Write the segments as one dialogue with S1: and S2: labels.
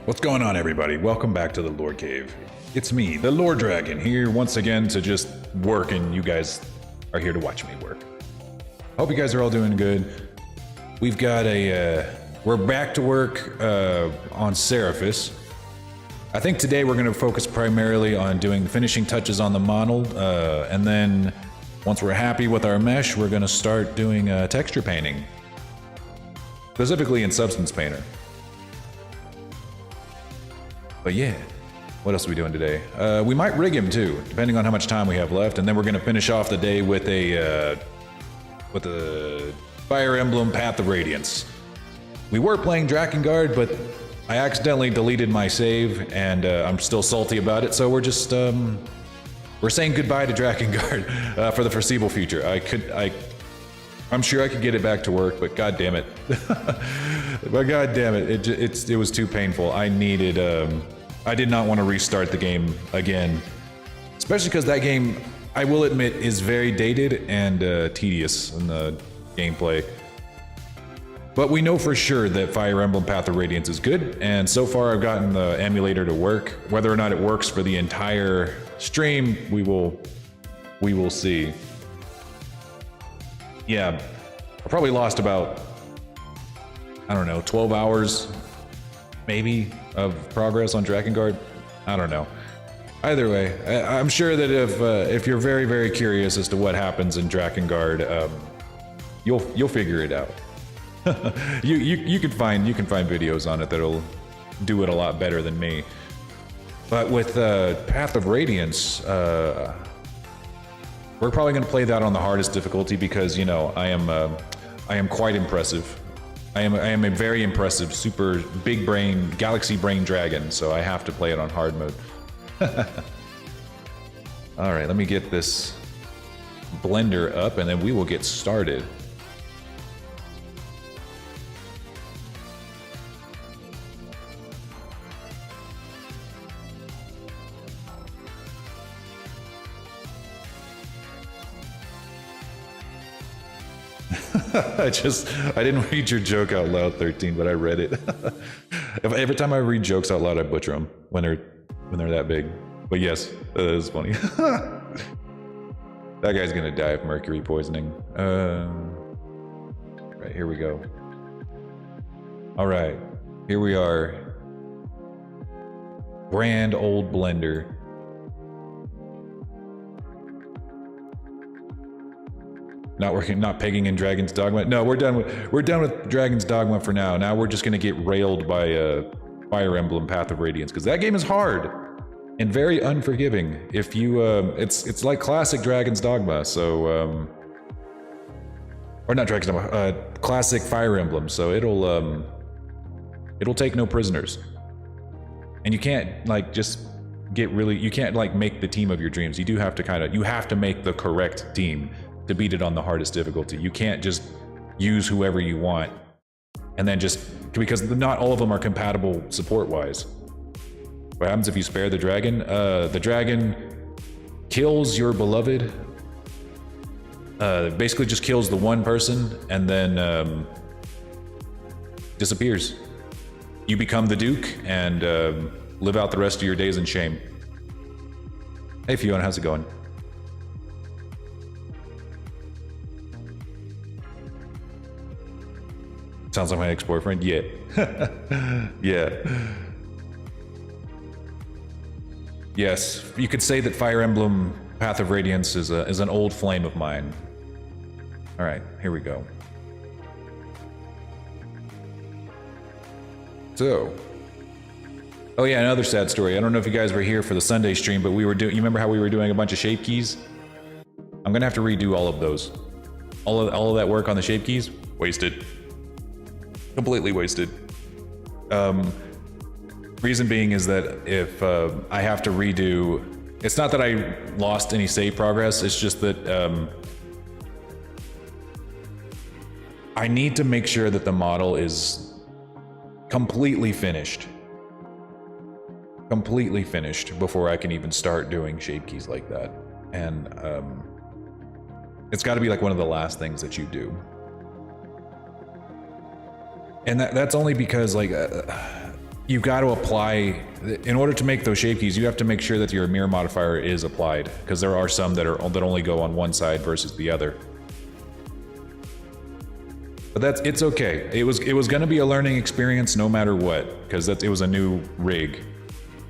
S1: What's going on, everybody? Welcome back to the Lord Cave. It's me, the Lord Dragon, here once again to just work, and you guys are here to watch me work. Hope you guys are all doing good. We've got we're back to work on Seraphis. I think today we're going to focus primarily on doing the finishing touches on the model, and then once we're happy with our mesh, we're going to start doing texture painting, specifically in Substance Painter. But yeah, what else are we doing today? We might rig him too, depending on how much time we have left, and then we're going to finish off the day with a Fire Emblem Path of Radiance. We were playing Drakengard, but I accidentally deleted my save, and I'm still salty about it. So we're just we're saying goodbye to Drakengard for the foreseeable future. I'm sure I could get it back to work, but god damn it, it was too painful. I did not want to restart the game again, especially because that game, I will admit, is very dated and tedious in the gameplay. But we know for sure that Fire Emblem Path of Radiance is good, and so far I've gotten the emulator to work. Whether or not it works for the entire stream, we will see. Yeah, I probably lost about, I don't know, 12 hours, maybe, of progress on Drakengard. I don't know. Either way, I'm sure that if you're very, very curious as to what happens in Drakengard, you'll figure it out. you can find videos on it that'll do it a lot better than me. But with Path of Radiance, we're probably going to play that on the hardest difficulty because, you know, I am quite impressive. I am a very impressive, super big brain, galaxy brain dragon, so I have to play it on hard mode. All right, let me get this blender up, and then we will get started. I didn't read your joke out loud, 13, but I read it. Every time I read jokes out loud, I butcher them when they're that big. But yes, that is funny. That guy's gonna die of mercury poisoning. Right, here we go. All right, here we are. Grand old blender. Not pegging in Dragon's Dogma. No, we're done with Dragon's Dogma for now. Now we're just gonna get railed by Fire Emblem Path of Radiance, because that game is hard and very unforgiving. If you it's like classic Dragon's Dogma, so or not Dragon's Dogma, classic Fire Emblem. So it'll take no prisoners, and you can't like just you can't like make the team of your dreams. You have to make the correct team to beat it on the hardest difficulty. You can't just use whoever you want and then because not all of them are compatible support-wise. What happens if you spare the dragon? The dragon kills your beloved, basically just kills the one person and then disappears. You become the Duke and live out the rest of your days in shame. Hey Fiona, how's it going? Sounds like my ex-boyfriend. Yeah. Yeah. Yes, you could say that Fire Emblem Path of Radiance is an old flame of mine. All right, here we go. So, oh yeah, another sad story. I don't know if you guys were here for the Sunday stream, but you remember how we were doing a bunch of shape keys? I'm gonna have to redo all of those. All of that work on the shape keys, wasted. Completely wasted. Reason being is that if I have to redo, it's not that I lost any save progress, it's just that I need to make sure that the model is completely finished before I can even start doing shape keys like that. And it's got to be like one of the last things that you do. And that's only because like you've got to apply, in order to make those shape keys, you have to make sure that your mirror modifier is applied, because there are some that only go on one side versus the other. But it's okay. It was going to be a learning experience no matter what, because it was a new rig,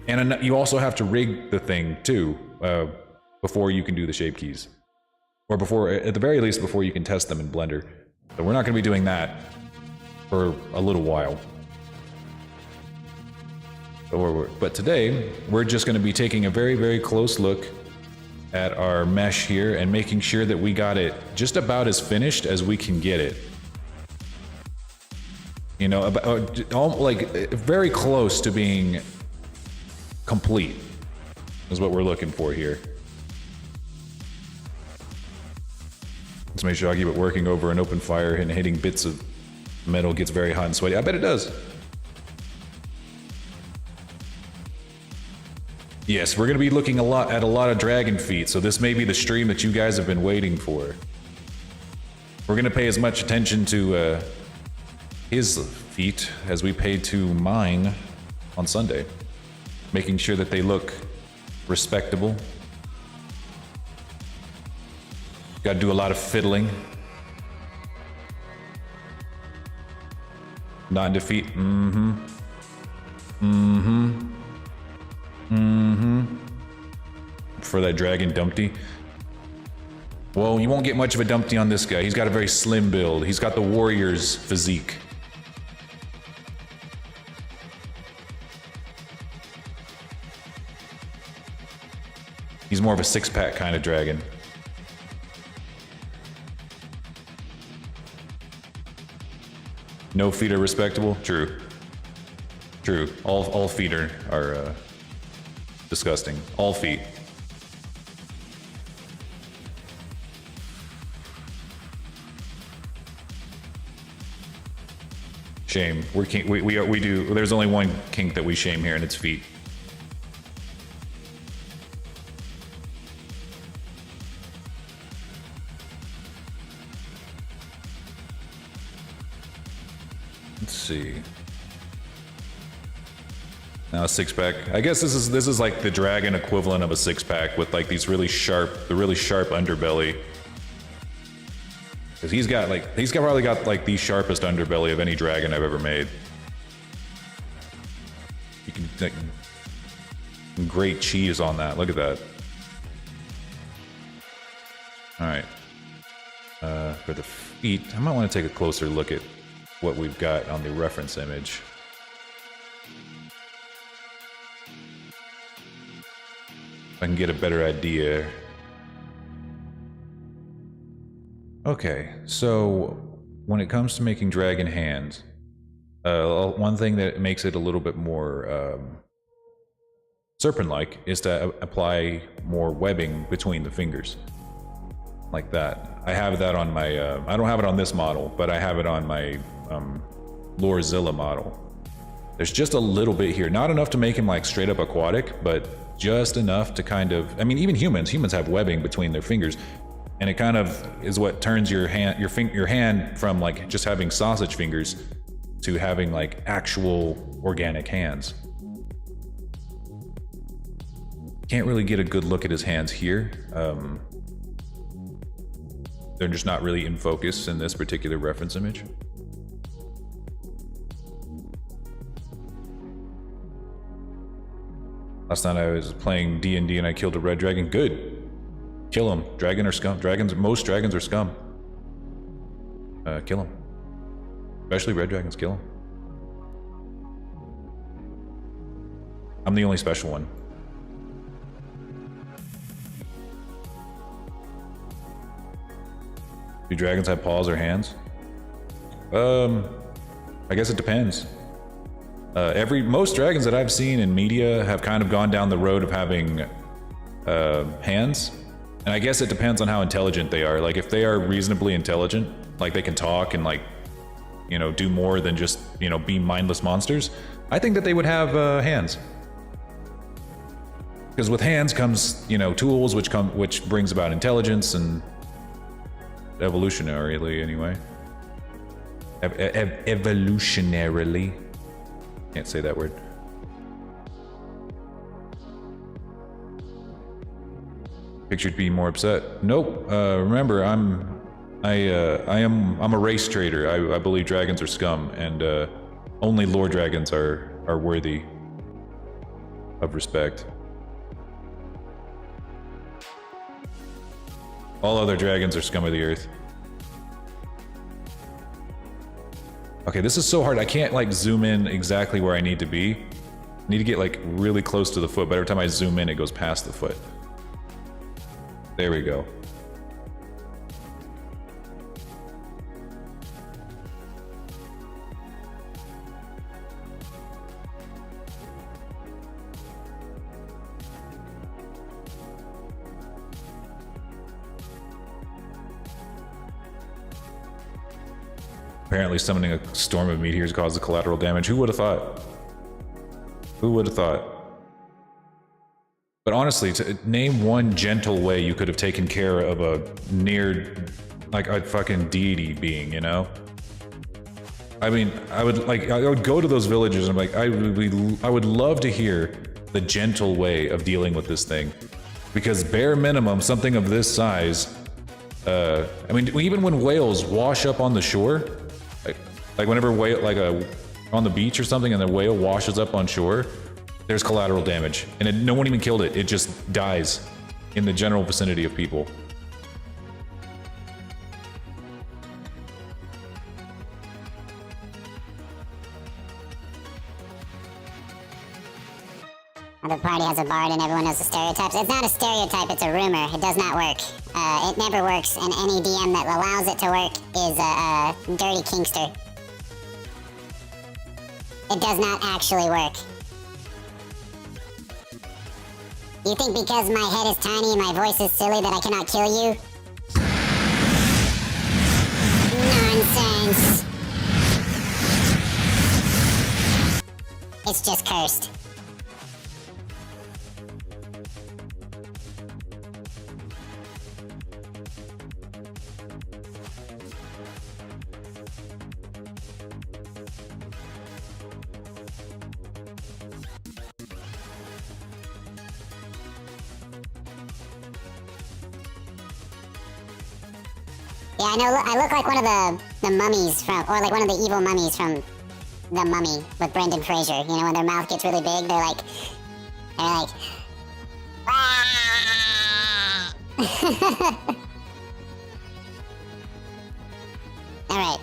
S1: and you also have to rig the thing too before you can do the shape keys, or before, at the very least, before you can test them in Blender. So we're not going to be doing that for a little while. But today we're just going to be taking a very, very close look at our mesh here and making sure that we got it just about as finished as we can get it. You know, like very close to being complete is what we're looking for here. Let's make sure I keep it working over an open fire and hitting bits of metal gets very hot and sweaty. I bet it does. Yes, we're going to be looking at a lot of dragon feet, so this may be the stream that you guys have been waiting for. We're going to pay as much attention to his feet as we paid to mine on Sunday, making sure that they look respectable. Got to do a lot of fiddling. Not in defeat. For that dragon Dumpty. Well, you won't get much of a Dumpty on this guy. He's got a very slim build. He's got the warrior's physique. He's more of a six-pack kind of dragon. No feet are respectable? True. True. All feet are disgusting. All feet. Shame. We do. There's only one kink that we shame here, and it's feet. Let's see. Now a six-pack. I guess this is like the dragon equivalent of a six-pack with like these really sharp underbelly. Because he's probably got like the sharpest underbelly of any dragon I've ever made. You can like, grate cheese on that. Look at that. All right. For the feet, I might want to take a closer look at what we've got on the reference image. If I can get a better idea. Okay, so when it comes to making dragon hands, one thing that makes it a little bit more serpent-like is to apply more webbing between the fingers. Like that. I have that on my, I don't have it on this model, but I have it on my Lorzilla model. There's just a little bit here. Not enough to make him like straight up aquatic, but just enough to kind of, I mean, even humans have webbing between their fingers. And it kind of is what turns your hand from like just having sausage fingers to having like actual organic hands. Can't really get a good look at his hands here. They're just not really in focus in this particular reference image. Last night I was playing D&D and I killed a red dragon. Good. Kill him. Dragon or scum. Most dragons are scum. Kill him. Especially red dragons, kill him. I'm the only special one. Do dragons have paws or hands? I guess it depends. Most dragons that I've seen in media have kind of gone down the road of having hands. And I guess it depends on how intelligent they are. Like if they are reasonably intelligent, like they can talk and like, you know, do more than just, you know, be mindless monsters, I think that they would have hands. Because with hands comes, you know, tools which brings about intelligence and evolutionarily anyway. Evolutionarily. Can't say that word. Pictured being more upset. Nope. Remember, I'm a race trader. I believe dragons are scum, and only lore dragons are worthy of respect. All other dragons are scum of the earth. Okay, this is so hard. I can't like zoom in exactly where I need to be. I need to get like really close to the foot, but every time I zoom in, it goes past the foot. There we go. Apparently summoning a storm of meteors causes collateral damage. Who would have thought? Who would have thought? But honestly, to name one gentle way you could have taken care of a near, like a fucking deity being, you know? I mean, I would go to those villages and I'm like, I would love to hear the gentle way of dealing with this thing. Because bare minimum, something of this size, I mean, even when whales wash up on the shore, like whenever whale, on the beach or something, and the whale washes up on shore, there's collateral damage, and no one even killed it. It just dies in the general vicinity of people.
S2: The party has a bard and everyone knows the stereotypes. It's not a stereotype, it's a rumor. It does not work. It never works, and any DM that allows it to work is a dirty kinkster. It does not actually work. You think because my head is tiny and my voice is silly that I cannot kill you? Nonsense. It's just cursed. Yeah, I know. I look like one of the mummies from, or like one of the evil mummies from The Mummy with Brendan Fraser. You know, when their mouth gets really big, they're like, all right.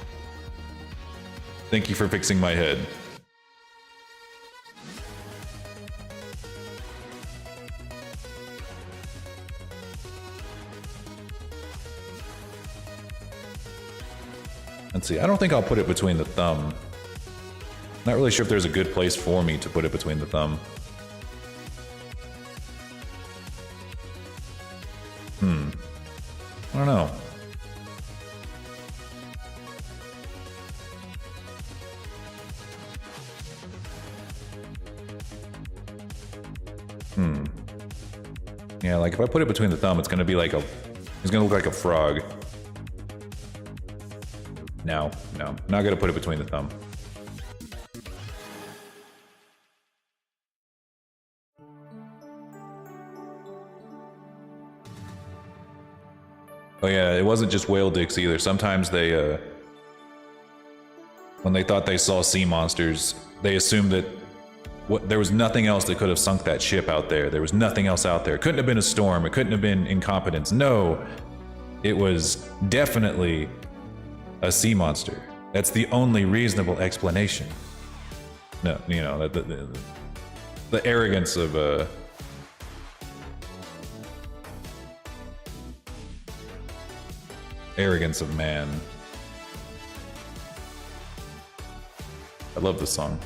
S1: Thank you for fixing my head. Let's see, I don't think I'll put it between the thumb. Not really sure if there's a good place for me to put it between the thumb. I don't know. Yeah, like if I put it between the thumb, it's gonna be like it's gonna look like a frog. No, not gonna put it between the thumb. Oh yeah, it wasn't just whale dicks either. Sometimes they, when they thought they saw sea monsters, they assumed that there was nothing else that could have sunk that ship out there. There was nothing else out there. It couldn't have been a storm. It couldn't have been incompetence. No, it was definitely a sea monster. That's the only reasonable explanation. No, you know, the arrogance of man. I love this song.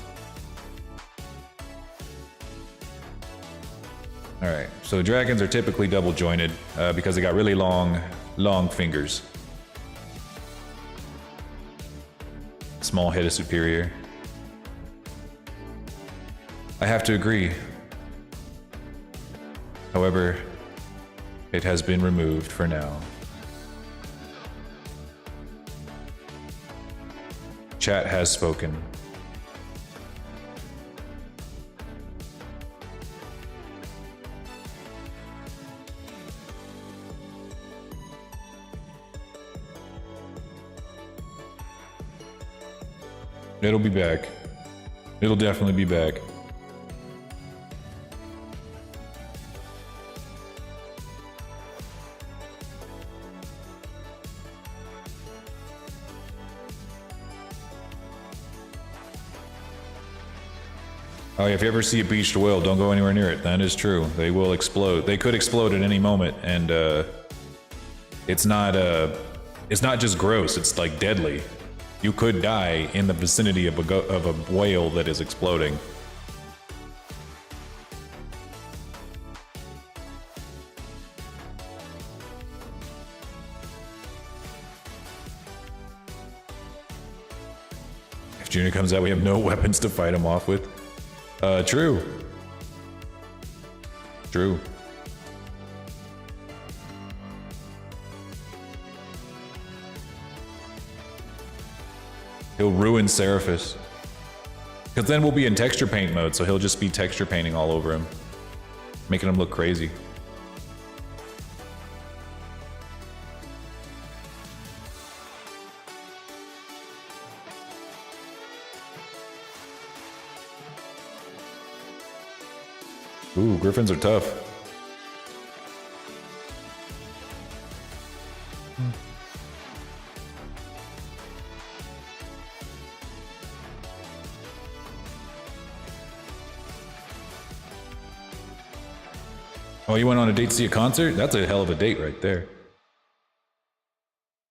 S1: All right, so dragons are typically double jointed because they got really long fingers. Small head is superior. I have to agree. However, it has been removed for now. Chat has spoken. It'll be back. It'll definitely be back. Oh, yeah, if you ever see a beached whale, don't go anywhere near it. That is true. They will explode. They could explode at any moment, and it's not just gross. It's like deadly. You could die in the vicinity of a whale that is exploding. If Junior comes out, we have no weapons to fight him off with. True. True. He'll ruin Seraphis. Because then we'll be in texture paint mode, so he'll just be texture painting all over him. Making him look crazy. Ooh, griffins are tough. Oh, you went on a date to see a concert? That's a hell of a date right there.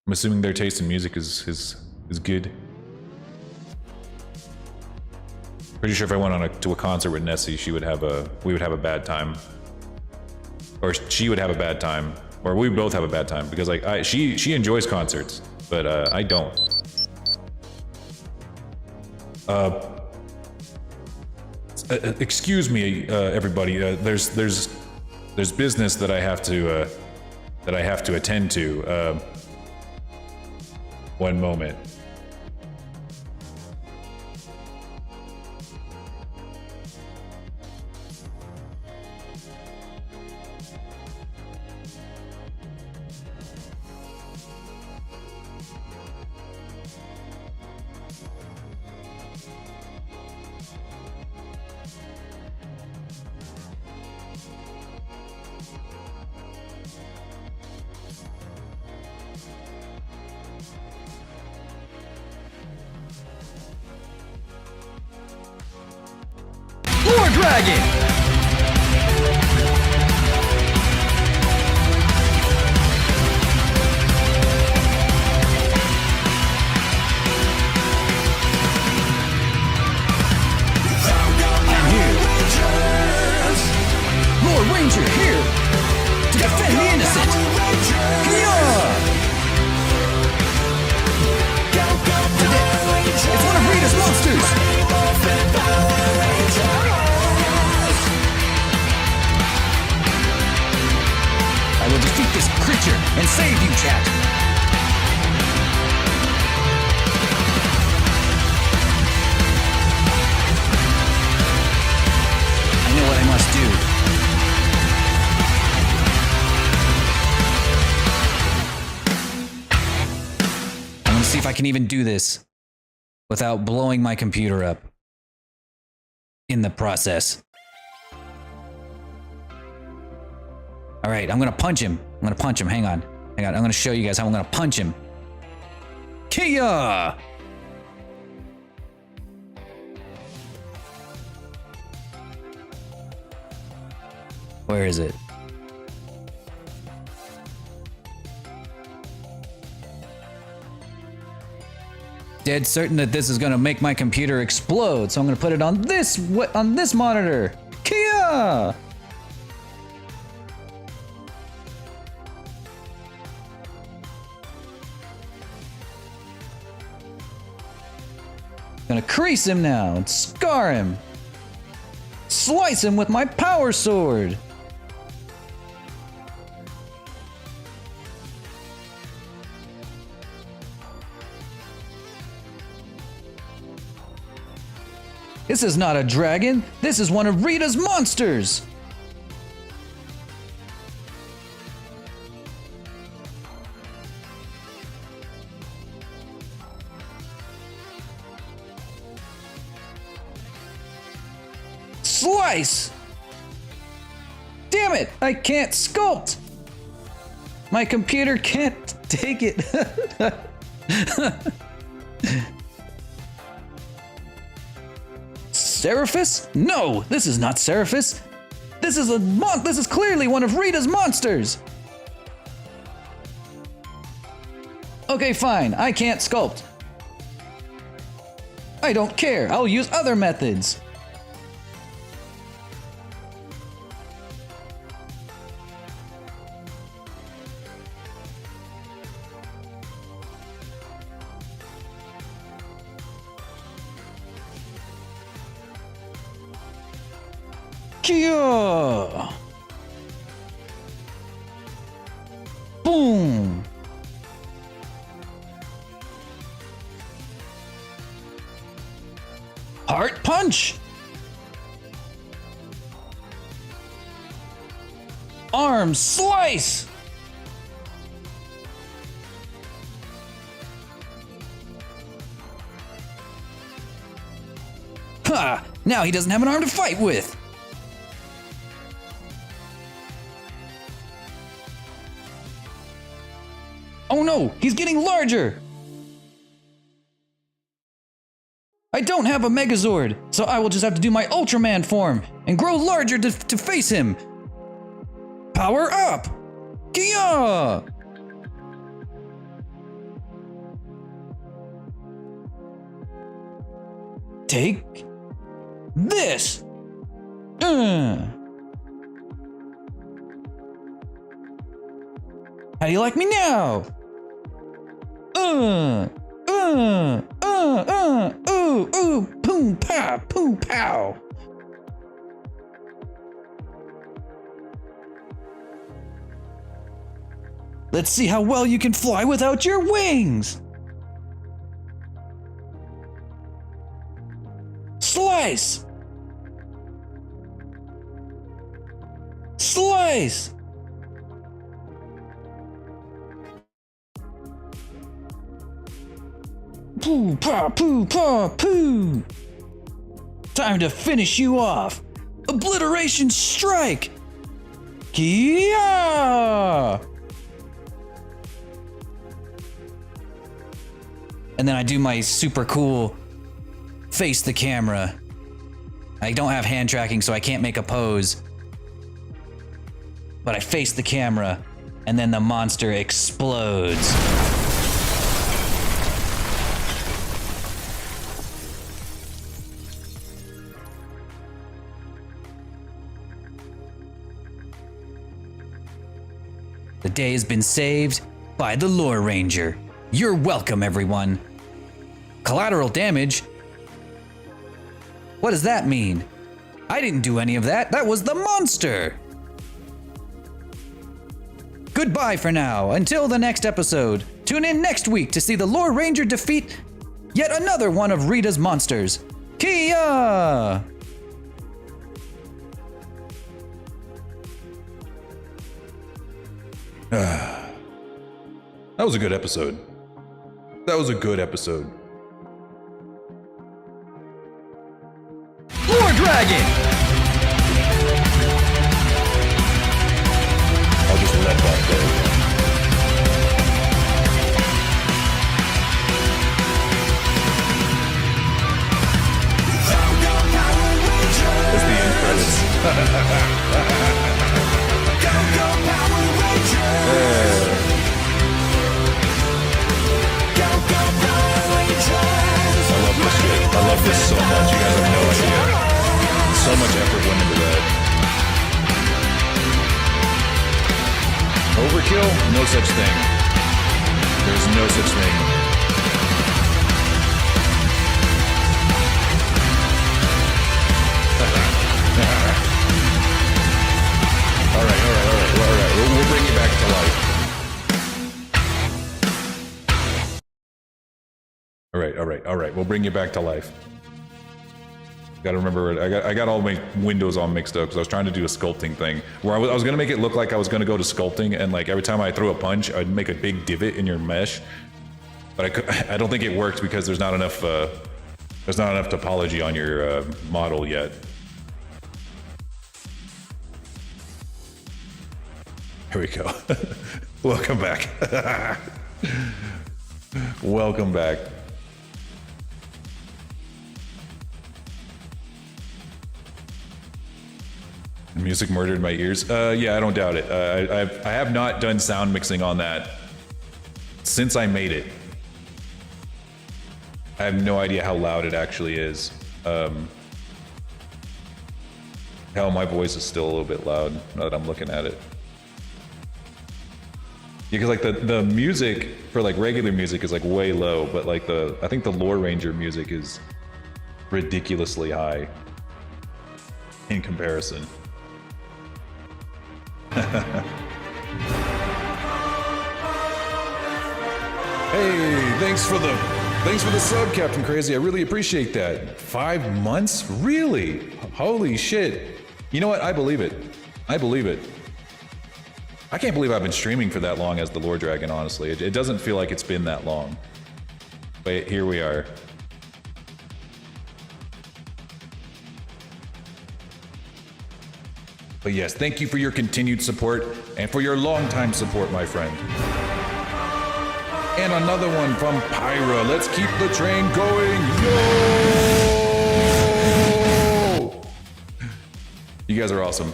S1: I'm assuming their taste in music is good. Pretty sure if I went to a concert with Nessie, we would have a bad time, or she would have a bad time, or we both have a bad time because like she enjoys concerts, but I don't. Excuse me, everybody. There's business that I have to attend to. One moment.
S3: Dragon! I'm here. Lord Ranger here to defend the innocent. It's one of Rita's monsters. I will defeat this creature and save you, chat. I know what I must do. I'm gonna see if I can even do this without blowing my computer up in the process. All right, I'm gonna punch him. Hang on. I'm gonna show you guys how I'm gonna punch him. Kia! Where is it? Dead certain that this is gonna make my computer explode, so I'm gonna put it on this monitor. Kia! Gonna crease him now and scar him. Slice him with my power sword. This is not a dragon. This is one of Rita's monsters. Slice! Damn it! I can't sculpt! My computer can't take it. Seraphis? No, this is not Seraphis. This is clearly one of Rita's monsters. Okay, fine. I can't sculpt. I don't care. I'll use other methods. Kia! Boom! Heart punch! Arm slice! Ha! Now he doesn't have an arm to fight with! Oh no, he's getting larger! I don't have a Megazord, so I will just have to do my Ultraman form and grow larger to face him. Power up! Kia! Take this! How do you like me now? Poom, pow, poom, pow. Let's see how well you can fly without your wings. Slice. Slice. Poo, pa, poo, pa, poo. Time to finish you off. Obliteration strike. Kia! And then I do my super cool face the camera. I don't have hand tracking, so I can't make a pose. But I face the camera, and then the monster explodes. The day has been saved by the Lore Ranger. You're welcome, everyone. Collateral damage? What does that mean? I didn't do any of that. That was the monster. Goodbye for now. Until the next episode. Tune in next week to see the Lore Ranger defeat yet another one of Rita's monsters. Kia!
S1: That was a good episode. That was a good episode.
S3: Lore Dragon!
S1: I'll just let that go. That's the end credits. I love this so much. You guys have no idea. So much effort went into that. Overkill? No such thing. There's no such thing. All right. We'll bring you back to life. All right. We'll bring you back to life. Gotta remember, I got all my windows all mixed up because I was trying to do a sculpting thing where I was gonna make it look like I was gonna go to sculpting, and like every time I threw a punch, I'd make a big divot in your mesh. But I don't think it worked because there's not enough topology on your model yet. Here we go. Welcome back. Welcome back. Music murdered my ears. Yeah, I don't doubt it. I have not done sound mixing on that since I made it. I have no idea how loud it actually is. Hell, my voice is still a little bit loud now that I'm looking at it. Because like the music for like regular music is like way low, but like I think the Lore Ranger music is ridiculously high in comparison. Hey, thanks for the sub, Captain Crazy. I really appreciate that. 5 months? Really? Holy shit. You know what? I believe it. I believe it. I can't believe I've been streaming for that long as the Lore Dragon, honestly. It doesn't feel like it's been that long. But here we are. But yes, thank you for your continued support and for your longtime support, my friend. And another one from Pyra. Let's keep the train going. Yo! You guys are awesome.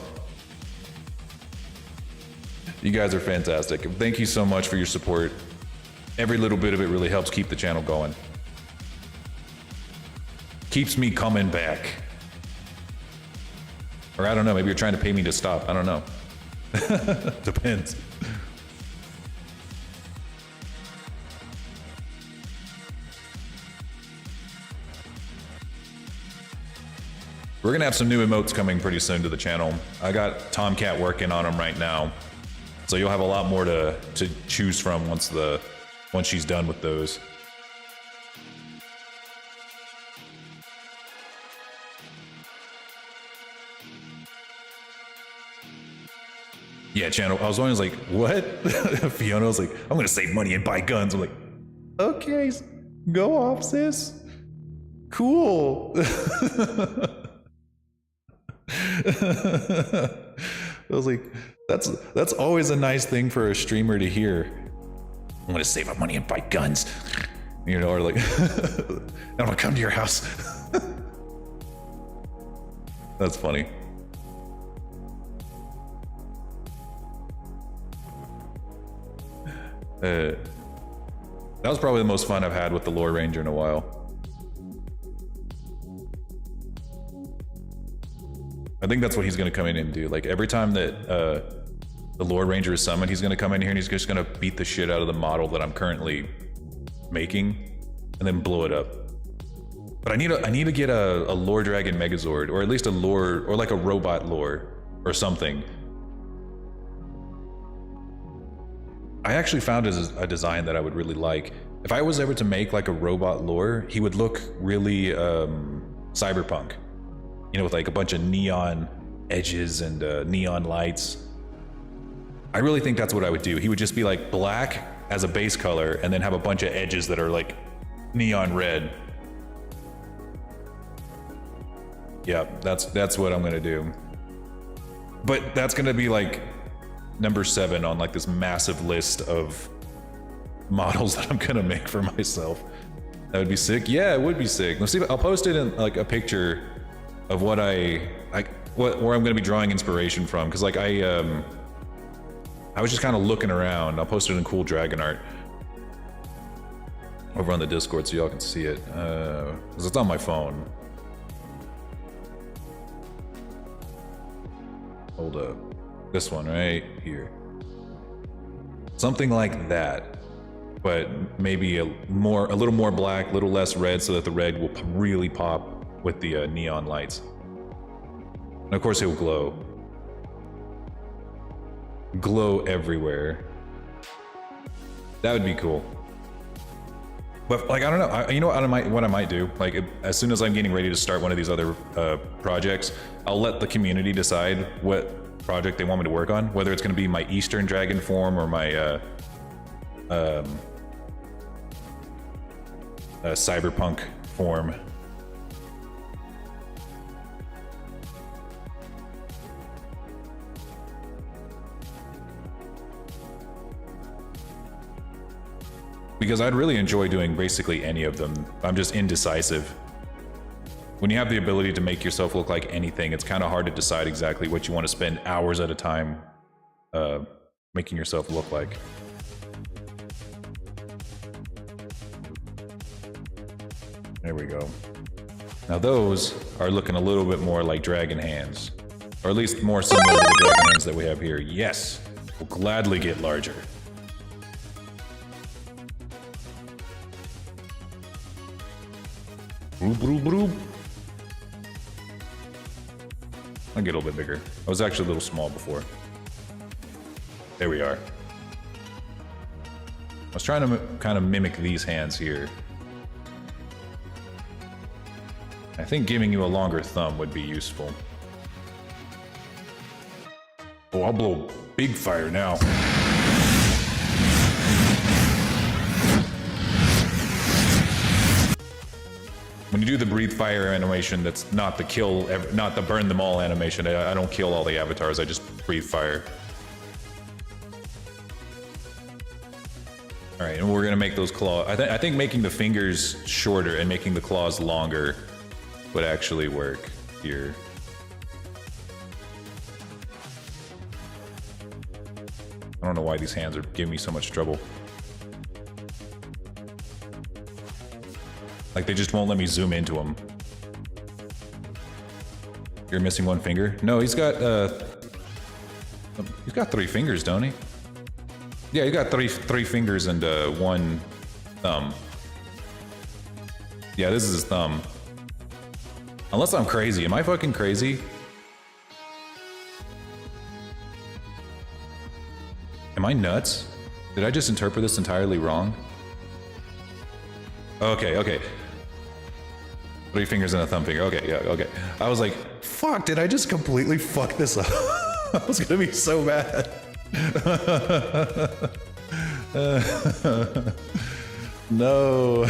S1: You guys are fantastic. Thank you so much for your support. Every little bit of it really helps keep the channel going. Keeps me coming back. Or I don't know, maybe you're trying to pay me to stop. I don't know. Depends. We're gonna have some new emotes coming pretty soon to the channel. I got Tomcat working on them right now. So you'll have a lot more to choose from once she's done with those. Yeah, channel. I was always like, what? Fiona was like, I'm gonna save money and buy guns. I'm like, okay, go off, sis. Cool. I was like, that's always a nice thing for a streamer to hear. I'm gonna save up money and buy guns. You know, or like, I'm gonna come to your house. That's funny. That was probably the most fun I've had with the Lore Ranger in a while. I think that's what he's gonna come in and do. Like every time that the Lore Ranger is summoned, he's gonna come in here and he's just gonna beat the shit out of the model that I'm currently making and then blow it up. But I need to get a Lore Dragon Megazord, or at least a Lore, or like a robot Lore or something. I actually found a design that I would really like. If I was ever to make like a robot Lore, he would look really cyberpunk. You know, with like a bunch of neon edges and neon lights. I really think that's what I would do. He would just be like black as a base color and then have a bunch of edges that are like neon red. Yeah, that's what I'm gonna do. But that's gonna be like number 7 on like this massive list of models that I'm gonna make for myself. That would be sick. Yeah, it would be sick. Let's see. I'll post it in like a picture of what where I'm gonna be drawing inspiration from, because like I was just kind of looking around. I'll post it in cool dragon art over on the Discord so y'all can see it, because it's on my phone. Hold up. This one right here. Something like that, but maybe a little more black, a little less red, so that the red will really pop with the neon lights. And of course it will glow everywhere. That would be cool. But like, I don't know, you know what I might do? Like, as soon as I'm getting ready to start one of these other projects, I'll let the community decide what project they want me to work on, whether it's going to be my Eastern Dragon form or my cyberpunk form. because I'd really enjoy doing basically any of them. I'm just indecisive. When you have the ability to make yourself look like anything, it's kind of hard to decide exactly what you want to spend hours at a time making yourself look like. There we go. Now those are looking a little bit more like dragon hands, or at least more similar to the dragon hands that we have here. Yes, we'll gladly get larger. Broop, broop, broop. I'll get a little bit bigger. I was actually a little small before. There we are. I was trying to kind of mimic these hands here. I think giving you a longer thumb would be useful. Oh, I'll blow big fire now. When you do the breathe fire animation, that's not the kill, not the burn them all animation. I don't kill all the avatars, I just breathe fire. All right, and we're gonna make those claws. I think making the fingers shorter and making the claws longer would actually work here. I don't know why these hands are giving me so much trouble. Like they just won't let me zoom into them. You're missing one finger? No, he's got 3 fingers, don't he? Yeah, he got three fingers and 1 thumb. Yeah, this is his thumb. Unless I'm crazy. Am I fucking crazy? Am I nuts? Did I just interpret this entirely wrong? Okay, okay. 3 fingers and a thumb finger. Okay, yeah, okay. I was like, fuck, did I just completely fuck this up? I was gonna be so mad. No.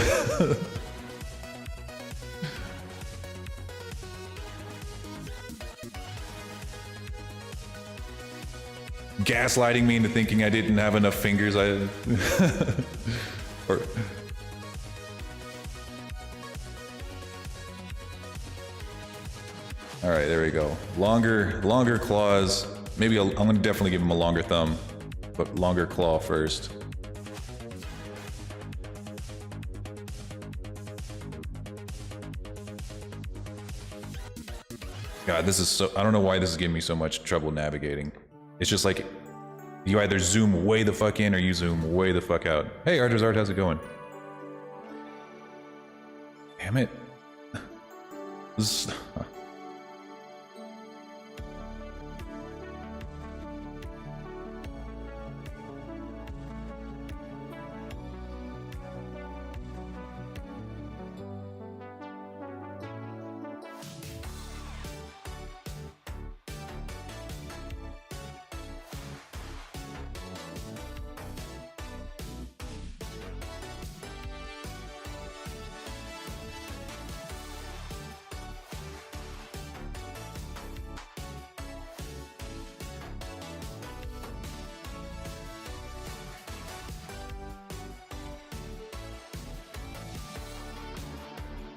S1: Gaslighting me into thinking I didn't have enough fingers. Or... All right, there we go. Longer claws. Maybe I'm gonna definitely give him a longer thumb, but longer claw first. God, this is so, I don't know why this is giving me so much trouble navigating. It's just like, you either zoom way the fuck in or you zoom way the fuck out. Hey, Arter's Art, how's it going? Damn it. This is...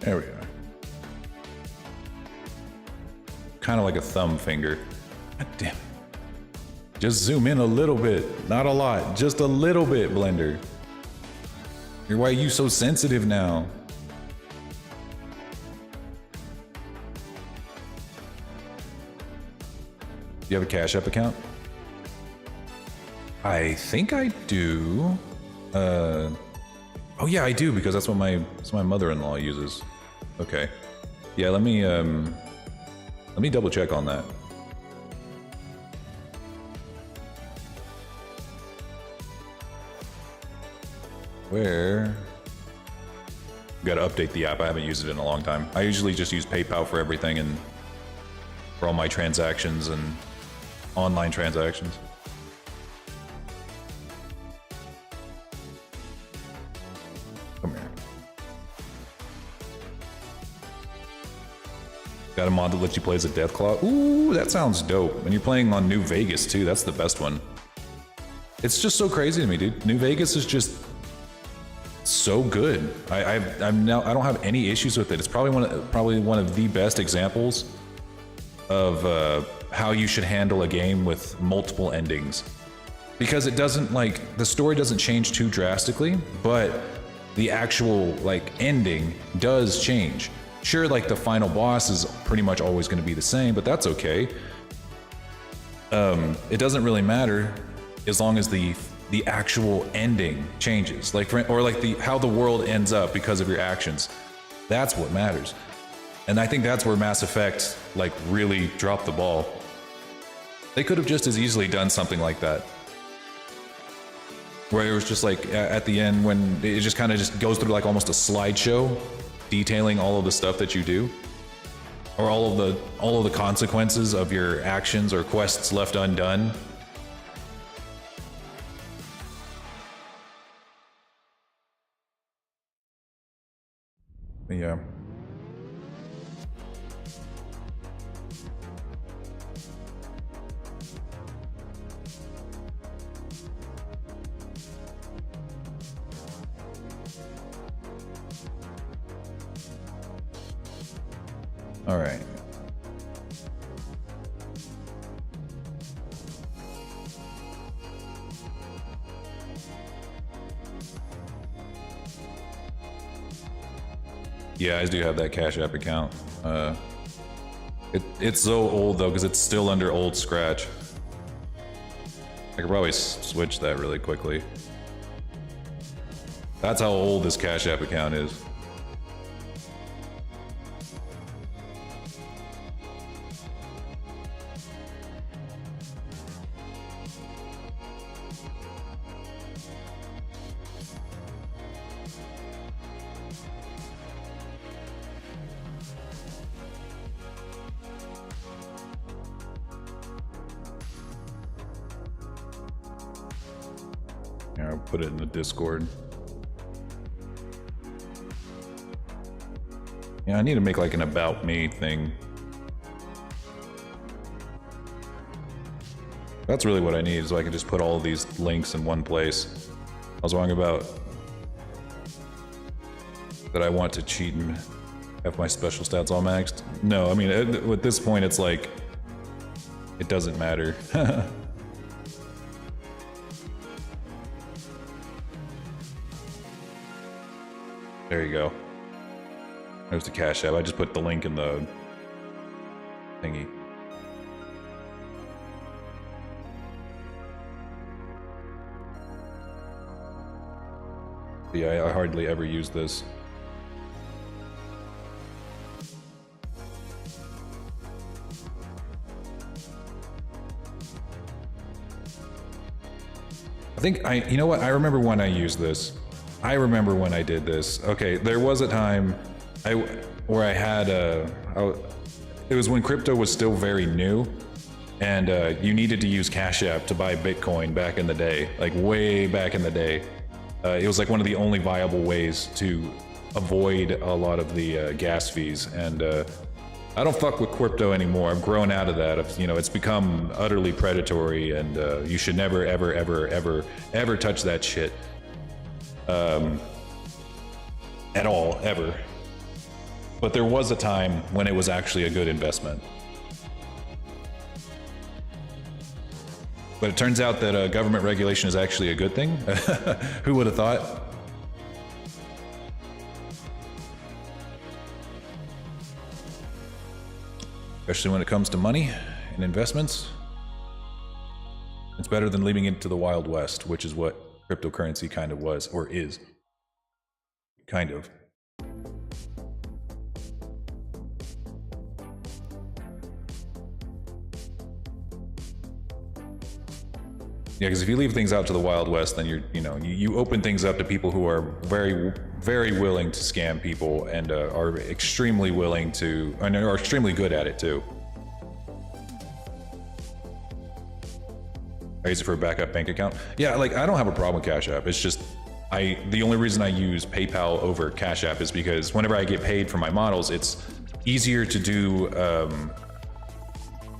S1: There we are. Kind of like a thumb finger. God damn it. Just zoom in a little bit. Not a lot. Just a little bit, Blender. Why are you so sensitive now? Do you have a Cash App account? I think I do. Oh yeah, I do, because that's what my mother-in-law uses. Okay. Yeah, let me double check on that. Where? Gotta update the app. I haven't used it in a long time. I usually just use PayPal for everything and for all my transactions and online transactions. Got a mod that lets you play as a Deathclaw. Ooh, that sounds dope. And you're playing on New Vegas too. That's the best one. It's just so crazy to me, dude. New Vegas is just... so good. I don't have any issues with it. It's probably one of the best examples of how you should handle a game with multiple endings, because it doesn't, like, the story doesn't change too drastically, but the actual, like, ending does change. Sure, like, the final boss is pretty much always going to be the same, but that's okay. It doesn't really matter as long as the actual ending changes, like, or like how the world ends up because of your actions. That's what matters. And I think that's where Mass Effect, like, really dropped the ball. They could have just as easily done something like that, where it was just like at the end when it just kind of just goes through like almost a slideshow detailing all of the stuff that you do, or all of the consequences of your actions or quests left undone. Yeah. All right. Yeah, I do have that Cash App account. It's so old though, because it's still under old Scratch. I could probably switch that really quickly. That's how old this Cash App account is. Yeah, I'll put it in the Discord. Yeah, I need to make like an about me thing. That's really what I need, so I can just put all of these links in one place. I was wrong about that I want to cheat and have my special stats all maxed. No, I mean, at this point, it's like, it doesn't matter. There you go. There's the Cash App. I just put the link in the thingy. Yeah, I hardly ever use this. I think you know what? I remember when I used this. I remember when I did this. Okay, there was a time where I had it was when crypto was still very new, and you needed to use Cash App to buy Bitcoin back in the day, like way back in the day. It was like one of the only viable ways to avoid a lot of the gas fees, and I don't fuck with crypto anymore. I've grown out of that. It's become utterly predatory, and you should never, ever, ever, ever, ever touch that shit. At all, ever. But there was a time when it was actually a good investment. But it turns out that government regulation is actually a good thing. Who would have thought? Especially when it comes to money and investments. It's better than leaving it to the Wild West, which is what cryptocurrency kind of was, or is. Kind of. Yeah, because if you leave things out to the Wild West, then you open things up to people who are very, very willing to scam people, and are extremely willing to, and are extremely good at it too. I use it for a backup bank account. Yeah, like, I don't have a problem with Cash App. It's just, the only reason I use PayPal over Cash App is because whenever I get paid for my models, it's easier to do,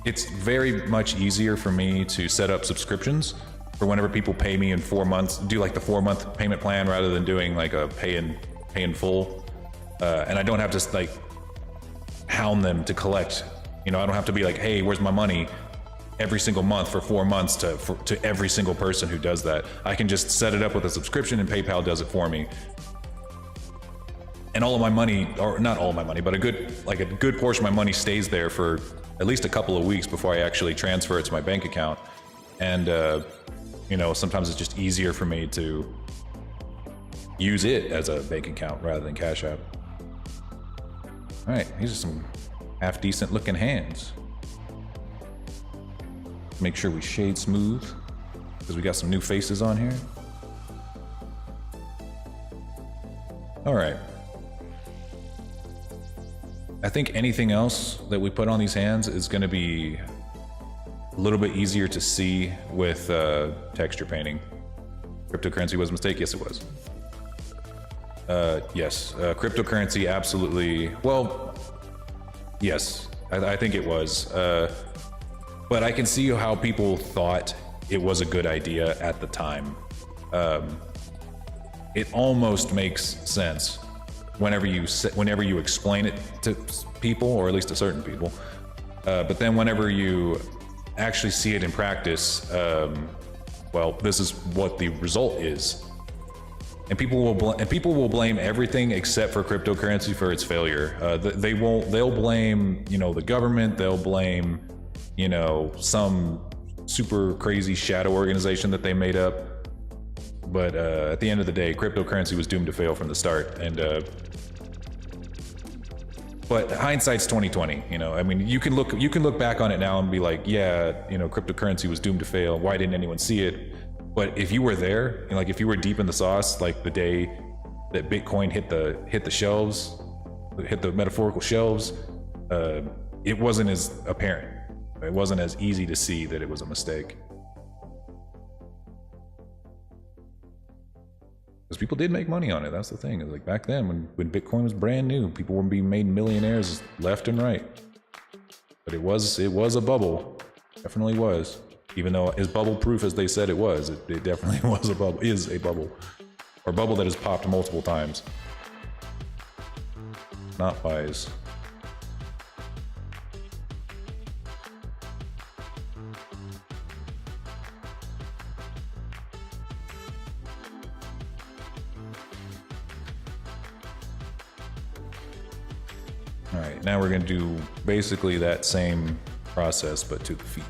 S1: it's very much easier for me to set up subscriptions for whenever people pay me in 4 months, do like the 4-month payment plan rather than doing like a pay in full. And I don't have to like hound them to collect. You know, I don't have to be like, hey, where's my money? Every single month for 4 months to every single person who does that. I can just set it up with a subscription and PayPal does it for me. And all of my money, or not all of my money, but a good portion of my money stays there for at least a couple of weeks before I actually transfer it to my bank account. And you know, sometimes it's just easier for me to use it as a bank account rather than Cash App. All right, these are some half decent looking hands. Make sure we shade smooth because we got some new faces on here. All right. I think anything else that we put on these hands is going to be a little bit easier to see with texture painting. Cryptocurrency was a mistake? Yes, it was. Yes, cryptocurrency absolutely. Well, yes, I think it was. But I can see how people thought it was a good idea at the time. It almost makes sense whenever you explain it to people, or at least to certain people. But then whenever you actually see it in practice, well, this is what the result is. And people will blame everything except for cryptocurrency for its failure. They'll blame, you know, the government. They'll blame, you know, some super crazy shadow organization that they made up. But at the end of the day, cryptocurrency was doomed to fail from the start. And but hindsight's 2020. You know, I mean, you can look back on it now and be like, yeah, you know, cryptocurrency was doomed to fail. Why didn't anyone see it? But if you were there, and like if you were deep in the sauce, like the day that Bitcoin hit the shelves, hit the metaphorical shelves, it wasn't as apparent. It wasn't as easy to see that it was a mistake. Because people did make money on it. That's the thing. Like back then, when Bitcoin was brand new, people were being made millionaires left and right. But it was a bubble. Definitely was. Even though as bubble proof as they said it was, it definitely was a bubble. Is a bubble, or bubble that has popped multiple times. Not wise. All right, now we're going to do basically that same process, but to the feet.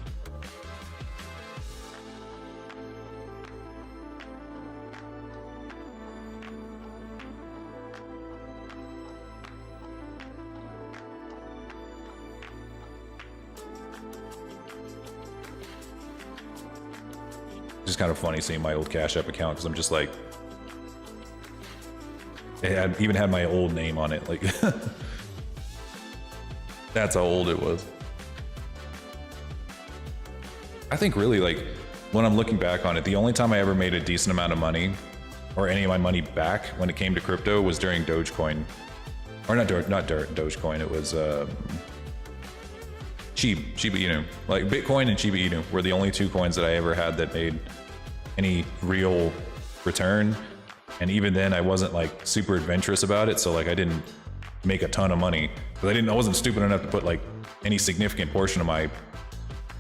S1: It's just kind of funny seeing my old Cash App account because I'm just like, it even had my old name on it. Like, that's how old it was. I think really, like, when I'm looking back on it, the only time I ever made a decent amount of money, or any of my money back when it came to crypto, was during Dogecoin. Or not Dogecoin, it was Shiba Inu. Like Bitcoin and Shiba Inu were the only two coins that I ever had that made any real return. And even then I wasn't like super adventurous about it. So like I didn't make a ton of money because I wasn't stupid enough to put like any significant portion of my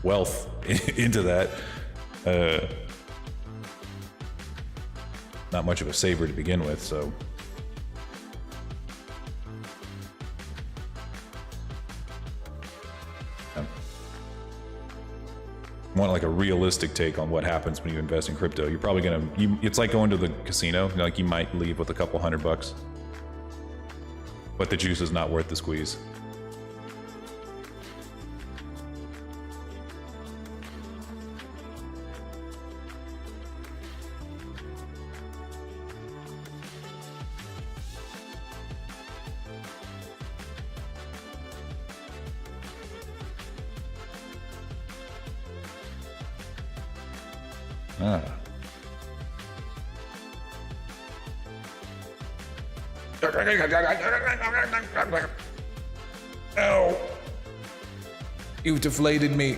S1: wealth into that. Not much of a saver to begin with, so. Want like a realistic take on what happens when you invest in crypto. You're probably it's like going to the casino. Like you might leave with a couple $100, but the juice is not worth the squeeze. Ah. Ow. You've deflated me.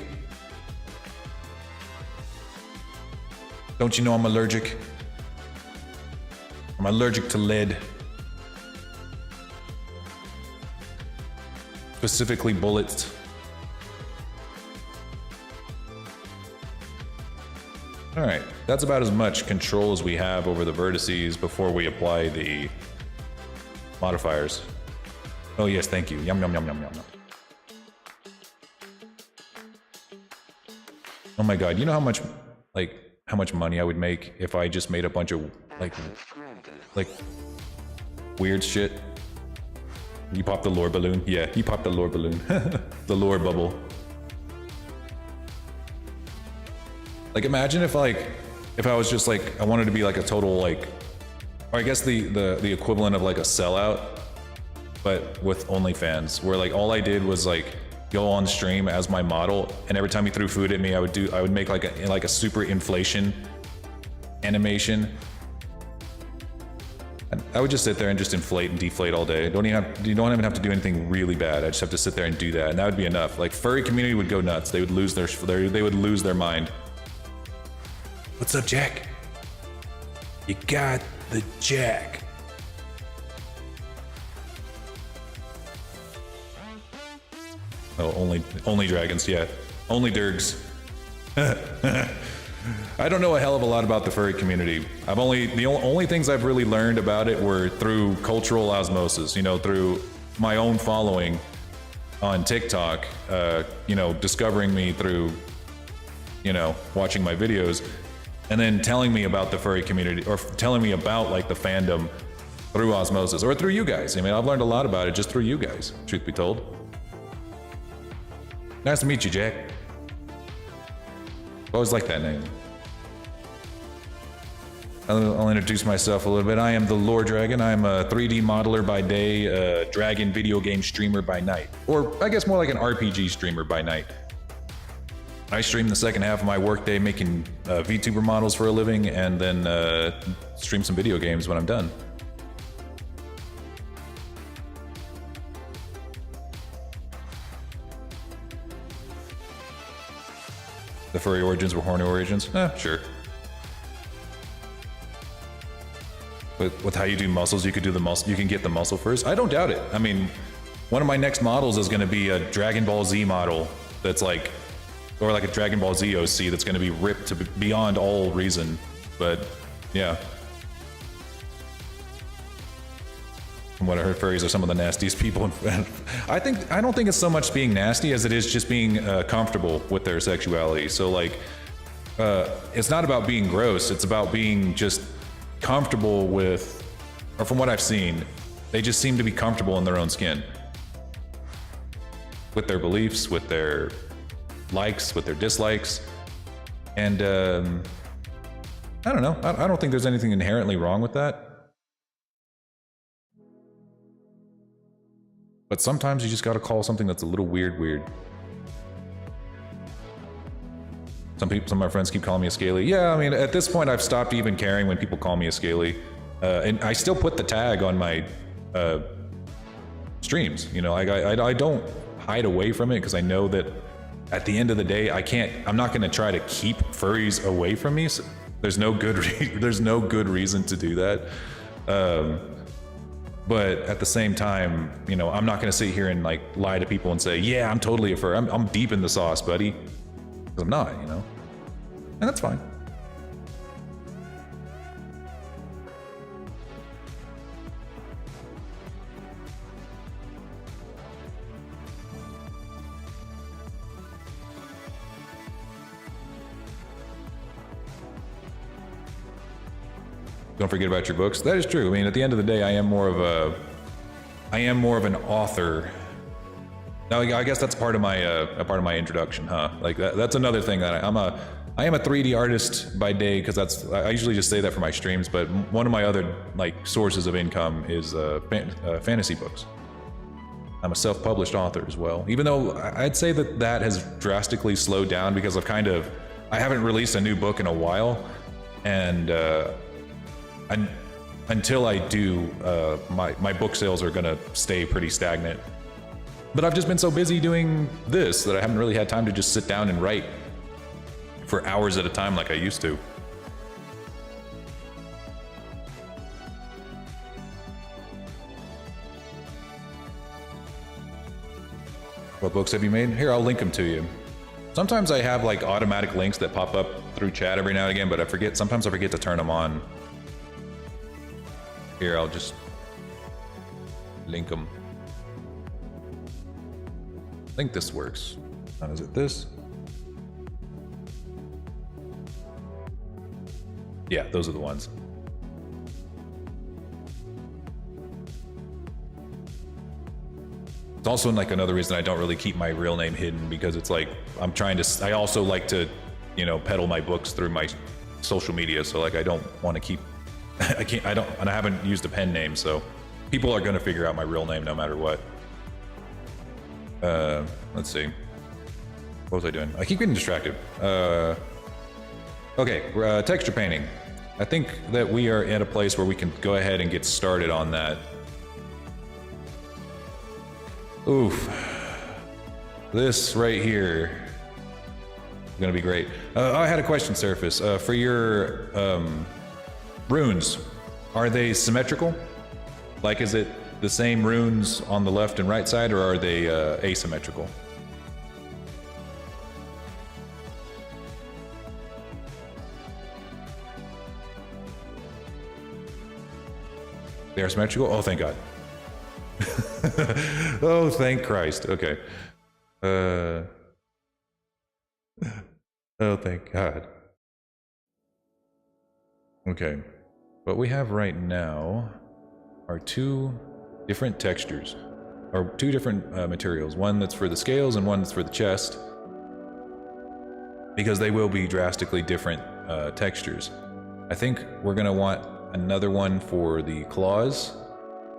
S1: Don't you know I'm allergic? I'm allergic to lead. Specifically bullets. All right, that's about as much control as we have over the vertices before we apply the modifiers. Oh yes, thank you. Yum, yum, yum, yum, yum, yum. Oh my God, you know how much money I would make if I just made a bunch of like weird shit? You popped the lore balloon? Yeah, he popped the lore balloon. The lore bubble. Like imagine if I was just like, I wanted to be like a total like, or I guess the equivalent of like a sellout, but with OnlyFans, where like all I did was like go on stream as my model, and every time he threw food at me, I would make like a super inflation animation. And I would just sit there and just inflate and deflate all day. You don't even have to do anything really bad. I just have to sit there and do that, and that would be enough. Like furry community would go nuts. They would lose their mind. What's up, Jack? You got the Jack. Oh, only dragons, yeah. Only Durgs. I don't know a hell of a lot about the furry community. The only things I've really learned about it were through cultural osmosis, you know, through my own following on TikTok, you know, discovering me through, you know, watching my videos, and then telling me about the furry community, or telling me about like the fandom through osmosis, or through you guys. I mean, I've learned a lot about it just through you guys, truth be told. Nice to meet you, Jack. Always like that name. I'll introduce myself a little bit. I am the Lore Dragon. I'm a 3D modeler by day, a dragon video game streamer by night. Or I guess more like an RPG streamer by night. I stream the second half of my workday making VTuber models for a living, and then stream some video games when I'm done. The furry origins were horny origins? Sure. But with how you do muscles, you could do the muscle. You can get the muscle first. I don't doubt it. I mean, one of my next models is going to be a Dragon Ball Z model that's like, or like a Dragon Ball Z OC that's going to be ripped to beyond all reason. But yeah. From what I heard, furries are some of the nastiest people. I don't think it's so much being nasty as it is just being comfortable with their sexuality. So like, it's not about being gross. It's about being just comfortable with, or from what I've seen, they just seem to be comfortable in their own skin. With their beliefs, with their likes, with their dislikes. And I don't know. I don't think there's anything inherently wrong with that. But sometimes you just gotta call something that's a little weird. Some of my friends keep calling me a scaly. Yeah, I mean, at this point, I've stopped even caring when people call me a scaly. And I still put the tag on my streams. You know, I don't hide away from it because I know that at the end of the day, I'm not gonna try to keep furries away from me. So there's no good reason to do that. But at the same time, you know, I'm not going to sit here and like lie to people and say, yeah, I'm totally a furry. I'm deep in the sauce, buddy. Because I'm not, you know, and that's fine. Don't forget about your books. That is true. I mean, at the end of the day, I am more of an author. Now, I guess that's part of my introduction, huh? Like that's another thing that I am a 3D artist by day, because I usually just say that for my streams. But one of my other like sources of income is fantasy books. I'm a self-published author as well. Even though I'd say that has drastically slowed down because I haven't released a new book in a while, and until I do, my book sales are gonna stay pretty stagnant. But I've just been so busy doing this that I haven't really had time to just sit down and write for hours at a time like I used to. What books have you made? Here, I'll link them to you. Sometimes I have like automatic links that pop up through chat every now and again, but I forget. Sometimes I forget to turn them on. Here, I'll just link them. I think this works. Is it this? Yeah, those are the ones. It's also like another reason I don't really keep my real name hidden, because it's like I'm trying to. I also like to, you know, peddle my books through my social media. So like I don't want to keep. I can't. I don't. And I haven't used a pen name, so people are going to figure out my real name no matter what. Let's see. What was I doing? I keep getting distracted. Okay, texture painting. I think that we are at a place where we can go ahead and get started on that. Oof. This right here is gonna be great. I had a question, Seraphis. For your runes, are they symmetrical? Like, is it the same runes on the left and right side, or are they asymmetrical? They're symmetrical? Oh, thank God. Oh, thank Christ. Okay. Oh, thank God. Okay. What we have right now are two different textures, or two different materials. One that's for the scales and one that's for the chest, because they will be drastically different textures. I think we're gonna want another one for the claws.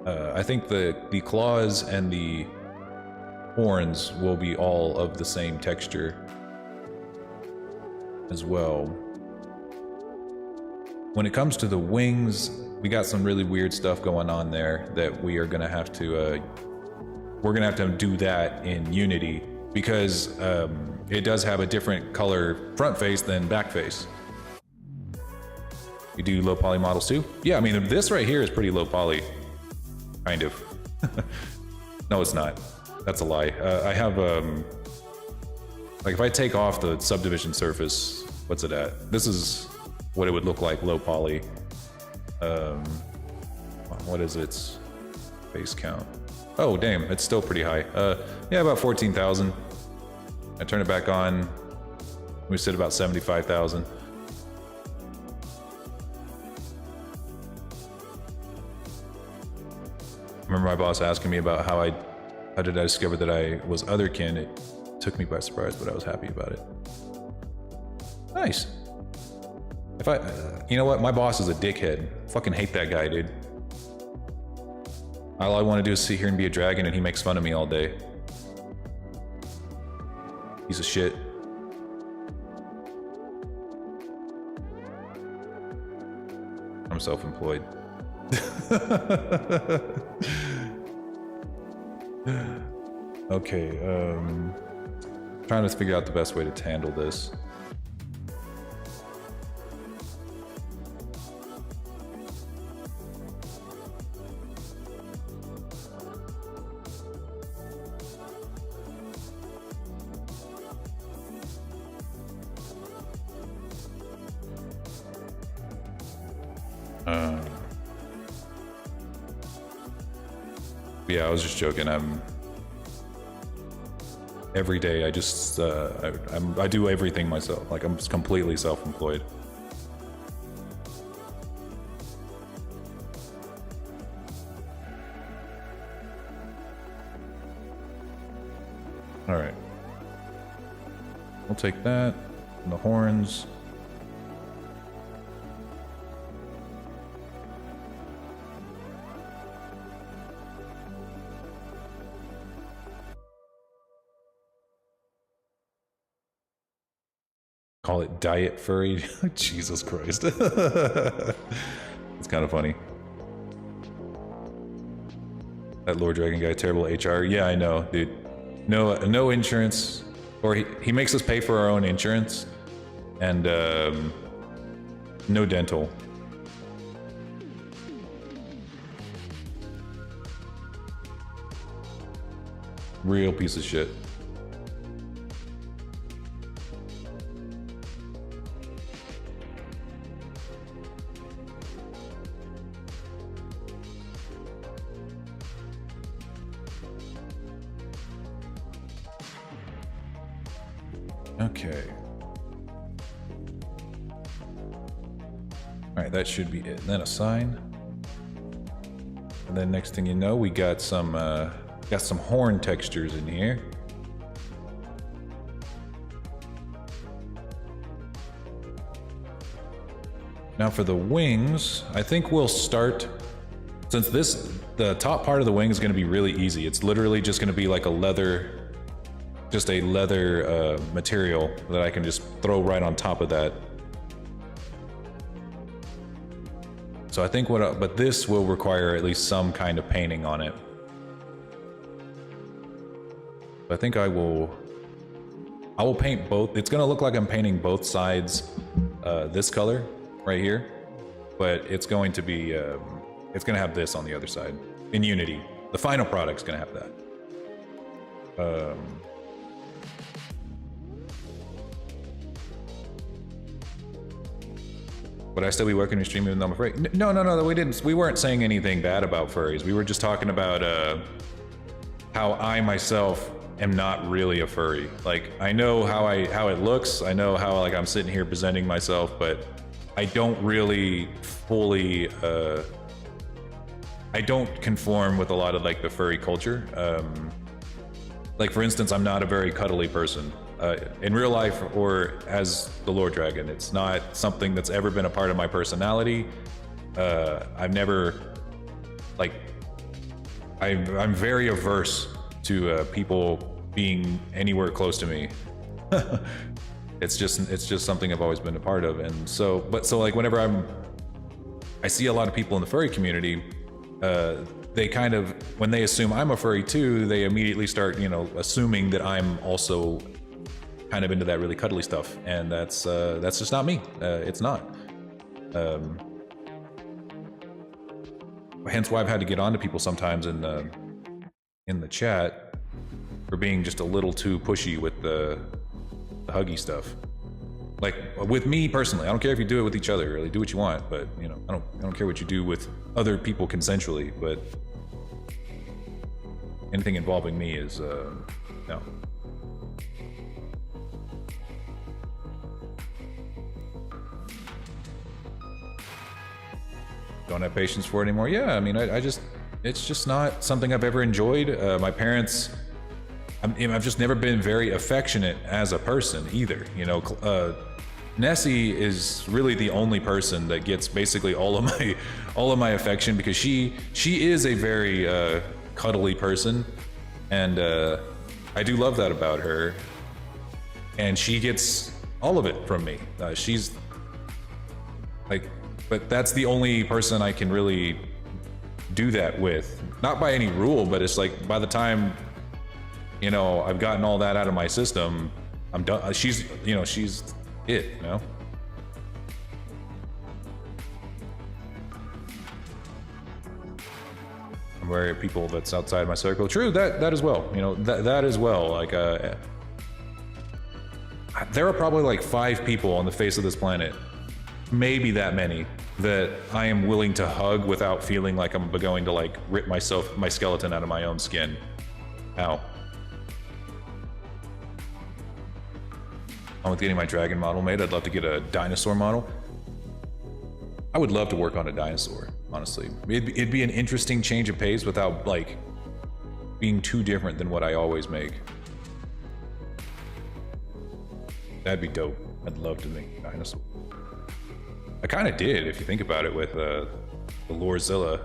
S1: I think the claws and the horns will be all of the same texture as well. When it comes to the wings, we got some really weird stuff going on there that we are gonna have to do that in Unity, because it does have a different color front face than back face. You do low poly models too? Yeah, I mean, this right here is pretty low poly. Kind of. No, it's not. That's a lie. I have, like if I take off the subdivision surface, what's it at? This is what it would look like low poly. What is its base count? Oh, damn, it's still pretty high. Yeah, about 14,000. I turn it back on. We sit about 75,000. I remember my boss asking me about how did I discover that I was otherkin. It took me by surprise, but I was happy about it. Nice. If you know what? My boss is a dickhead. Fucking hate that guy, dude. All I want to do is sit here and be a dragon, and he makes fun of me all day. He's a shit. I'm self-employed. Okay, trying to figure out the best way to handle this. Yeah, I was just joking. Every day I just I do everything myself. Like, I'm completely self-employed. All right, we'll take that and the horns. Call it diet furry. Jesus Christ. It's kind of funny. That Lord Dragon guy, terrible HR. Yeah, I know, dude. No insurance, or he makes us pay for our own insurance, and no dental. Real piece of shit. Okay. All right, that should be it. And then a sign. And then next thing you know, we got some horn textures in here. Now for the wings, I think we'll start, since the top part of the wing is going to be really easy. It's literally just going to be like a leather, just a leather material that I can just throw right on top of that. So I think but this will require at least some kind of painting on it. I think I will paint both. It's going to look like I'm painting both sides this color right here, but it's going to be it's going to have this on the other side in Unity. The final product's going to have that. Would I still be working and streaming even though I'm afraid? No, we didn't. We weren't saying anything bad about furries. We were just talking about how I myself am not really a furry. Like, I know how it looks. I know how like I'm sitting here presenting myself, but I don't really fully I don't conform with a lot of like the furry culture. Like for instance, I'm not a very cuddly person. In real life or as the Lord Dragon, it's not something that's ever been a part of my personality. I've never, like, I'm very averse to people being anywhere close to me. It's just something I've always been a part of, and so like whenever I see a lot of people in the furry community, they kind of, when they assume I'm a furry too, they immediately start, assuming that I'm also kind of into that really cuddly stuff, and that's just not me. It's not. Hence why I've had to get on to people sometimes in the chat for being just a little too pushy with the huggy stuff. Like with me personally, I don't care if you do it with each other. Really, do what you want, but I don't care what you do with other people consensually. But anything involving me is no. Don't have patience for it anymore. Yeah, I mean, I just, it's just not something I've ever enjoyed. My parents, I've just never been very affectionate as a person either. Nessie is really the only person that gets basically all of my affection, because she is a very cuddly person, and I do love that about her. And she gets all of it from me. She's like. But that's the only person I can really do that with. Not by any rule, but it's like by the time, I've gotten all that out of my system, I'm done. She's it, I'm wary of people that's outside my circle. True, that as well. That as well. Like, there are probably like 5 people on the face of this planet, maybe that many, that I am willing to hug without feeling like I'm going to like rip my skeleton out of my own skin. Ow. I'm with getting my dragon model made. I'd love to get a dinosaur model. I would love to work on a dinosaur, honestly. It'd be an interesting change of pace without like being too different than what I always make. That'd be dope. I'd love to make a dinosaur. I kind of did, if you think about it, with the Lorzilla.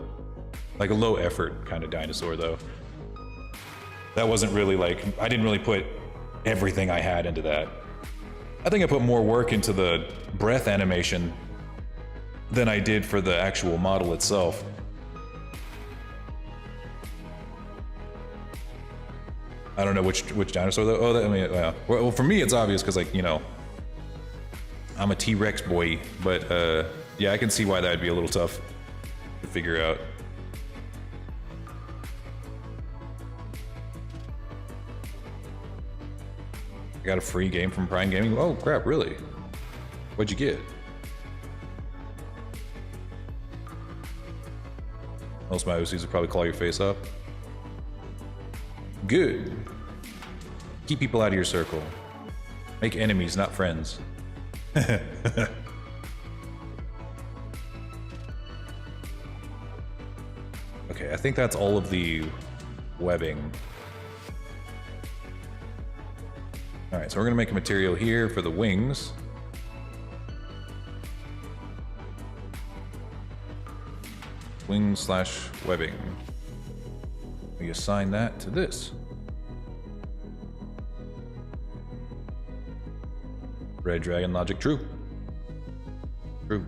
S1: Like a low effort kind of dinosaur, though. That wasn't really like, I didn't really put everything I had into that. I think I put more work into the breath animation than I did for the actual model itself. I don't know which dinosaur though. Oh, well, for me it's obvious because, like, I'm a T-Rex boy, but yeah, I can see why that'd be a little tough to figure out. I got a free game from Prime Gaming. Oh crap, really? What'd you get? Most of my OCs would probably claw your face up. Good. Keep people out of your circle. Make enemies, not friends. Okay, I think that's all of the webbing. Alright, so we're gonna make a material here for the wings. Wing/webbing. We assign that to this. Red Dragon logic true. True.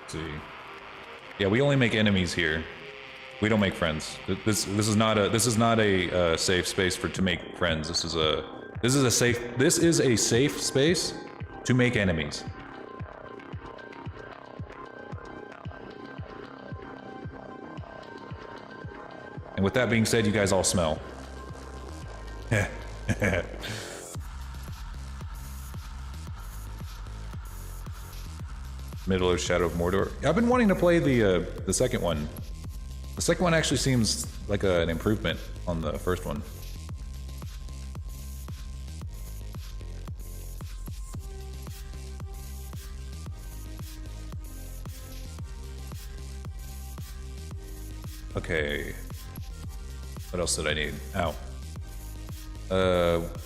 S1: See. Yeah, we only make enemies here. We don't make friends. This is not a safe space to make friends. This is a safe space to make enemies. And with that being said, you guys all smell. Middle-earth Shadow of Mordor. I've been wanting to play the second one. The second one actually seems like an improvement on the first one. Okay. What else did I need? Ow.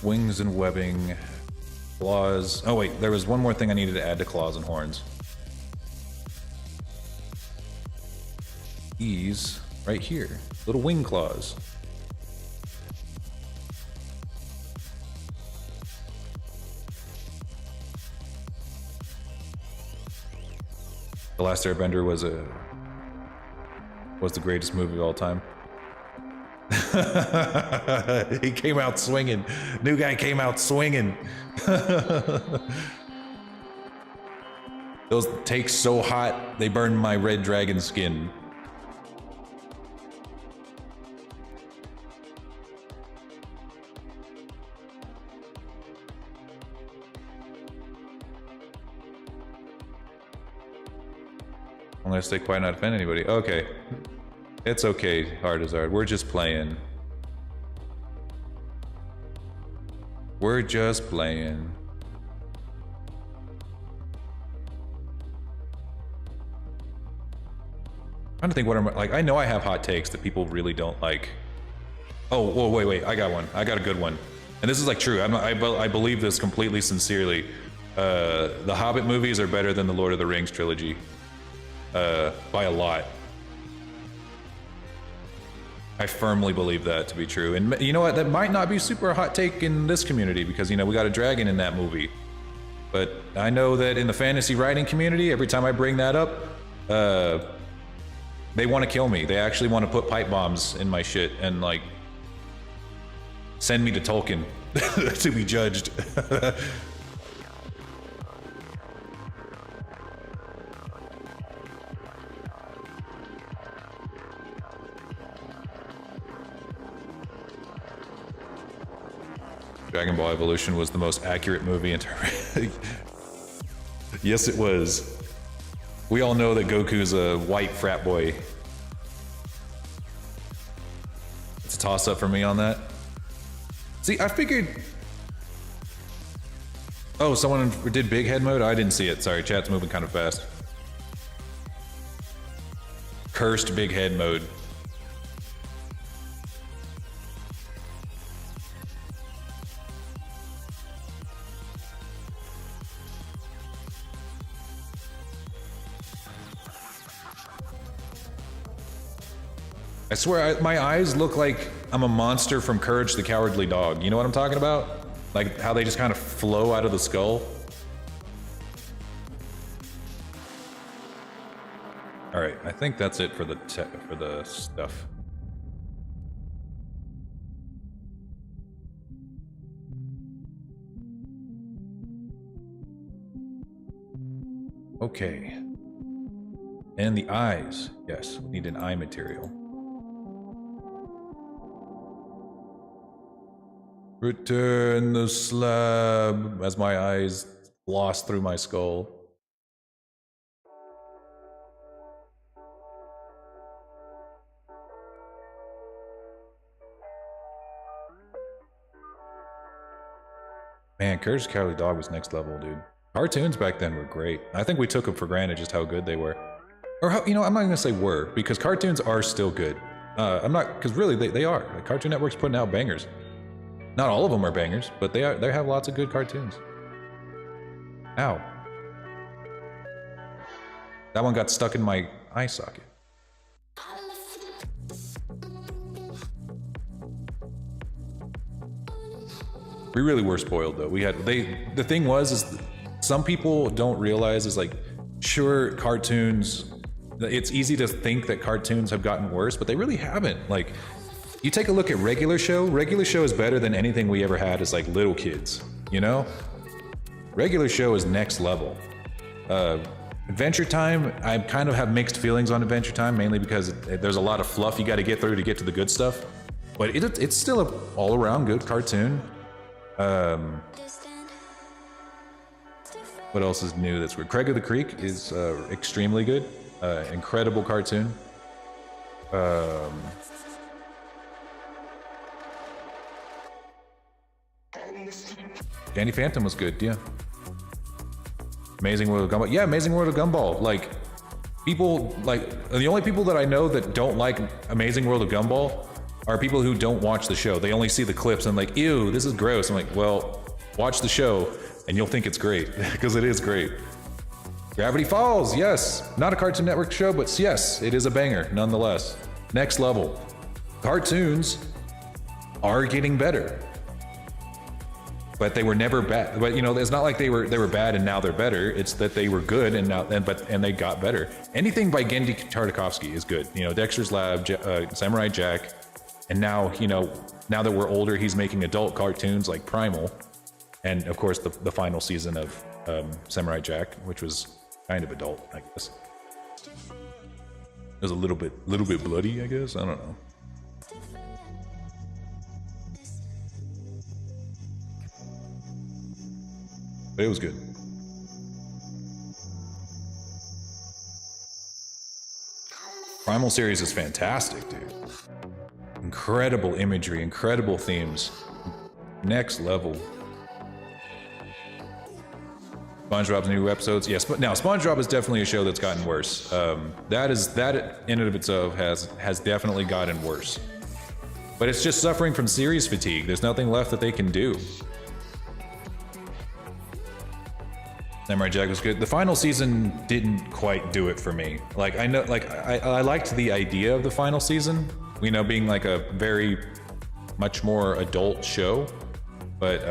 S1: Wings and webbing. Claws. Oh wait, there was one more thing I needed to add to claws and horns. These right here, little wing claws. The Last Airbender was the greatest movie of all time. He came out swinging. New guy came out swinging. Those takes so hot, they burned my red dragon skin. I'm gonna stay quiet, not offend anybody. Okay. It's okay, hard as hard. We're just playing. We're just playing. I'm trying to think what I'm like. I know I have hot takes that people really don't like. Oh, whoa, wait. I got one. I got a good one. And this is like true. I believe this completely sincerely. The Hobbit movies are better than the Lord of the Rings trilogy. By a lot. I firmly believe that to be true. And you know what? That might not be super hot take in this community because, you know, we got a dragon in that movie. But I know that in the fantasy writing community, every time I bring that up, they want to kill me. They actually want to put pipe bombs in my shit and, like, send me to Tolkien to be judged. Dragon Ball Evolution was the most accurate movie in terms. Yes, it was. We all know that Goku's a white frat boy. It's a toss-up for me on that. See, I figured... Oh, someone did big head mode? I didn't see it. Sorry, chat's moving kind of fast. Cursed big head mode. I swear, my eyes look like I'm a monster from Courage the Cowardly Dog. You know what I'm talking about? Like how they just kind of flow out of the skull. All right, I think that's it for the stuff. Okay. And the eyes. Yes, we need an eye material. Return the slab as my eyes lost through my skull. Man, Courage the Cowardly Dog was next level, dude. Cartoons back then were great. I think we took them for granted just how good they were. Or how, you know, I'm not gonna say were, because cartoons are still good. I'm not, because really they are. Like, Cartoon Network's putting out bangers. Not all of them are bangers, but they have lots of good cartoons. Ow. That one got stuck in my eye socket. We really were spoiled though. The thing is some people don't realize is like, sure, cartoons, it's easy to think that cartoons have gotten worse, but they really haven't. Like, you take a look at regular show is better than anything we ever had as like little kids, you know? Regular show is next level. Adventure Time, I kind of have mixed feelings on Adventure Time, mainly because there's a lot of fluff you got to get through to get to the good stuff. But it's still an all-around good cartoon. What else is new that's weird? Craig of the Creek is extremely good. Incredible cartoon. Danny Phantom was good, yeah. Amazing World of Gumball. Yeah, Amazing World of Gumball. Like, people, like, the only people that I know that don't like Amazing World of Gumball are people who don't watch the show. They only see the clips and like, ew, this is gross. I'm like, well, watch the show and you'll think it's great, because it is great. Gravity Falls, yes. Not a Cartoon Network show, but yes, it is a banger, nonetheless. Next level. Cartoons are getting better. But they were never bad. But you know, it's not like they were bad and now they're better. It's that they were good and they got better. Anything by Gendy Tartakovsky is good. You know, Dexter's Lab, Samurai Jack, and now, you know, now that we're older, he's making adult cartoons like Primal, and of course the final season of Samurai Jack, which was kind of adult, I guess. It was a little bit bloody, I guess. I don't know. But it was good. Primal series is fantastic, dude. Incredible imagery, incredible themes. Next level. SpongeBob's new episodes, yes. But now SpongeBob is definitely a show that's gotten worse. That in and of itself has definitely gotten worse. But it's just suffering from series fatigue. There's nothing left that they can do. Samurai Jack was good. The final season didn't quite do it for me. Like, I know, like, I liked the idea of the final season, you know, being like a very much more adult show, but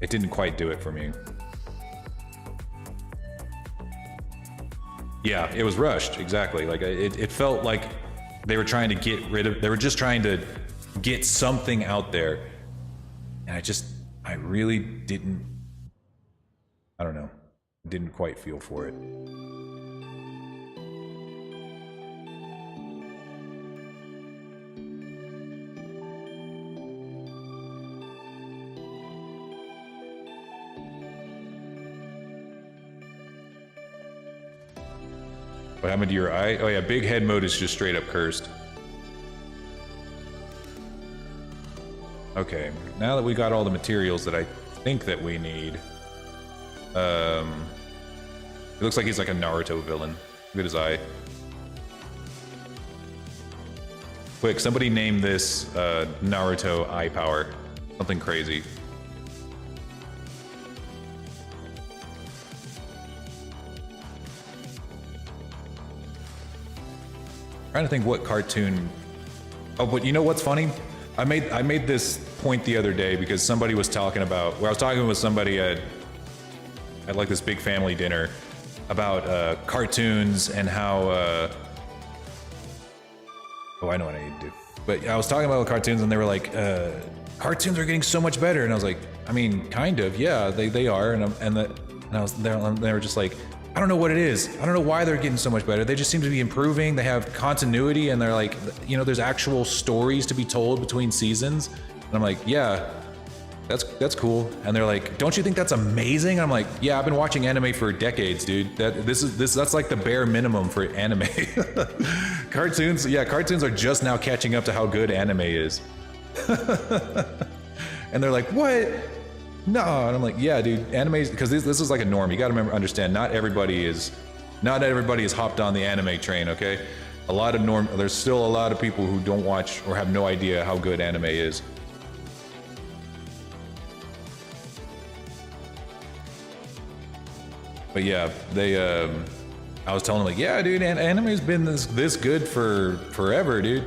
S1: it didn't quite do it for me. Yeah, it was rushed, exactly. Like, it felt like they were trying to they were just trying to get something out there, and I really didn't, I don't know, didn't quite feel for it. What happened to your eye? Oh yeah, big head mode is just straight up cursed. Okay, now that we got all the materials that I think that we need, it looks like he's like a Naruto villain. Look at his eye. Quick, somebody name this Naruto eye power. Something crazy. Trying to think what cartoon. Oh, but you know what's funny? I made this point the other day because somebody was talking about, where I was talking with somebody at like this big family dinner about cartoons and how oh, I know what I need to do. But I was talking about the cartoons and they were like, cartoons are getting so much better, and I was like, I mean, kind of, yeah, they are, and And they were just like, I don't know what it is. I don't know why they're getting so much better. They just seem to be improving. They have continuity, and they're like, you know, there's actual stories to be told between seasons. And I'm like, yeah, that's cool. And they're like, don't you think that's amazing? And I'm like, yeah, I've been watching anime for decades, dude. That's like the bare minimum for anime. Cartoons are just now catching up to how good anime is. And they're like, what? No, and I'm like, yeah, dude, animes, because this is like a norm. You got to understand, not everybody is hopped on the anime train. Okay, there's still a lot of people who don't watch or have no idea how good anime is. But yeah, I was telling them like, yeah, dude, anime's been this good for forever, dude.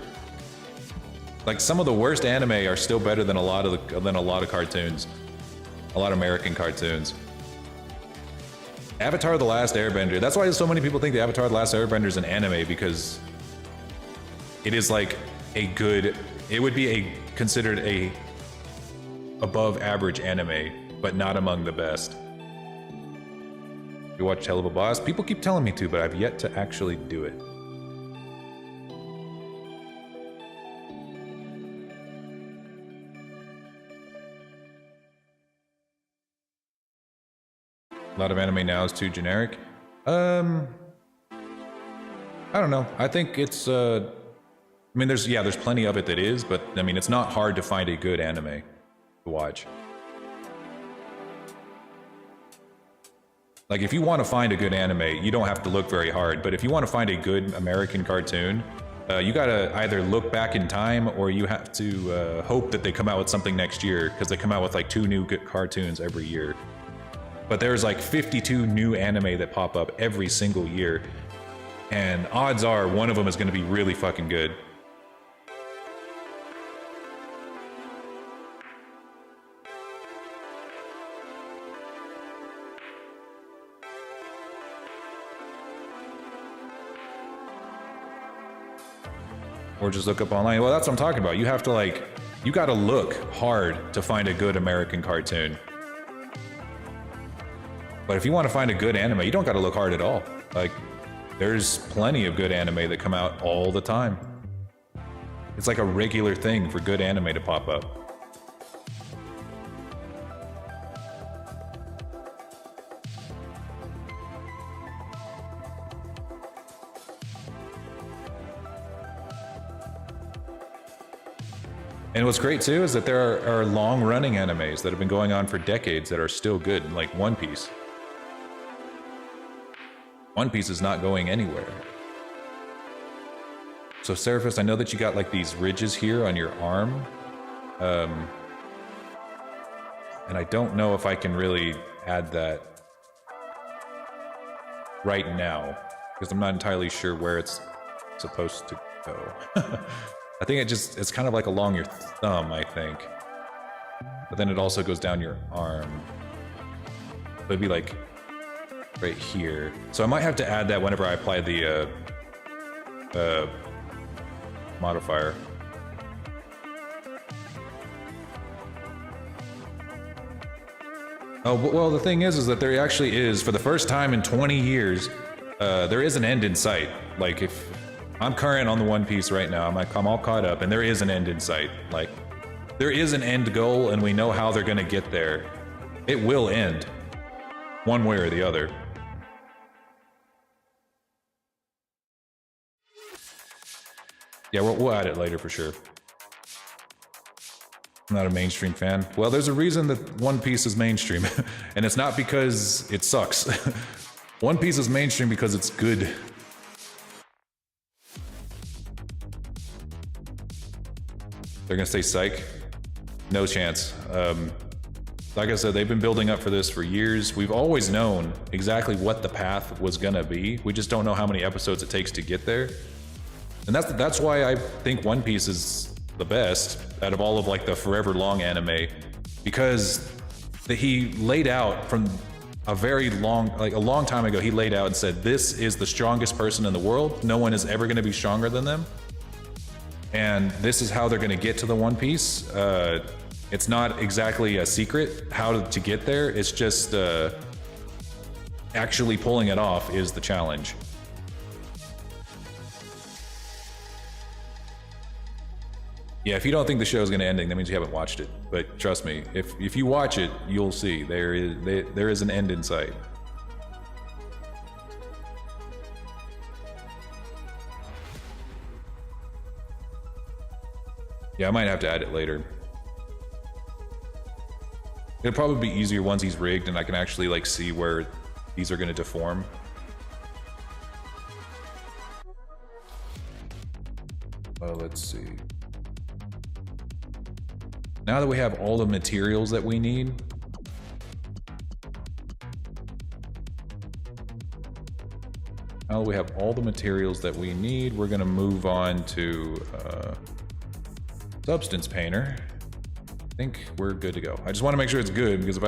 S1: Like some of the worst anime are still better than a lot of cartoons. A lot of American cartoons. Avatar: The Last Airbender. That's why so many people think the Avatar: The Last Airbender is an anime, because it is like it would be considered a above average anime, but not among the best. You watch Hell of a Boss? People keep telling me to, but I've yet to actually do it. A lot of anime now is too generic. I don't know. I think it's I mean, there's plenty of it that is, but I mean, it's not hard to find a good anime to watch. Like, if you want to find a good anime, you don't have to look very hard, but if you want to find a good American cartoon, you gotta either look back in time, or you have to hope that they come out with something next year, because they come out with like 2 new good cartoons every year. But there's like 52 new anime that pop up every single year, and odds are one of them is going to be really fucking good. Or just look up online. Well, that's what I'm talking about. You have to you gotta look hard to find a good American cartoon. But if you want to find a good anime, you don't gotta look hard at all. Like, there's plenty of good anime that come out all the time. It's like a regular thing for good anime to pop up. And what's great too is that there are long-running animes that have been going on for decades that are still good, like One Piece. One Piece is not going anywhere. So Seraphis, I know that you got like these ridges here on your arm. And I don't know if I can really add that right now, because I'm not entirely sure where it's supposed to go. I think it's kind of like along your thumb, I think. But then it also goes down your arm. So it'd be like right here. So I might have to add that whenever I apply the modifier. Oh, well, the thing is that there actually is, for the first time in 20 years, there is an end in sight. Like, if I'm current on the One Piece right now, I'm all caught up, and there is an end in sight. Like, there is an end goal, and we know how they're gonna get there. It will end, one way or the other. Yeah, we'll add it later for sure. I'm not a mainstream fan. Well, there's a reason that One Piece is mainstream, and it's not because it sucks. One Piece is mainstream because it's good. They're gonna say psych? No chance. Like I said, they've been building up for this for years. We've always known exactly what the path was gonna be. We just don't know how many episodes it takes to get there. And that's why I think One Piece is the best out of all of like the forever long anime, because he laid out from a long time ago, he laid out and said, this is the strongest person in the world. No one is ever gonna be stronger than them. And this is how they're gonna get to the One Piece. It's not exactly a secret how to get there. It's just Actually pulling it off is the challenge. Yeah, if you don't think the show is going to end, that means you haven't watched it. But trust me, if you watch it, you'll see there is an end in sight. Yeah, I might have to add it later. It'll probably be easier once he's rigged and I can actually like see where these are going to deform. Well, let's see. Now that we have all the materials that we need, we're going to move on to Substance Painter. I think we're good to go. I just want to make sure it's good, because if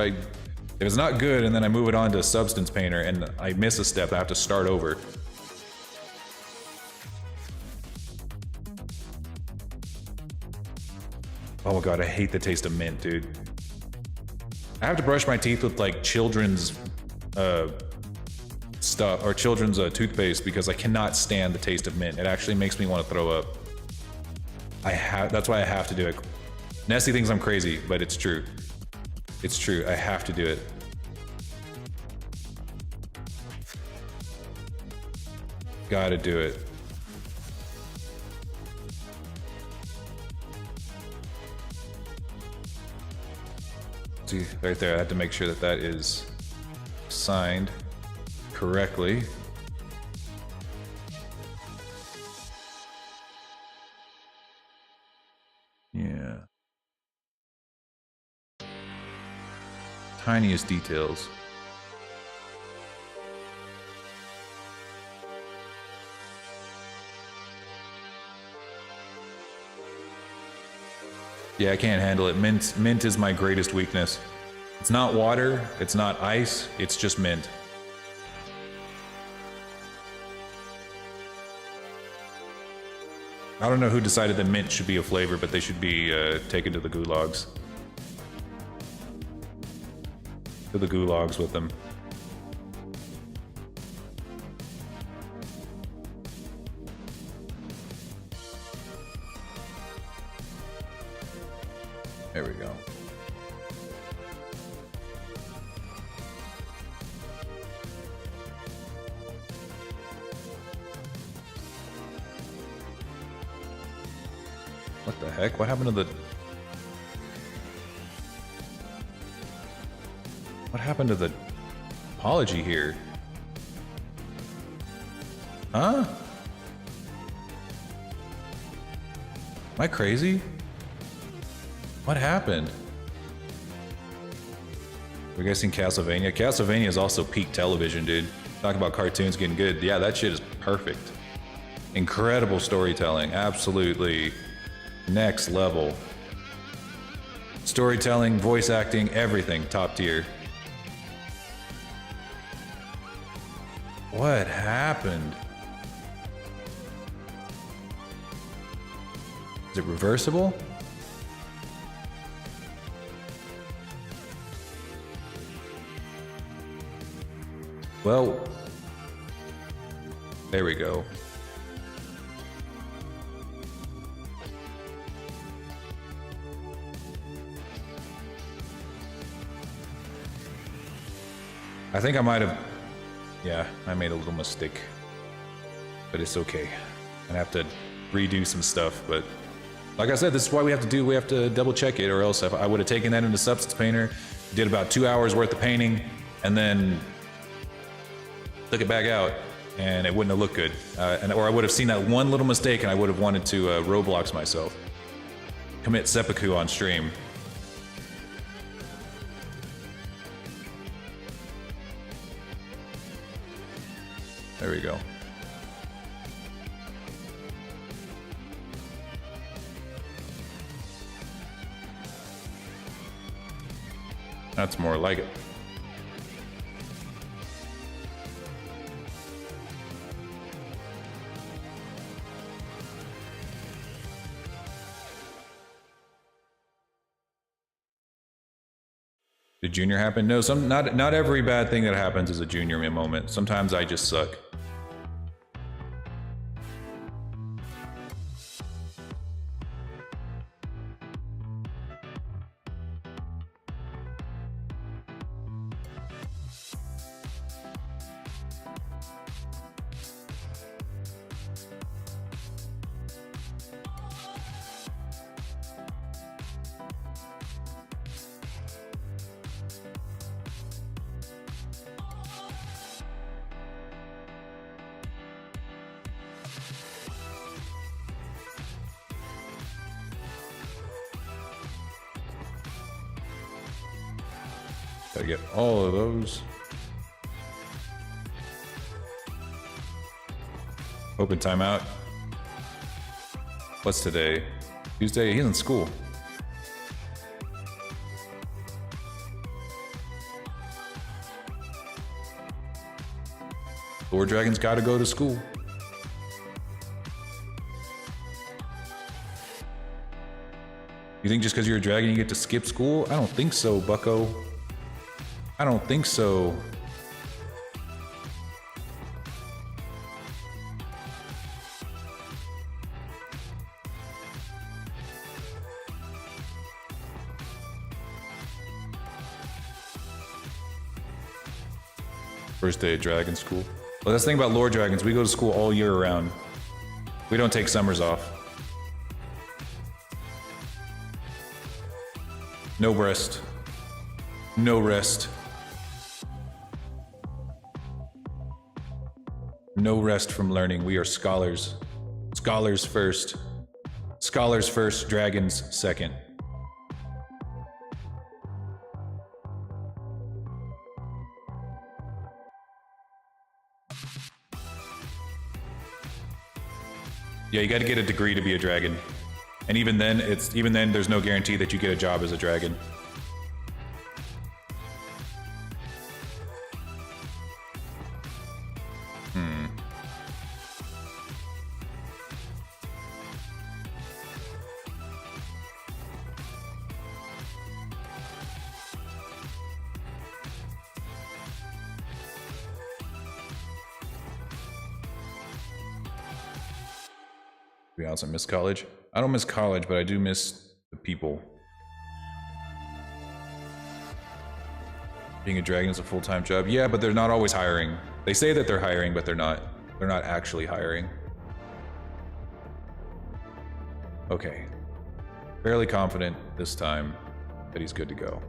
S1: it's not good and then I move it on to Substance Painter and I miss a step, I have to start over. Oh my god, I hate the taste of mint, dude. I have to brush my teeth with like children's stuff, or children's toothpaste, because I cannot stand the taste of mint. It actually makes me want to throw up. That's why I have to do it. Nessie thinks I'm crazy, but it's true. It's true, I have to do it. Gotta do it. See, right there, I had to make sure that that is signed correctly. Yeah. Tiniest details. Yeah, I can't handle it. Mint is my greatest weakness. It's not water, it's not ice, it's just mint. I don't know who decided that mint should be a flavor, but they should be taken to the gulags. To the gulags with them. There we go. What the heck? What happened to the... What happened to the apology here? Huh? Am I crazy? What happened? We're guessing Castlevania. Castlevania is also peak television, dude. Talk about cartoons getting good. Yeah, that shit is perfect. Incredible storytelling. Absolutely next level. Storytelling, voice acting, everything top tier. What happened? Is it reversible? Well, there we go. I think I might have, yeah, I made a little mistake, but it's okay. I have to redo some stuff, but like I said, this is why we have to double check it, or else if I would have taken that into Substance Painter, did about 2 hours worth of painting, and then took it back out, and it wouldn't have looked good. Or I would have seen that one little mistake, and I would have wanted to Roblox myself. Commit seppuku on stream. There we go. That's more like it. Did junior happen? No, not every bad thing that happens is a junior moment. Sometimes I just suck. Gotta get all of those. Open timeout. What's today? Tuesday? He's in school. Lord Dragon's gotta go to school. You think just because you're a dragon you get to skip school? I don't think so, bucko. I don't think so. First day of dragon school. Well, that's the thing about Lord Dragons. We go to school all year round. We don't take summers off. No rest. No rest. No rest from learning. We are scholars. Scholars first. Scholars first, dragons second. Yeah, you got to get a degree to be a dragon. And even then, there's no guarantee that you get a job as a dragon. To be honest, I miss college. I don't miss college, but I do miss the people. Being a dragon is a full-time job. Yeah, but they're not always hiring. They say that they're hiring, but they're not. They're not actually hiring. Okay. Fairly confident this time that he's good to go.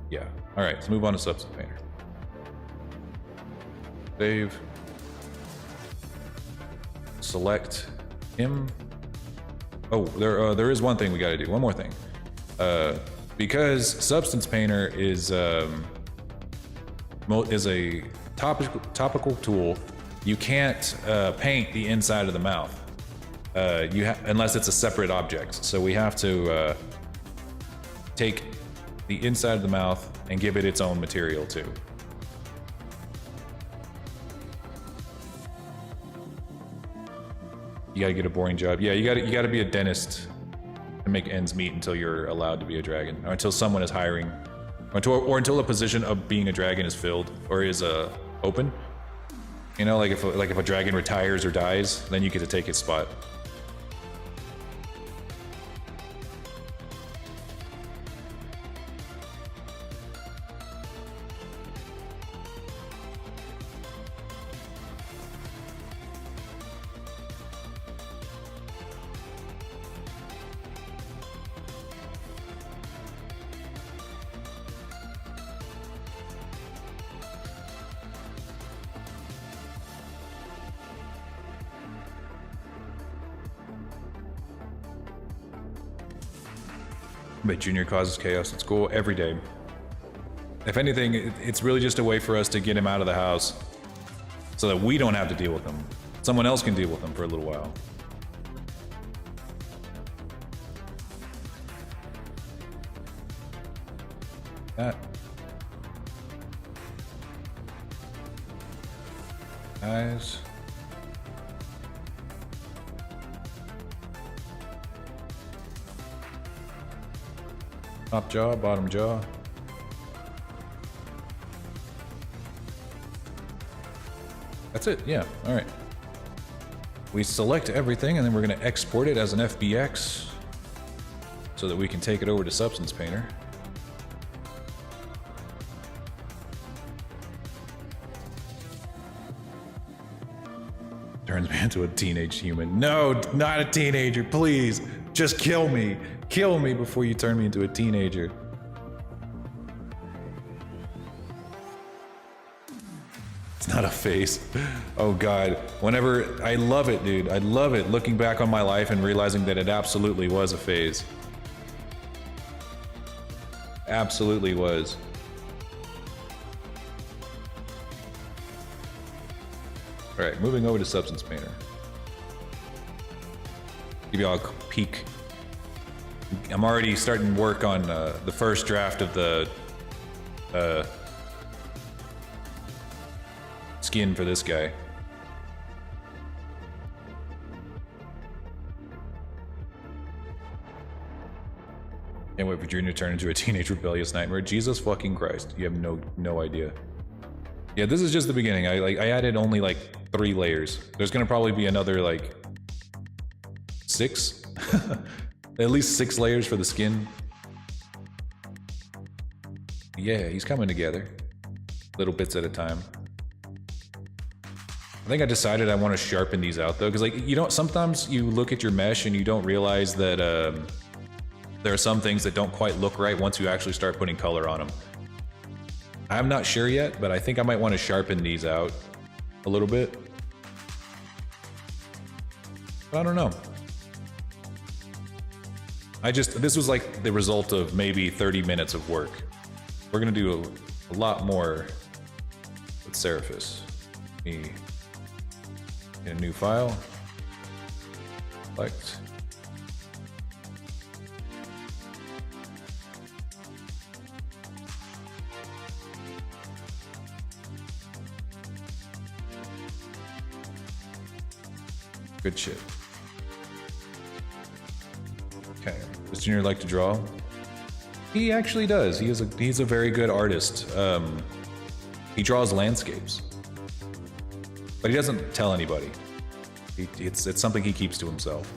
S1: Yeah. All right, let's move on to Substance Painter. Save. Select him. Oh, there is one thing we got to do. One more thing. Because Substance Painter is a topical tool, you can't paint the inside of the mouth. Unless it's a separate object. So we have to take the inside of the mouth and give it its own material too. You gotta get a boring job. Yeah, you gotta be a dentist to make ends meet until you're allowed to be a dragon, or until someone is hiring, or until a position of being a dragon is filled or is open. You know, like if a dragon retires or dies, then you get to take his spot. But junior causes chaos at school every day. If anything, it's really just a way for us to get him out of the house so that we don't have to deal with him. Someone else can deal with him for a little while. That. Guys. Top jaw, bottom jaw. That's it, yeah, all right. We select everything and then we're gonna export it as an FBX so that we can take it over to Substance Painter. Turns me into a teenage human. No, not a teenager, please. Just kill me. Kill me before you turn me into a teenager. It's not a face. Oh God. Whenever, I love it, dude. I love it looking back on my life and realizing that it absolutely was a phase. Absolutely was. All right, moving over to Substance Painter. Give y'all a peek. I'm already starting work on the first draft of the skin for this guy. Can't wait for Junior to turn into a teenage rebellious nightmare. Jesus fucking Christ, you have no idea. Yeah, this is just the beginning. I added only like 3 layers. There's gonna probably be another like 6, at least 6 layers for the skin. Yeah, he's coming together, little bits at a time. I think I decided I want to sharpen these out though, because like you don't. Sometimes you look at your mesh and you don't realize that there are some things that don't quite look right once you actually start putting color on them. I'm not sure yet, but I think I might want to sharpen these out a little bit. I don't know. This was like the result of maybe 30 minutes of work. We're gonna do a lot more with Seraphis. Me get a new file. Select. Good shit. Okay, does Junior like to draw? He actually does. He's a very good artist. He draws landscapes, but he doesn't tell anybody. It's something he keeps to himself.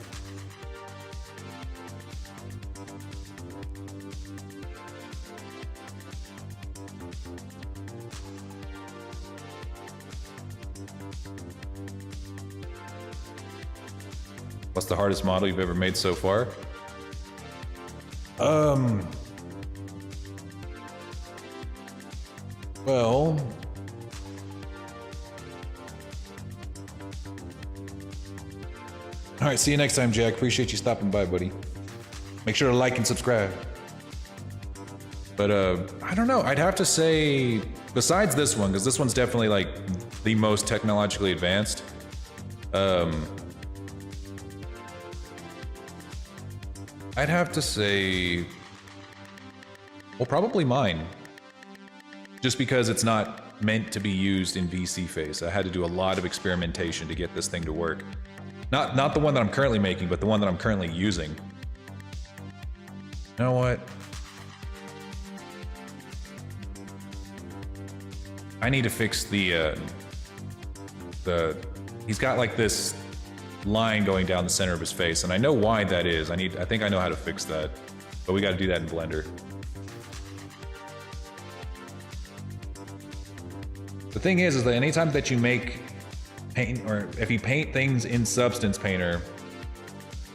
S1: What's the hardest model you've ever made so far? Well, all right, see you next time, Jack. Appreciate you stopping by, buddy. Make sure to like and subscribe. But I don't know. I'd have to say, besides this one, because this one's definitely like the most technologically advanced. I'd have to say, well, probably mine. Just because it's not meant to be used in VC phase. I had to do a lot of experimentation to get this thing to work. Not the one that I'm currently making, but the one that I'm currently using. You know what? I need to fix the he's got like this line going down the center of his face, and I know why that is. I think I know how to fix that, but we got to do that in Blender. The thing is that anytime that you make paint, or if you paint things in Substance Painter,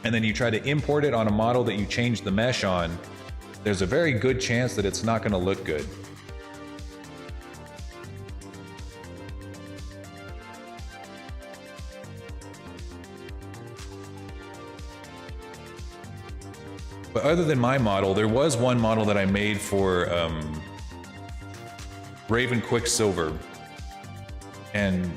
S1: and then you try to import it on a model that you change the mesh on, there's a very good chance that it's not going to look good. But other than my model, there was one model that I made for Raven Quicksilver, and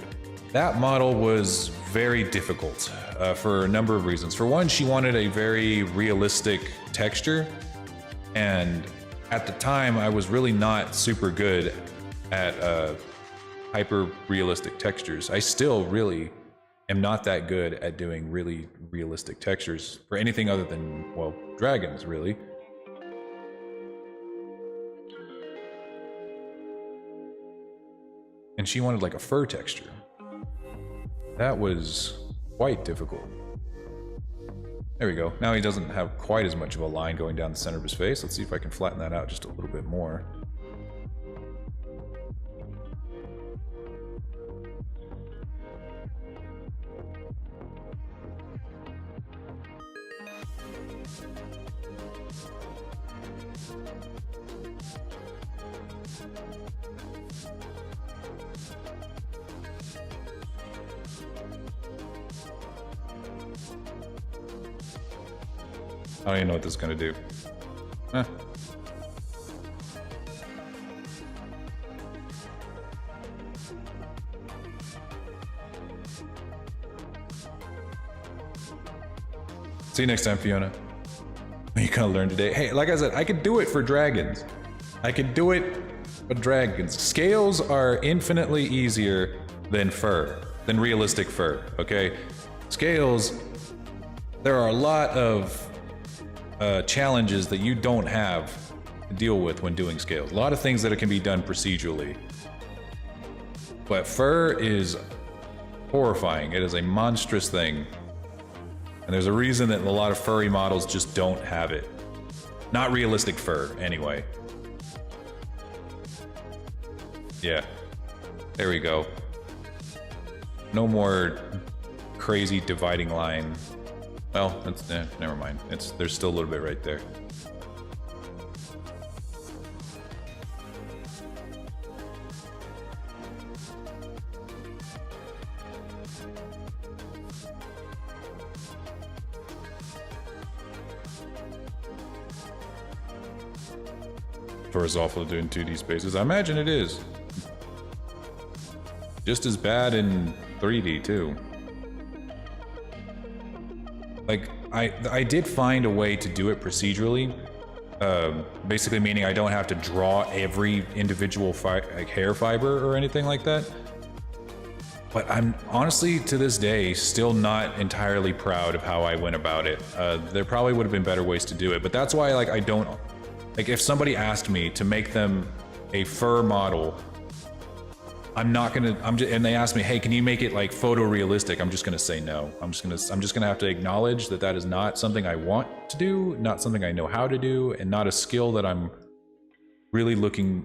S1: that model was very difficult for a number of reasons. For one, she wanted a very realistic texture, and at the time I was really not super good at hyper realistic textures. I still really am not that good at doing really realistic textures for anything other than, well, dragons, really. And she wanted like a fur texture. That was quite difficult. There we go. Now he doesn't have quite as much of a line going down the center of his face. Let's see if I can flatten that out just a little bit more. I don't even know what this is gonna do. Huh. See you next time, Fiona. You kind of learned today. Hey, like I said, I could do it for dragons. I could do it for dragons. Scales are infinitely easier than fur, than realistic fur, okay? Scales, there are a lot of challenges that you don't have to deal with when doing scales. A lot of things that can be done procedurally. But fur is horrifying. It is a monstrous thing. And there's a reason that a lot of furry models just don't have it. Not realistic fur, anyway. Yeah. There we go. No more crazy dividing line. Well, that's never mind. There's still a little bit right there. For as awful to do in 2D spaces, I imagine it is. Just as bad in 3D too. Like, I did find a way to do it procedurally, basically meaning I don't have to draw every individual like hair fiber or anything like that. But I'm honestly, to this day, still not entirely proud of how I went about it. There probably would have been better ways to do it, but that's why, like, I don't... Like, if somebody asked me to make them a fur model, I'm not gonna, and they ask me, hey, can you make it like photorealistic? I'm just gonna say no. I'm just gonna have to acknowledge that that is not something I want to do, not something I know how to do, and not a skill that I'm really looking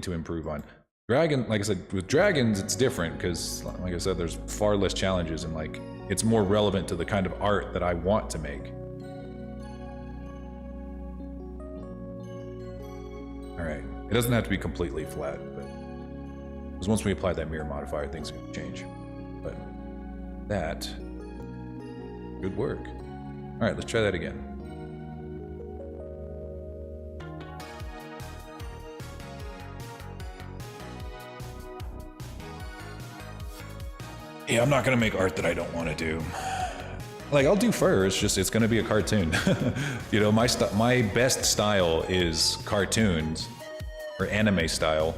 S1: to improve on. Like I said, with dragons, it's different because, like I said, there's far less challenges and like it's more relevant to the kind of art that I want to make. All right, it doesn't have to be completely flat, but because once we apply that mirror modifier, things can change. But that, good work. All right, let's try that again. Yeah, I'm not gonna make art that I don't want to do. Like, I'll do fur, it's gonna be a cartoon. You know, my best style is cartoons, or anime style.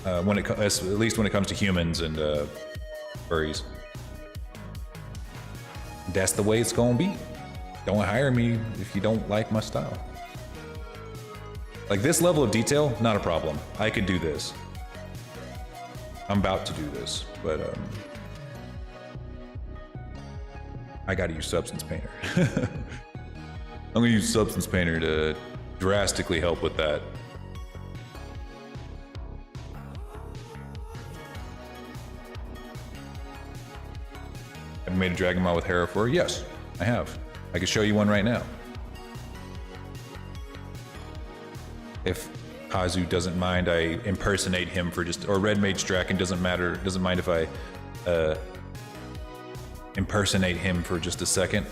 S1: At least when it comes to humans and furries. That's the way it's gonna be. Don't hire me if you don't like my style. Like, this level of detail, not a problem. I could do this. I'm about to do this, but I gotta use Substance Painter. I'm gonna use Substance Painter to drastically help with that. Have you made a dragon mod with hair or fur? Yes, I have. I can show you one right now. If Kazu doesn't mind, I impersonate him for just, or Red Mage Draken doesn't mind if I impersonate him for just a second.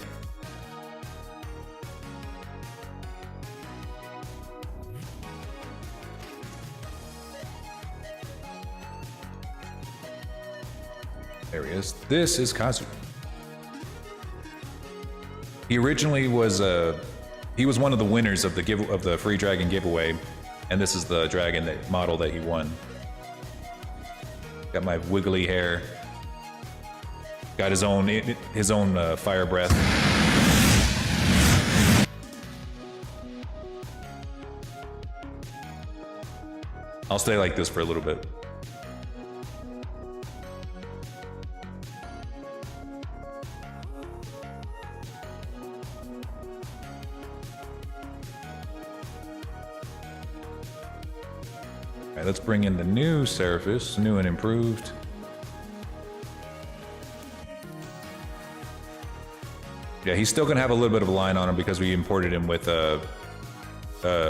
S1: There he is. This is Kazu. He originally was he was one of the winners of the free dragon giveaway, and this is the dragon model that he won. Got my wiggly hair. Got his own fire breath. I'll stay like this for a little bit. All right, let's bring in the new Seraphis, new and improved. Yeah, he's still gonna have a little bit of a line on him because we imported him with a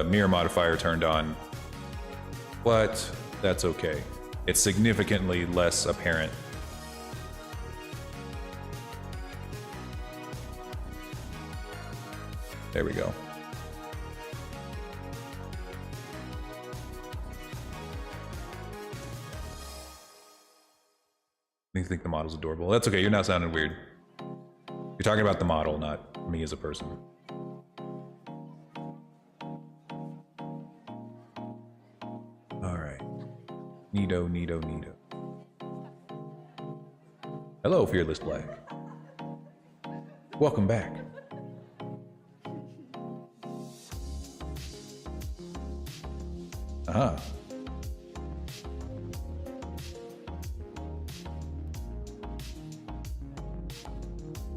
S1: mirror modifier turned on, but that's okay. It's significantly less apparent. There we go. You think the model's adorable? That's okay, you're not sounding weird. You're talking about the model, not me as a person. Alright. Neato, neato, neato. Hello, Fearless Black. Welcome back. Uh-huh.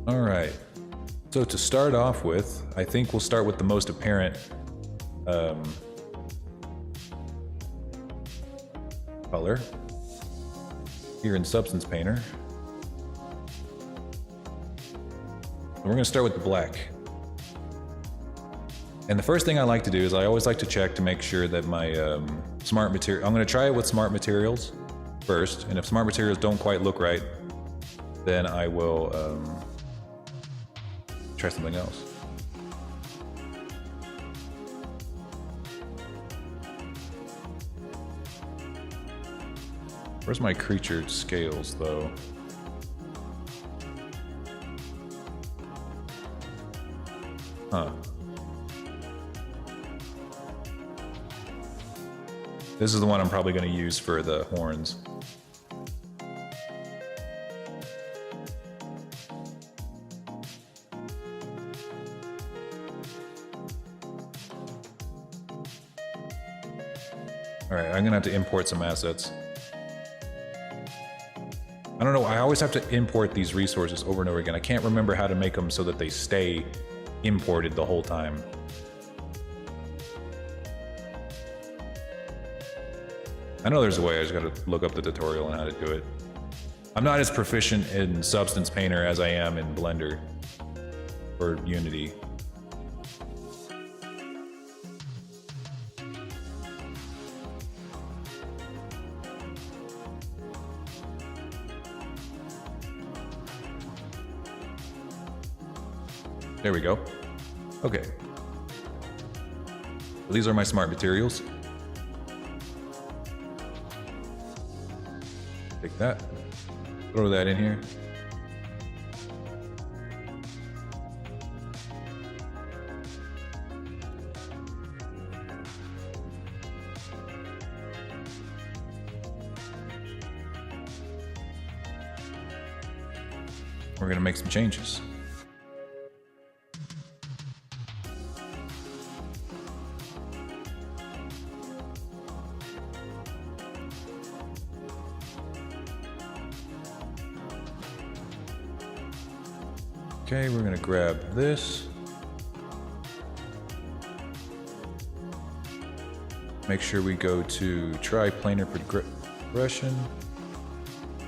S1: All right. So to start off with, I think we'll start with the most apparent color here in Substance Painter. And we're going to start with the black. And the first thing I like to do is I always like to check to make sure that my smart material, I'm going to try it with smart materials first, and if smart materials don't quite look right, then I will try something else. Where's my creature scales, though? Huh. This is the one I'm probably going to use for the horns. Alright, I'm gonna have to import some assets. I don't know, I always have to import these resources over and over again. I can't remember how to make them so that they stay imported the whole time. I know there's a way, I just gotta look up the tutorial on how to do it. I'm not as proficient in Substance Painter as I am in Blender or Unity. There we go. Okay. These are my smart materials. Take that. Throw that in here. We're gonna make some changes. Okay, we're gonna grab this. Make sure we go to triplanar progression.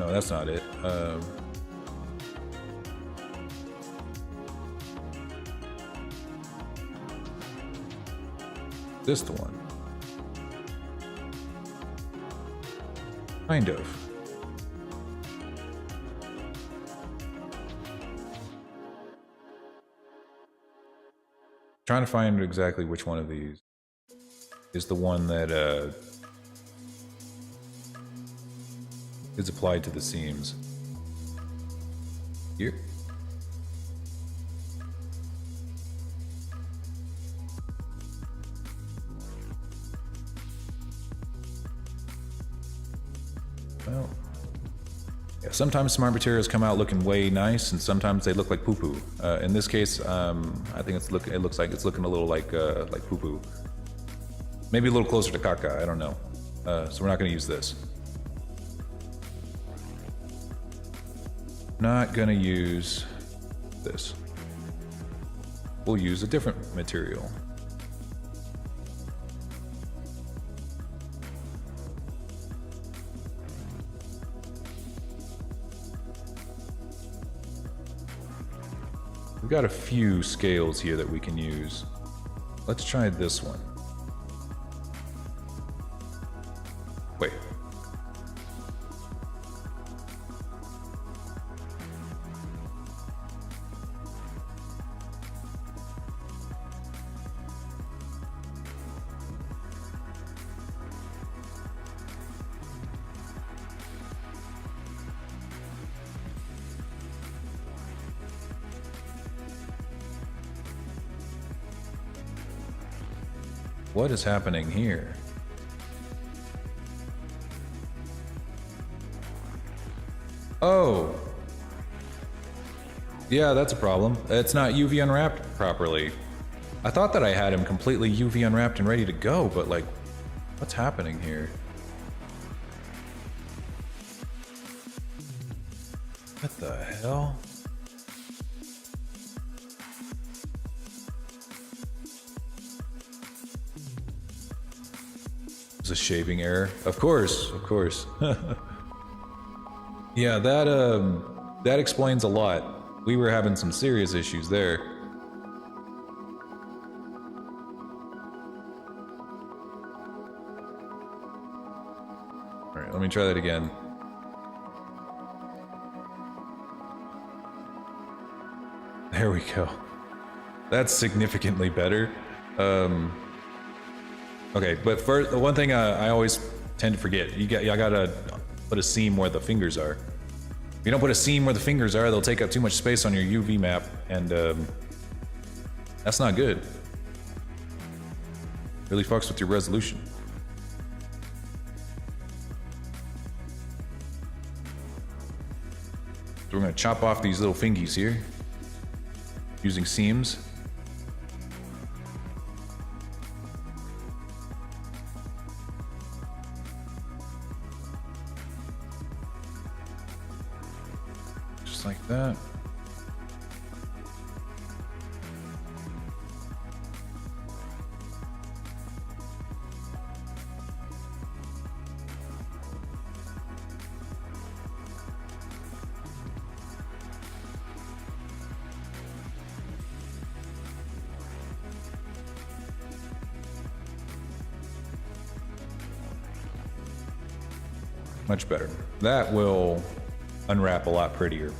S1: No, that's not it. This the one. Kind of. Trying to find exactly which one of these is the one that is applied to the seams. Here. Well, yeah, sometimes smart materials come out looking way nice, and sometimes they look like poo-poo. In this case, I think it looks like it's looking a little like poo-poo. Maybe a little closer to caca, I don't know. So we're not going to use this. Not going to use this. We'll use a different material. We've got a few scales here that we can use. Let's try this one. Wait. What is happening here? Oh. Yeah, that's a problem. It's not UV unwrapped properly. I thought that I had him completely UV unwrapped and ready to go, but like, what's happening here? What the hell? It's a shaping error. Of course, of course. Yeah, that explains a lot. We were having some serious issues there. All right, let me try that again. There we go. That's significantly better. Okay, but first, the one thing I always tend to forget, I gotta put a seam where the fingers are. If you don't put a seam where the fingers are, they'll take up too much space on your UV map, and that's not good. Really fucks with your resolution. So we're gonna chop off these little fingies here, using seams. Like that. Much better. That will unwrap a lot prettier.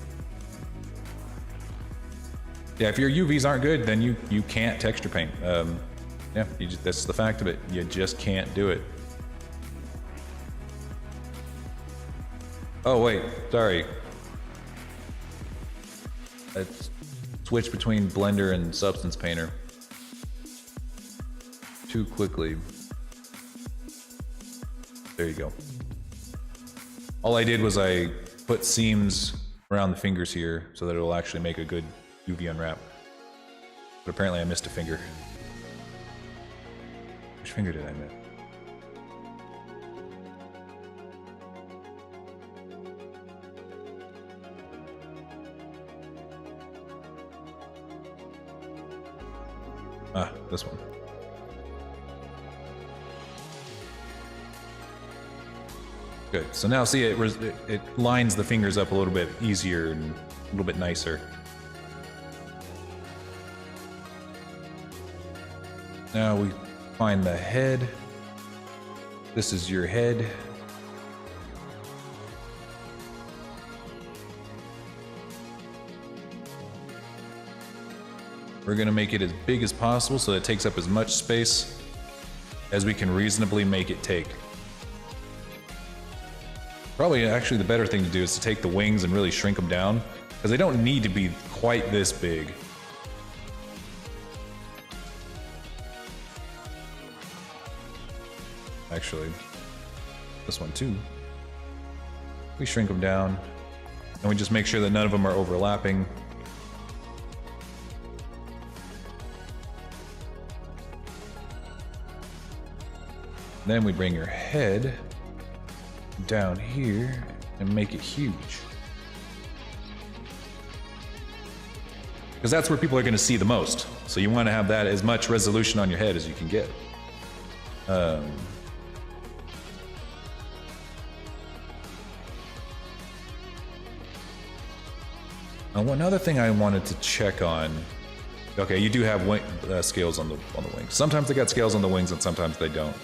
S1: Yeah, if your UVs aren't good, then you can't texture paint. Yeah, that's the fact of it. You just can't do it. Oh wait, sorry. Let's switch between Blender and Substance Painter too quickly. There you go. All I did was I put seams around the fingers here so that it'll actually make a good UV unwrap. But apparently I missed a finger. Which finger did I miss? Ah, this one. Good. So now see, it lines the fingers up a little bit easier and a little bit nicer. Now we find the head. This is your head. We're gonna make it as big as possible so that it takes up as much space as we can reasonably make it take. Probably actually the better thing to do is to take the wings and really shrink them down, because they don't need to be quite this big. Actually, this one too. We shrink them down, and we just make sure that none of them are overlapping. Then we bring your head down here and make it huge. Because that's where people are going to see the most. So you want to have that as much resolution on your head as you can get. One other thing I wanted to check on. Okay, you do have scales on the wings. Sometimes they got scales on the wings, and sometimes they don't.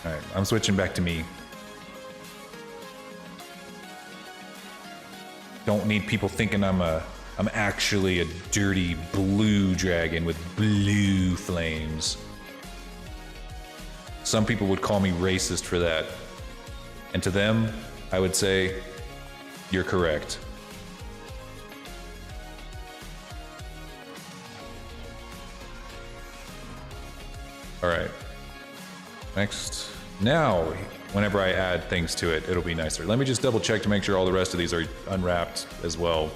S1: All right, I'm switching back to me. Don't need people thinking I'm actually a dirty blue dragon with blue flames. Some people would call me racist for that. And to them, I would say, you're correct. All right. Next. Now, whenever I add things to it, it'll be nicer. Let me just double check to make sure all the rest of these are unwrapped as well.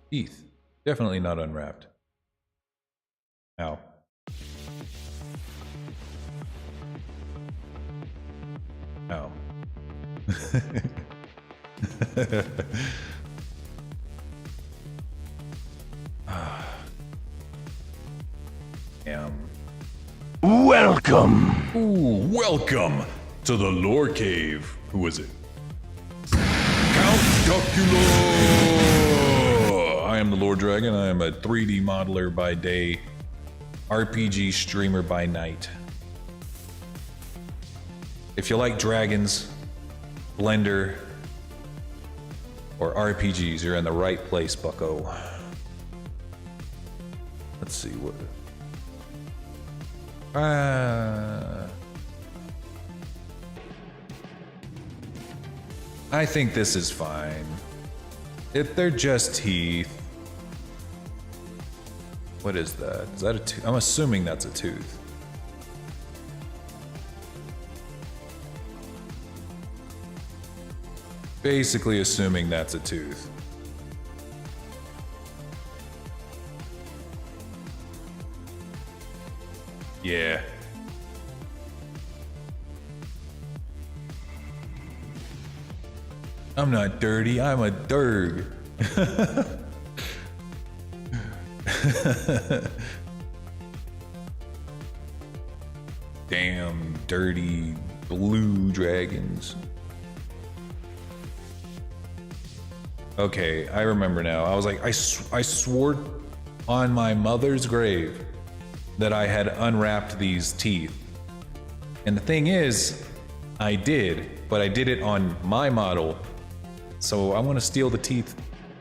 S1: Teeth. Definitely not unwrapped. Ow. Ow.
S4: Welcome.
S1: Ooh, welcome to the lore cave. Who is it? Count Duckula! I am the Lord Dragon. I am a 3D modeler by day, RPG streamer by night. If you like dragons, Blender, or RPGs, you're in the right place, bucko. Let's see what... I think this is fine. If they're just teeth. What is that? Is that a tooth? I'm assuming that's a tooth. Basically assuming that's a tooth. Yeah. I'm not dirty, I'm a derg. Damn dirty blue dragons. Okay, I remember now. I was like, I swore on my mother's grave that I had unwrapped these teeth. And the thing is, I did, but I did it on my model. So I want to steal the teeth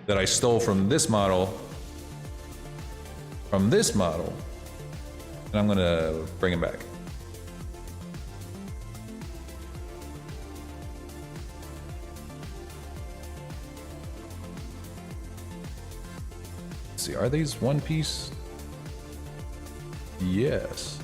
S1: that I stole from this model, and I'm gonna bring them back. Let's see, are these one piece? Yes.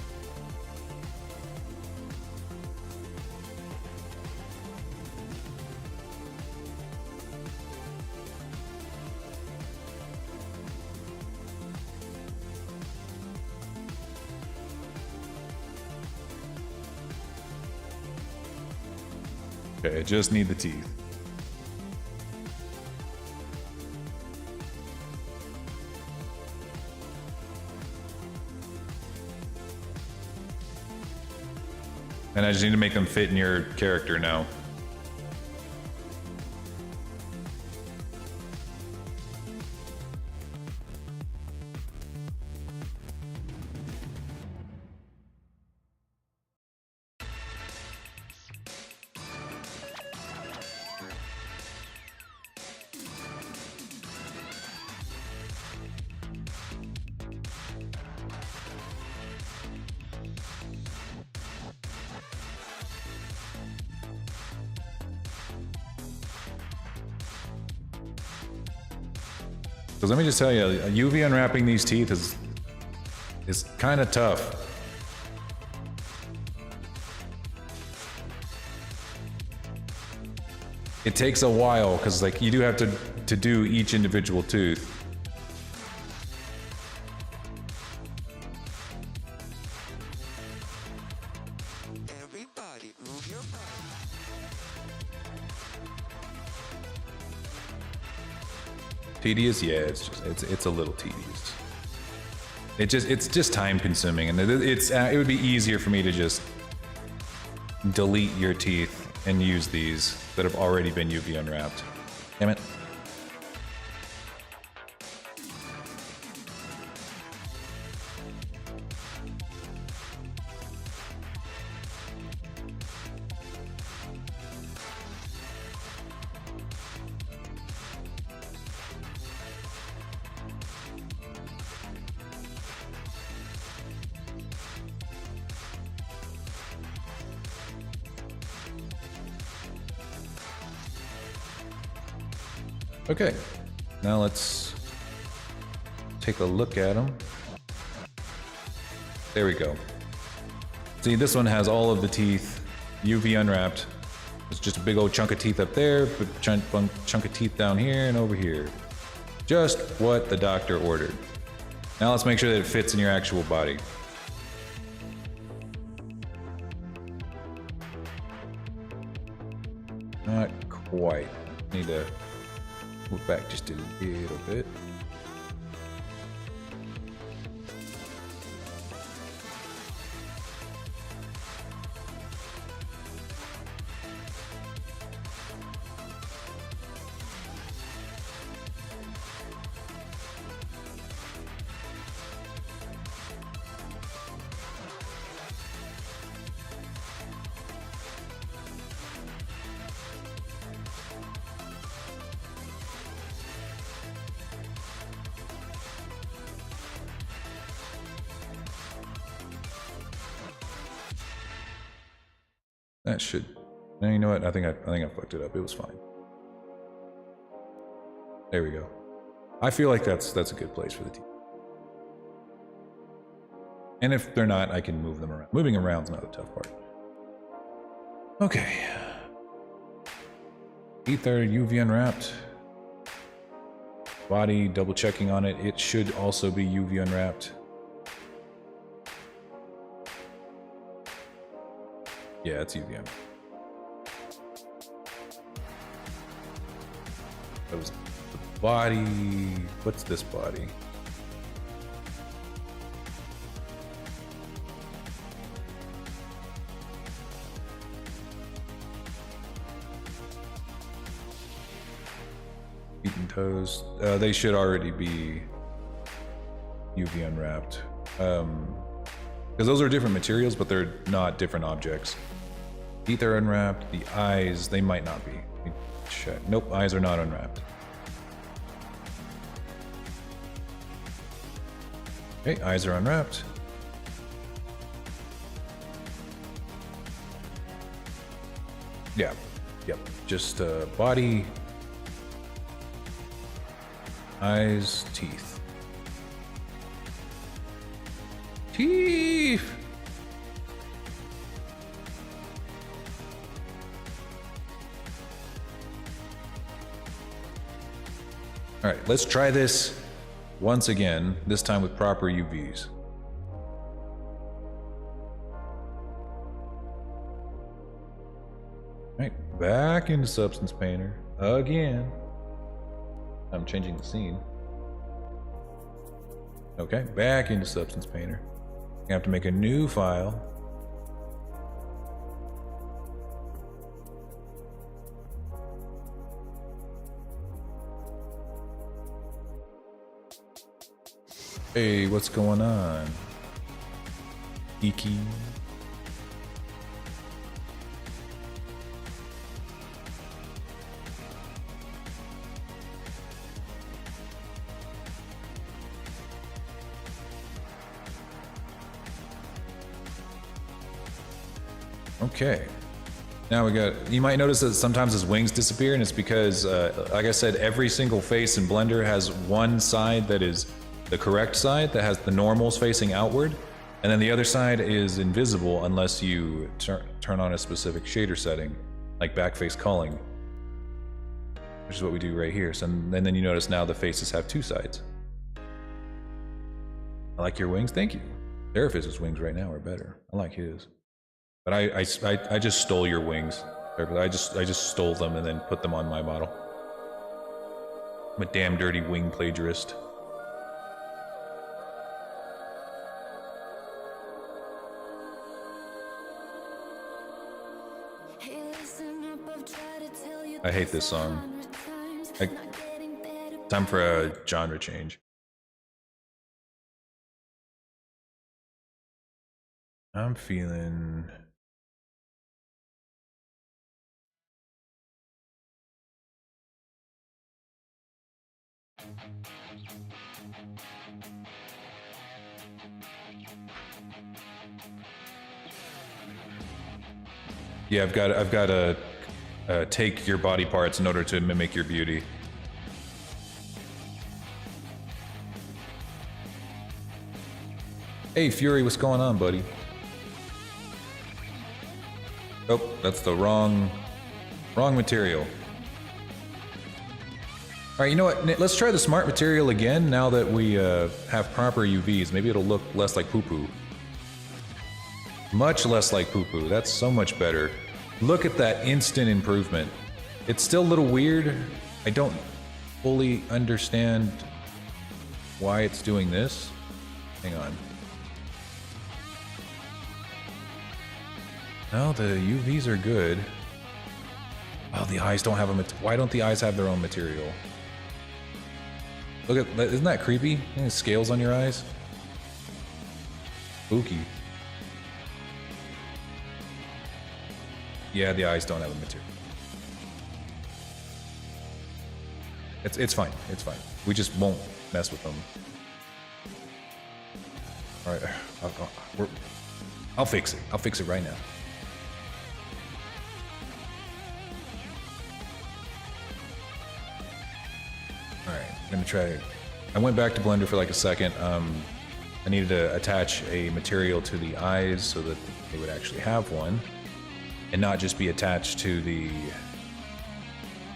S1: Okay, I just need the teeth. And I just need to make them fit in your character now. Because let me just tell you, UV unwrapping these teeth is kind of tough. It takes a while because like you do have to do each individual tooth.
S4: Everybody move your body.
S1: Tedious, yeah, it's a little tedious. It's just time consuming, and it would be easier for me to just delete your teeth and use these that have already been UV unwrapped. Damn it. Okay, now let's take a look at them. There we go. See, this one has all of the teeth UV unwrapped. It's just a big old chunk of teeth up there, but chunk of teeth down here and over here. Just what the doctor ordered. Now let's make sure that it fits in your actual body. Not quite. Need to move back just a little bit. That should. No, you know what? I think I fucked it up. It was fine. There we go. I feel like that's a good place for the teeth. And if they're not, I can move them around. Moving around's not the tough part. Okay. Teeth are UV unwrapped. Body, double checking on it. It should also be UV unwrapped. Yeah, it's UVM. That was the body. What's this body? Feet and toes. They should already be UV unwrapped. Because those are different materials, but they're not different objects. Teeth are unwrapped. The eyes, they might not be. Let me check. Nope, eyes are not unwrapped. Okay, eyes are unwrapped. Yeah, yep. Just body, eyes, teeth. Teeth! All right, let's try this once again, this time with proper UVs. All right, back into Substance Painter again. I'm changing the scene. Okay, back into Substance Painter. I have to make a new file. Hey, what's going on? Iki. Okay. Now we got, you might notice that sometimes his wings disappear, and it's because, like I said, every single face in Blender has one side that is the correct side, that has the normals facing outward, and then the other side is invisible unless you turn on a specific shader setting, like backface culling, which is what we do right here. So, and then you notice now the faces have two sides. I like your wings, thank you. Seraphis' wings right now are better. I like his. But I just stole your wings. I just stole them and then put them on my model. I'm a damn dirty wing plagiarist. I hate this song. Time for a genre change. I'm feeling... Yeah, I've got to take your body parts in order to mimic your beauty. Hey Fury, what's going on, buddy? Oh, that's the wrong material. All right, you know what? Let's try the smart material again now that we have proper UVs. Maybe it'll look less like poo-poo. Much less like poo-poo. That's so much better. Look at that instant improvement. It's still a little weird. I don't fully understand why it's doing this. Hang on. No, the UVs are good. Oh, the eyes don't have a why don't the eyes have their own material? Look at that, isn't that creepy? Scales on your eyes? Spooky. Yeah, the eyes don't have a material. It's fine. It's fine. We just won't mess with them. All right, I'll fix it. I'll fix it right now. All right, I'm gonna try. I went back to Blender for like a second. I needed to attach a material to the eyes so that they would actually have one, and not just be attached to the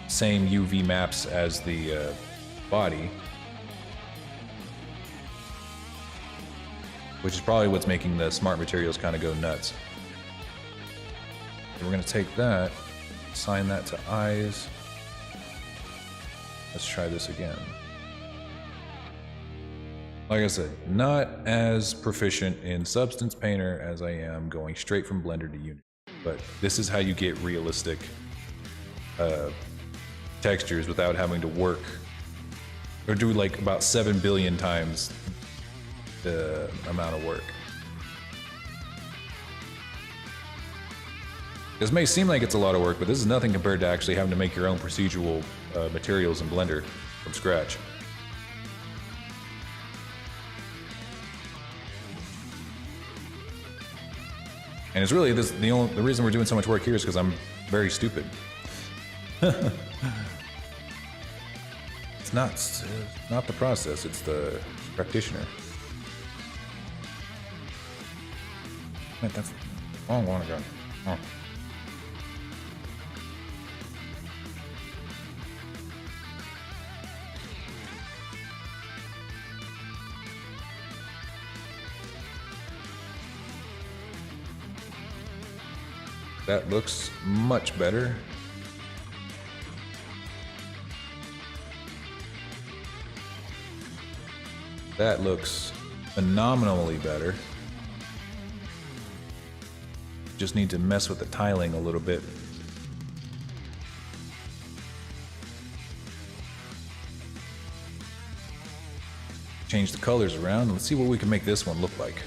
S1: same UV maps as the body, which is probably what's making the smart materials kind of go nuts. So we're gonna take that, assign that to eyes. Let's try this again. Like I said, not as proficient in Substance Painter as I am going straight from Blender to Unity, but this is how you get realistic textures without having to work or do like about 7 billion times the amount of work. This may seem like it's a lot of work, but this is nothing compared to actually having to make your own procedural materials in Blender from scratch. And it's really this, the reason we're doing so much work here is because I'm very stupid. It's not the process, it's the practitioner. Man, that's a long one ago. Oh. That looks much better. That looks phenomenally better. Just need to mess with the tiling a little bit. Change the colors around. Let's see what we can make this one look like.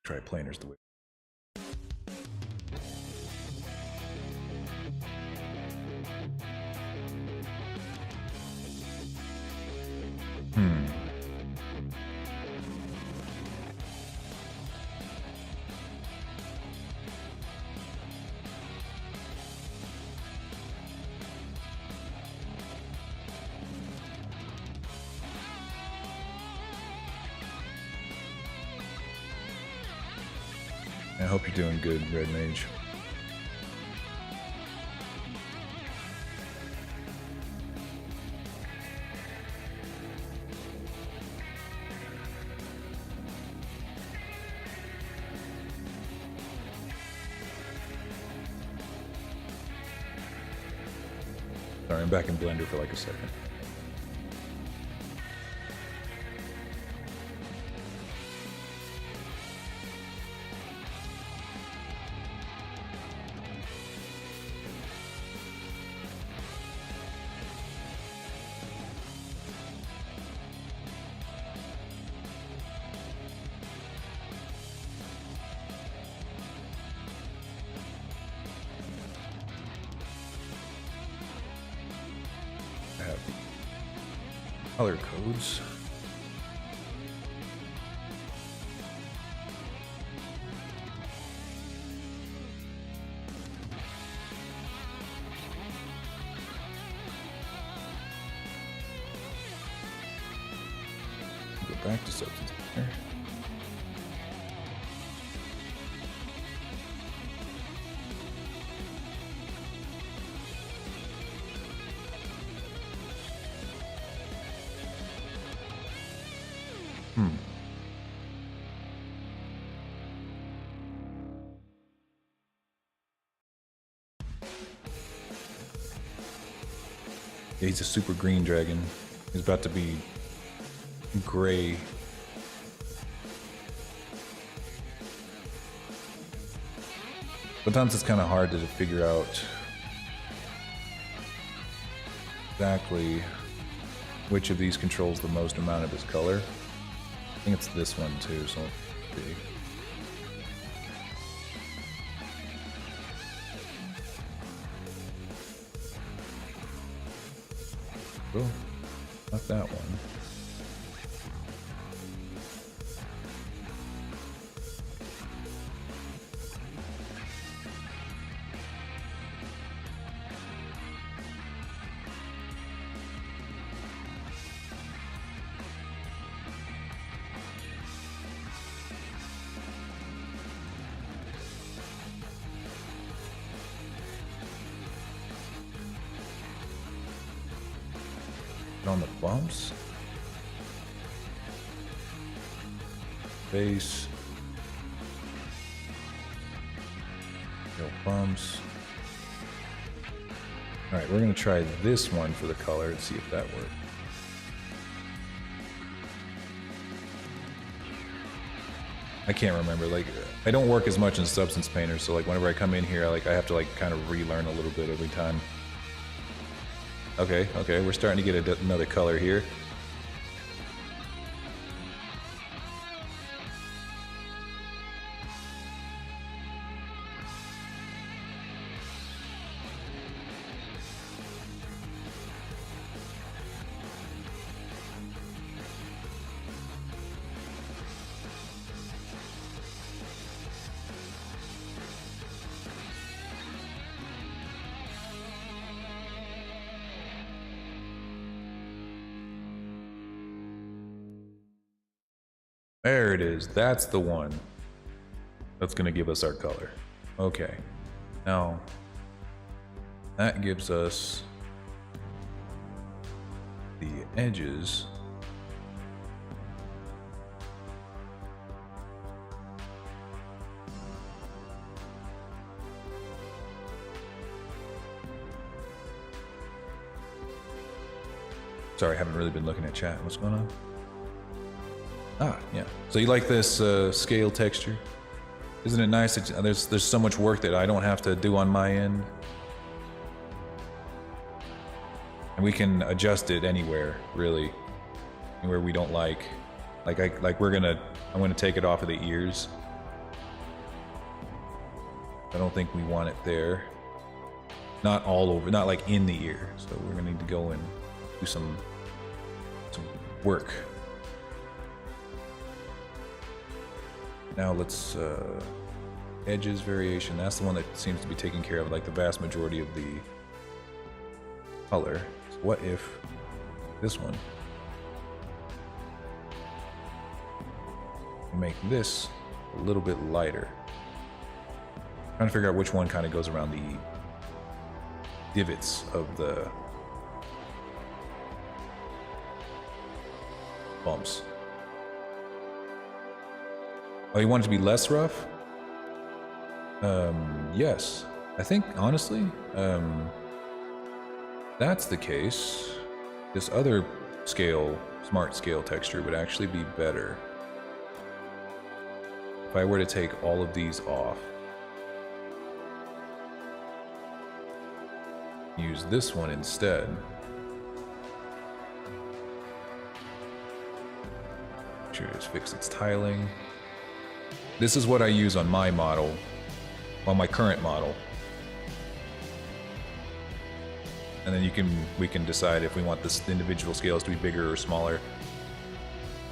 S1: Triplaners the way. I hope you're doing good, Red Mage. Sorry, I'm back in Blender for like a second. Color codes. Go back to substance painter. Yeah, he's a super green dragon. He's about to be gray. Sometimes it's kind of hard to figure out exactly which of these controls the most amount of his color. I think it's this one too, so let's see. Oh, not that one. On the bumps, base, no bumps. All right, we're gonna try this one for the color and see if that works. I can't remember. Like, I don't work as much in Substance Painter, so like whenever I come in here, I have to like kind of relearn a little bit every time. Okay, we're starting to get another color here. There it is. That's the one that's going to give us our color. Okay. Now, that gives us the edges. Sorry, I haven't really been looking at chat. What's going on? Ah, yeah. So you like this scale texture? Isn't it nice? There's so much work that I don't have to do on my end. And we can adjust it anywhere, really. Anywhere we don't like. I'm gonna take it off of the ears I don't think we want it there. Not all over, not like in the ear. So we're gonna need to go and do some work. Now let's edges variation. That's the one that seems to be taking care of like the vast majority of the color. So what if this one, we make this a little bit lighter? Trying to figure out which one kind of goes around the divots of the bumps. Oh, you want it to be less rough? Yes. I think, honestly, that's the case. This other scale, smart scale texture would actually be better. If I were to take all of these off, use this one instead. Make sure to just fix its tiling. This is what I use on my model, on my current model. And then we can decide if we want this individual scales to be bigger or smaller.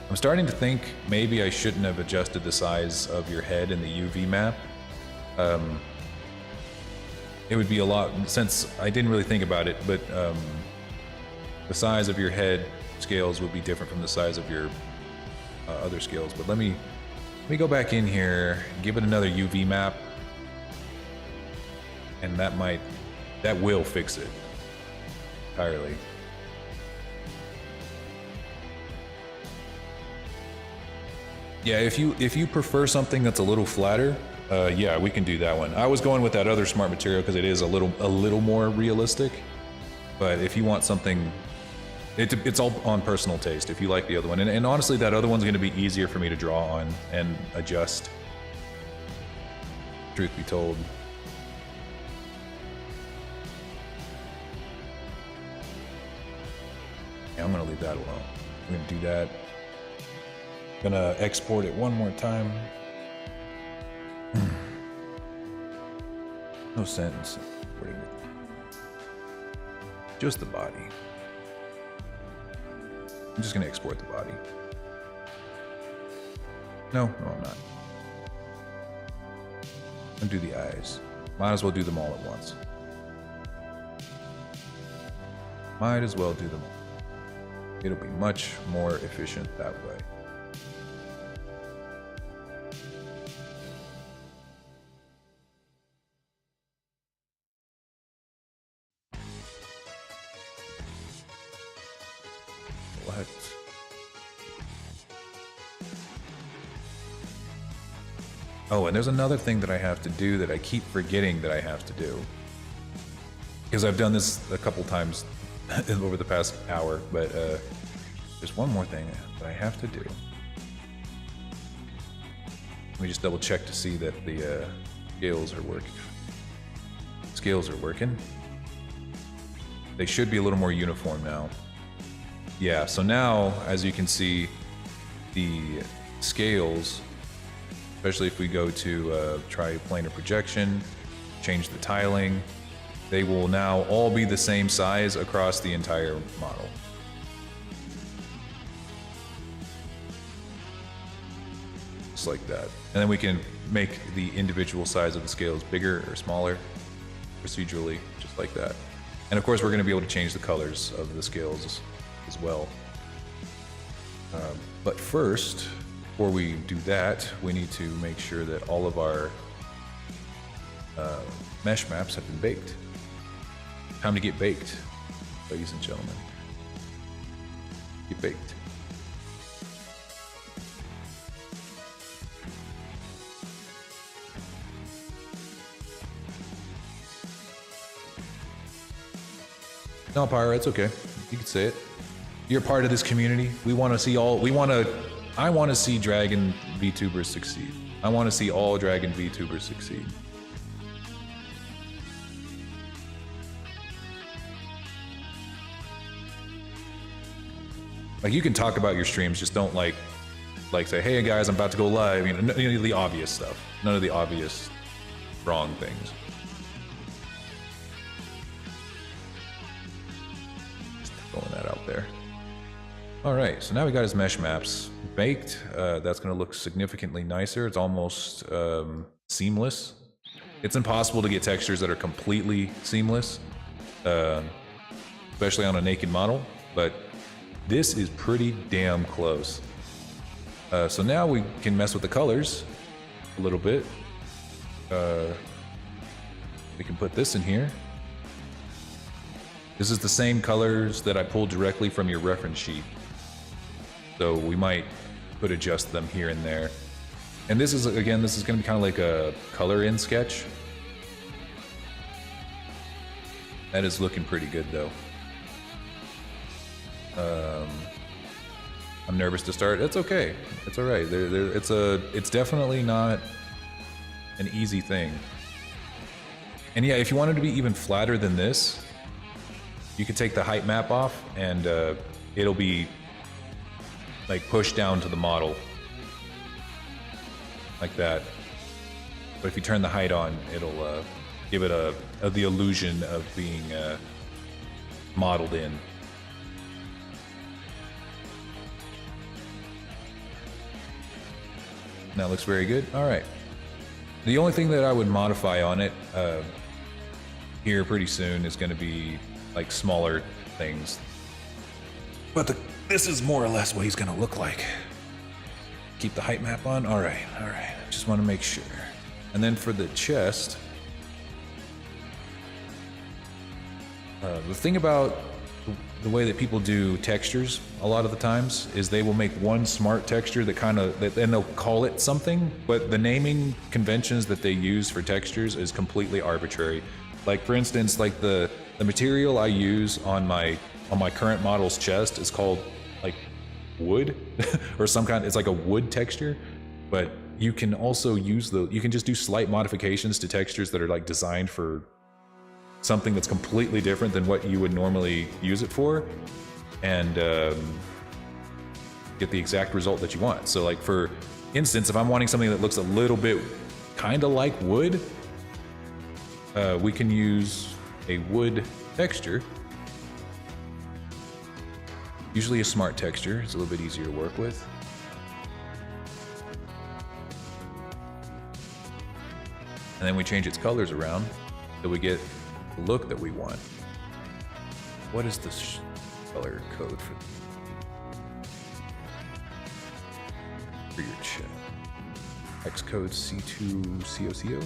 S1: I'm starting to think maybe I shouldn't have adjusted the size of your head in the UV map. It would be a lot, since I didn't really think about it, but the size of your head scales would be different from the size of your other scales. But let me go back in here, give it another UV map, and that will fix it entirely. Yeah, if you prefer something that's a little flatter, yeah, we can do that one. I was going with that other smart material because it is a little more realistic. But if you want something, it's all on personal taste. If you like the other one, and honestly, that other one's going to be easier for me to draw on and adjust. Truth be told. Yeah, I'm going to leave that alone. I'm going to do that. I'm going to export it one more time. No sentence. Just the body. I'm just gonna export the body. No, I'm not. I'm gonna do the eyes. Might as well do them all at once. Might as well do them all. It'll be much more efficient that way. Oh, and there's another thing that I have to do that I keep forgetting that I have to do. Because I've done this a couple times over the past hour, but there's one more thing that I have to do. Let me just double check to see that the scales are working. Scales are working. They should be a little more uniform now. Yeah, so now, as you can see, the scales, especially if we go to try planar projection, change the tiling, they will now all be the same size across the entire model. Just like that. And then we can make the individual size of the scales bigger or smaller procedurally, just like that. And of course, we're going to be able to change the colors of the scales as well. But first, before we do that, we need to make sure that all of our mesh maps have been baked. Time to get baked, ladies and gentlemen. Get baked. No, Pyro, it's okay. You can say it. You're part of this community. We want to see all. I want to see Dragon VTubers succeed. I want to see all Dragon VTubers succeed. Like, you can talk about your streams, just don't like say, hey guys, I'm about to go live. You know, none of the obvious stuff. None of the obvious wrong things. Just throwing that out there. All right, so now we got his mesh maps baked. That's going to look significantly nicer. It's almost seamless. It's impossible to get textures that are completely seamless, especially on a naked model, but this is pretty damn close. So now we can mess with the colors a little bit. We can put this in here. This is the same colors that I pulled directly from your reference sheet. So we might could adjust them here and there. And this is, again, this is going to be kind of like a color in sketch. That is looking pretty good though. I'm nervous to start. It's okay. It's all right. It's definitely not an easy thing. And yeah, if you wanted to be even flatter than this, you could take the height map off and it'll be like pushed down to the model like that. But if you turn the height on, it'll give it the illusion of being modeled in. That looks very good. All right. The only thing that I would modify on it here pretty soon is going to be like smaller things. But this is more or less what he's going to look like. Keep the height map on. All right. All right. Just want to make sure. And then for the chest, the thing about the way that people do textures a lot of the times is they will make one smart texture that and they'll call it something, but the naming conventions that they use for textures is completely arbitrary. Like for instance, like the material I use on my current model's chest is called like wood or some kind, it's like a wood texture, but you can also use you can just do slight modifications to textures that are like designed for something that's completely different than what you would normally use it for, and get the exact result that you want. So like for instance, if I'm wanting something that looks a little bit kind of like wood, we can use a wood texture. Usually a smart texture, it's a little bit easier to work with. And then we change its colors around so we get the look that we want. What is the color code for your chip? X code C2COCO?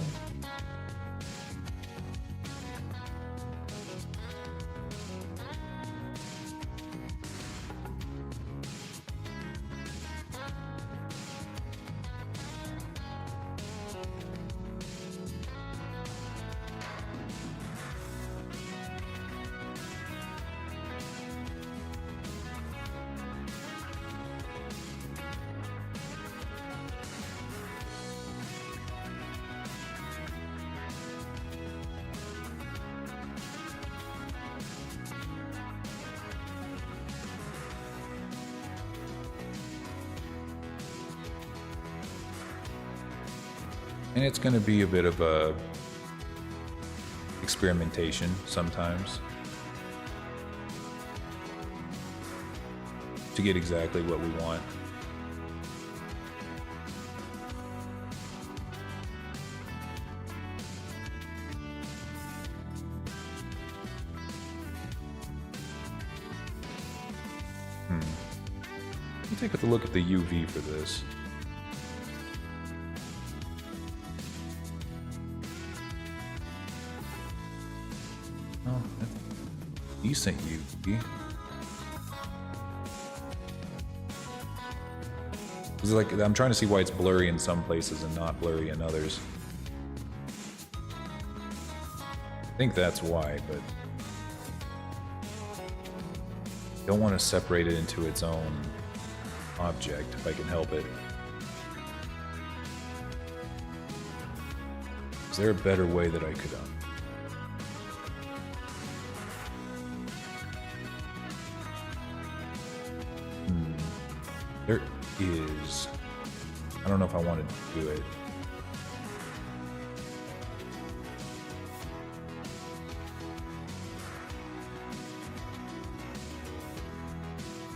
S1: And it's going to be a bit of a experimentation sometimes to get exactly what we want. Let me take a look at the UV for this. Oh, that's decent UV. It's like, I'm trying to see why it's blurry in some places and not blurry in others. I think that's why, but I don't want to separate it into its own object if I can help it. Is there a better way that I could There is. I don't know if I want to do it.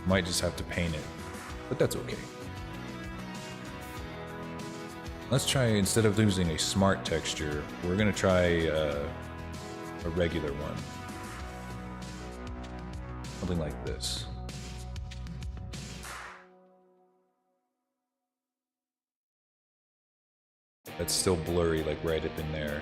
S1: Might just have to paint it, but that's okay. Let's try, instead of using a smart texture, we're gonna try a regular one. Something like this. That's still blurry, like right up in there.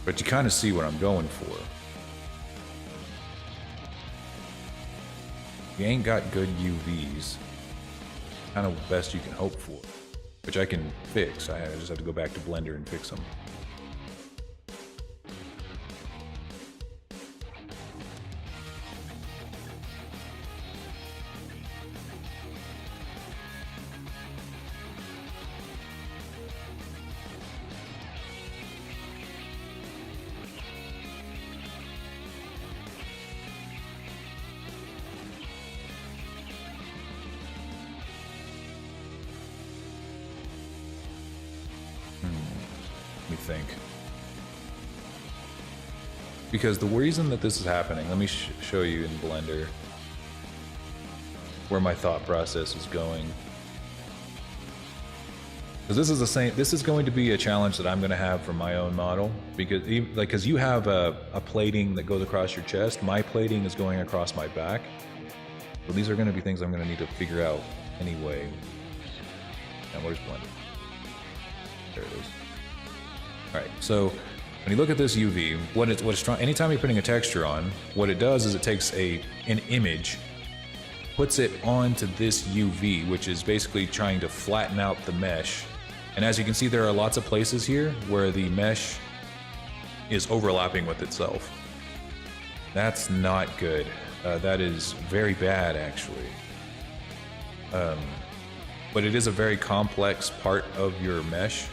S1: But you kind of see what I'm going for. You ain't got good UVs. Kind of the best you can hope for. Which I can fix. I just have to go back to Blender and fix them. Let me think. Because the reason that this is happening, let me show you in Blender where my thought process is going. Because this is the same. This is going to be a challenge that I'm going to have for my own model. Because you have a plating that goes across your chest. My plating is going across my back. So these are going to be things I'm going to need to figure out anyway. And where's Blender? There it is. All right, so when you look at this UV, what it's trying, anytime you're putting a texture on, what it does is it takes an image, puts it onto this UV, which is basically trying to flatten out the mesh. And as you can see, there are lots of places here where the mesh is overlapping with itself. That's not good. That is very bad, actually. But it is a very complex part of your mesh.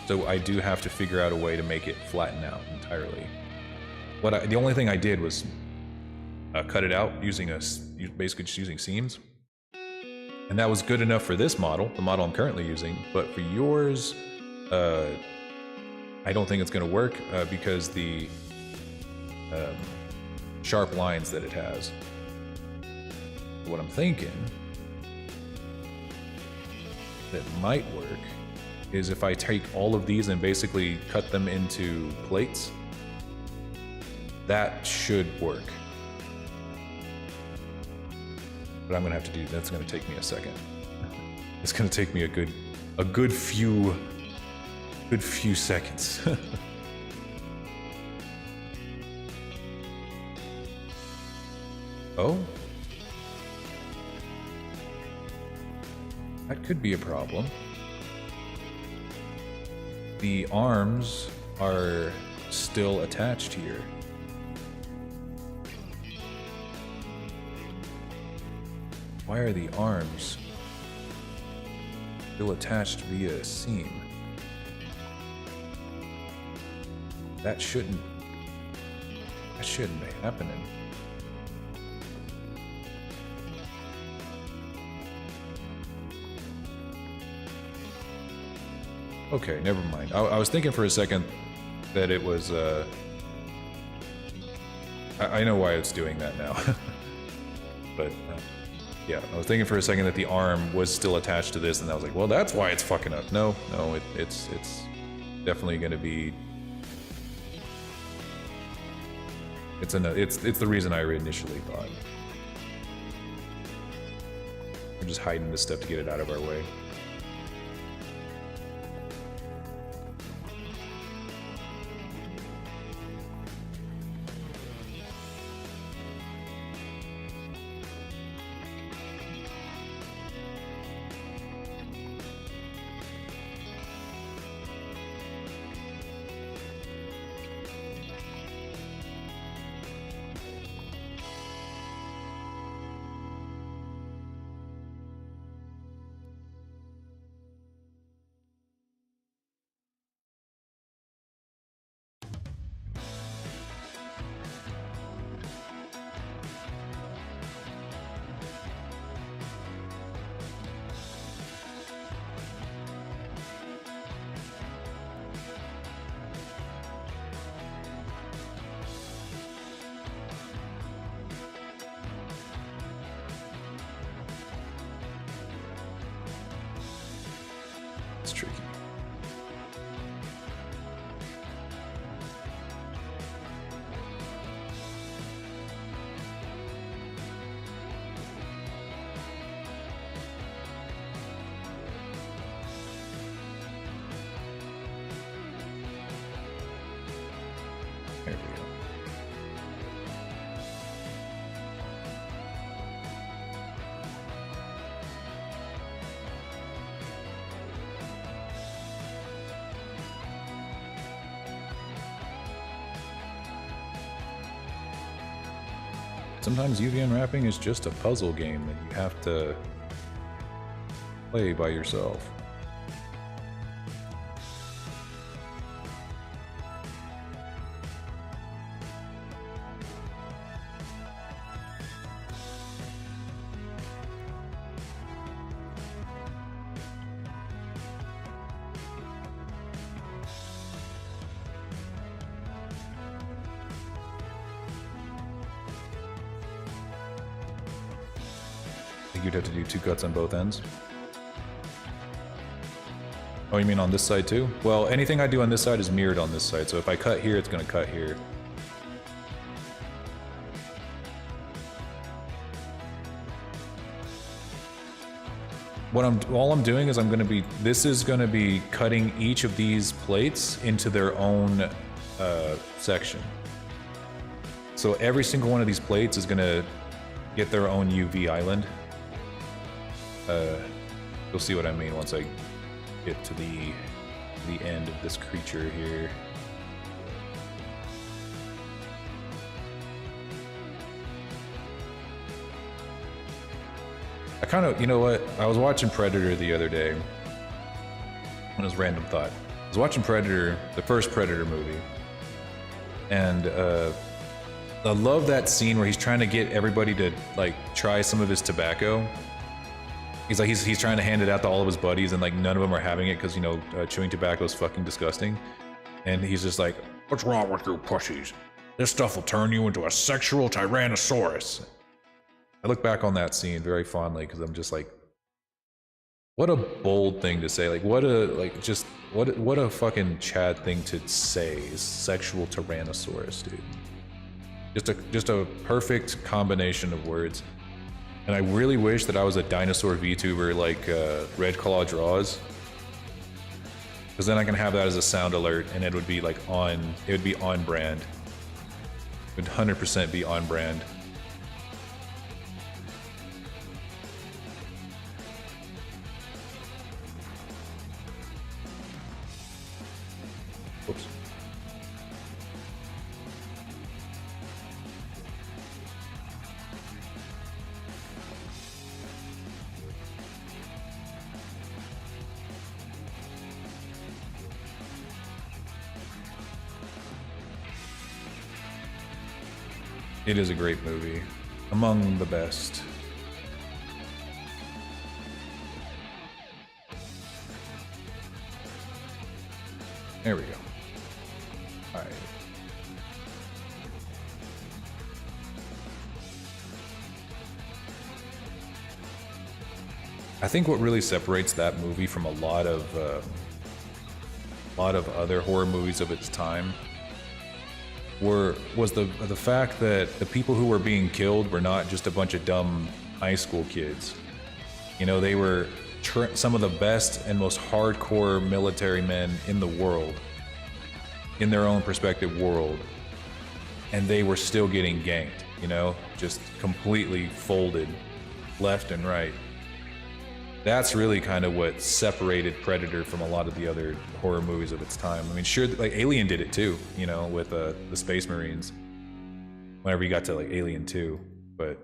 S1: So I do have to figure out a way to make it flatten out entirely. The only thing I did was cut it out using basically just using seams. And that was good enough for this model, the model I'm currently using. But for yours, I don't think it's going to work because the sharp lines that it has. What I'm thinking that might work is if I take all of these and basically cut them into plates. That should work. But I'm gonna have to do, that's gonna take me a second. It's gonna take me a good few seconds. Oh? That could be a problem. The arms are still attached here. Why are the arms still attached via a seam? That shouldn't be happening. Okay, never mind. I was thinking for a second that it was, I know why it's doing that now. But, yeah, I was thinking for a second that the arm was still attached to this, and I was like, well, that's why it's fucking up. No, it's definitely gonna be... It's the reason I initially thought. We're just hiding this stuff to get it out of our way. There we go. Sometimes UV unwrapping is just a puzzle game that you have to play by yourself. You'd have to do 2 cuts on both ends. Oh, you mean on this side too? Well, anything I do on this side is mirrored on this side, so if I cut here, it's gonna cut here. All I'm doing is this is gonna be cutting each of these plates into their own section. So every single one of these plates is gonna get their own UV island. You'll see what I mean once I get to the end of this creature here. I kind of, you know what? I was watching Predator the other day. It was random thought. I was watching Predator, the first Predator movie, and I love that scene where he's trying to get everybody to like try some of his tobacco. He's trying to hand it out to all of his buddies, and like none of them are having it because, you know, chewing tobacco is fucking disgusting. And he's just like, "What's wrong with you pussies? This stuff will turn you into a sexual tyrannosaurus." I look back on that scene very fondly because I'm just like, what a bold thing to say. Like, what a fucking Chad thing to say is sexual tyrannosaurus, dude. Just a perfect combination of words. And I really wish that I was a dinosaur VTuber like Red Claw Draws, because then I can have that as a sound alert, and it would be like on brand. It would 100% be on brand. Oops. It is a great movie, among the best. There we go. All right. I think what really separates that movie from a lot of other horror movies of its time was the fact that the people who were being killed were not just a bunch of dumb high school kids. You know, they were some of the best and most hardcore military men in the world, in their own prospective world, and they were still getting ganked, you know, just completely folded left and right. That's really kind of what separated Predator from a lot of the other horror movies of its time. I mean, sure, like Alien did it too, you know, with the Space Marines, whenever you got to like Alien 2, but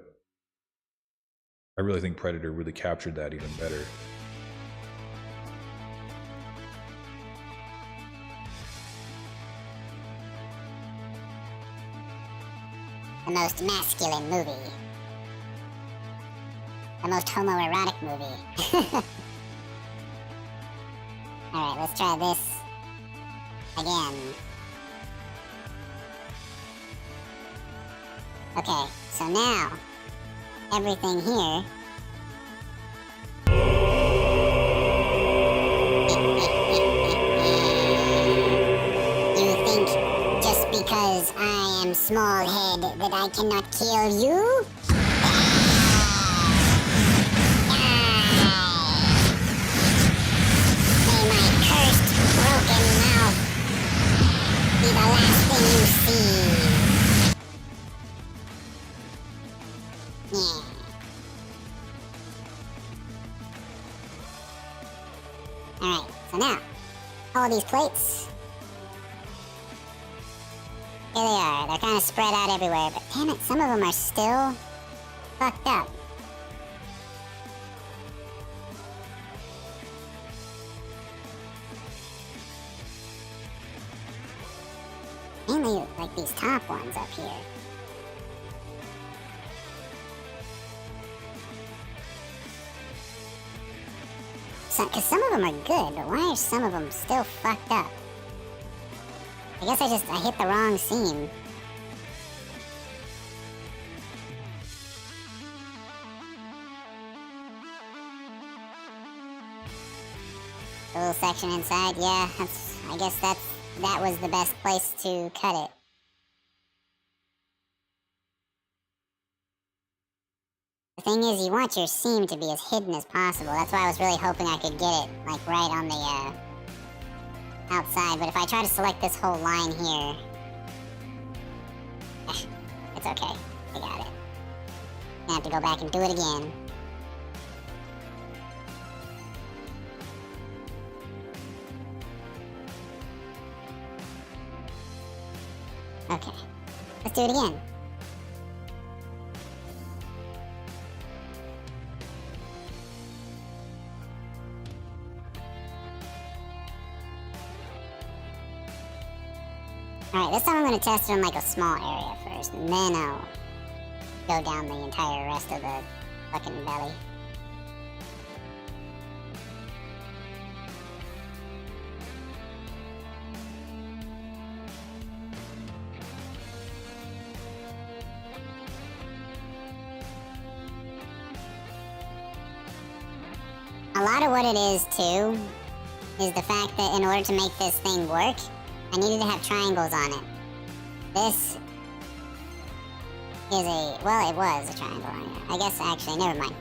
S1: I really think Predator really captured that even better.
S2: The most masculine movie. The most homoerotic movie. Alright, let's try this again. Okay, so now everything here you think just because I am small-head that I cannot kill you? May my cursed, broken mouth be the last thing you see. Yeah. Alright, so now, all these plates. Here they are. They're kind of spread out everywhere, but damn it, some of them are still fucked up. Mainly, like, these top ones up here. Because some of them are good, but why are some of them still fucked up? I guess I hit the wrong seam. The little section inside, yeah, I guess that was the best place to cut it. The thing is, you want your seam to be as hidden as possible. That's why I was really hoping I could get it, like, right on the, outside. But if I try to select this whole line here... it's okay. I got it. I have to go back and do it again. Okay. Let's do it again. Alright, this time I'm going to test it on like a small area first, and then I'll go down the entire rest of the fucking belly. A lot of what it is, too, is the fact that in order to make this thing work, I needed to have triangles on it. This is well, it was a triangle on it. I guess, actually, never mind.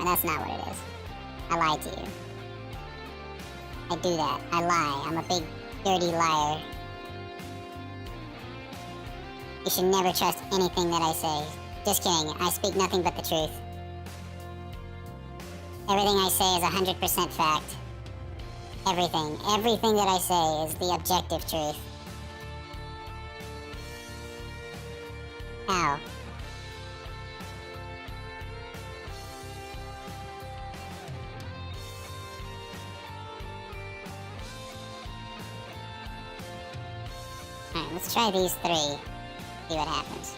S2: That's not what it is. I lied to you. I do that. I lie. I'm a big, dirty liar. You should never trust anything that I say. Just kidding. I speak nothing but the truth. Everything I say is 100% fact. Everything. Everything that I say is the objective truth. How? Alright, let's try these three. See what happens.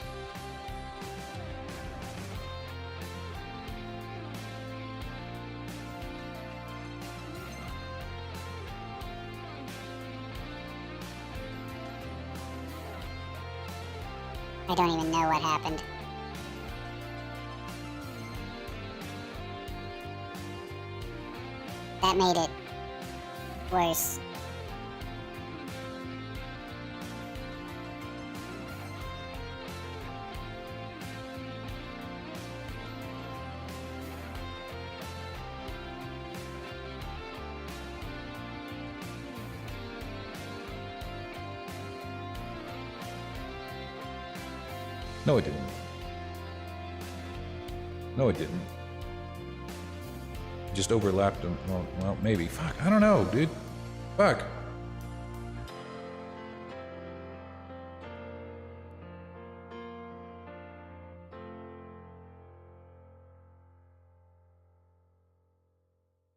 S2: I don't even know what happened. That made it worse.
S1: No, it didn't. No, it didn't. Just overlapped them. Well, maybe. Fuck, I don't know, dude. Fuck.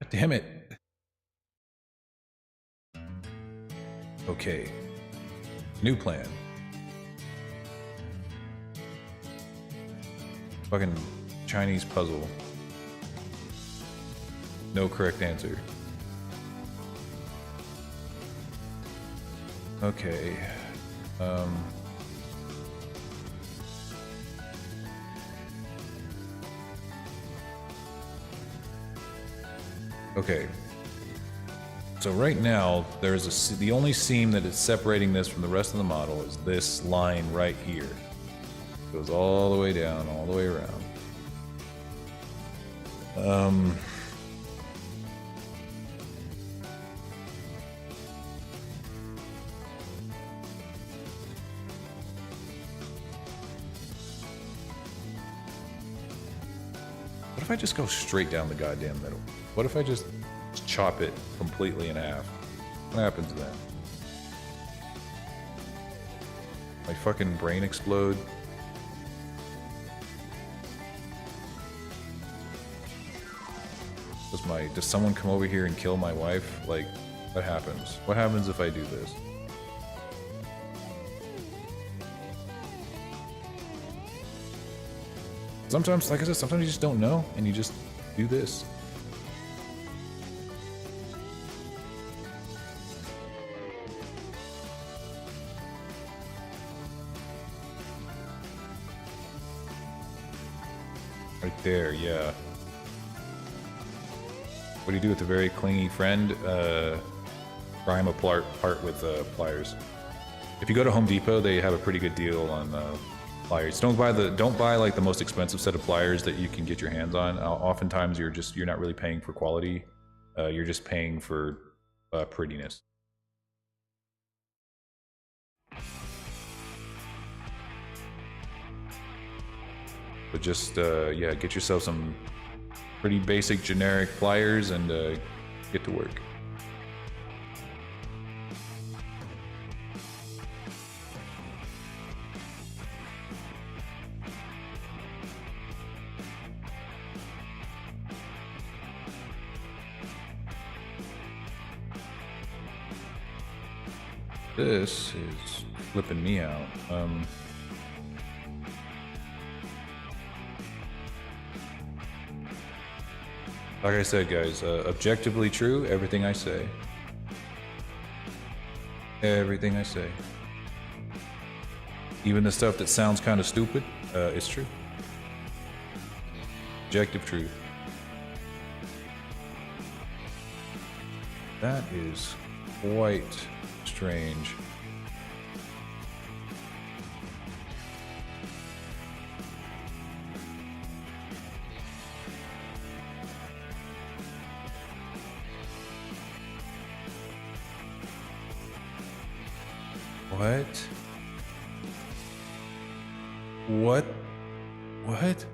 S1: God damn it. Okay. New plan. Fucking Chinese puzzle. No correct answer. Okay. Okay. So right now, there's the only seam that is separating this from the rest of the model is this line right here. Goes all the way down, all the way around. What if I just go straight down the goddamn middle? What if I just chop it completely in half? What happens then? My fucking brain explode? Does someone come over here and kill my wife? Like, what happens? What happens if I do this? Sometimes, like I said, sometimes you just don't know, and you just do this. Right there, yeah. What do you do with a very clingy friend? Pry him apart with pliers. If you go to Home Depot, they have a pretty good deal on pliers. Don't buy like the most expensive set of pliers that you can get your hands on. Oftentimes, you're not really paying for quality. You're just paying for prettiness. But just yeah, get yourself some pretty basic generic pliers and get to work. This is flipping me out. Like I said, guys, objectively true, everything I say. Everything I say. Even the stuff that sounds kind of stupid, it's true. Objective truth. That is quite strange. What? What? What?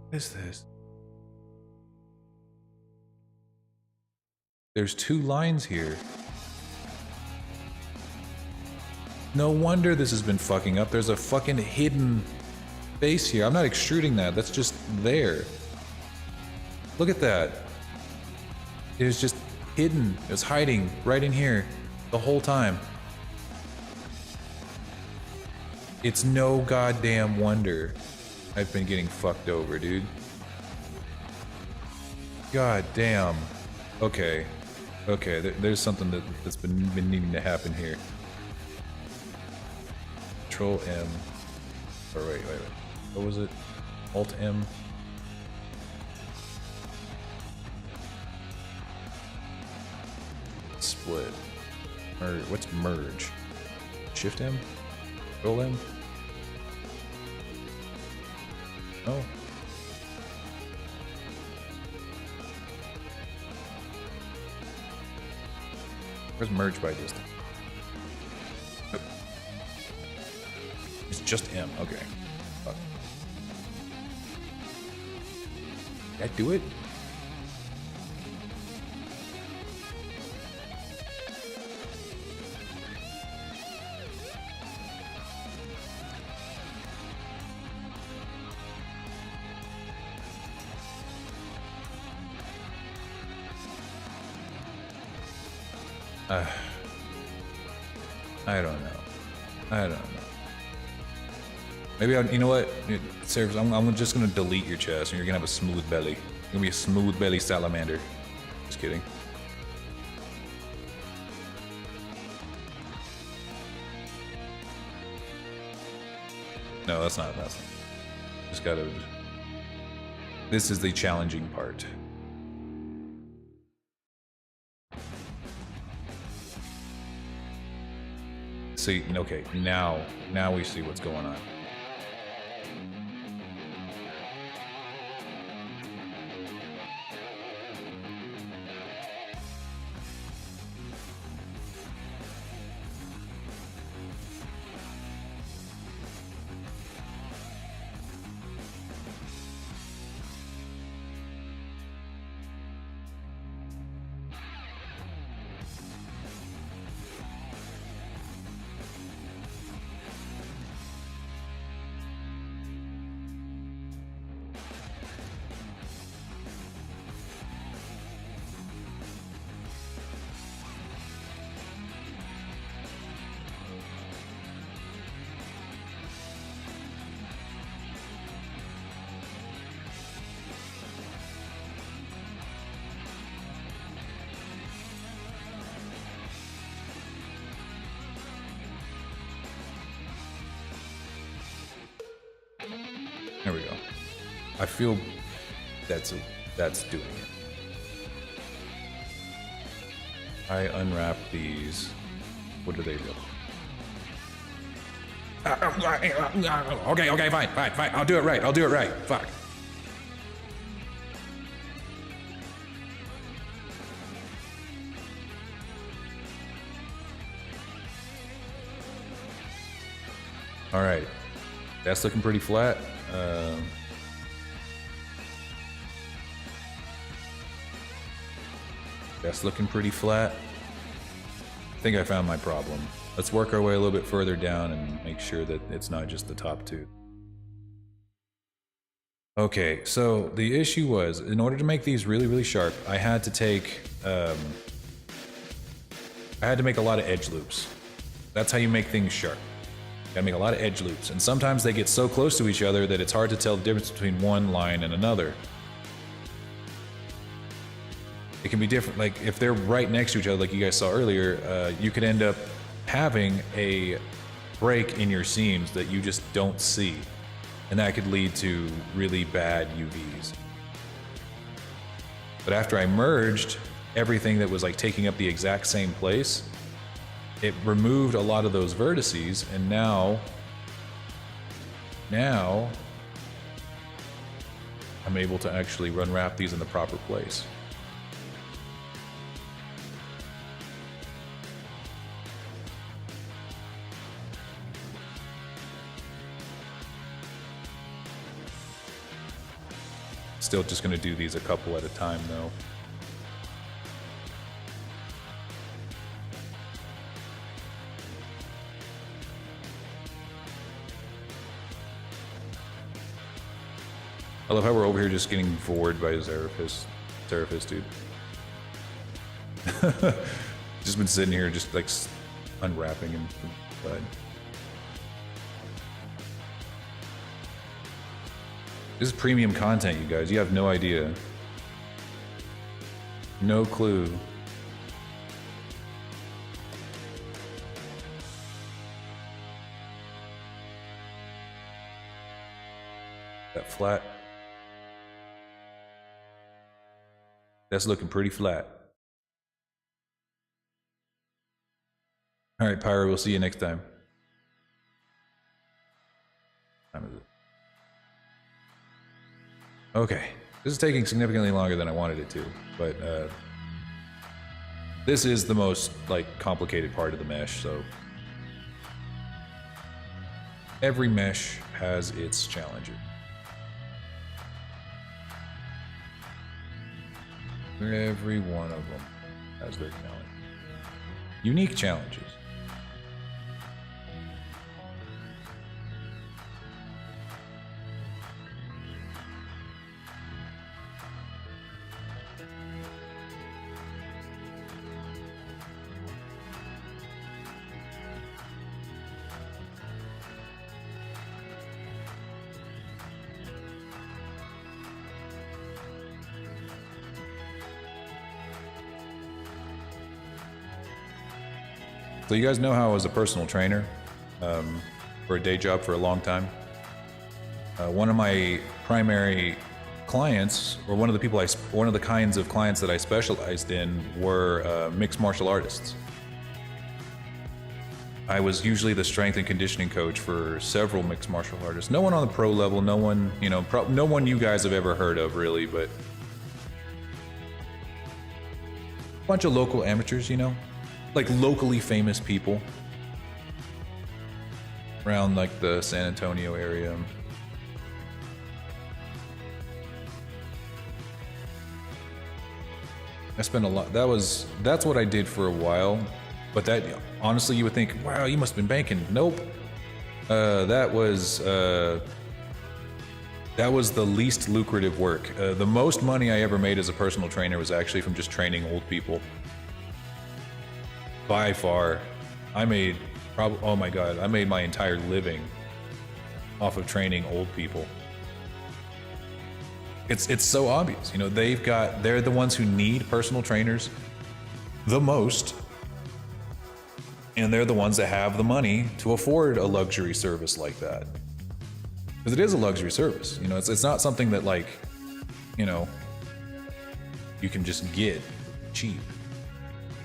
S1: What is this? There's two lines here. No wonder this has been fucking up. There's a fucking hidden face here. I'm not extruding that. That's just there. Look at that. It was just hidden. It was hiding right in here the whole time. It's no goddamn wonder I've been getting fucked over, dude. God damn. Okay. Okay, there's something that's been needing to happen here. Control M. Oh, wait. What was it? Alt M. Split. What's merge? Shift M? Control M? Oh. Where's merge by distance? Oh. It's just M. Okay. Fuck. Did I do it? I don't know. I don't know. Maybe you know what, Seraphis, I'm just gonna delete your chest, and you're gonna have a smooth belly. You're gonna be a smooth belly salamander. Just kidding. No, that's not. Just gotta. This is the challenging part. See, okay, now we see what's going on. I feel that's doing it. I unwrap these. What do they look? Okay, fine. I'll do it right. Fuck. All right, that's looking pretty flat. That's looking pretty flat. I think I found my problem. Let's work our way a little bit further down and make sure that it's not just the top two. Okay, so the issue was, in order to make these really, really sharp, I had to take, I had to make a lot of edge loops. That's how you make things sharp. You gotta make a lot of edge loops, and sometimes they get so close to each other that it's hard to tell the difference between one line and another. It can be different, like if they're right next to each other, like you guys saw earlier, you could end up having a break in your seams that you just don't see, and that could lead to really bad UVs. But after I merged everything that was like taking up the exact same place, it removed a lot of those vertices, and now I'm able to actually unwrap these in the proper place. Still just going to do these a couple at a time though. I love how we're over here just getting bored by Seraphis, dude. Just been sitting here just like unwrapping him from the side. This is premium content, you guys. You have no idea. No clue. That flat. That's looking pretty flat. All right, Pyro, we'll see you next time. What time is it? Okay, this is taking significantly longer than I wanted it to, but this is the most like complicated part of the mesh, so every mesh has its challenges. Every one of them has their challenge. Unique challenges. So you guys know how I was a personal trainer for a day job for a long time. One of my primary clients, or one of the kinds of clients that I specialized in, were mixed martial artists. I was usually the strength and conditioning coach for several mixed martial artists. No one on the pro level, no one, you know, no one you guys have ever heard of, really, but a bunch of local amateurs, you know. Like locally famous people around like the San Antonio area. I spent a lot. That's what I did for a while, but that honestly, you would think, wow, you must have been banking. Nope. That was the least lucrative work. The most money I ever made as a personal trainer was actually from just training old people. By far, I made oh my god, I made my entire living off of training old people. It's so obvious, you know, they're the ones who need personal trainers the most, and they're the ones that have the money to afford a luxury service like that. because it is a luxury service. You know, it's not something that like, you know, you can just get cheap.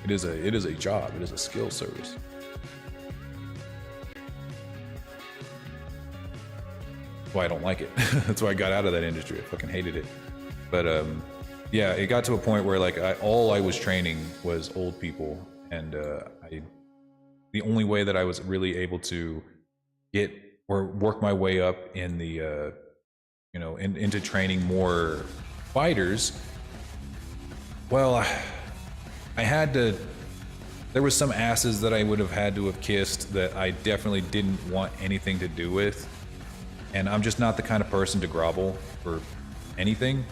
S1: It is a job. It is a skill service. That's why I don't like it. That's why I got out of that industry. I fucking hated it. But yeah, it got to a point where like all I was training was old people, and the only way that I was really able to get or work my way up in the you know, into training more fighters, well, I had to. There was some asses that I would have had to have kissed that I definitely didn't want anything to do with, and I'm just not the kind of person to grovel for anything.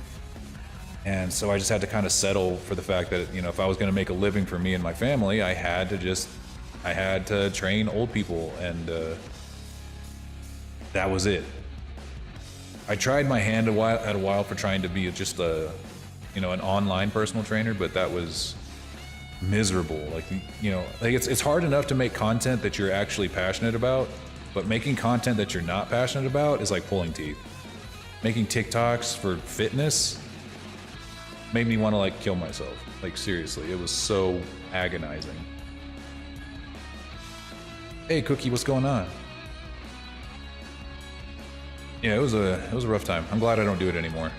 S1: And so I just had to kind of settle for the fact that, you know, if I was going to make a living for me and my family, I had to train old people, and that was it. I tried my hand at a while for trying to be just a, you know, an online personal trainer, but that was miserable. Like, you know, like it's hard enough to make content that you're actually passionate about, but making content that you're not passionate about is like pulling teeth. Making TikToks for fitness made me want to like kill myself. Like seriously, it was so agonizing. Hey Cookie, what's going on? Yeah, it was a rough time. I'm glad I don't do it anymore.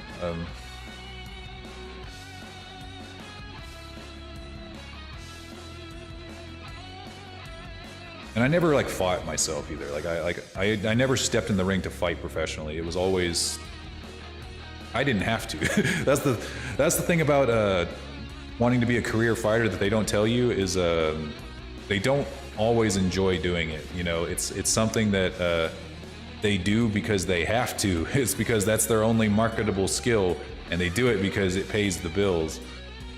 S1: And I never like fought myself either. I never stepped in the ring to fight professionally. It was always, I didn't have to. That's the thing about wanting to be a career fighter that they don't tell you is they don't always enjoy doing it. You know, it's something that they do because they have to. It's because that's their only marketable skill, and they do it because it pays the bills.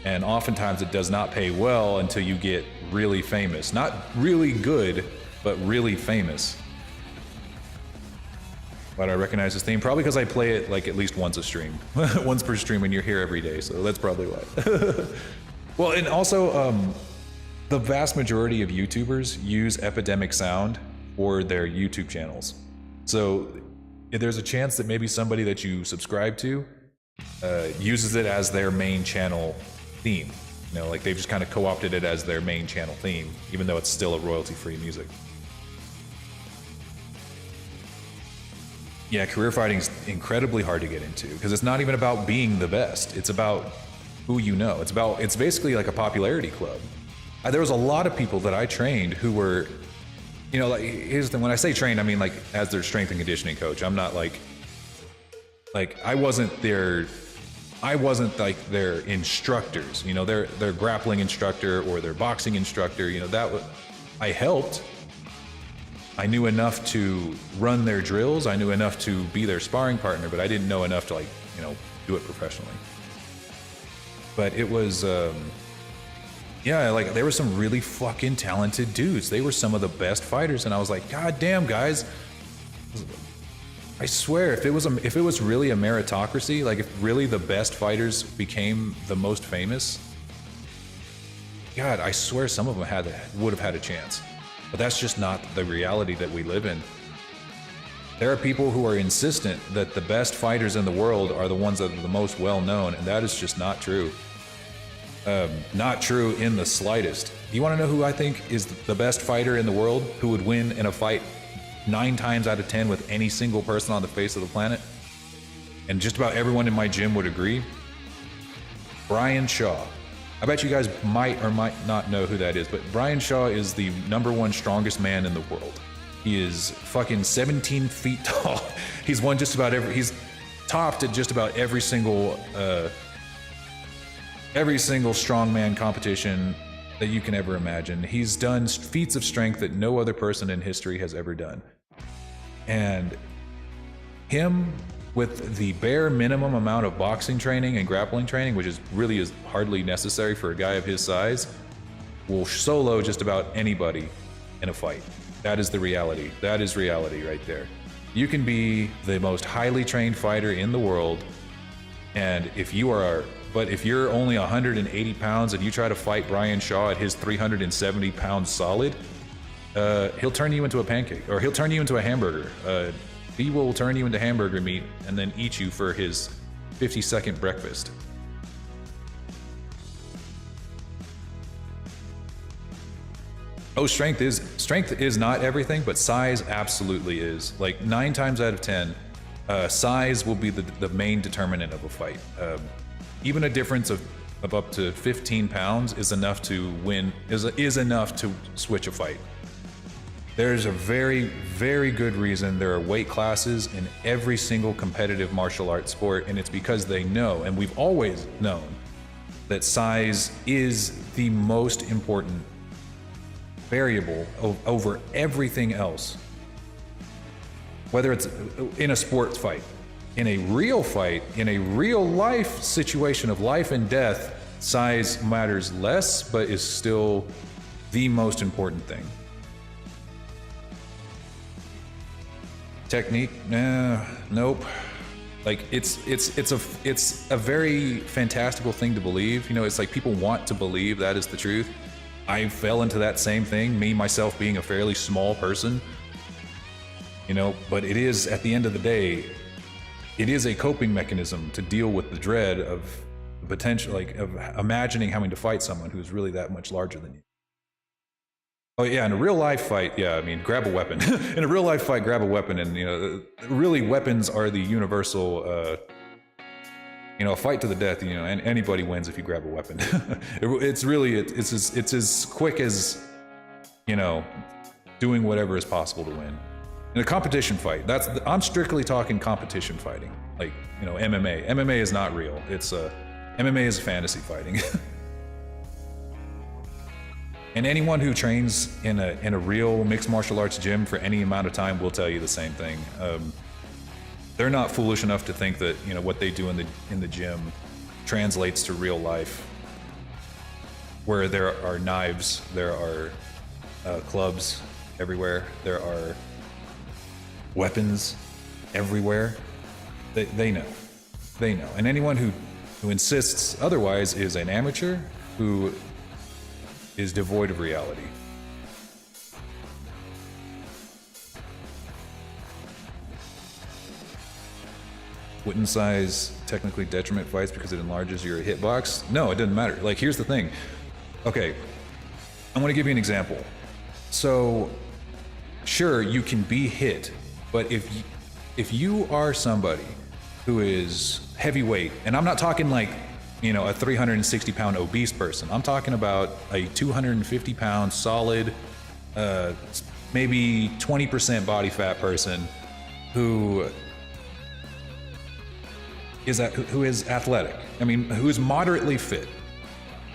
S1: And oftentimes it does not pay well until you get really famous. Not really good, but really famous. Why do I recognize this theme? Probably because I play it like at least once a stream. Once per stream, and you're here every day, so that's probably why. Well, and also, the vast majority of YouTubers use Epidemic Sound for their YouTube channels. So there's a chance that maybe somebody that you subscribe to uses it as their main channel theme. You know, like they've just kind of co-opted it as their main channel theme, even though it's still a royalty-free music. Yeah, career fighting is incredibly hard to get into because it's not even about being the best. It's about who you know. It's basically like a popularity club. There was a lot of people that I trained who were, you know, like here's the thing. When I say trained, I mean like as their strength and conditioning coach. I'm not like I wasn't like their instructors. You know, their grappling instructor or their boxing instructor. You know, I helped. I knew enough to run their drills. I knew enough to be their sparring partner, but I didn't know enough to like, you know, do it professionally. But it was, yeah, like there were some really fucking talented dudes. They were some of the best fighters, and I was like, God damn, guys! I swear, if it was really a meritocracy, like if really the best fighters became the most famous, God, I swear some of them would have had a chance. But that's just not the reality that we live in. There are people who are insistent that the best fighters in the world are the ones that are the most well-known, and that is just not true. Not true in the slightest. Do you want to know who I think is the best fighter in the world, who would win in a fight 9 times out of 10 with any single person on the face of the planet? And just about everyone in my gym would agree. Brian Shaw. I bet you guys might or might not know who that is, but Brian Shaw is the #1 strongest man in the world. He is fucking 17 feet tall. He's topped at just about every single strongman competition that you can ever imagine. He's done feats of strength that no other person in history has ever done. And him, with the bare minimum amount of boxing training and grappling training, which is hardly necessary for a guy of his size, will solo just about anybody in a fight. That is the reality. That is reality right there. You can be the most highly trained fighter in the world, and if you're only 180 pounds and you try to fight Brian Shaw at his 370 pounds solid, he'll turn you into a pancake, or he'll turn you into a hamburger. He will turn you into hamburger meat and then eat you for his 50-second breakfast. Oh, strength is not everything, but size absolutely is. Like 9 times out of 10, size will be the main determinant of a fight. Even a difference of up to 15 pounds is enough to win, is enough to switch a fight. There's a very, very good reason there are weight classes in every single competitive martial arts sport, and it's because they know, and we've always known, that size is the most important variable over everything else. Whether it's in a sports fight, in a real fight, in a real life situation of life and death, size matters less, but is still the most important thing. Technique? Nah, nope. Like it's a very fantastical thing to believe. You know, it's like people want to believe that is the truth. I fell into that same thing, me myself being a fairly small person. You know, but it is, at the end of the day, it is a coping mechanism to deal with the dread of the potential, like of imagining having to fight someone who's really that much larger than you. Oh yeah, in a real life fight, yeah, I mean, grab a weapon. In a real life fight, grab a weapon, and you know, really, weapons are the universal. You know, a fight to the death. You know, and anybody wins if you grab a weapon. It's really it's as quick as, you know, doing whatever is possible to win. In a competition fight, I'm strictly talking competition fighting, like, you know, MMA. MMA is not real. It's MMA is fantasy fighting. And anyone who trains in a real mixed martial arts gym for any amount of time will tell you the same thing. They're not foolish enough to think that, you know, what they do in the gym translates to real life, where there are knives, there are clubs everywhere, there are weapons everywhere. They know, and anyone who insists otherwise is an amateur who is devoid of reality. Wouldn't size technically detriment fights because it enlarges your hitbox? No, it doesn't matter. Like, here's the thing. Okay, I want to give you an example. So, sure, you can be hit, but if you are somebody who is heavyweight, and I'm not talking like, you know, a 360-pound obese person. I'm talking about a 250-pound solid, maybe 20% body fat person who is athletic. I mean, who is moderately fit.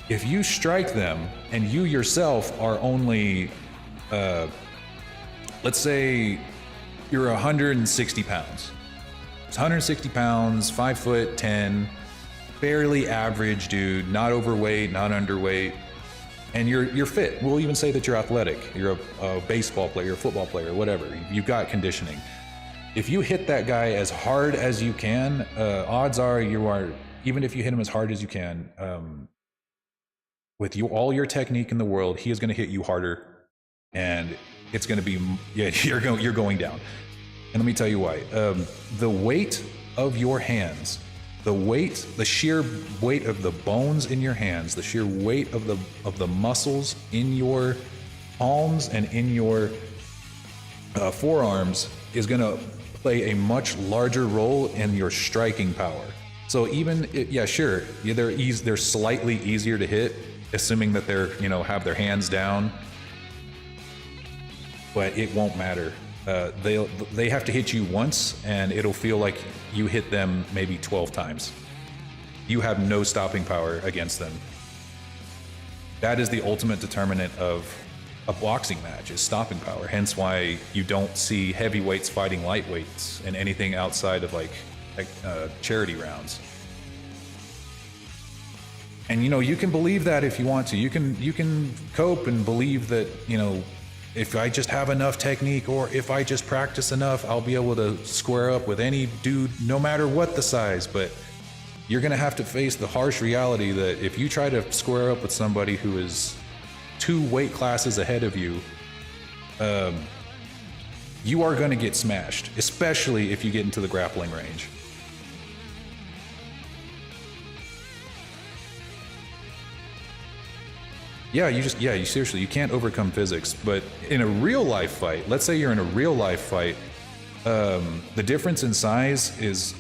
S1: If you strike them and you yourself are only, let's say you're 160 pounds. It's 160 pounds, 5'10", fairly average dude, not overweight, not underweight, and you're fit. We'll even say that you're athletic. You're a baseball player, a football player, whatever. You've got conditioning. If you hit that guy as hard as you can, odds are even if you hit him as hard as you can, with all your technique in the world, he is going to hit you harder, and it's going to be, yeah, you're going down. And let me tell you why. The weight of your hands, the sheer weight of the bones in your hands, the sheer weight of the muscles in your palms and in your forearms is going to play a much larger role in your striking power. So even, sure, they're slightly easier to hit, assuming that they're, you know, have their hands down, but it won't matter. They have to hit you once, and it'll feel like you hit them maybe 12 times. You have no stopping power against them. That is the ultimate determinant of a boxing match, is stopping power. Hence why you don't see heavyweights fighting lightweights in anything outside of like charity rounds. And you know, you can believe that if you want to. You can cope and believe that, you know, if I just have enough technique, or if I just practice enough, I'll be able to square up with any dude, no matter what the size. But you're gonna have to face the harsh reality that if you try to square up with somebody who is 2 weight classes ahead of you, you are going to get smashed, especially if you get into the grappling range. Yeah, you seriously, you can't overcome physics. But in a real life fight, let's say you're in a real life fight, the difference in size is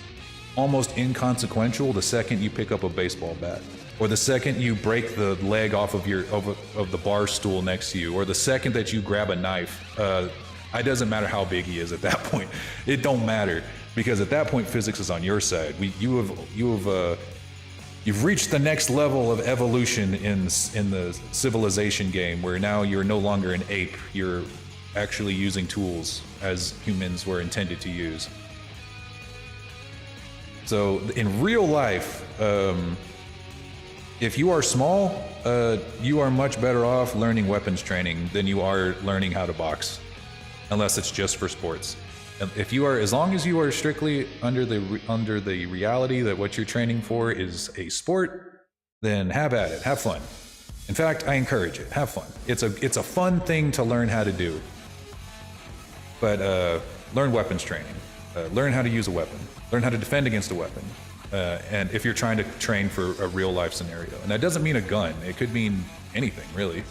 S1: almost inconsequential the second you pick up a baseball bat, or the second you break the leg off of the bar stool next to you, or the second that you grab a knife. It doesn't matter how big he is at that point. It don't matter, because at that point physics is on your side. You've reached the next level of evolution in the civilization game, where now you're no longer an ape. You're actually using tools as humans were intended to use. So in real life, if you are small, you are much better off learning weapons training than you are learning how to box, unless it's just for sports. If you are, as long as you are strictly under the reality that what you're training for is a sport, then have at it, have fun. In fact, I encourage it. Have fun. It's a fun thing to learn how to do. But learn weapons training. Learn how to use a weapon. Learn how to defend against a weapon. And if you're trying to train for a real life scenario, and that doesn't mean a gun. It could mean anything, really.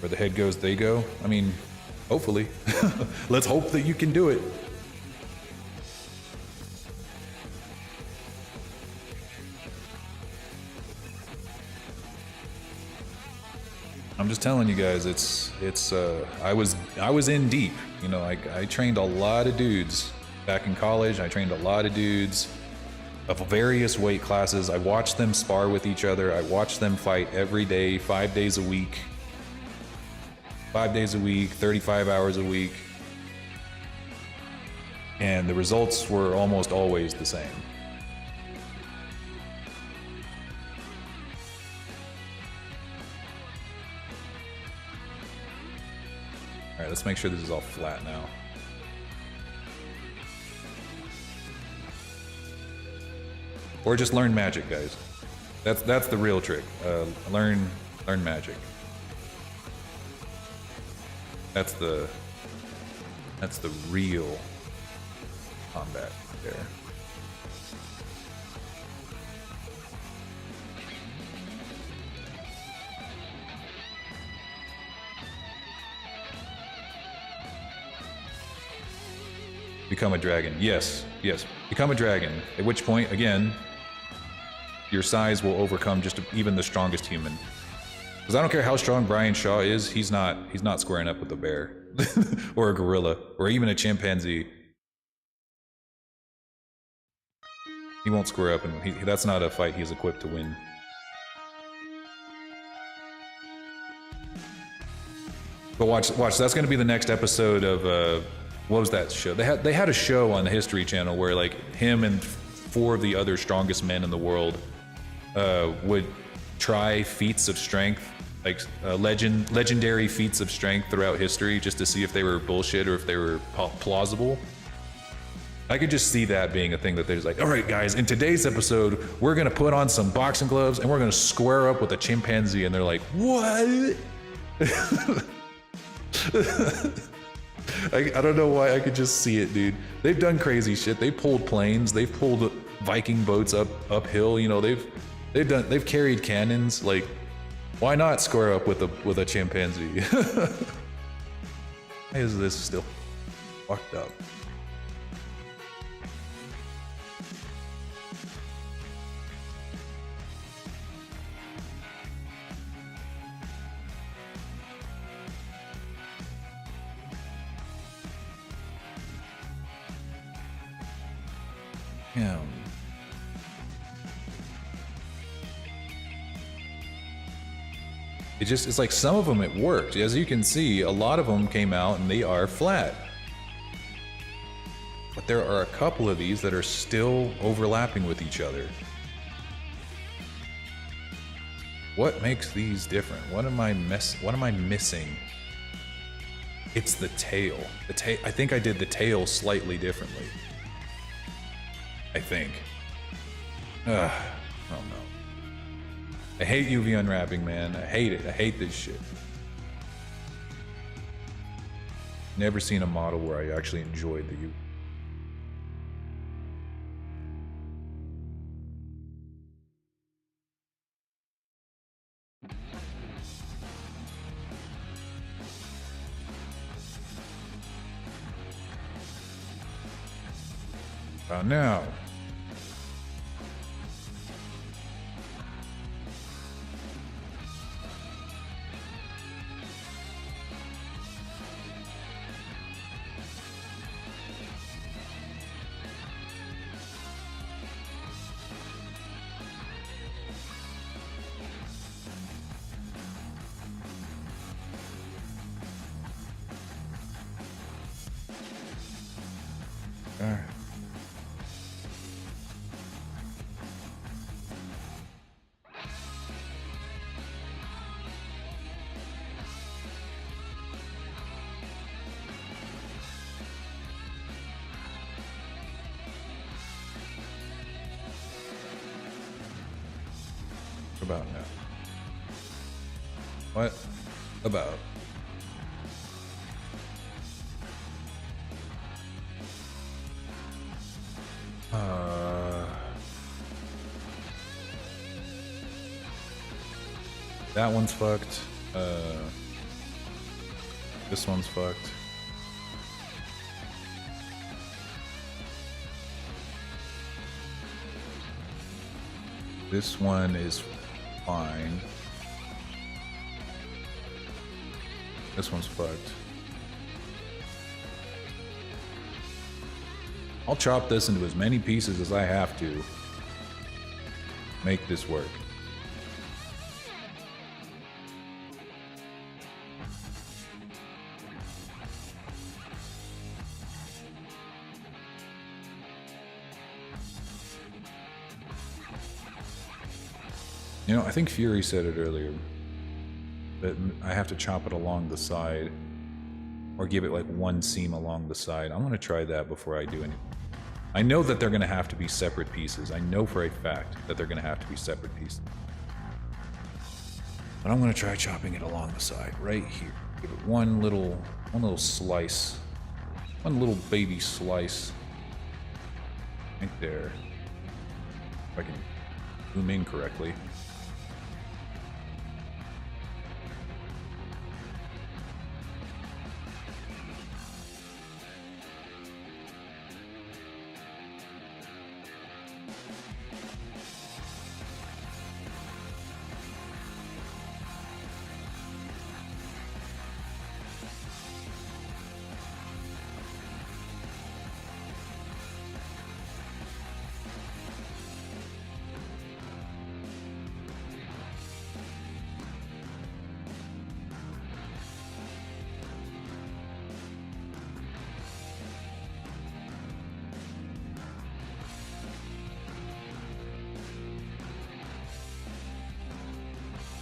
S1: Where the head goes, they go. I mean, hopefully. Let's hope that you can do it. I'm just telling you guys, I was in deep. You know, I trained a lot of dudes back in college. I trained a lot of dudes of various weight classes. I watched them spar with each other. I watched them fight every day, 5 days a week. 5 days a week, 35 hours a week. And the results were almost always the same. All right, let's make sure this is all flat now. Or just learn magic, guys. That's the real trick. Learn magic. That's the real combat there. Become a dragon. Yes. Become a dragon. At which point, again, your size will overcome just even the strongest human. Because I don't care how strong Brian Shaw is, he's not squaring up with a bear or a gorilla or even a chimpanzee. He won't square up, and that's not a fight he's equipped to win. But watch. That's going to be the next episode of what was that show? They had a show on the History Channel where like him and 4 of the other strongest men in the world would try feats of strength, like legendary feats of strength throughout history, just to see if they were bullshit or if they were plausible. I could just see that being a thing that they're just like, all right, guys, in today's episode, we're going to put on some boxing gloves and we're going to square up with a chimpanzee. And they're like, what? I don't know why I could just see it, dude. They've done crazy shit. They pulled planes. They've pulled Viking boats uphill. You know, they've carried cannons. Like, why not square up with a chimpanzee? Why is this still fucked up? Yeah. It's like some of them it worked. As you can see, a lot of them came out and they are flat. But there are a couple of these that are still overlapping with each other. What makes these different? What am I missing? It's the tail. I think I did the tail slightly differently. I think. I don't know. I hate UV unwrapping, man. I hate it. I hate this shit. Never seen a model where I actually enjoyed the UV. Now. All right. About now. What about? That one's fucked. This one's fucked. This one is fine. This one's fucked. I'll chop this into as many pieces as I have to make this work. You know, I think Fury said it earlier, that I have to chop it along the side, or give it like one seam along the side. I'm gonna try that before I do anything. I know that they're gonna have to be separate pieces. I know for a fact that they're gonna have to be separate pieces. But I'm gonna try chopping it along the side, right here. Give it one little slice. One little baby slice. Right there. If I can zoom in correctly.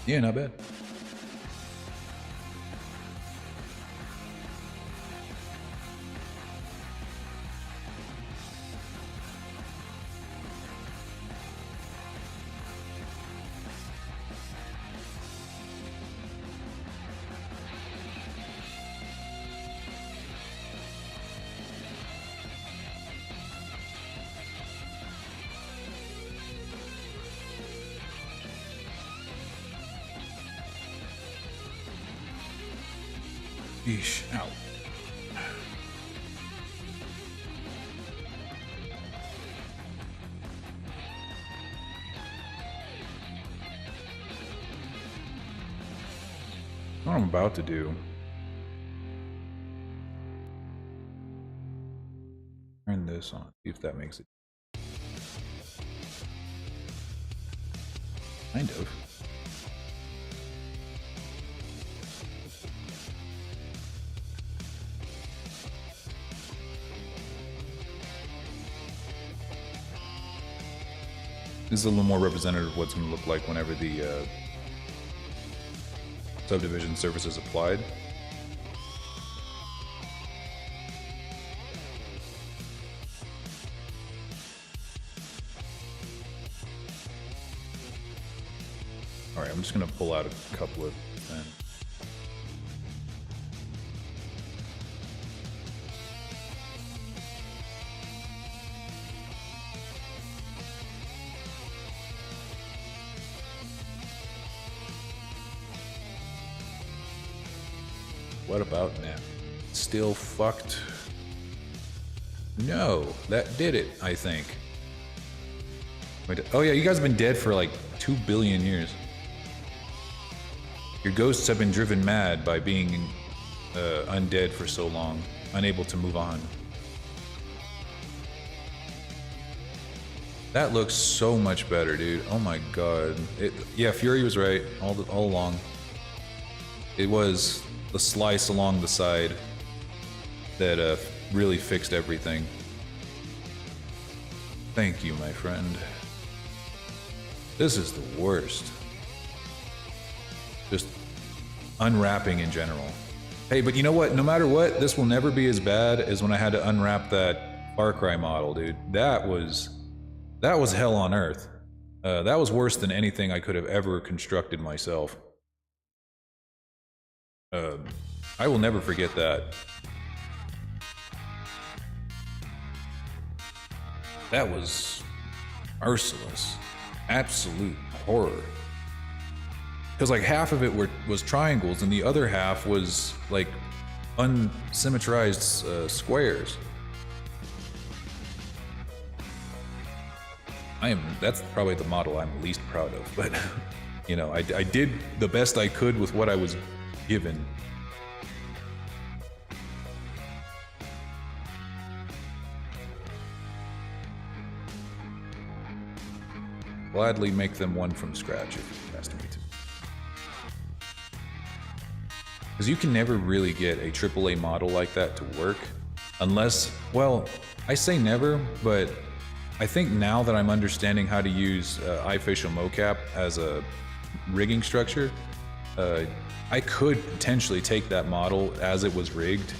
S1: Yeah, not bad. Yeesh, ow. What I'm about to do. Turn this on, see if that makes it. Kind of. This is a little more representative of what's going to look like whenever the subdivision surface is applied. All right, I'm just gonna pull out a couple of then. What about now? Still fucked? No, that did it, I think. Wait, oh yeah, you guys have been dead for like 2 billion years. Your ghosts have been driven mad by being undead for so long, unable to move on. That looks so much better, dude. Oh my god. Yeah, Fury was right all along. It was the slice along the side that really fixed everything. Thank you, my friend. This is the worst. Just unwrapping in general. Hey, but you know what? No matter what, this will never be as bad as when I had to unwrap that Far Cry model, dude. That was hell on earth. That was worse than anything I could have ever constructed myself. I will never forget that. That was merciless. Absolute horror. Because like half of it was triangles and the other half was like unsymmetrized squares. That's probably the model I'm least proud of, but you know, I did the best I could with what I was given. Gladly make them one from scratch if you asked me to. Because you can never really get a AAA model like that to work unless, well, I say never, but I think now that I'm understanding how to use iFacial mocap as a rigging structure, I could potentially take that model as it was rigged,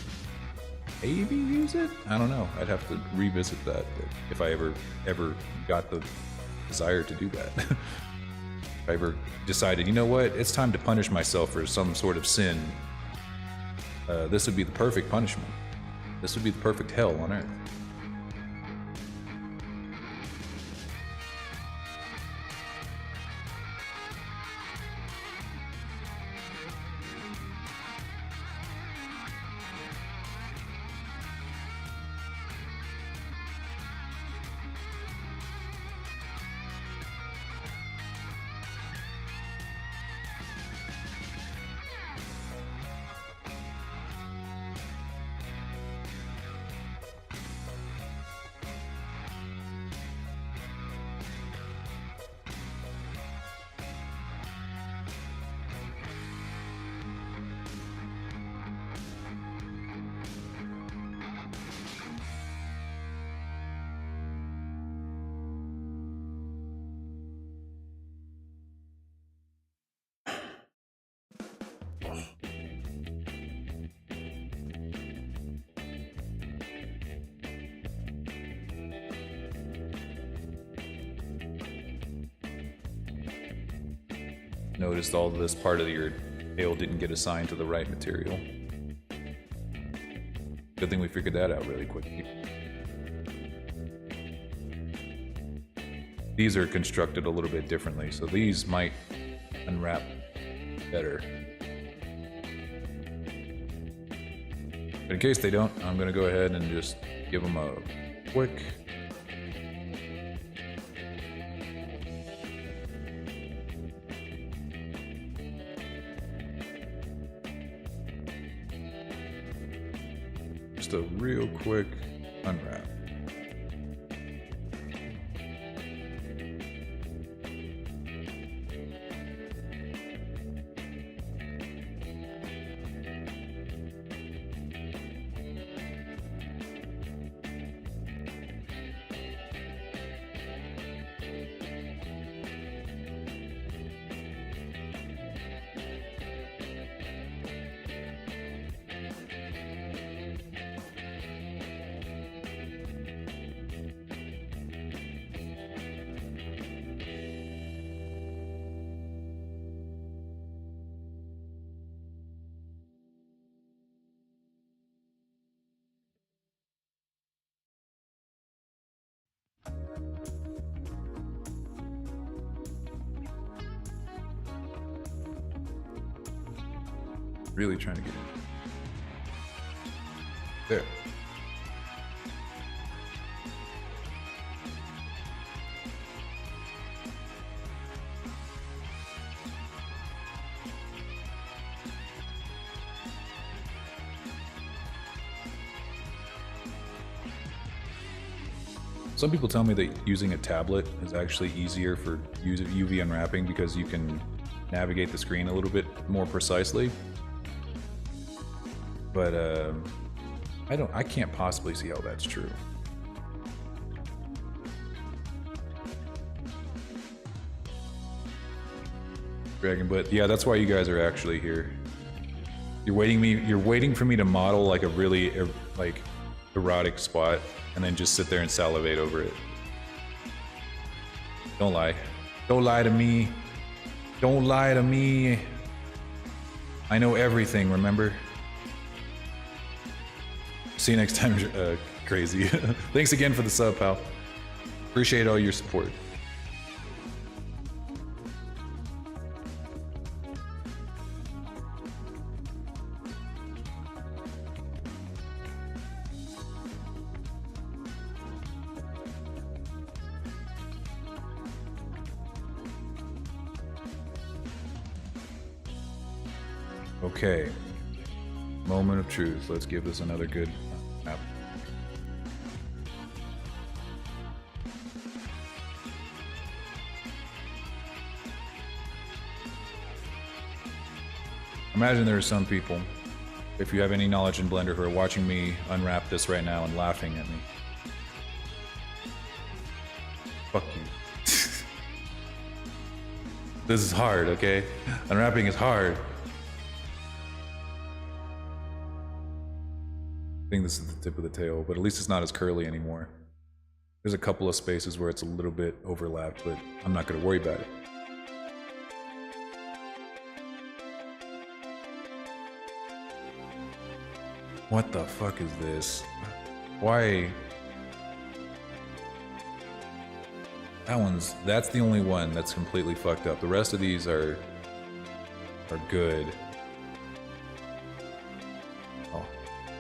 S1: maybe use it? I don't know. I'd have to revisit that if I ever got the desire to do that. If I ever decided, you know what, it's time to punish myself for some sort of sin, this would be the perfect punishment. This would be the perfect hell on earth. Noticed all of this part of your tail didn't get assigned to the right material. Good thing we figured that out really quickly. These are constructed a little bit differently, so these might unwrap better. But in case they don't, I'm gonna go ahead and just give them a quick a real quick unwrap. Really trying to get in. There. Some people tell me that using a tablet is actually easier for UV unwrapping because you can navigate the screen a little bit more precisely. But I can't possibly see how that's true. Dragon, but yeah, that's why you guys are actually here. You're waiting for me to model like a really like erotic spot and then just sit there and salivate over it. Don't lie. Don't lie to me. Don't lie to me. I know everything, remember? See you next time, Crazy. Thanks again for the sub, pal. Appreciate all your support. Okay, moment of truth. Let's give this another good map. Imagine there are some people, if you have any knowledge in Blender, who are watching me unwrap this right now and laughing at me. Fuck you. This is hard, okay? Unwrapping is hard. I think this is the tip of the tail, but at least it's not as curly anymore. There's a couple of spaces where it's a little bit overlapped, but I'm not going to worry about it. What the fuck is this? Why? That's the only one that's completely fucked up. The rest of these are good.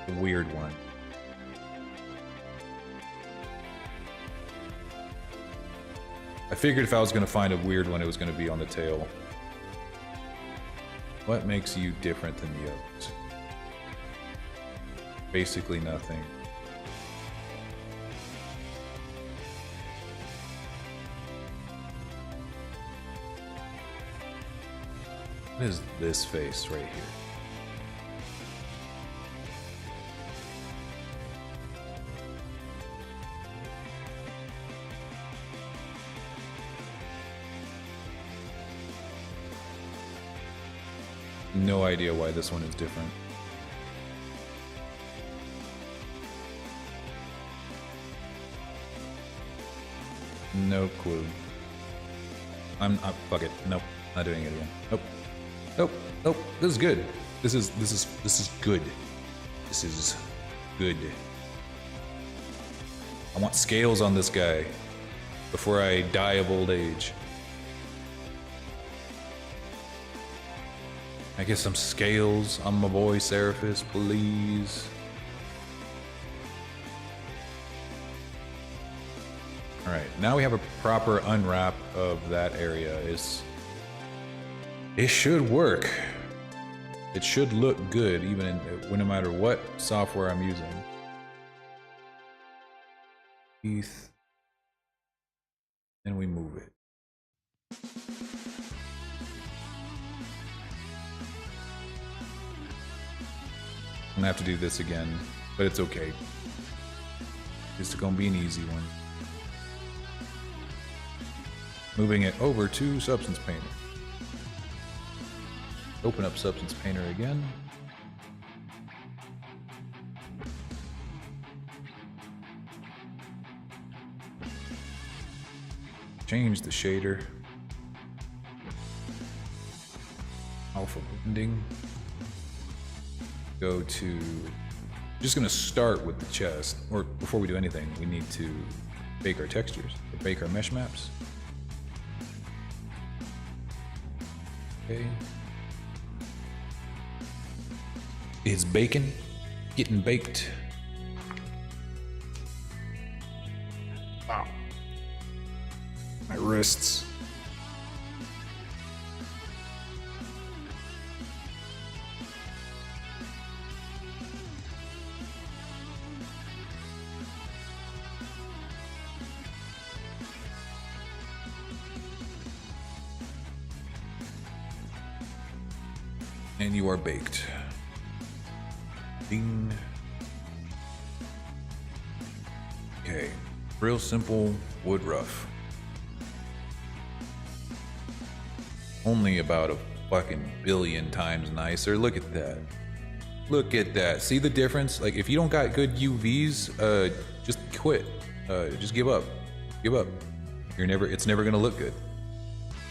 S1: The weird one. I figured if I was going to find a weird one, it was going to be on the tail. What makes you different than the others? Basically nothing. What is this face right here? No idea why this one is different. No clue. Fuck it. Nope. Not doing it again. Nope. Nope. Nope. This is good. This is good. This is good. I want scales on this guy before I die of old age. I get some scales on my boy Seraphis, please. Alright, now we have a proper unwrap of that area. It should work. It should look good, even no matter what software I'm using. Teeth. And we move it. I'm gonna have to do this again, but it's okay. It's gonna be an easy one. Moving it over to Substance Painter. Open up Substance Painter again. Change the shader. Alpha blending. Go to, just gonna start with the chest, or before we do anything, we need to bake our textures, or bake our mesh maps. Okay. is bacon getting baked. Ow. My wrists. And you are baked. Ding. Okay, real simple wood rough. Only about a fucking billion times nicer. Look at that. Look at that. See the difference? Like, if you don't got good UVs, just quit. Just give up. Give up. It's never gonna look good.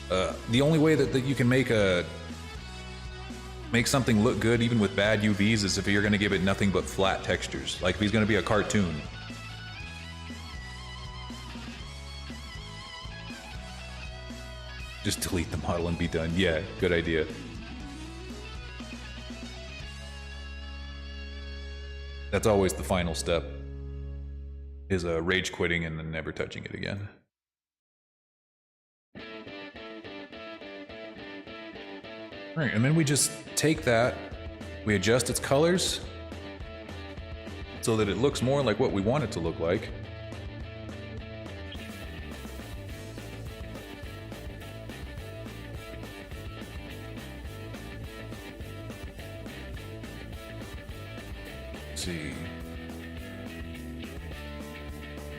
S1: The only way that you can make something look good even with bad UVs is if you're gonna give it nothing but flat textures. Like if he's gonna be a cartoon. Just delete the model and be done. Yeah, good idea. That's always the final step, is rage quitting and then never touching it again. All right, and then we just take that, we adjust its colors so that it looks more like what we want it to look like. Let's see.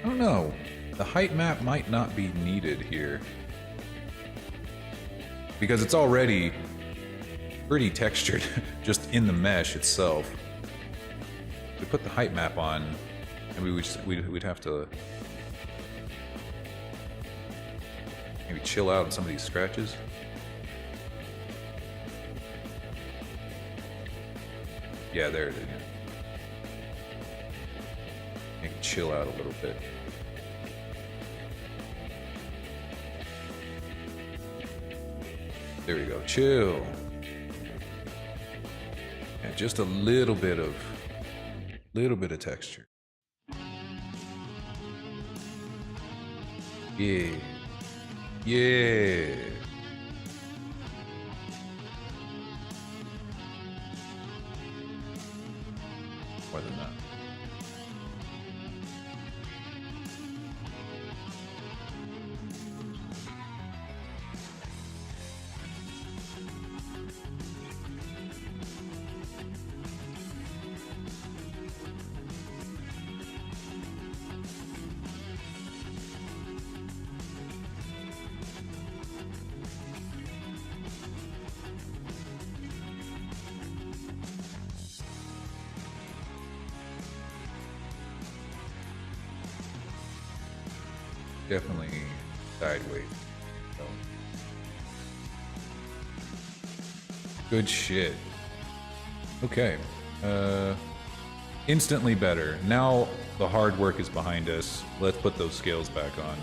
S1: I don't know. The height map might not be needed here, because it's already pretty textured just in the mesh itself. If we put the height map on, and we'd have to maybe chill out on some of these scratches. Yeah, there it is. Maybe chill out a little bit. There we go. Chill. Yeah, just a little bit of texture. Yeah. Yeah. More than that. Definitely sideways. So. Good shit. Okay. Instantly better. Now the hard work is behind us. Let's put those scales back on.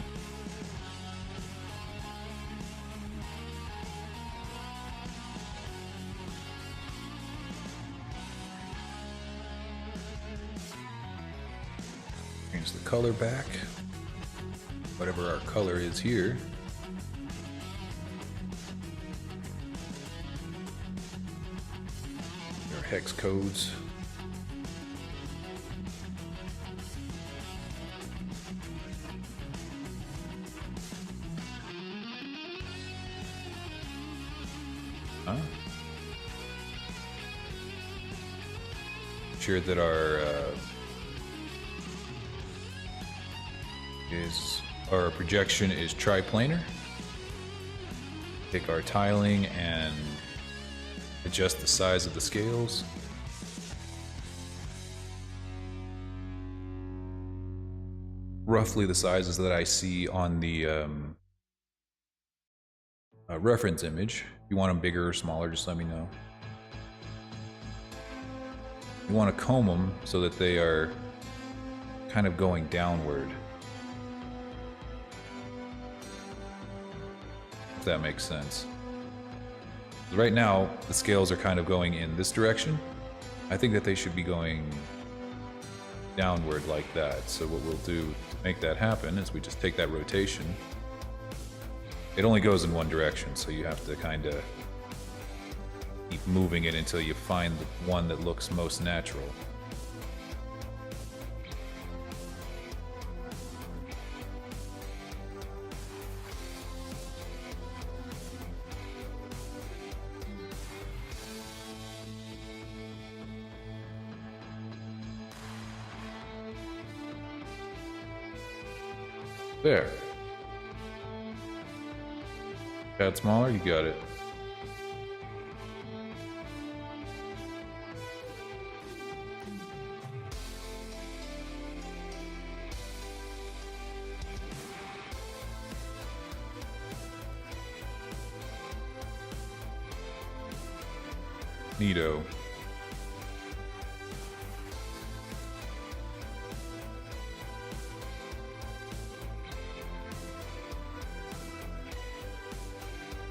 S1: Change the color back. Whatever our color is here. Our hex codes. Huh? Sure that our projection is triplanar. Take our tiling and adjust the size of the scales. Roughly the sizes that I see on the reference image. If you want them bigger or smaller, just let me know. You want to comb them so that they are kind of going downward. If that makes sense. Right now, the scales are kind of going in this direction, I think that they should be going downward like that. So what we'll do to make that happen is we just take that rotation. It only goes in one direction, so you have to kind of keep moving it until you find the one that looks most natural. There. Tad smaller, you got it. Neato.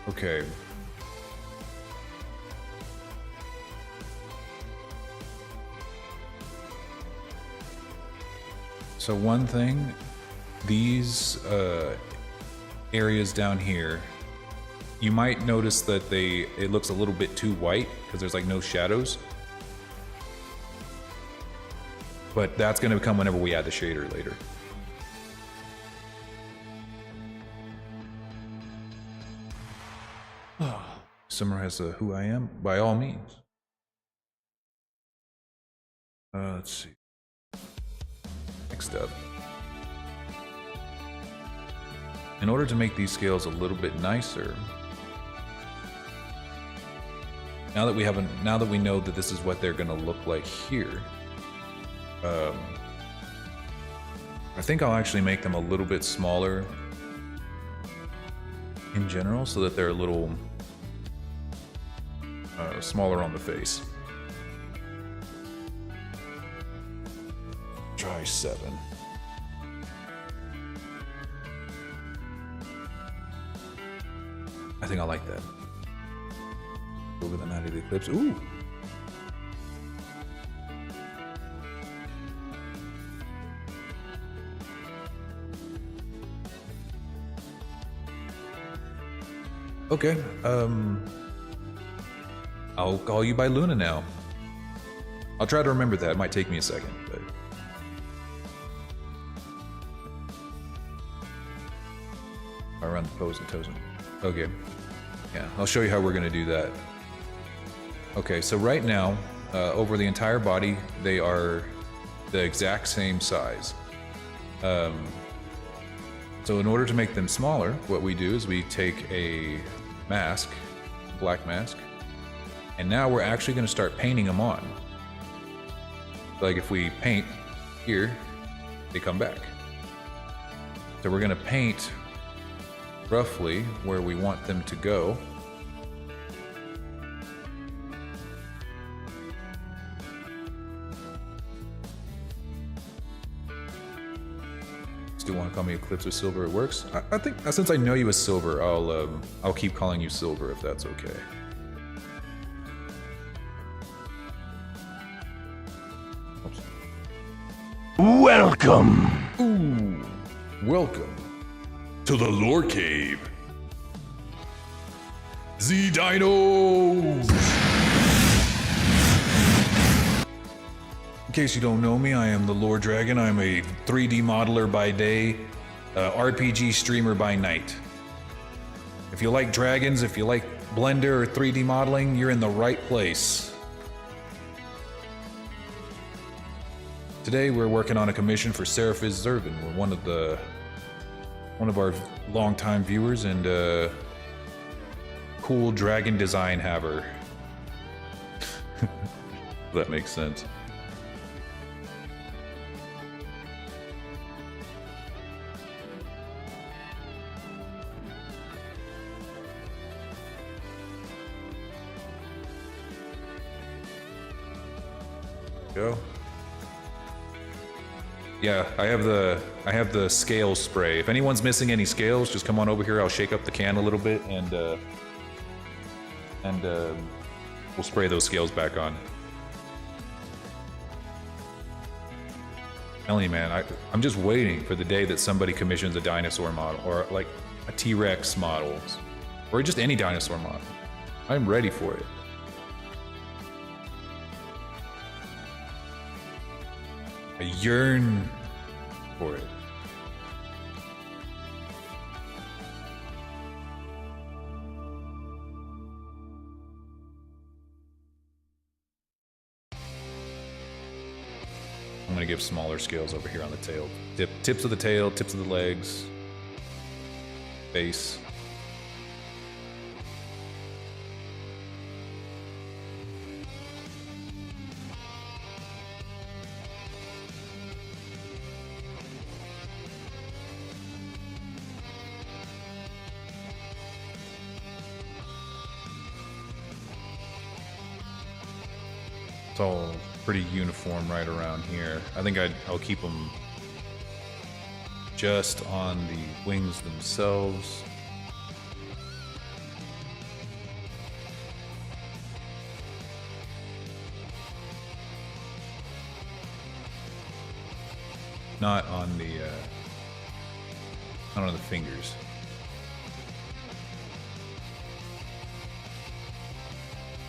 S1: Okay. So one thing, these areas down here, you might notice that it looks a little bit too white because there's like no shadows. But that's going to come whenever we add the shader later. Summarize who I am by all means. Let's see. Next up. In order to make these scales a little bit nicer, now that we know that this is what they're going to look like here, I think I'll actually make them a little bit smaller in general, so that they're a little smaller on the face. Try 7. I think I like that. Over the 90 eclipse. Ooh. Okay. I'll call you by Luna now. I'll try to remember that. It might take me a second, but... I run the pose and toes. Okay. Yeah, I'll show you how we're going to do that. Okay, so right now, over the entire body, they are the exact same size. So in order to make them smaller, what we do is we take a mask, black mask, and now we're actually going to start painting them on. Like if we paint here, they come back. So we're going to paint roughly where we want them to go. Still want to call me Eclipse or Silver? It works. I think since I know you as Silver, I'll keep calling you Silver if that's okay.
S4: Welcome!
S1: Ooh, welcome to the Lore Cave. Z-Dinos! In case you don't know me, I am the Lore Dragon. I'm a 3D modeler by day, RPG streamer by night. If you like dragons, if you like Blender or 3D modeling, you're in the right place. Today we're working on a commission for Seraphis Zervin. We're one of our longtime viewers and cool dragon design haver. That makes sense. Go. Yeah, I have the scale spray. If anyone's missing any scales, just come on over here. I'll shake up the can a little bit and we'll spray those scales back on. Telling you, man, I'm just waiting for the day that somebody commissions a dinosaur model or like a T-Rex model or just any dinosaur model. I'm ready for it. I yearn for it. I'm gonna give smaller scales over here on the tail. Tips of the tail, tips of the legs, face. It's all pretty uniform right around here. I think I'll keep them just on the wings themselves. Not on the fingers.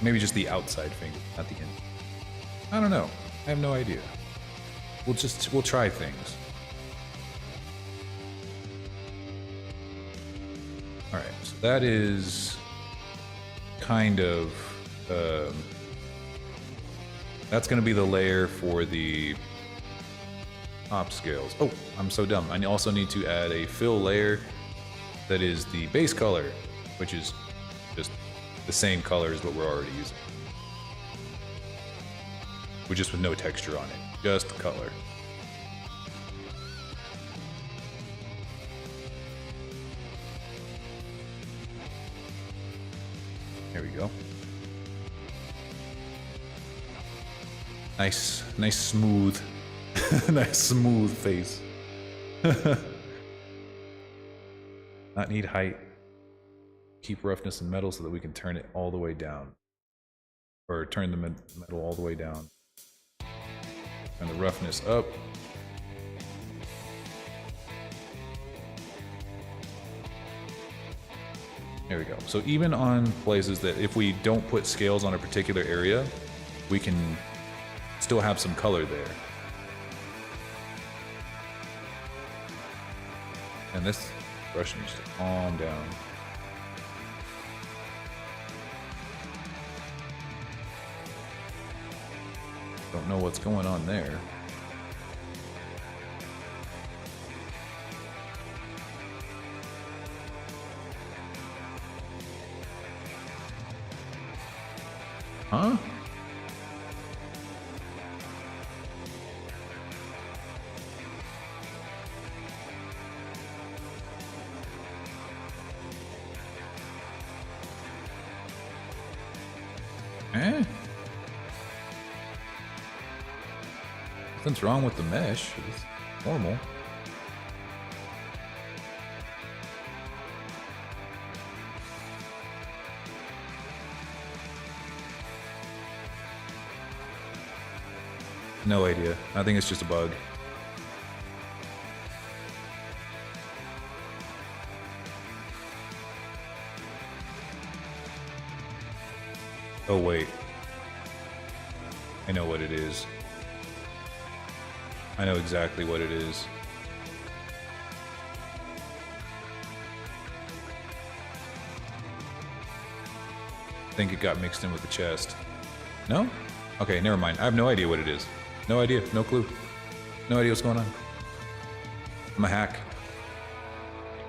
S1: Maybe just the outside finger, not the inside. I don't know. I have no idea. We'll try things. All right, so that is kind of that's going to be the layer for the top scales. Oh, I'm so dumb. I also need to add a fill layer that is the base color, which is just the same color as what we're already using. But just with no texture on it, just color. There we go. Nice smooth, nice smooth face. Not need height. Keep roughness and metal so that we can turn it all the way down, or turn the metal all the way down. And the roughness up. There we go. So even on places that if we don't put scales on a particular area, we can still have some color there. And this brush needs to calm down. Don't know what's going on there. Huh? Eh? Nothing's wrong with the mesh. It's normal. No idea. I think it's just a bug. Oh wait. I know what it is. I know exactly what it is. I think it got mixed in with the chest. No? Okay, never mind. I have no idea what it is. No idea. No clue. No idea what's going on. I'm a hack.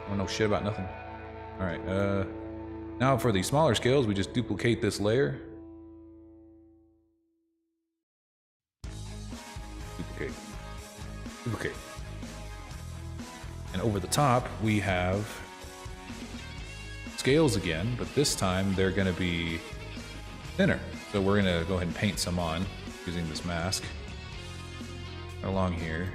S1: I don't know shit about nothing. Alright, now for the smaller scales, we just duplicate this layer. Duplicate. And over the top, we have scales again, but this time they're going to be thinner. So we're going to go ahead and paint some on using this mask. Along here.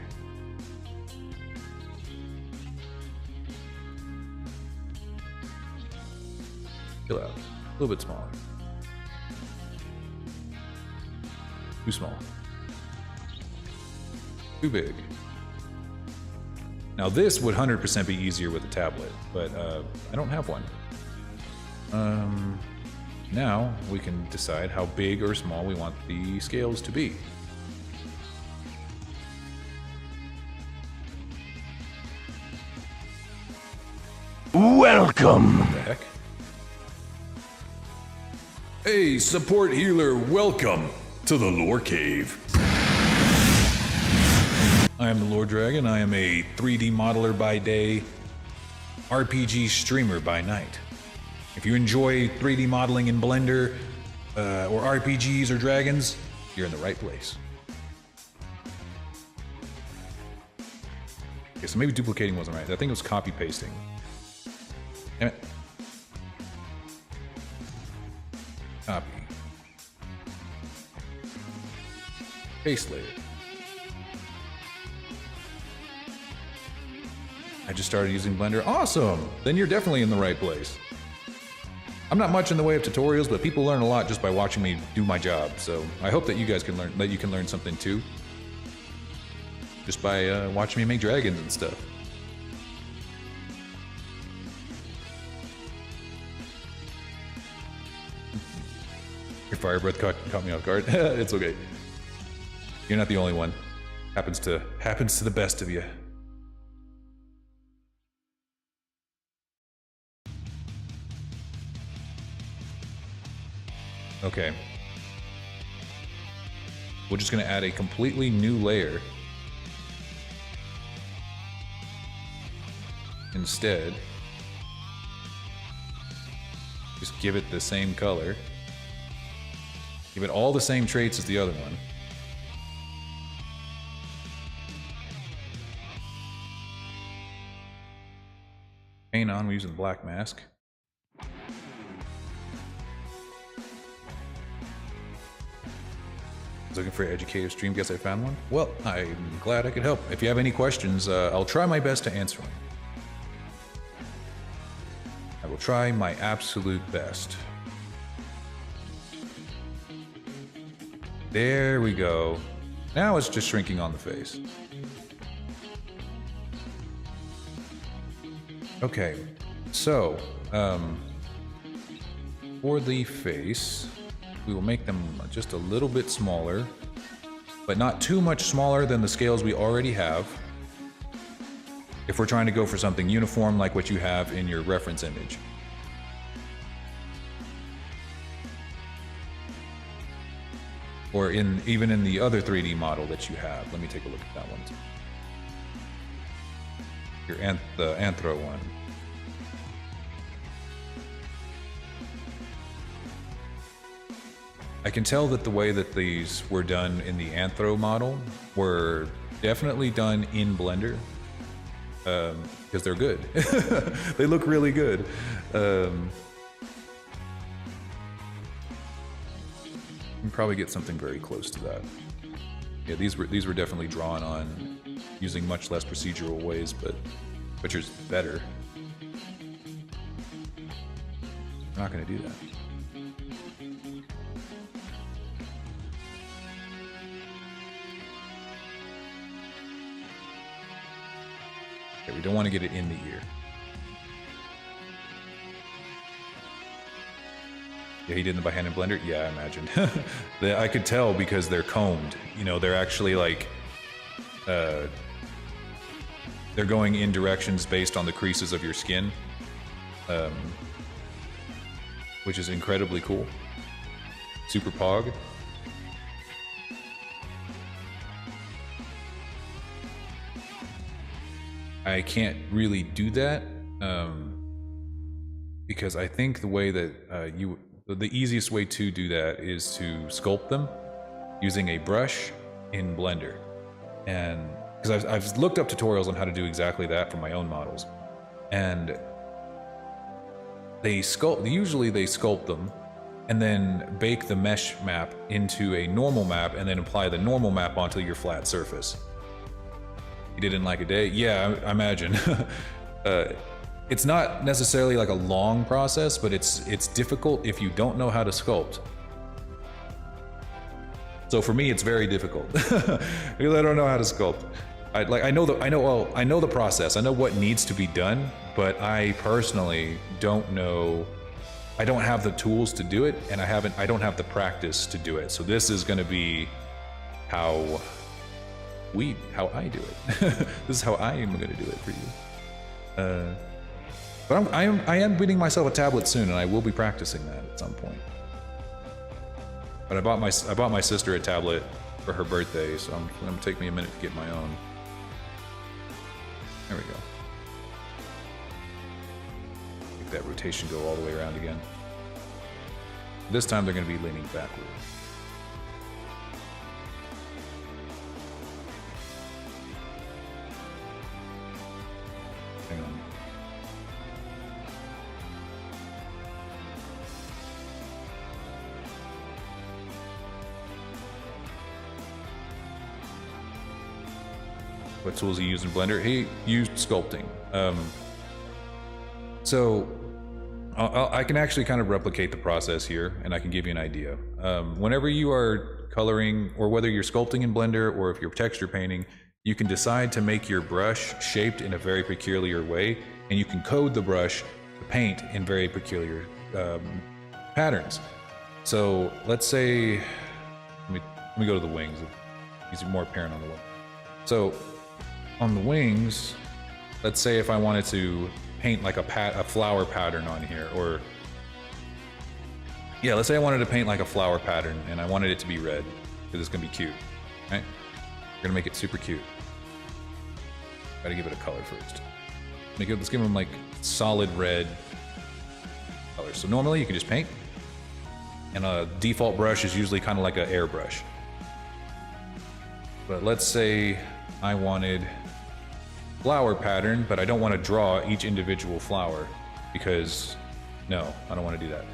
S1: Fill out. A little bit smaller. Too small. Too big. Now this would 100% be easier with a tablet, but I don't have one. Now we can decide how big or small we want the scales to be.
S4: Welcome.
S1: What the heck? Hey, support healer, welcome to the Lore Cave. I am the Lord Dragon. I am a 3D modeler by day, RPG streamer by night. If you enjoy 3D modeling in Blender, or RPGs or dragons, you're in the right place. Okay, so maybe duplicating wasn't right. I think it was copy pasting. Damn it. Copy. Paste layer. I just started using Blender. Awesome! Then you're definitely in the right place. I'm not much in the way of tutorials, but people learn a lot just by watching me do my job. So I hope that you guys can learn, that you can learn something too, just by watching me make dragons and stuff. Your fire breath caught me off guard. It's okay. You're not the only one. Happens to the best of you. Okay. We're just going to add a completely new layer. Instead, just give it the same color. Give it all the same traits as the other one. Paint on, we're using the black mask. Looking for an educative stream, guess I found one? Well, I'm glad I could help. If you have any questions, I'll try my best to answer them. I will try my absolute best. There we go. Now it's just shrinking on the face. Okay, so, for the face, we will make them just a little bit smaller, but not too much smaller than the scales we already have. If we're trying to go for something uniform like what you have in your reference image. Or even in the other 3D model that you have. Let me take a look at that one. The Anthro one. I can tell that the way that these were done in the Anthro model were definitely done in Blender, because they're good. They look really good. You can probably get something very close to that. Yeah, these were definitely drawn on using much less procedural ways, but Butcher's better. I'm not going to do that. Okay, we don't want to get it in the ear. Yeah, he did them by hand in Blender? Yeah, I imagine. I could tell because they're combed. You know, they're actually like... they're going in directions based on the creases of your skin. Which is incredibly cool. Super Pog. I can't really do that because I think the way that the easiest way to do that is to sculpt them using a brush in Blender, and because I've looked up tutorials on how to do exactly that for my own models, and usually they sculpt them and then bake the mesh map into a normal map and then apply the normal map onto your flat surface. You did it in like a day? Yeah, I imagine. It's not necessarily like a long process, but it's difficult if you don't know how to sculpt. So for me, it's very difficult because I don't know how to sculpt. I know the process. I know what needs to be done, but I personally don't know. I don't have the tools to do it, and I don't have the practice to do it. So this is going to be how I do it. This is how I am going to do it for you. But I am getting myself a tablet soon, and I will be practicing that at some point. But I bought my sister a tablet for her birthday, so it's going to take me a minute to get my own. There we go. Make that rotation go all the way around again. This time they're going to be leaning backward. Hang on. What tools he used in Blender? He used sculpting. So I can actually kind of replicate the process here, and I can give you an idea. Whenever you are coloring, or whether you're sculpting in Blender or if you're texture painting, you can decide to make your brush shaped in a very peculiar way, and you can code the brush to paint in very peculiar patterns. So let's say, let me go to the wings. These are more apparent on the wing. So on the wings, let's say if I wanted to paint like a flower pattern on here, or yeah, let's say I wanted to paint like a flower pattern and I wanted it to be red because it's gonna be cute, right? We're gonna make it super cute. Gotta give it a color first. Let's give them like solid red color. So normally you can just paint, and a default brush is usually kind of like an airbrush. But let's say I wanted flower pattern, but I don't want to draw each individual flower because no, I don't want to do that.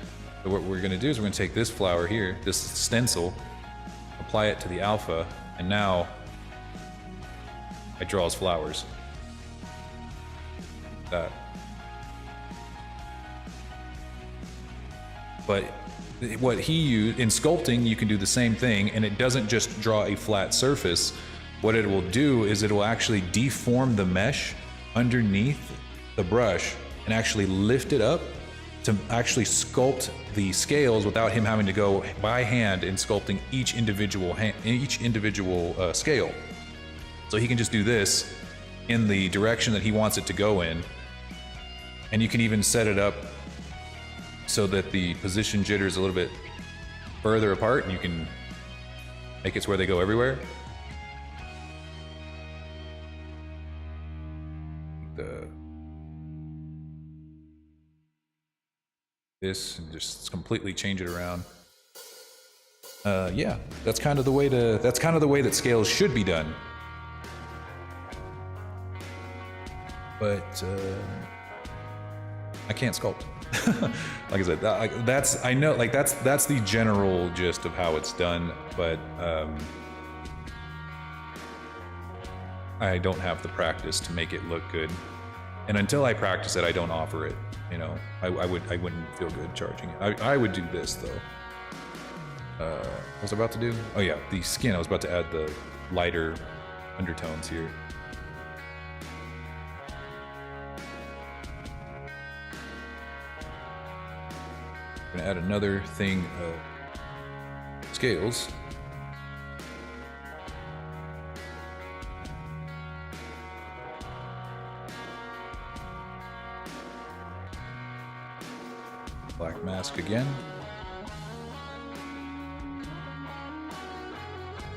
S1: So what we're going to do is we're going to take this flower here, this stencil, apply it to the alpha, and now I draw his flowers. That. But what he used in sculpting, you can do the same thing, and it doesn't just draw a flat surface. What it will do is it will actually deform the mesh underneath the brush and actually lift it up to actually sculpt the scales without him having to go by hand and sculpting each individual scale. So he can just do this in the direction that he wants it to go in, and you can even set it up so that the position jitter is a little bit further apart, and you can make it so where they go everywhere. This and just completely change it around. Yeah, that's kind of the way that scales should be done. But I can't sculpt. Like I said, that's the general gist of how it's done. But I don't have the practice to make it look good, and until I practice it, I don't offer it. You know, I wouldn't feel good charging it. I would do this though. What was I about to do? Oh yeah, the skin. I was about to add the lighter undertones here. I'm gonna add another thing of scales. Black mask again.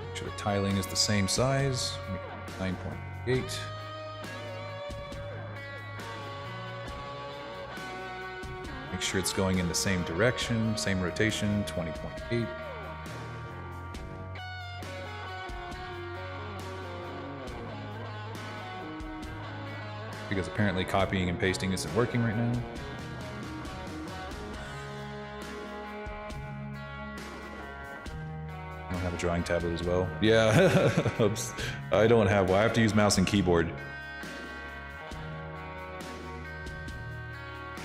S1: Make sure the tiling is the same size. 9.8. Make sure it's going in the same direction, same rotation, 20.8. Because apparently copying and pasting isn't working right now. I don't have a drawing tablet as well. Yeah, I don't have one. I have to use mouse and keyboard.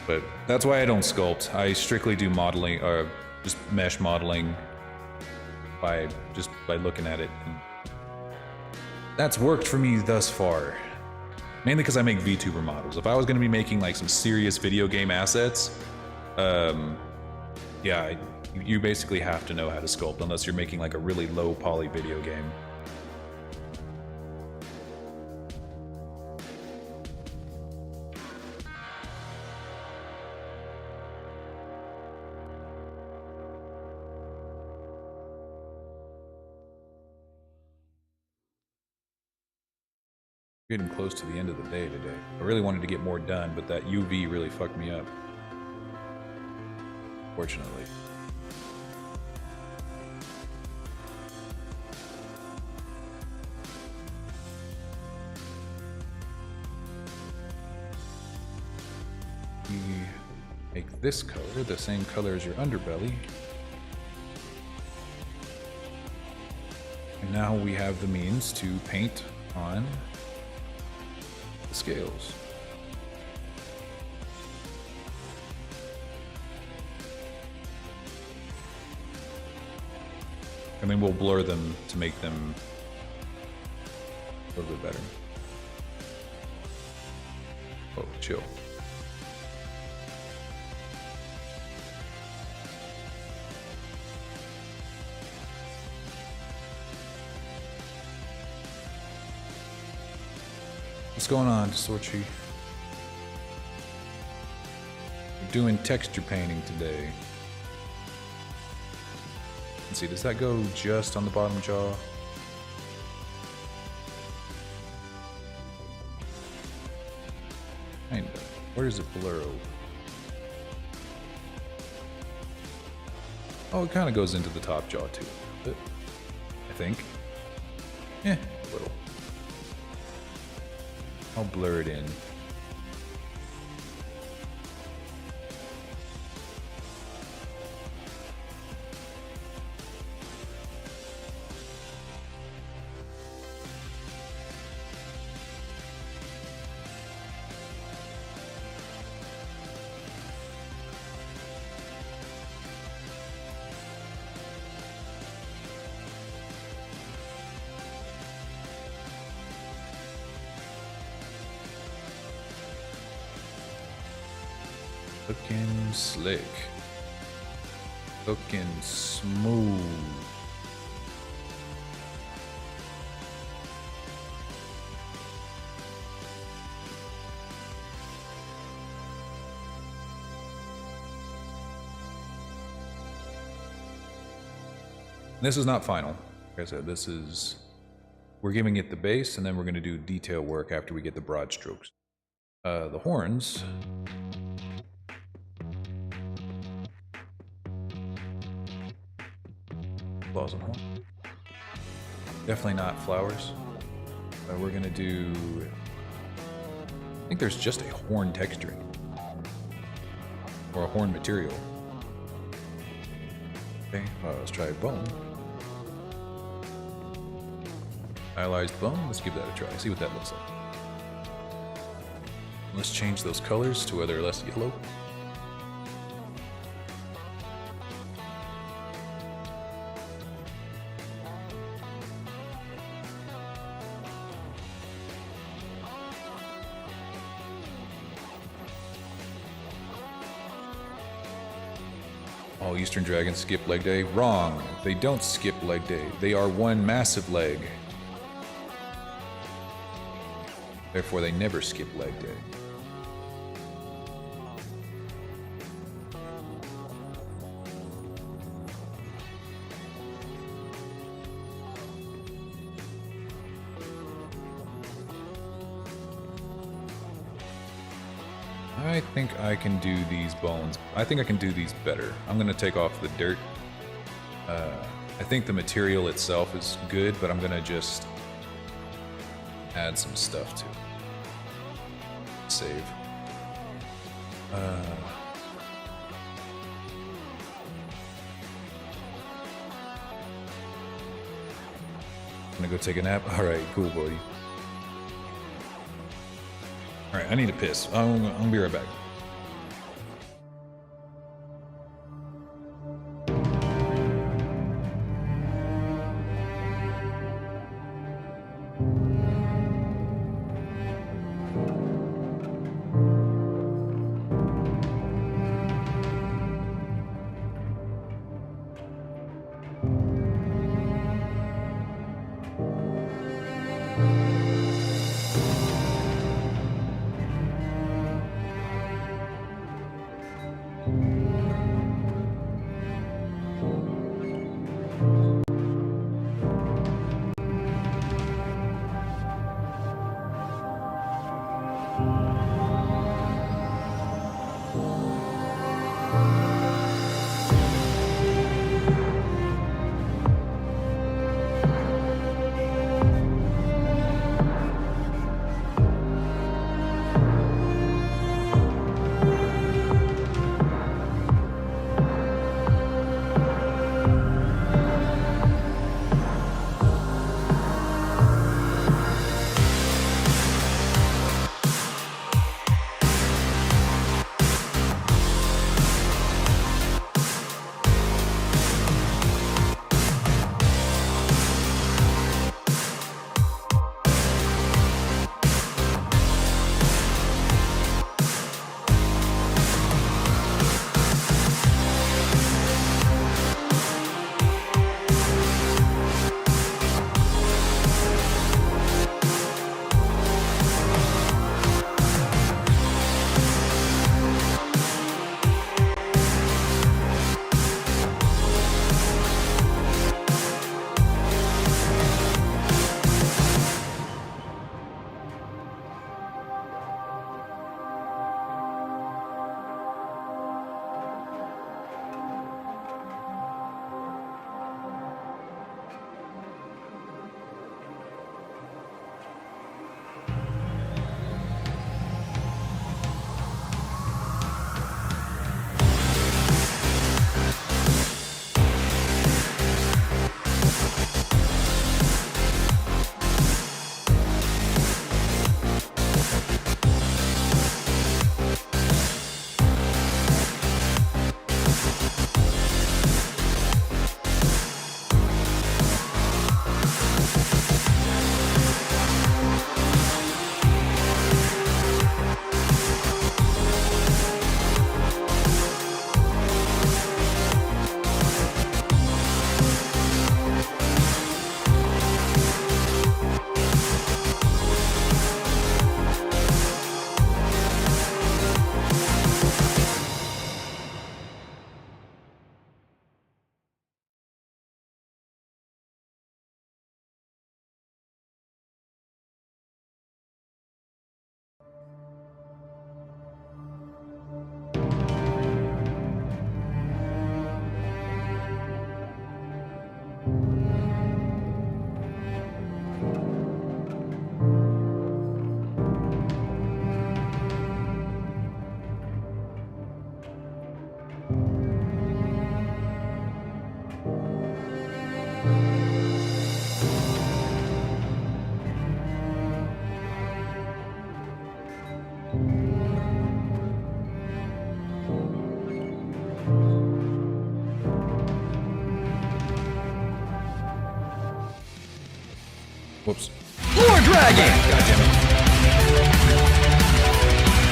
S1: But that's why I don't sculpt. I strictly do modeling, or just mesh modeling. by looking at it. And that's worked for me thus far. Mainly because I make VTuber models. If I was going to be making like some serious video game assets, yeah, you basically have to know how to sculpt unless you're making like a really low poly video game. Getting close to the end of the day today. I really wanted to get more done, but that UV really fucked me up. Fortunately. We make this color the same color as your underbelly. And now we have the means to paint on the scales. And then we'll blur them to make them a little bit better. Oh, chill. What's going on, Sorchi? We're doing texture painting today. Let's see, does that go just on the bottom jaw? Kinda. Where does it blur over? Oh, it kind of goes into the top jaw too. But I think. A little. I'll blur it in. Looking slick. Looking smooth. This is not final. Like I said, this is... We're giving it the base, and then we're going to do detail work after we get the broad strokes. The horns... Claws and horn. Definitely not flowers. We're gonna do... I think there's just a horn texturing. Or a horn material. Okay, let's try bone. Stylized bone, let's give that a try, see what that looks like. Let's change those colors to where they're less yellow. All Eastern dragons skip leg day. Wrong. They don't skip leg day. They are one massive leg. Therefore, they never skip leg day. I think I can do these bones. I think I can do these better. I'm going to take off the dirt. I think the material itself is good, but I'm going to just add some stuff to it. Save. I'm going to go take a nap. All right, cool, buddy. All right, I need to piss. I'm gonna be right back. Whoops.
S3: More dragon!
S1: God damn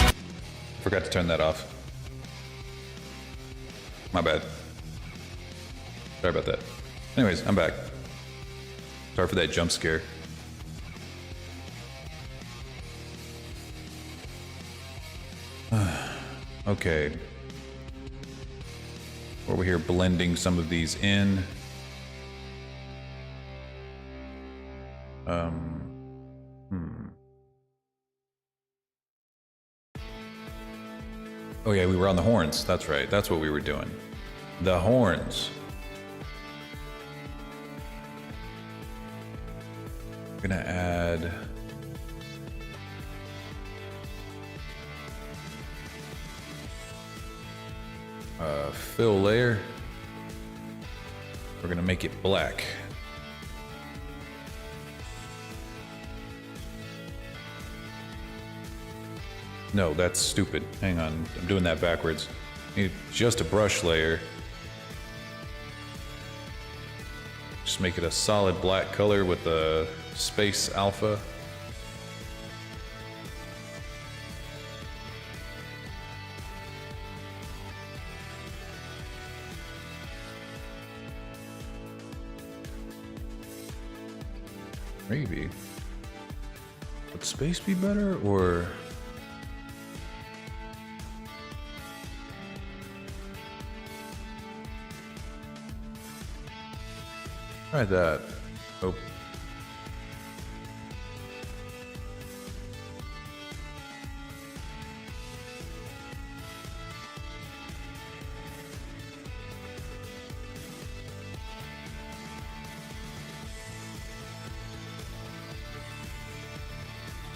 S1: it. Forgot to turn that off. My bad. Sorry about that. Anyways, I'm back. Sorry for that jump scare. Okay. Over here blending some of these in. Oh yeah, we were on the horns. That's right. That's what we were doing. The horns. I'm gonna add a fill layer. We're gonna make it black. No, that's stupid. Hang on, I'm doing that backwards. Need just a brush layer. Just make it a solid black color with a space alpha. Maybe. Would space be better, or? Try that. Oh.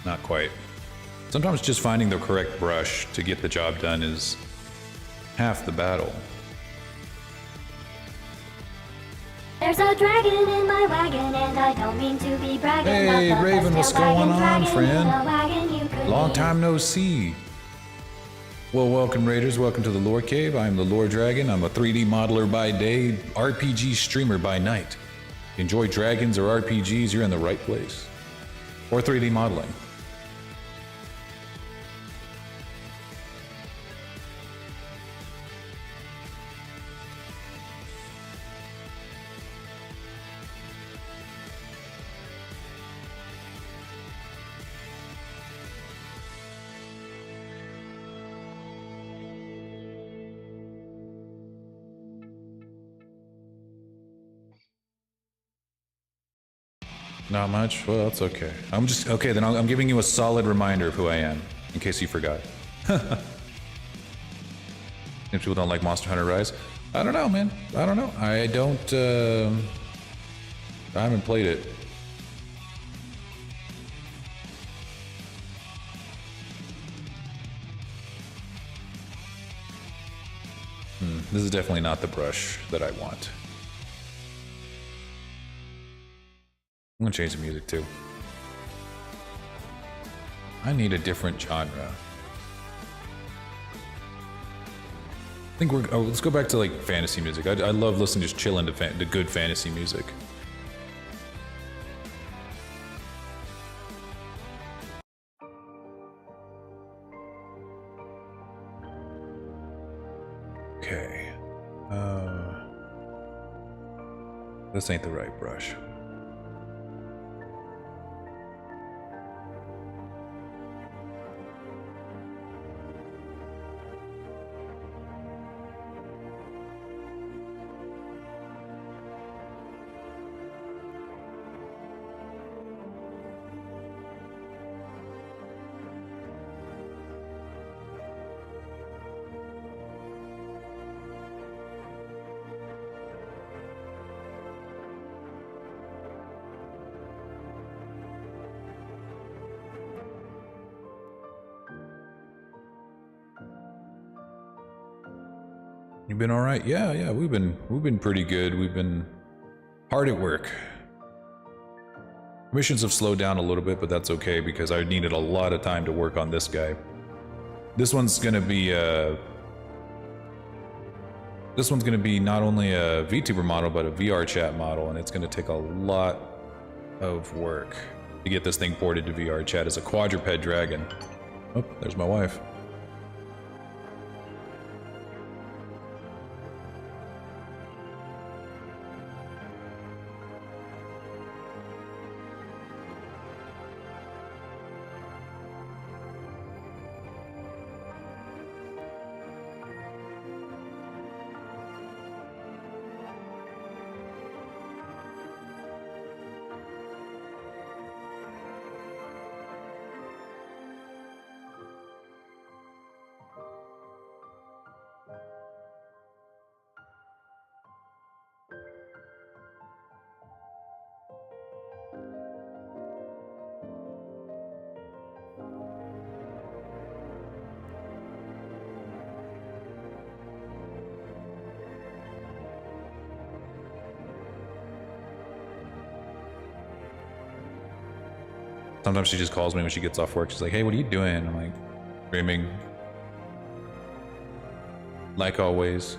S1: Not quite. Sometimes just finding the correct brush to get the job done is half the battle.
S5: There's a dragon in my wagon, and I don't mean to be bragging.
S1: Hey,
S5: but the
S1: Raven,
S5: best
S1: what's
S5: tail
S1: going
S5: wagon
S1: on,
S5: dragon
S1: friend?
S5: in the wagon you could
S1: Long
S5: be.
S1: time no see. Well, welcome, Raiders. Welcome to the Lore Cave. I'm the Lore Dragon. I'm a 3D modeler by day, RPG streamer by night. If you enjoy dragons or RPGs, you're in the right place. Or 3D modeling. Not much? Well, that's okay. I'm just, okay, then I'm giving you a solid reminder of who I am, in case you forgot. If people don't like Monster Hunter Rise, I don't know, man. I don't know. I don't, I haven't played it. This is definitely not the brush that I want. I'm gonna change the music too. I need a different genre. I think we're. Oh, let's go back to like fantasy music. I love listening, just chilling to good fantasy music. Okay. This ain't the right brush. You've been all right? Yeah, we've been pretty good. We've been hard at work. Missions have slowed down a little bit, but that's okay because I needed a lot of time to work on this guy. This one's gonna be not only a VTuber model, but a VR chat model, and it's gonna take a lot of work. to get this thing ported to VR chat is a quadruped dragon. Oh, there's my wife. Sometimes she just calls me when she gets off work. She's like, hey, what are you doing? I'm like, streaming. Like always.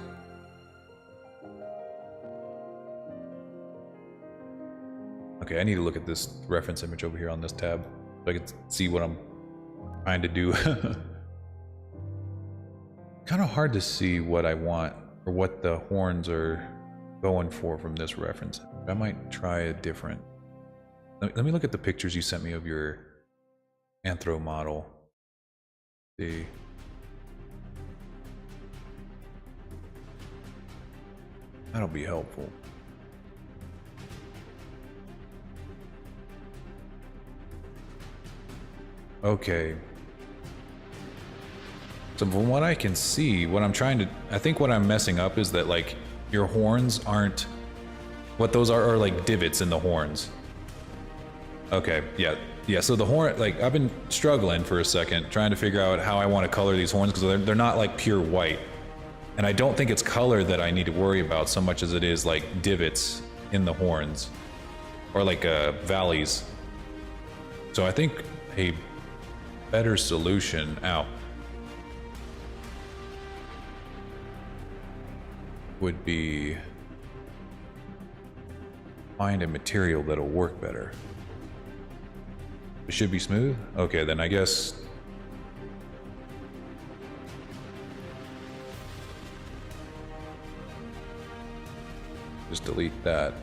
S1: Okay, I need to look at this reference image over here on this tab so I can see what I'm trying to do. Kind of hard to see what I want or what the horns are going for from this reference. I might try a different. Let me look at the pictures you sent me of your anthro model. See. That'll be helpful. Okay. So from what I can see, what I'm trying to, I think what I'm messing up is that like your horns aren't, what those are like divots in the horns. Okay, yeah, so the horn, like, I've been struggling for a second, trying to figure out how I want to color these horns, because they're not, like, pure white. And I don't think it's color that I need to worry about so much as it is, like, divots in the horns. Or, like, valleys. So I think a better solution, would be find a material that'll work better. It should be smooth? Okay, then I guess... just delete that.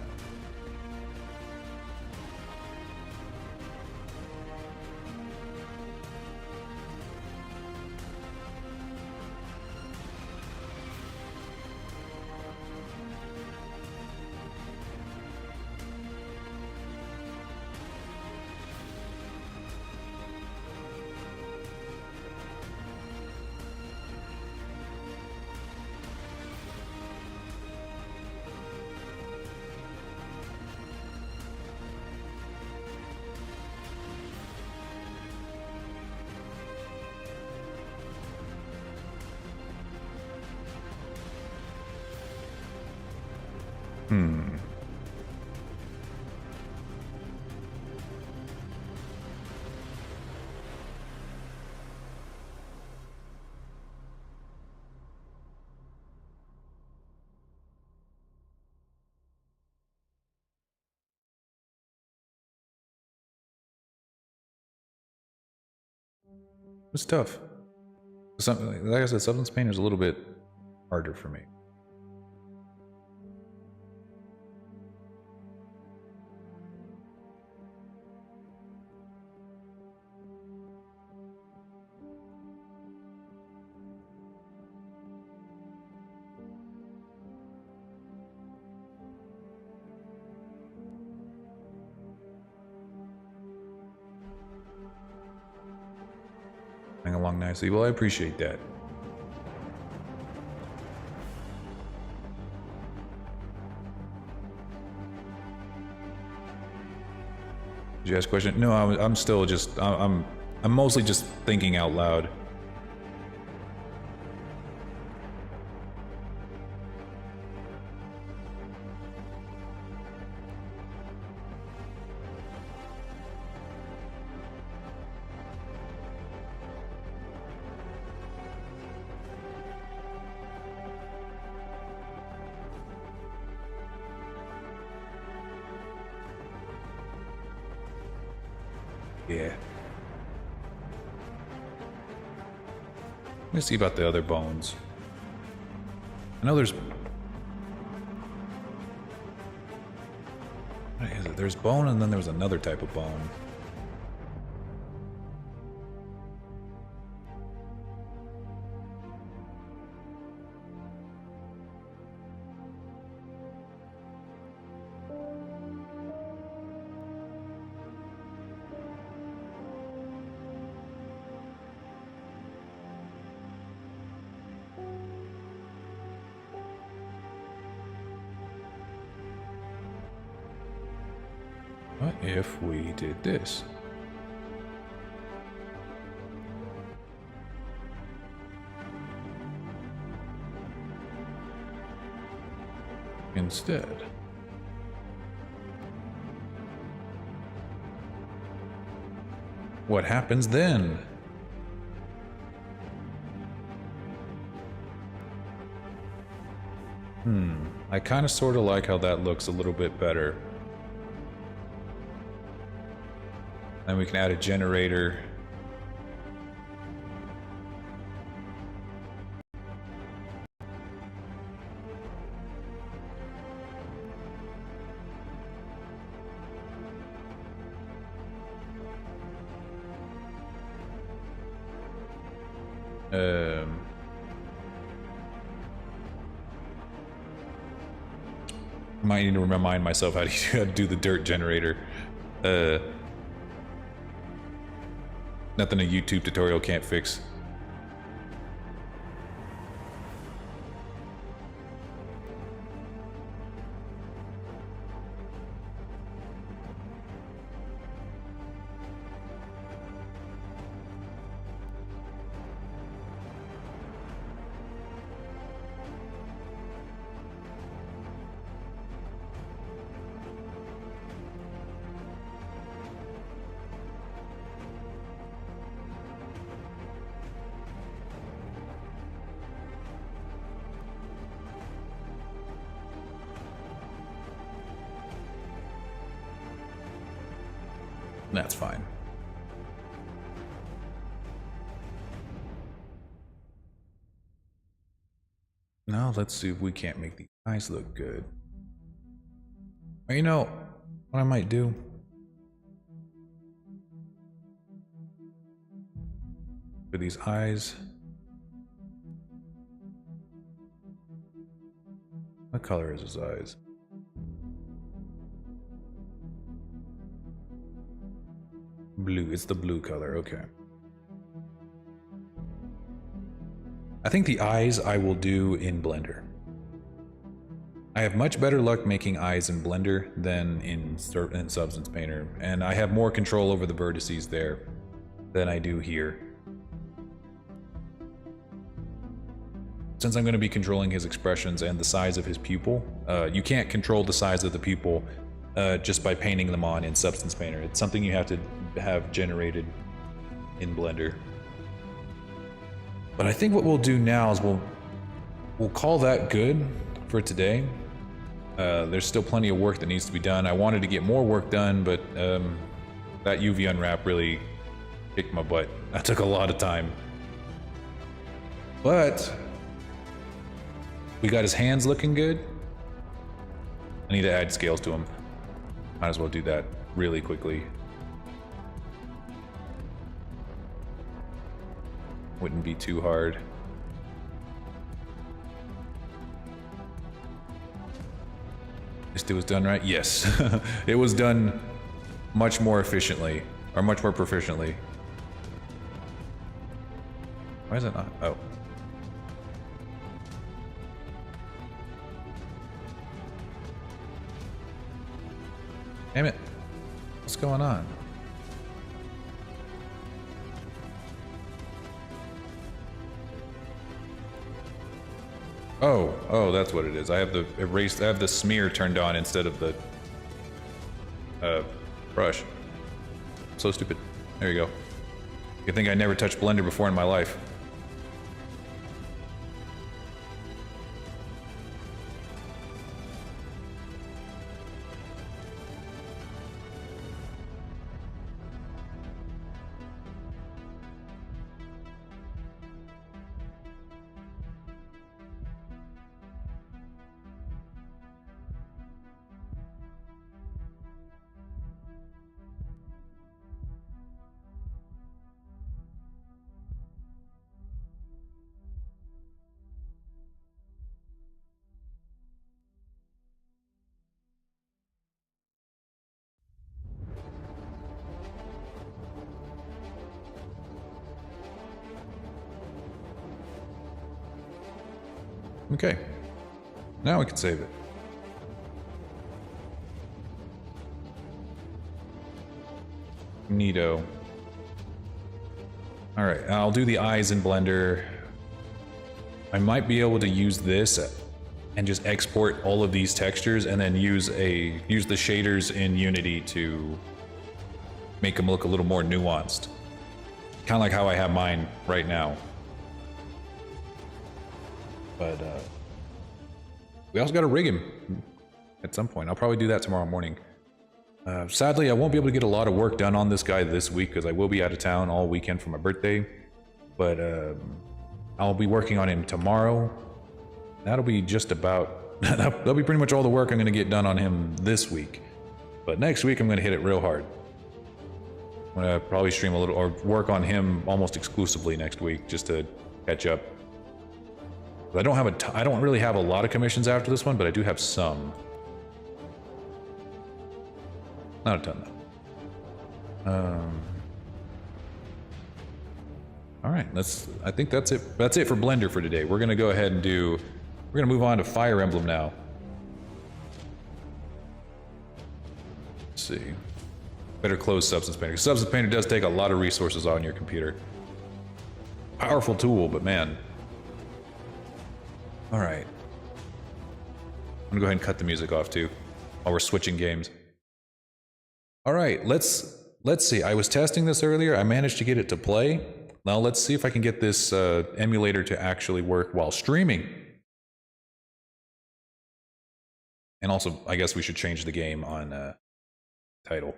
S1: It's tough. Like I said, substance paint is a little bit harder for me. Along nicely. Well, I appreciate that. Did you ask a question? No, I'm still just I'm mostly just thinking out loud. Yeah. Let me see about the other bones. I know there's... What is it? There's bone and then there's another type of bone. What if we did this? Instead. What happens then? I kind of sort of like how that looks a little bit better. Then we can add a generator. Might need to remind myself how to do the dirt generator. Nothing a YouTube tutorial can't fix. That's fine. Now let's see if we can't make the eyes look good. Well, you know what I might do? For these eyes. What color is his eyes? Blue, it's the blue color, okay. I think the eyes I will do in Blender. I have much better luck making eyes in Blender than in Substance Painter, and I have more control over the vertices there than I do here. Since I'm going to be controlling his expressions and the size of his pupil, you can't control the size of the pupil just by painting them on in Substance Painter. It's something you have to have generated in Blender. But I think what we'll do now is we'll call that good for today. There's still plenty of work that needs to be done. I wanted to get more work done, but that UV unwrap really kicked my butt. That took a lot of time. But we got his hands looking good. I need to add scales to him. Might as well do that really quickly. Wouldn't be too hard. This was done right? Yes. It was done much more efficiently, or much more proficiently. Why is it not? Oh. Damn it. What's going on? Oh, that's what it is. I have the I have the smear turned on instead of the brush. So stupid. There you go. You think I never touched Blender before in my life. Okay. Now we can save it. Neato. Alright, I'll do the eyes in Blender. I might be able to use this and just export all of these textures and then use the shaders in Unity to make them look a little more nuanced. Kind of like how I have mine right now. But we also got to rig him at some point. I'll probably do that tomorrow morning. Sadly, I won't be able to get a lot of work done on this guy this week because I will be out of town all weekend for my birthday. But I'll be working on him tomorrow. That'll be just about... that'll be pretty much all the work I'm going to get done on him this week. But next week, I'm going to hit it real hard. I'm going to probably stream a little, or work on him almost exclusively next week just to catch up. I don't really have a lot of commissions after this one, but I do have some. Not a ton, though. All right, I think that's it. That's it for Blender for today. We're gonna go ahead and we're gonna move on to Fire Emblem now. Let's see. Better close Substance Painter. Substance Painter does take a lot of resources on your computer. Powerful tool, but man. All right. I'm gonna go ahead and cut the music off too, while we're switching games. All right, let's see. I was testing this earlier. I managed to get it to play. Now let's see if I can get this emulator to actually work while streaming. And also, I guess we should change the game on title.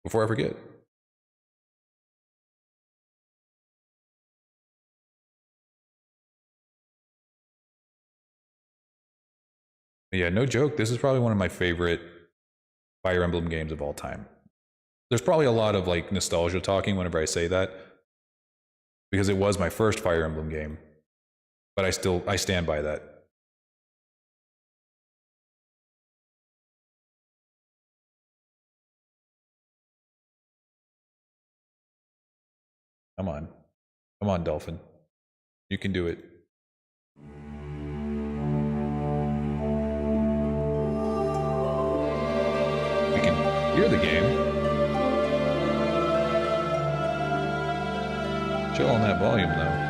S1: Before I forget. Yeah, no joke. This is probably one of my favorite Fire Emblem games of all time. There's probably a lot of like nostalgia talking whenever I say that, because it was my first Fire Emblem game. But I stand by that. Come on. Come on, Dolphin. You can do it. You can hear the game. Chill on that volume, though.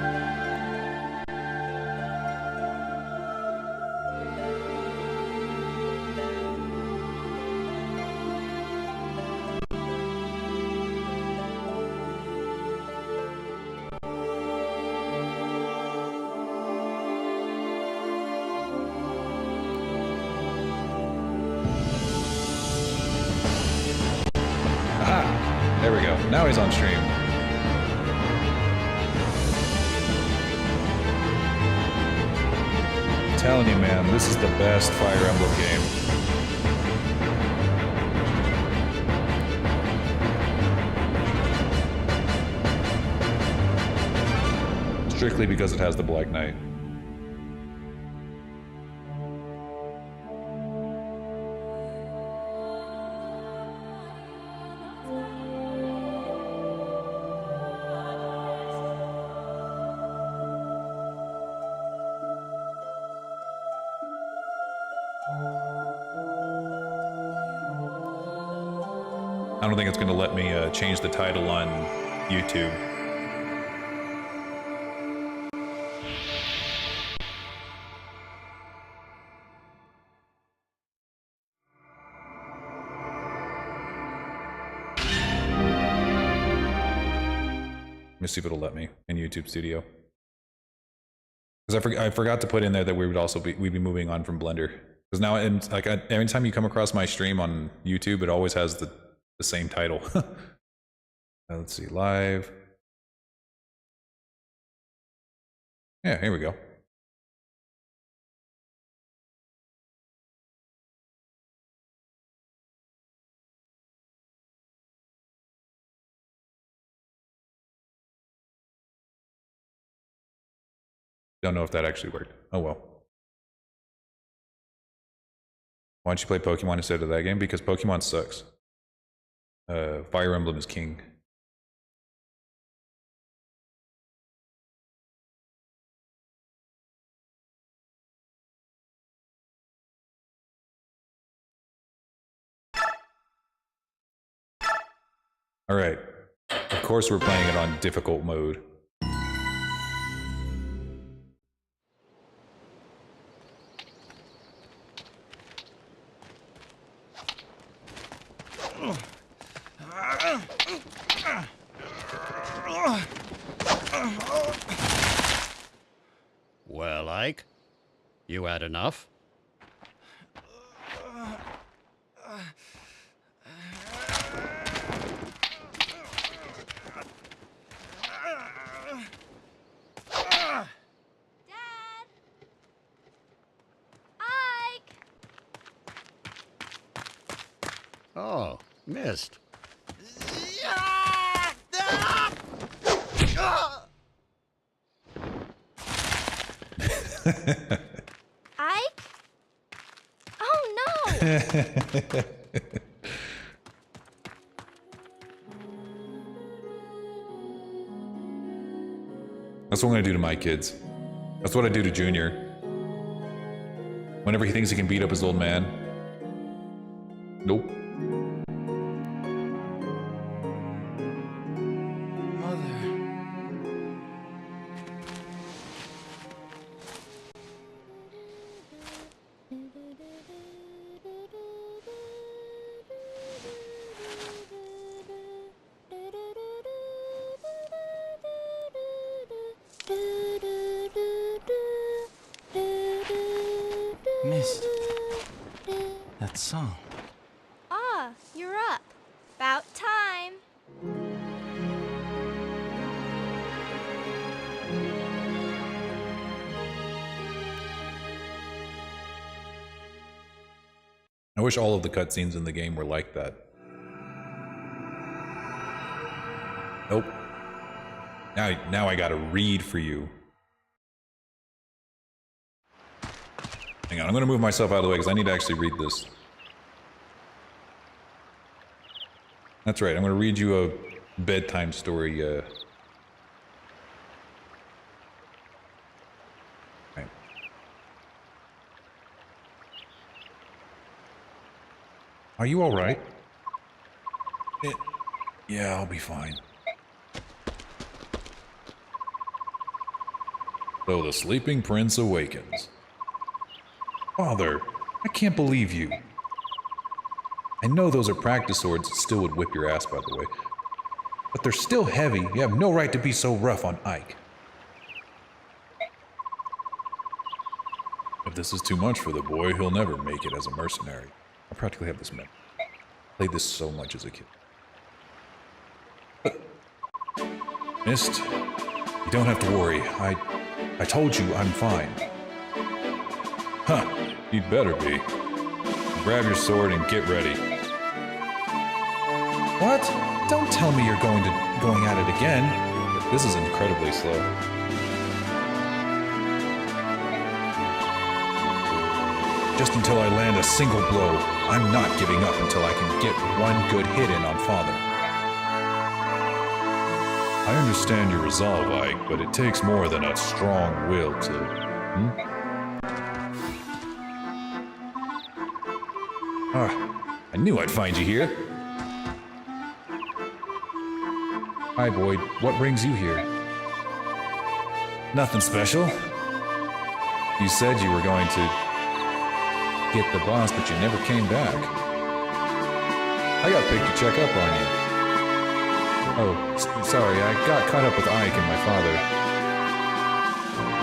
S1: There we go. Now he's on stream. I'm telling you, man, this is the best Fire Emblem game. Strictly because it has the Black Knight. I don't think it's going to let me change the title on YouTube. Let me see if it'll let me in YouTube Studio. Because I forgot to put in there that we'd be moving on from Blender. Because now, every time you come across my stream on YouTube, it always has the same title. Let's see, live. Yeah, here we go. Don't know if that actually worked. Oh well. Why don't you play Pokemon instead of that game? Because Pokemon sucks. Fire Emblem is king. All right. Of course we're playing it on difficult mode.
S6: Well, Ike, you had enough?
S5: Dad! Ike!
S6: Oh, missed.
S5: Ike? Oh no!
S1: That's what I'm gonna do to my kids. That's what I do to Junior. Whenever he thinks he can beat up his old man. Nope.
S7: Missed that song.
S5: Ah, you're up. About time.
S1: I wish all of the cutscenes in the game were like that. Nope. Now I gotta read for you. Hang on, I'm gonna move myself out of the way because I need to actually read this. That's right, I'm gonna read you a bedtime story. Okay. Are you alright? Yeah, I'll be fine. So the sleeping prince awakens. Father, I can't believe you. I know those are practice swords that still would whip your ass, by the way. But they're still heavy. You have no right to be so rough on Ike. If this is too much for the boy, he'll never make it as a mercenary. I practically have this map. Played this so much as a kid. Mist, you don't have to worry. I told you I'm fine. Huh, you'd better be. Grab your sword and get ready. What? Don't tell me you're going at it again. This is incredibly slow. Just until I land a single blow, I'm not giving up until I can get one good hit in on Father. I understand your resolve, Ike, but it takes more than a strong will to... I knew I'd find you here. Hi, Boyd. What brings you here? Nothing special. You said you were going to get the boss, but you never came back. I got picked to check up on you. Oh, sorry, I got caught up with Ike and my father.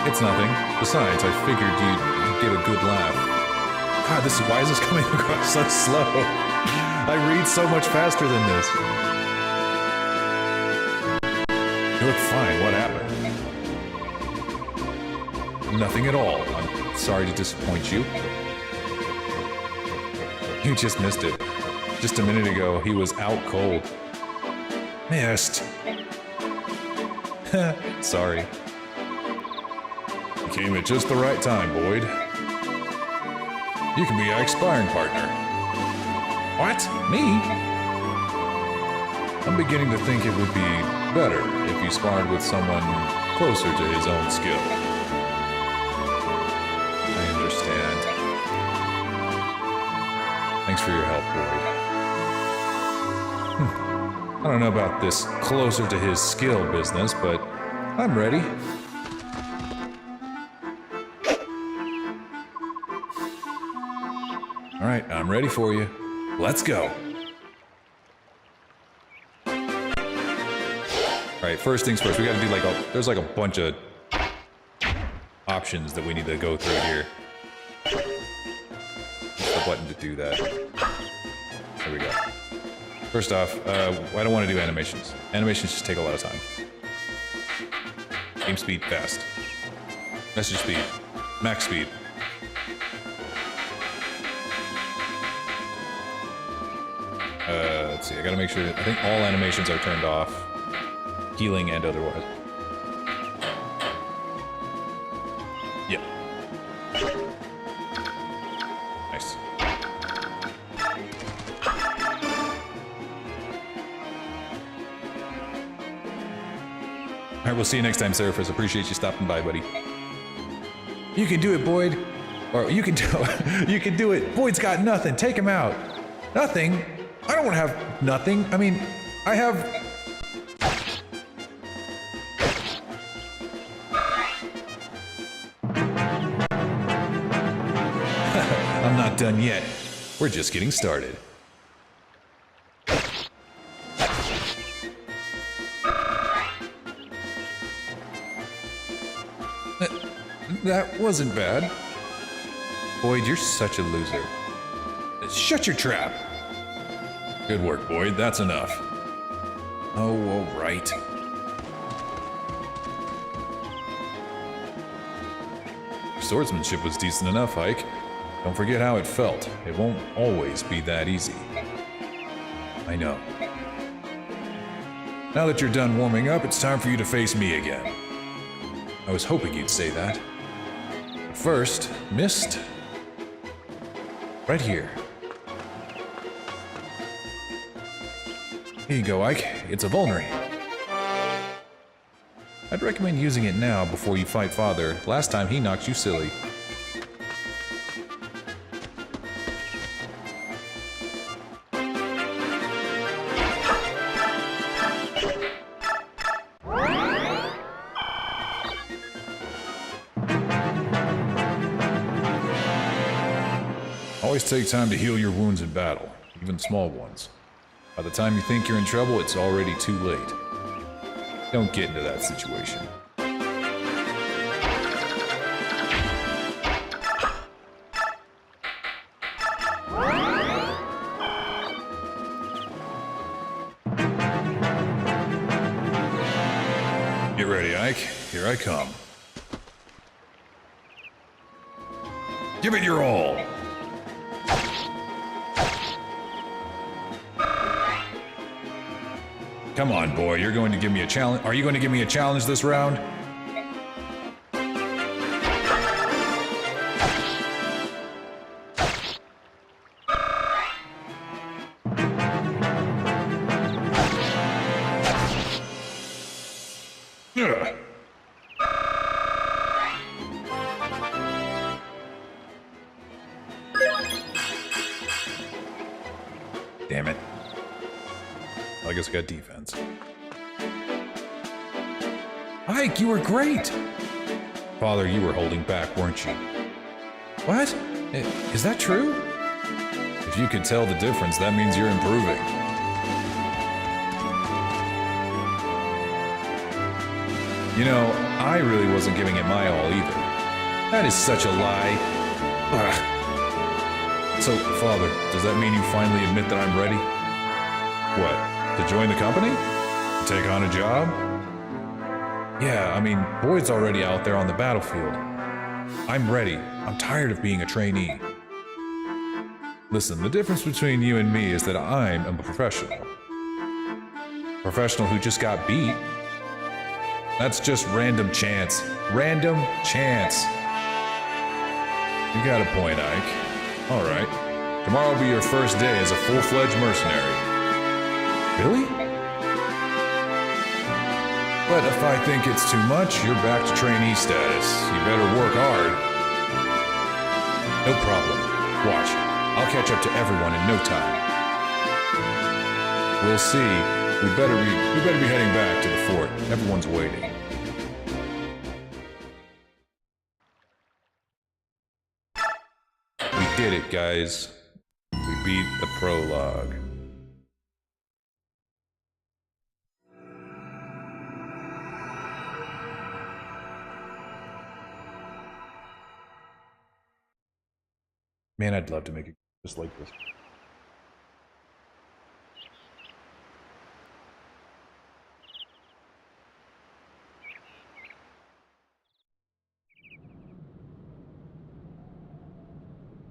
S1: It's nothing. Besides, I figured you'd get a good laugh. God, why is this coming across so slow? I read so much faster than this. You look fine. What happened? Nothing at all. I'm sorry to disappoint you. You just missed it. Just a minute ago, he was out cold. Missed. Sorry. You came at just the right time, Boyd. You can be Ike's sparring partner. What? Me? I'm beginning to think it would be better if you sparred with someone closer to his own skill. I understand. Thanks for your help, Boyd. I don't know about this closer to his skill business, but I'm ready. All right, I'm ready for you. Let's go. All right, first things first, we gotta do there's like a bunch of options that we need to go through here. There's the button to do that. There we go. First off, I don't want to do animations. Animations just take a lot of time. Game speed, fast. Message speed, max speed. Let's see, I gotta make sure, I think all animations are turned off. Healing and otherwise. Yeah. Nice. Alright, we'll see you next time, Seraphis. Appreciate you stopping by, buddy. You can do it, Boyd. Or you can do it. Boyd's got nothing. Take him out. Nothing? I don't want to have nothing. I mean, I have... I'm not done yet. We're just getting started. That wasn't bad. Boyd, you're such a loser. Shut your trap. Good work, Boyd. That's enough. Oh, all right. Swordsmanship was decent enough, Ike. Don't forget how it felt. It won't always be that easy. I know. Now that you're done warming up, it's time for you to face me again. I was hoping you'd say that. But first, Mist. Right here. Here you go, Ike. It's a vulnerary. I'd recommend using it now before you fight Father. Last time he knocked you silly. Always take time to heal your wounds in battle, even small ones. By the time you think you're in trouble, it's already too late. Don't get into that situation. Get ready, Ike. Here I come. Give it your all! Come on, boy, you're going to give me a challenge. Are you going to give me a challenge this round? Ugh. Damn it. I guess I got defense. Ike, you were great! Father, you were holding back, weren't you? What? Is that true? If you can tell the difference, that means you're improving. You know, I really wasn't giving it my all either. That is such a lie. Ugh. So, Father, does that mean you finally admit that I'm ready? What? To join the company? To take on a job? Yeah, I mean, Boyd's already out there on the battlefield. I'm ready. I'm tired of being a trainee. Listen, the difference between you and me is that I'm a professional. Professional who just got beat. That's just random chance. Random chance. You got a point, Ike. Alright. Tomorrow will be your first day as a full-fledged mercenary. Really? But if I think it's too much, you're back to trainee status. You better work hard. No problem. Watch. I'll catch up to everyone in no time. We'll see. We better be heading back to the fort. Everyone's waiting. We did it, guys. We beat the prologue. Man, I'd love to make it just like this.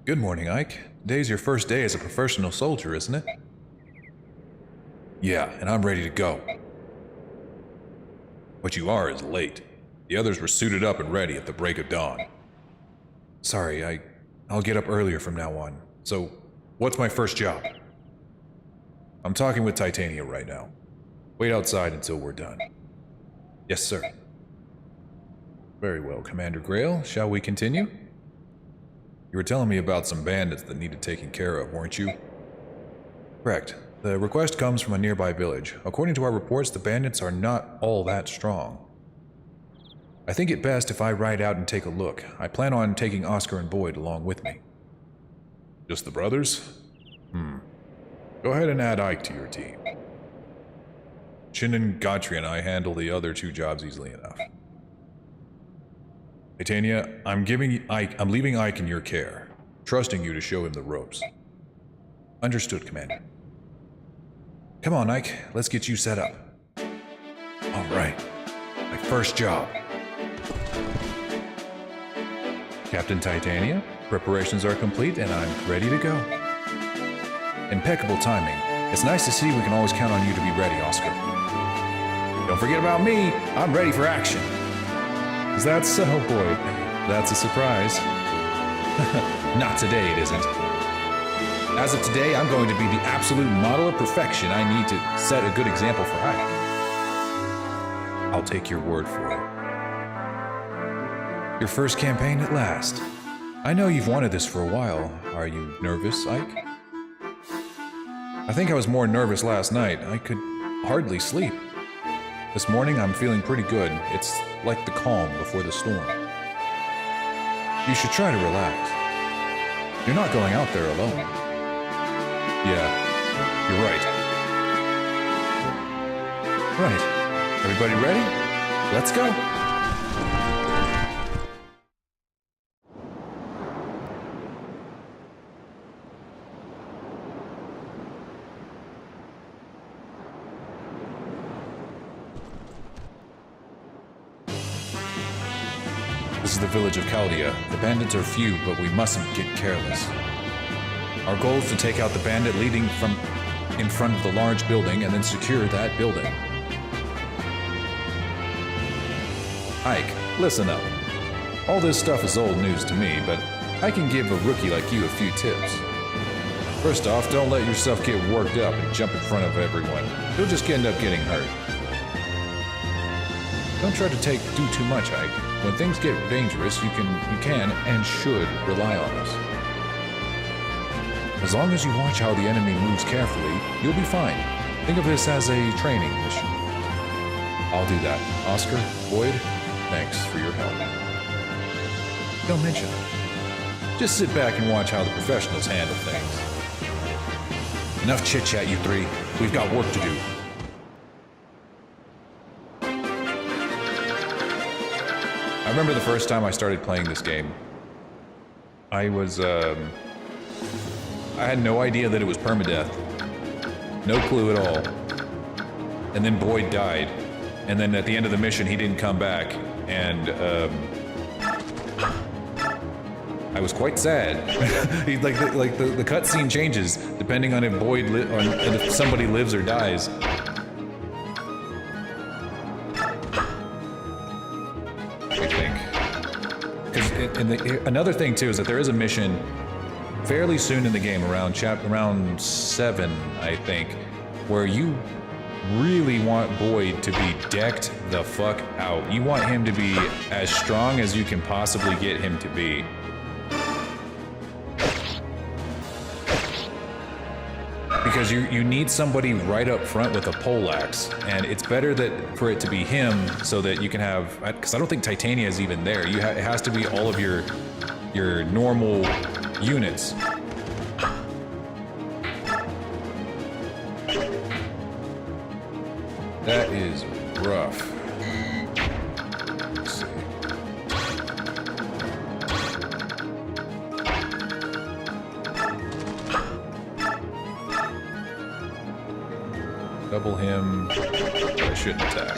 S1: Good morning, Ike. Today's your first day as a professional soldier, isn't it? Yeah, and I'm ready to go. What you are is late. The others were suited up and ready at the break of dawn. Sorry, I'll get up earlier from now on. So, what's my first job? I'm talking with Titania right now. Wait outside until we're done. Yes, sir. Very well, Commander Grail. Shall we continue? You were telling me about some bandits that needed taking care of, weren't you? Correct. The request comes from a nearby village. According to our reports, the bandits are not all that strong. I think it best if I ride out and take a look. I plan on taking Oscar and Boyd along with me. Just the brothers? Go ahead and add Ike to your team. Shinnon, Godfrey, and I handle the other two jobs easily enough. Titania, I'm leaving Ike in your care, trusting you to show him the ropes. Understood, Commander. Come on, Ike, let's get you set up. All right, my first job. Captain Titania, preparations are complete and I'm ready to go. Impeccable timing. It's nice to see we can always count on you to be ready, Oscar. Don't forget about me, I'm ready for action. Is that so, Boyd? That's a surprise. Not today, it isn't. As of today, I'm going to be the absolute model of perfection. I need to set a good example for Ike. I'll take your word for it. Your first campaign at last. I know you've wanted this for a while. Are you nervous, Ike? I think I was more nervous last night. I could hardly sleep. This morning, I'm feeling pretty good. It's like the calm before the storm. You should try to relax. You're not going out there alone. Yeah, you're right. Right. Everybody ready? Let's go. This is the village of Chaldea. The bandits are few, but we mustn't get careless. Our goal is to take out the bandit leading from in front of the large building and then secure that building. Ike, listen up. All this stuff is old news to me, but I can give a rookie like you a few tips. First off, don't let yourself get worked up and jump in front of everyone. You'll just end up getting hurt. Don't try to do too much, Ike. When things get dangerous, you can and should rely on us. As long as you watch how the enemy moves carefully, you'll be fine. Think of this as a training mission. I'll do that. Oscar, Boyd, thanks for your help. Don't mention it. Just sit back and watch how the professionals handle things. Enough chit-chat, you three. We've got work to do. I remember the first time I started playing this game. I had no idea that it was permadeath. No clue at all. And then Boyd died. And then at the end of the mission, he didn't come back. And, I was quite sad. the cutscene changes depending on if if somebody lives or dies. another thing too is that there is a mission fairly soon in the game, around 7, I think, where you really want Boyd to be decked the fuck out. You want him to be as strong as you can possibly get him to be. Because you need somebody right up front with a poleaxe, and it's better that for it to be him so that you can have, because I don't think Titania is even there. It has to be all of your normal units. That is rough. Let's see. Double him. I shouldn't attack.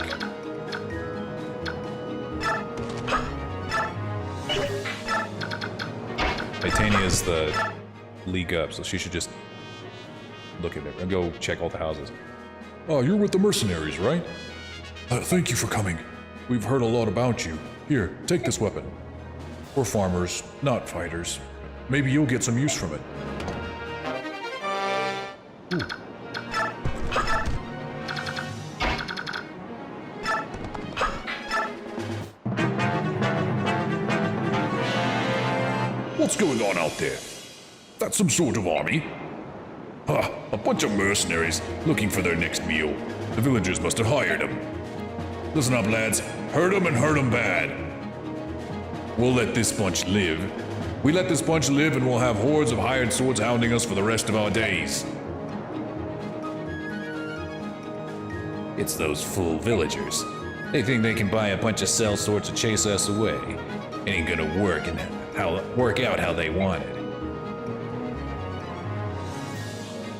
S1: Titania's the league up, so she should just look at it and go check all the houses. Oh, you're with the mercenaries, right? Thank you for coming. We've heard a lot about you. Here, take this weapon. We're farmers, not fighters. Maybe you'll get some use from it. Ooh.
S4: What's going on out there? That's some sort of army? Huh, a bunch of mercenaries looking for their next meal. The villagers must have hired them. Listen up, lads. Hurt them and hurt them bad. We'll let this bunch live. We let this bunch live and we'll have hordes of hired swords hounding us for the rest of our days.
S1: It's those fool villagers. They think they can buy a bunch of sell swords to chase us away. It ain't gonna work out how they want it.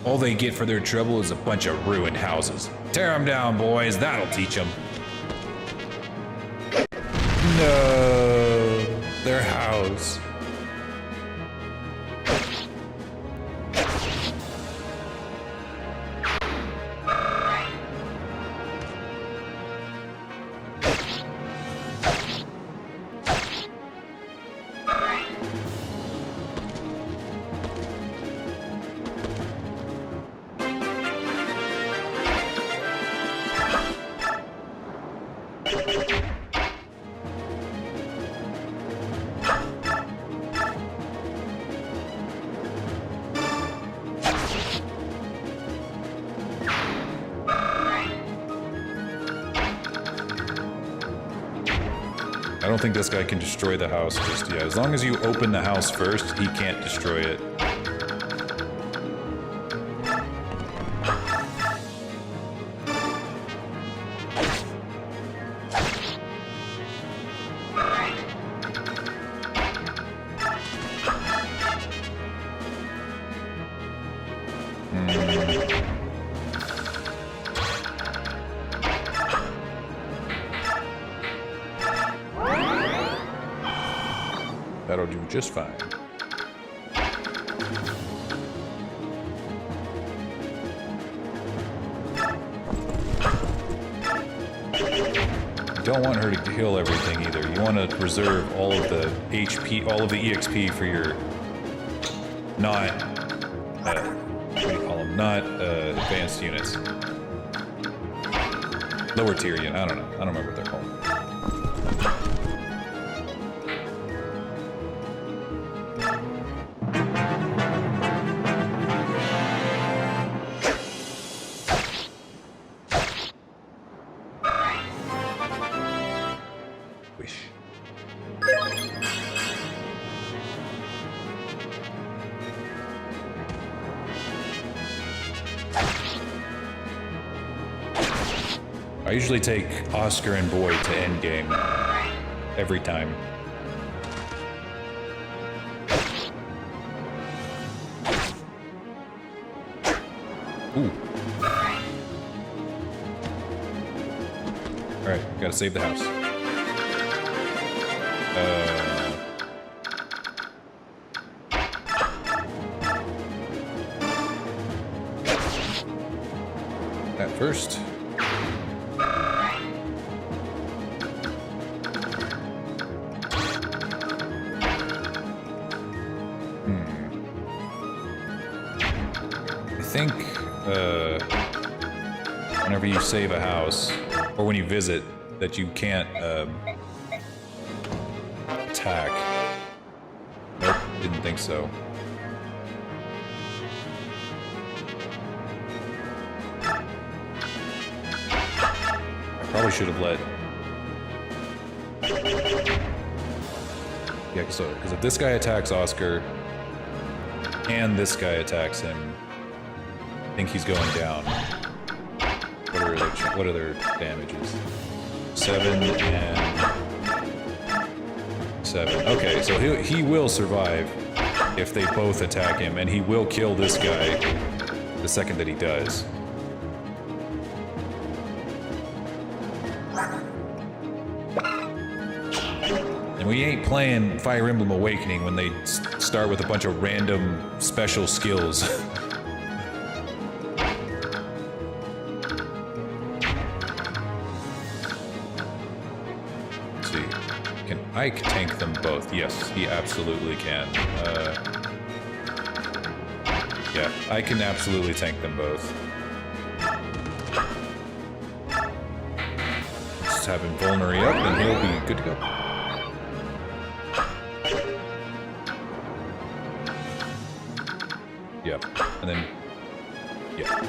S1: All they get for their trouble is a bunch of ruined houses. Tear them down, boys. That'll teach them. No, their house. I don't think this guy can destroy the house just yet. As long as you open the house first, he can't destroy it. That'll do just fine. You don't want her to kill everything either. You want to preserve all of the HP, all of the EXP for your not, what do you call them? Not advanced units. Lower tier unit, I don't know. I don't remember what they're called. I usually take Oscar and Boyd to endgame every time. Ooh. Alright, gotta save the house. That first. think whenever you save a house, or when you visit, that you can't attack. Nope, didn't think so. I probably should have let... Yeah, because if this guy attacks Oscar, and this guy attacks him, I think he's going down. What are their damages? 7 and 7. Okay, so he will survive if they both attack him, and he will kill this guy the second that he does. And we ain't playing Fire Emblem Awakening when they start with a bunch of random special skills. Let's see. Can Ike tank them both? Yes, he absolutely can. Yeah, I can absolutely tank them both. Just have him vulnerate up and he'll be good to go. Yeah, and then, yeah.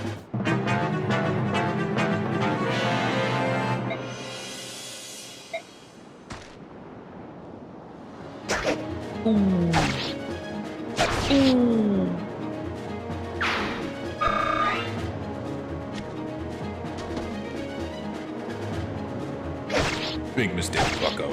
S1: Big mistake, bucko.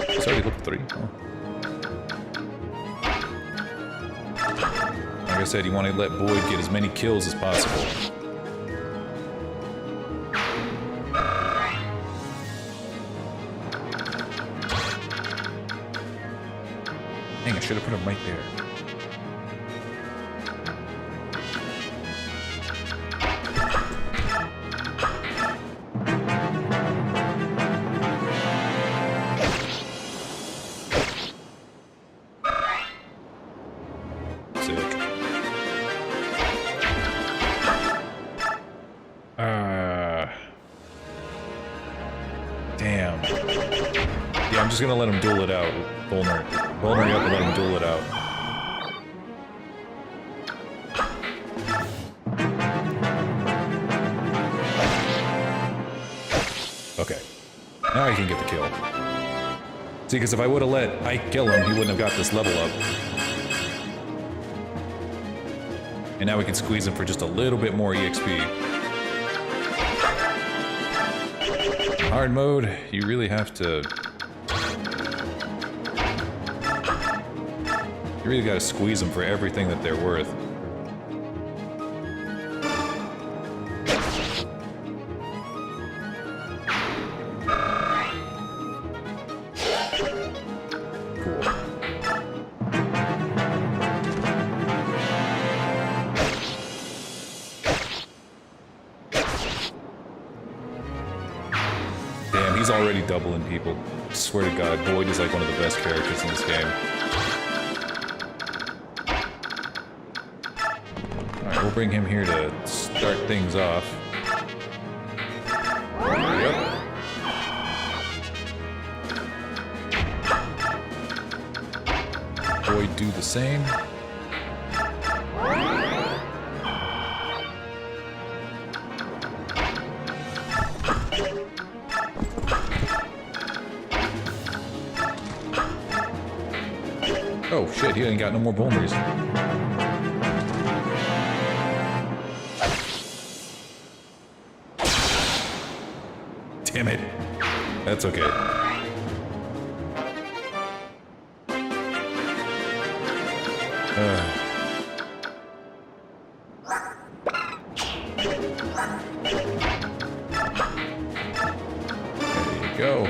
S1: It's already level 3. Oh. Like I said, you want to let Boyd get as many kills as possible. Dang, I should have put him right there. Damn. Yeah, I'm just gonna let him duel it out. Vulnerate up and let him duel it out. Okay. Now I can get the kill. See, because if I would have let Ike kill him, he wouldn't have got this level up. And now we can squeeze him for just a little bit more EXP. Hard mode, you really have to... You really gotta squeeze them for everything that they're worth. Cool. Damn, he's already doubling people. I swear to God, Boyd is like one of the best characters in this game. Alright, we'll bring him here to start things off. Yep. Boyd do the same. Oh shit, he ain't got no more vulners. Damn it. That's okay. There you go.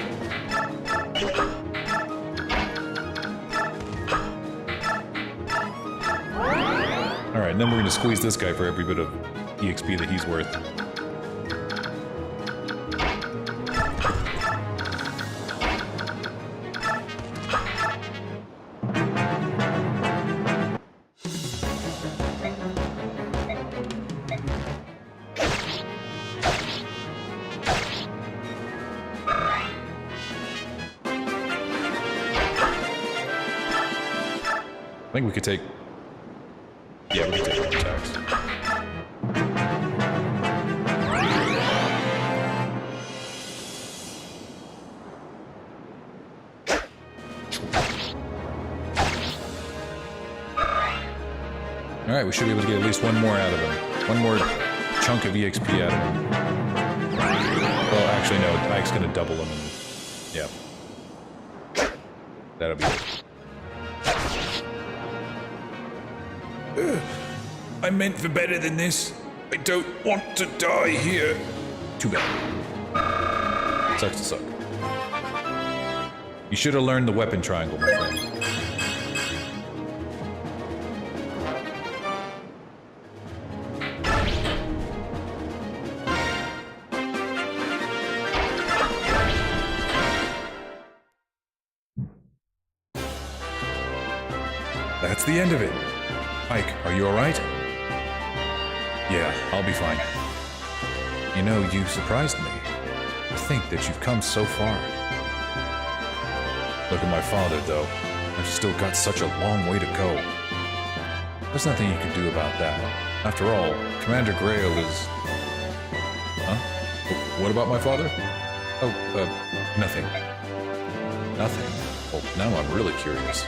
S1: Alright, and then we're gonna squeeze this guy for every bit of EXP that he's worth. I think we could take... Yeah, we could take one attacks. Alright, we should be able to get at least one more out of him. One more chunk of EXP out of him. Well, actually, no, Ike's gonna double him and... Yeah. That'll be it.
S4: I meant for better than this. I don't want to die here.
S1: Too bad. Sucks to suck. You should have learned the weapon triangle, my friend. That's the end of it. Ike, are you alright? Yeah, I'll be fine. You know, you surprised me. To think that you've come so far. Look at my father, though. I've still got such a long way to go. There's nothing you can do about that. After all, Commander Grail is... Huh? What about my father? Oh, nothing. Nothing? Well, now I'm really curious.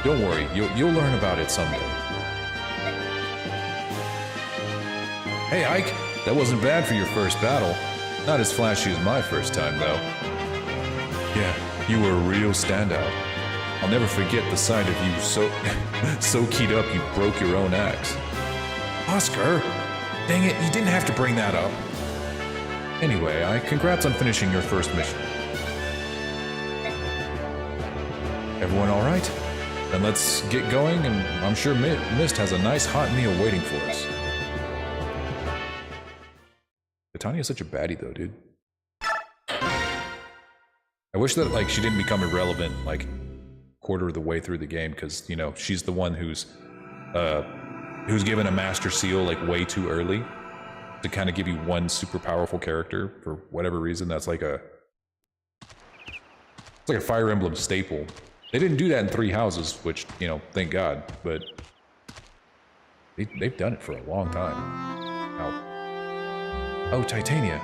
S1: Don't worry, you'll learn about it someday. Hey, Ike, that wasn't bad for your first battle. Not as flashy as my first time, though. Yeah, you were a real standout. I'll never forget the sight of you so keyed up you broke your own axe. Oscar! Dang it, you didn't have to bring that up. Anyway, congrats on finishing your first mission. Everyone all right? Then let's get going, and I'm sure Mist has a nice hot meal waiting for us. Titania's such a baddie, though, dude. I wish that, like, she didn't become irrelevant, like, quarter of the way through the game, because, you know, she's the one who's given a Master Seal, like, way too early to kind of give you one super powerful character for whatever reason. That's like it's like a Fire Emblem staple. They didn't do that in Three Houses, which, you know, thank God, but they've done it for a long time. Ow. Oh, Titania,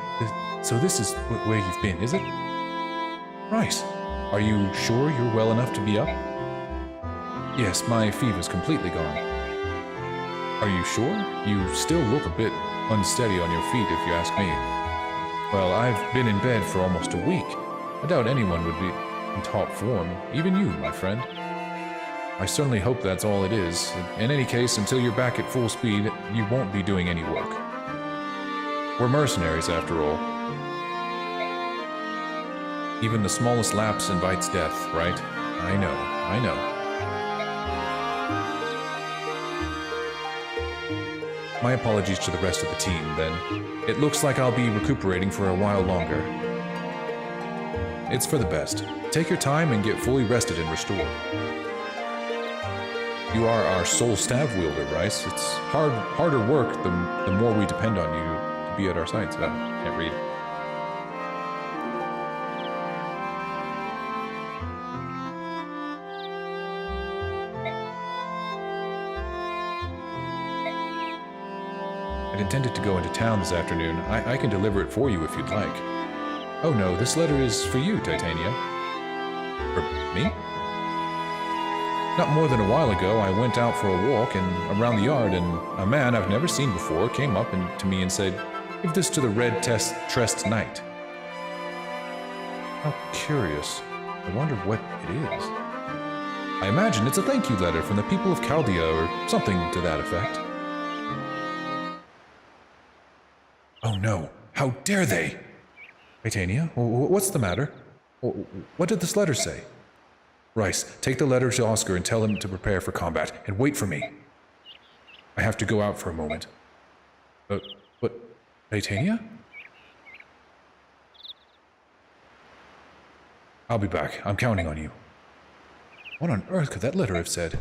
S1: so this is where you've been, is it? Right. Are you sure you're well enough to be up? Yes, my fever's completely gone. Are you sure? You still look a bit unsteady on your feet, if you ask me. Well, I've been in bed for almost a week. I doubt anyone would be in top form, even you, my friend. I certainly hope that's all it is. In any case, until you're back at full speed, you won't be doing any work. We're mercenaries, after all. Even the smallest lapse invites death, right? I know. My apologies to the rest of the team, then. It looks like I'll be recuperating for a while longer. It's for the best. Take your time and get fully rested and restored. You are our sole staff wielder, Bryce. It's harder work the more we depend on you to be at our sites. Can't read. I'd intended to go into town this afternoon. I can deliver it for you if you'd like. Oh no, this letter is for you, Titania. For me? Not more than a while ago, I went out for a walk around the yard, and a man I've never seen before came up to me and said, "Give this to the red-tressed knight." How curious. I wonder what it is. I imagine it's a thank you letter from the people of Chaldea or something to that effect. Oh no, how dare they! Titania, what's the matter? What did this letter say? Rice, take the letter to Oscar and tell him to prepare for combat, and wait for me. I have to go out for a moment. But Titania? I'll be back. I'm counting on you. What on earth could that letter have said?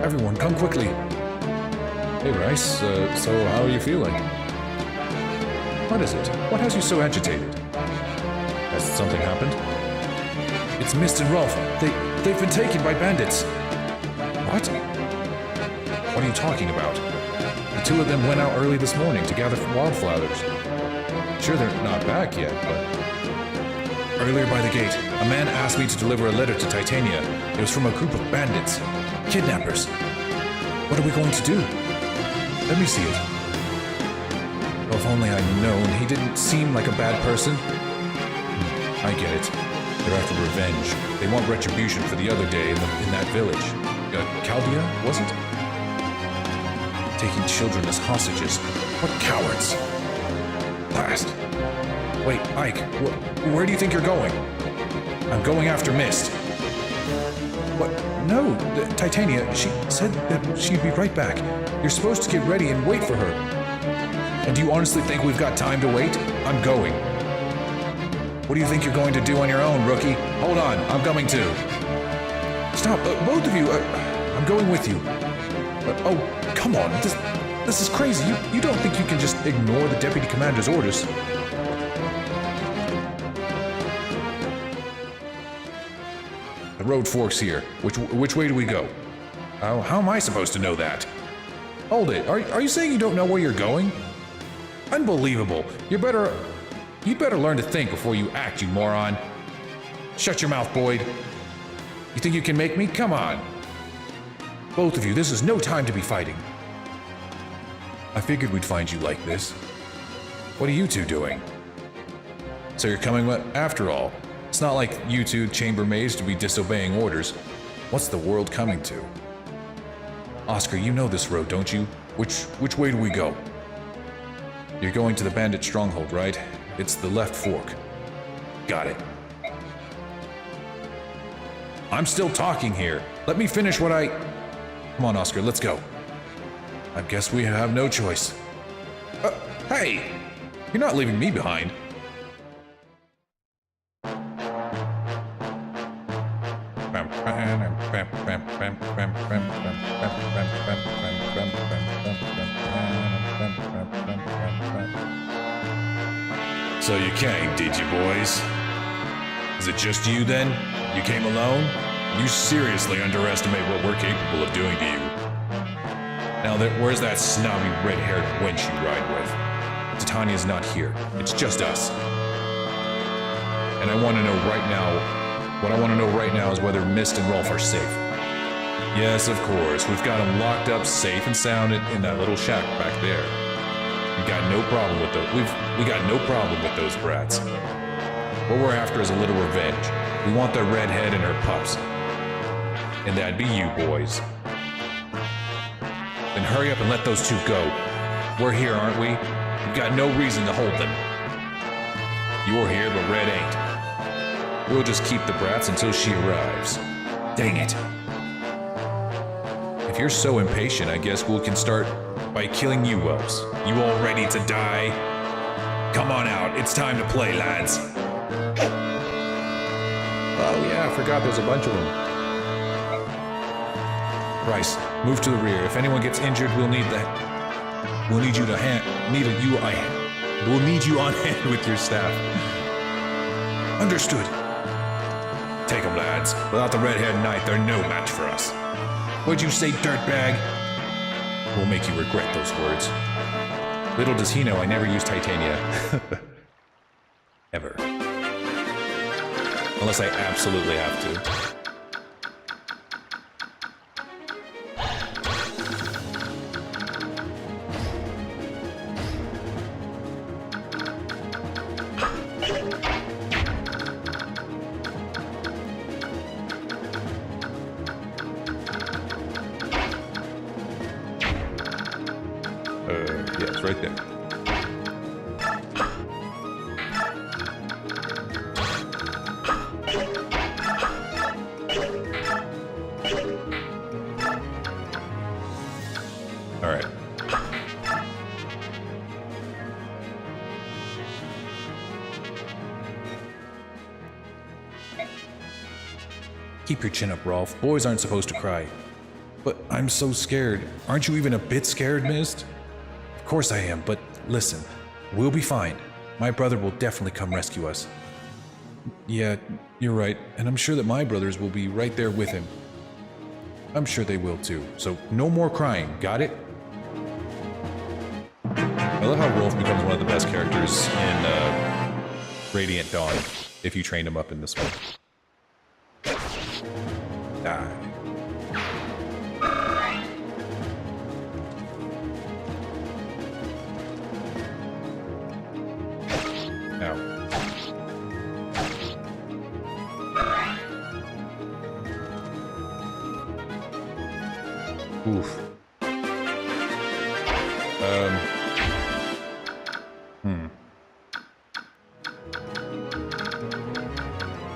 S1: Everyone, come quickly. Hey, Rice, so how are you feeling? What is it? What has you so agitated? Has something happened? It's Mist and Rolf. They've been taken by bandits. What? What are you talking about? The two of them went out early this morning to gather wildflowers. Sure, they're not back yet, but... Earlier by the gate, a man asked me to deliver a letter to Titania. It was from a group of bandits. Kidnappers. What are we going to do? Let me see it. Oh, if only I'd known. He didn't seem like a bad person. I get it. They're after revenge. They want retribution for the other day in that village. Chaldea, was it? Taking children as hostages. What cowards! Blast! Wait, Ike, where do you think you're going? I'm going after Mist. What? No, Titania, she said that she'd be right back. You're supposed to get ready and wait for her. And do you honestly think we've got time to wait? I'm going. What do you think you're going to do on your own, rookie? Hold on, I'm coming too. Stop, both of you. I'm going with you. Oh, come on, this is crazy. You don't think you can just ignore the deputy commander's orders? The road forks here. Which way do we go? How am I supposed to know that? Hold it. Are you saying you don't know where you're going? Unbelievable. You'd better learn to think before you act, you moron. Shut your mouth, Boyd. You think you can make me? Come on. Both of you, this is no time to be fighting. I figured we'd find you like this. What are you two doing? So you're coming after all. It's not like you two chambermaids to be disobeying orders. What's the world coming to? Oscar, you know this road, don't you? Which way do we go? You're going to the bandit stronghold, right? It's the left fork. Got it. I'm still talking here. Let me finish what I... Come on, Oscar, let's go. I guess we have no choice. Hey! You're not leaving me behind.
S4: So you came, did you, boys? Is it just you, then? You came alone? You seriously underestimate what we're capable of doing to you. Now, where's that snobby, red-haired wench you ride with? Titania's not here. It's just us. And I want to know right now... What I want to know right now is whether Mist and Rolf are safe. Yes, of course. We've got them locked up safe and sound in that little shack back there. We got no problem with those. We got no problem with those brats. What we're after is a little revenge. We want the redhead and her pups. And that'd be you, boys. Then hurry up and let those two go. We're here, aren't we? We've got no reason to hold them. You're here, but Red ain't. We'll just keep the brats until she arrives. Dang it. If you're so impatient, I guess we can start by killing you whelps. You all ready to die? Come on out, it's time to play, lads.
S1: Oh yeah, I forgot there's a bunch of them. Bryce, move to the rear. If anyone gets injured, we'll need that. We'll need you to We'll need you on hand with your staff. Understood. Take them, lads. Without the red-haired knight, they're no match for us. What'd you say, dirtbag? We'll make you regret those words. Little does he know I never use Titania. Ever. Unless I absolutely have to. Yes, right there. All right. Keep your chin up, Rolf. Boys aren't supposed to cry. But I'm so scared. Aren't you even a bit scared, Mist? Of course I am, but listen, we'll be fine. My brother will definitely come rescue us. Yeah, you're right. And I'm sure that my brothers will be right there with him. I'm sure they will too. So no more crying, got it? I love how Rolf becomes one of the best characters in Radiant Dawn, if you train him up in this one. Ah. Ow. Oof.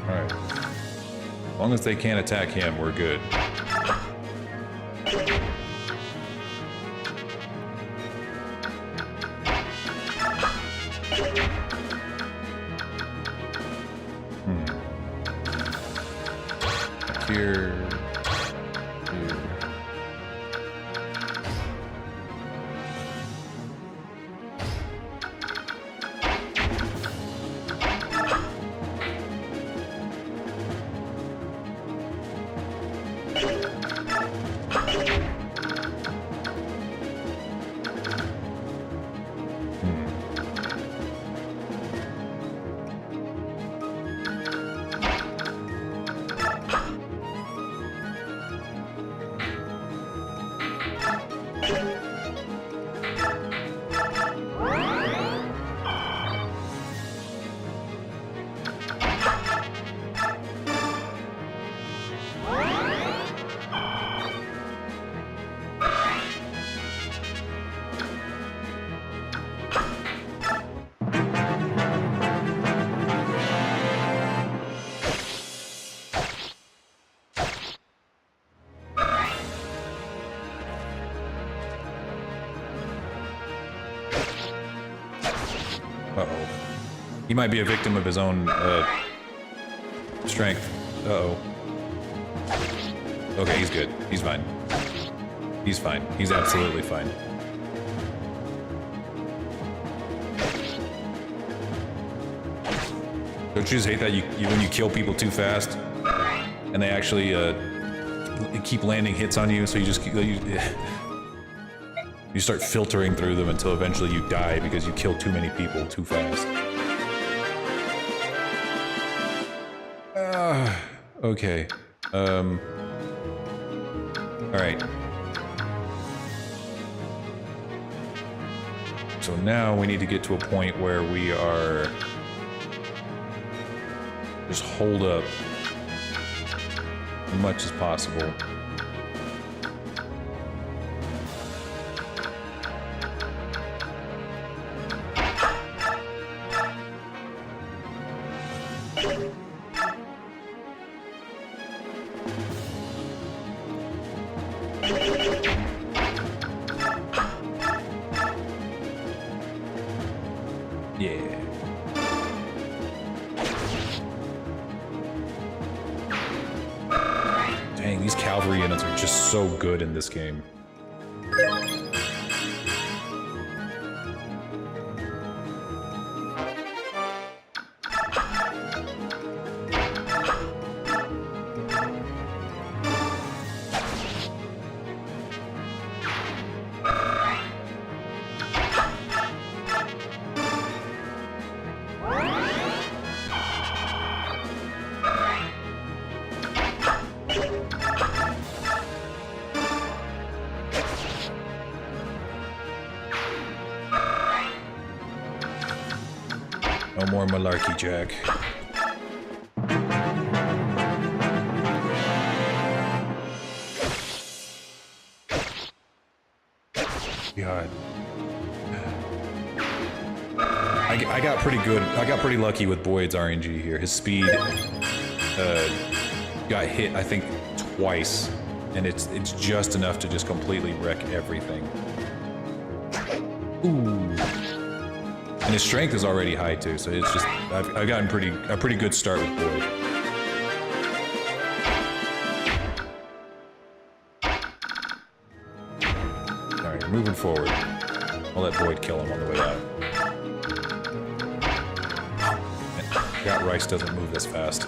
S1: Alright. As long as they can't attack him, we're good. Here. Uh-oh. He might be a victim of his own, strength. Uh-oh. Okay, he's good. He's fine. He's fine. He's absolutely fine. Don't you just hate that when you kill people too fast, and they actually, keep landing hits on you, so you just keep, you start filtering through them until eventually you die because you kill too many people too fast. Okay. Alright. So now we need to get to a point where we are just hold up as much as possible. So good in this game. No more malarkey, Jack. God. I got pretty good. I got pretty lucky with Boyd's RNG here. His speed got hit, I think, twice, and it's just enough to just completely wreck everything. Ooh. And his strength is already high too, so it's just I've gotten a pretty good start with Boyd. All right, moving forward. I'll let Boyd kill him on the way out. forgot rice doesn't move this fast.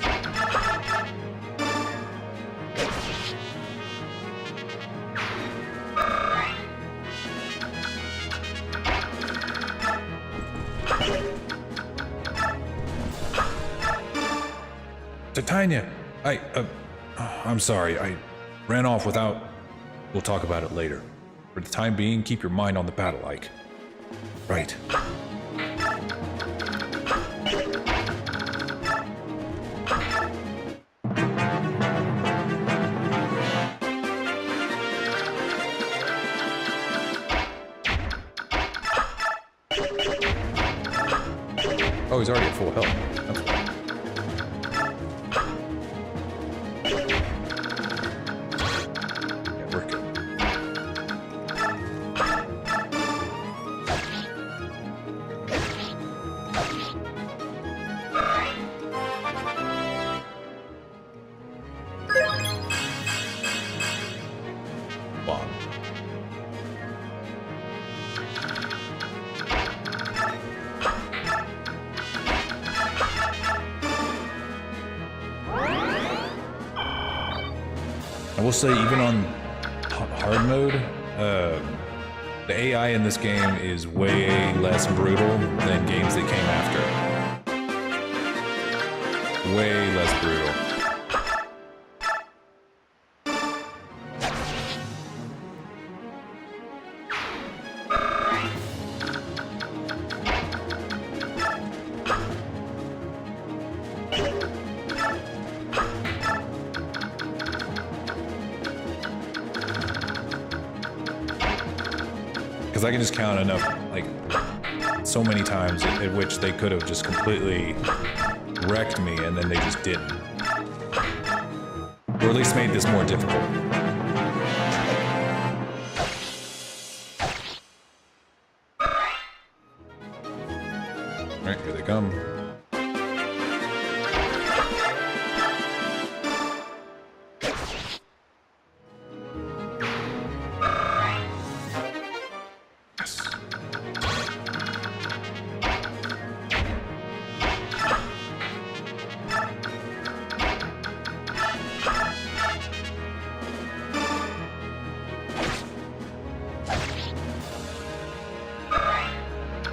S1: Titania, I'm sorry, I ran off without... We'll talk about it later. For the time being, keep your mind on the battle, Ike. Right. Oh, he's already at full health. That's fine. Yeah, we're good. Bomb. I will say, even on hard mode, the AI in this game is way less brutal than games that came after. Way less brutal. Because I can just count enough, like, so many times at which they could have just completely wrecked me, and then they just didn't. Or at least made this more difficult. Alright, here they come.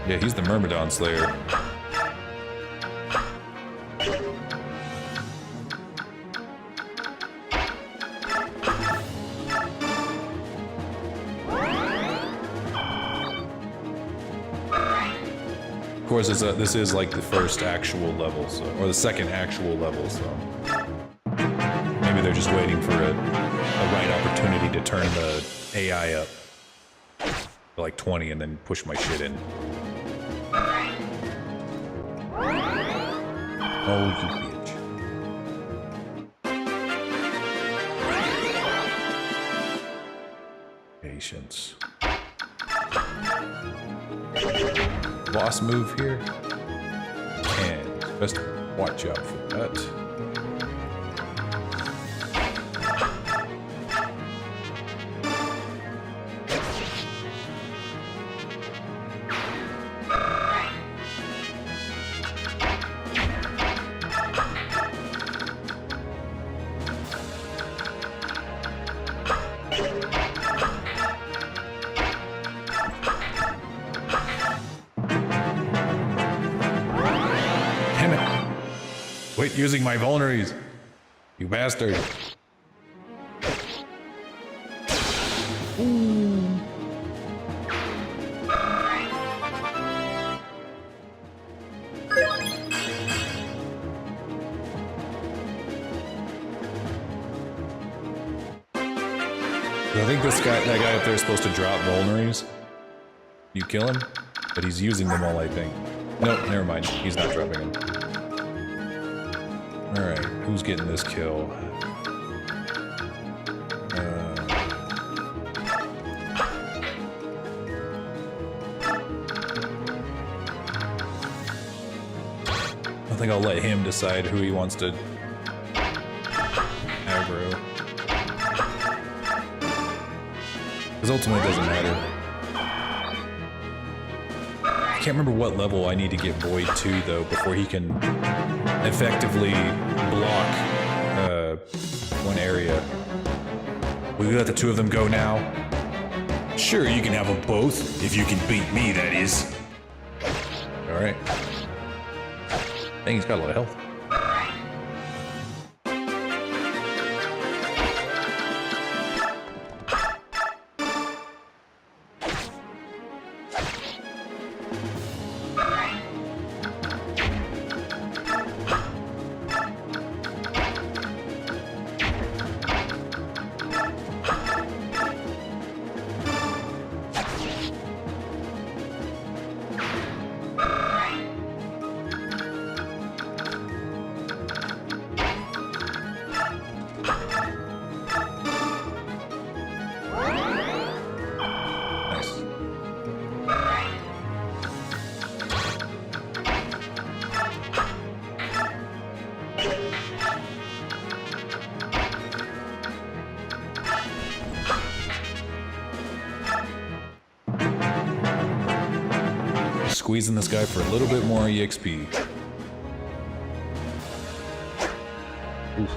S1: Yeah, he's the Myrmidon Slayer. Of course, this is like the first actual level, so, or the second actual level, so maybe they're just waiting for a right opportunity to turn the AI up to like 20 and then push my shit in. Oh, you bitch. Patience. Boss move here. And best watch out for that. Quit using my vulneries, you bastard. I think that guy up there is supposed to drop vulneries. You kill him, but he's using them all, I think. Nope, never mind. He's not dropping them. Alright, who's getting this kill? I think I'll let him decide who he wants to aggro. Because ultimately it doesn't matter. I can't remember what level I need to get Void to, though, before he can effectively block one area. We let the two of them go now.
S4: Sure, you can have them both, if you can beat me, that is.
S1: All right. I think he's got a lot of health. Squeezing this guy for a little bit more EXP. Oof.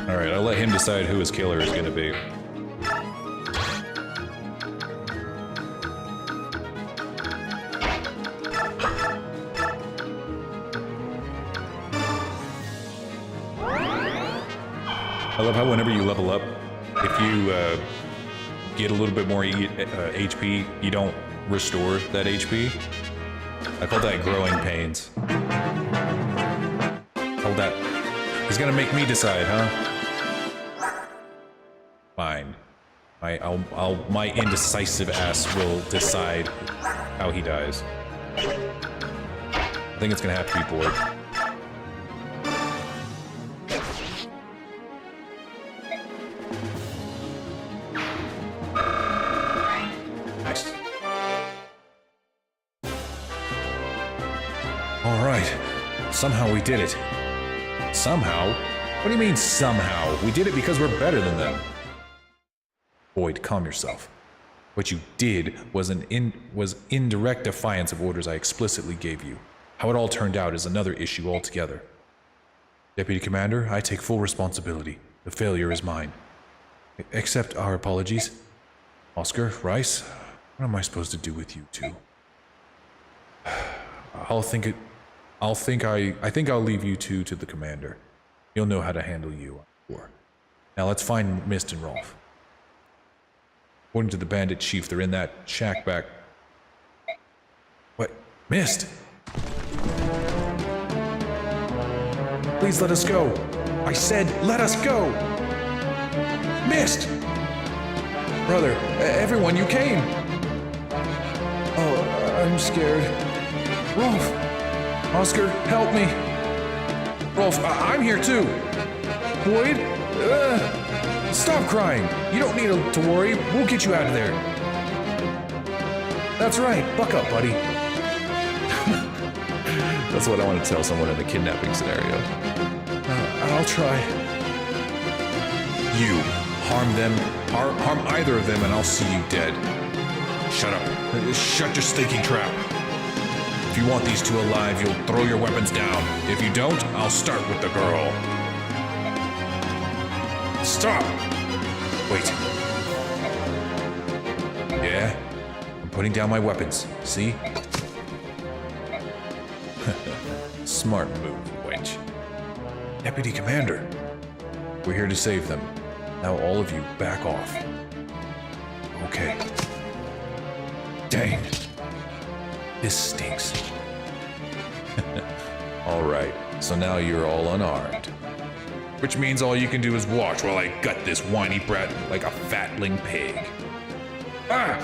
S1: Alright, I'll let him decide who his killer is gonna be. I love how whenever you level up, if you get a little bit more HP, you don't restore that HP. I call that growing pains. Hold that. He's gonna make me decide, huh? Fine. My indecisive ass will decide how he dies. I think it's gonna have to be Boyd. Nice. All right. Somehow we did it. Somehow? What do you mean somehow? We did it because we're better than them. Boyd, calm yourself. What you did was in direct defiance of orders I explicitly gave you. How it all turned out is another issue altogether. Deputy Commander, I take full responsibility. The failure is mine. Accept our apologies. Oscar, Rice, what am I supposed to do with you two? I think I'll leave you two to the commander. He'll know how to handle you, I'm sure. Now let's find Mist and Rolf. According to the bandit chief, they're in that shack back. What? Mist! Please let us go. I said, let us go! Mist! Brother, everyone, you came! Oh, I'm scared. Rolf! Oscar, help me! Rolf, I'm here too! Boyd? Stop crying! You don't need to worry, we'll get you out of there. That's right, buck up, buddy. That's what I want to tell someone in a kidnapping scenario. I'll try. You, harm them, harm either of them and I'll see you dead. Shut up. Shut your stinking trap. If you want these two alive, you'll throw your weapons down. If you don't, I'll start with the girl. Stop! Wait. Yeah? I'm putting down my weapons. See? Smart move, wench. Deputy Commander. We're here to save them. Now all of you, back off. Okay. Dang. This stinks. Alright, so now you're all unarmed. Which means all you can do is watch while I gut this whiny brat like a fatling pig. Ah!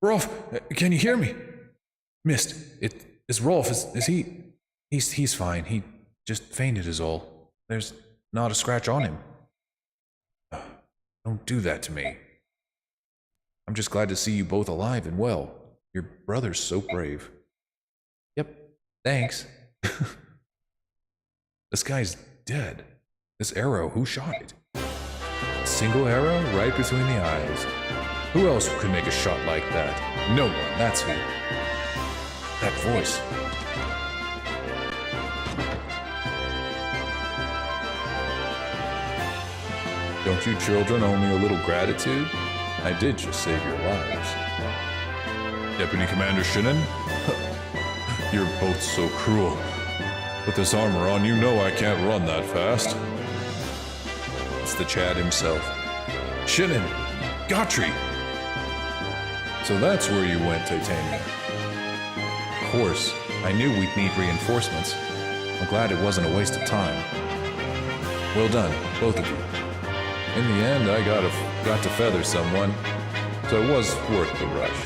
S1: Rolf, can you hear me? Mist, it's Rolf. Is he? He's fine. He just fainted is all. There's not a scratch on him. Don't do that to me. I'm just glad to see you both alive and well. Your brother's so brave. Yep, thanks. This guy's dead. This arrow, who shot it? A single arrow right between the eyes. Who else could make a shot like that? No one, that's who. That voice. Don't you children owe me a little gratitude? I did just save your lives. Deputy Commander Shinnon? You're both so cruel. With this armor on, you know I can't run that fast. It's the Chad himself. Shinnon! Gotri! So that's where you went, Titania. Of course, I knew we'd need reinforcements. I'm glad it wasn't a waste of time. Well done, both of you. In the end, I got to feather someone, so it was worth the rush.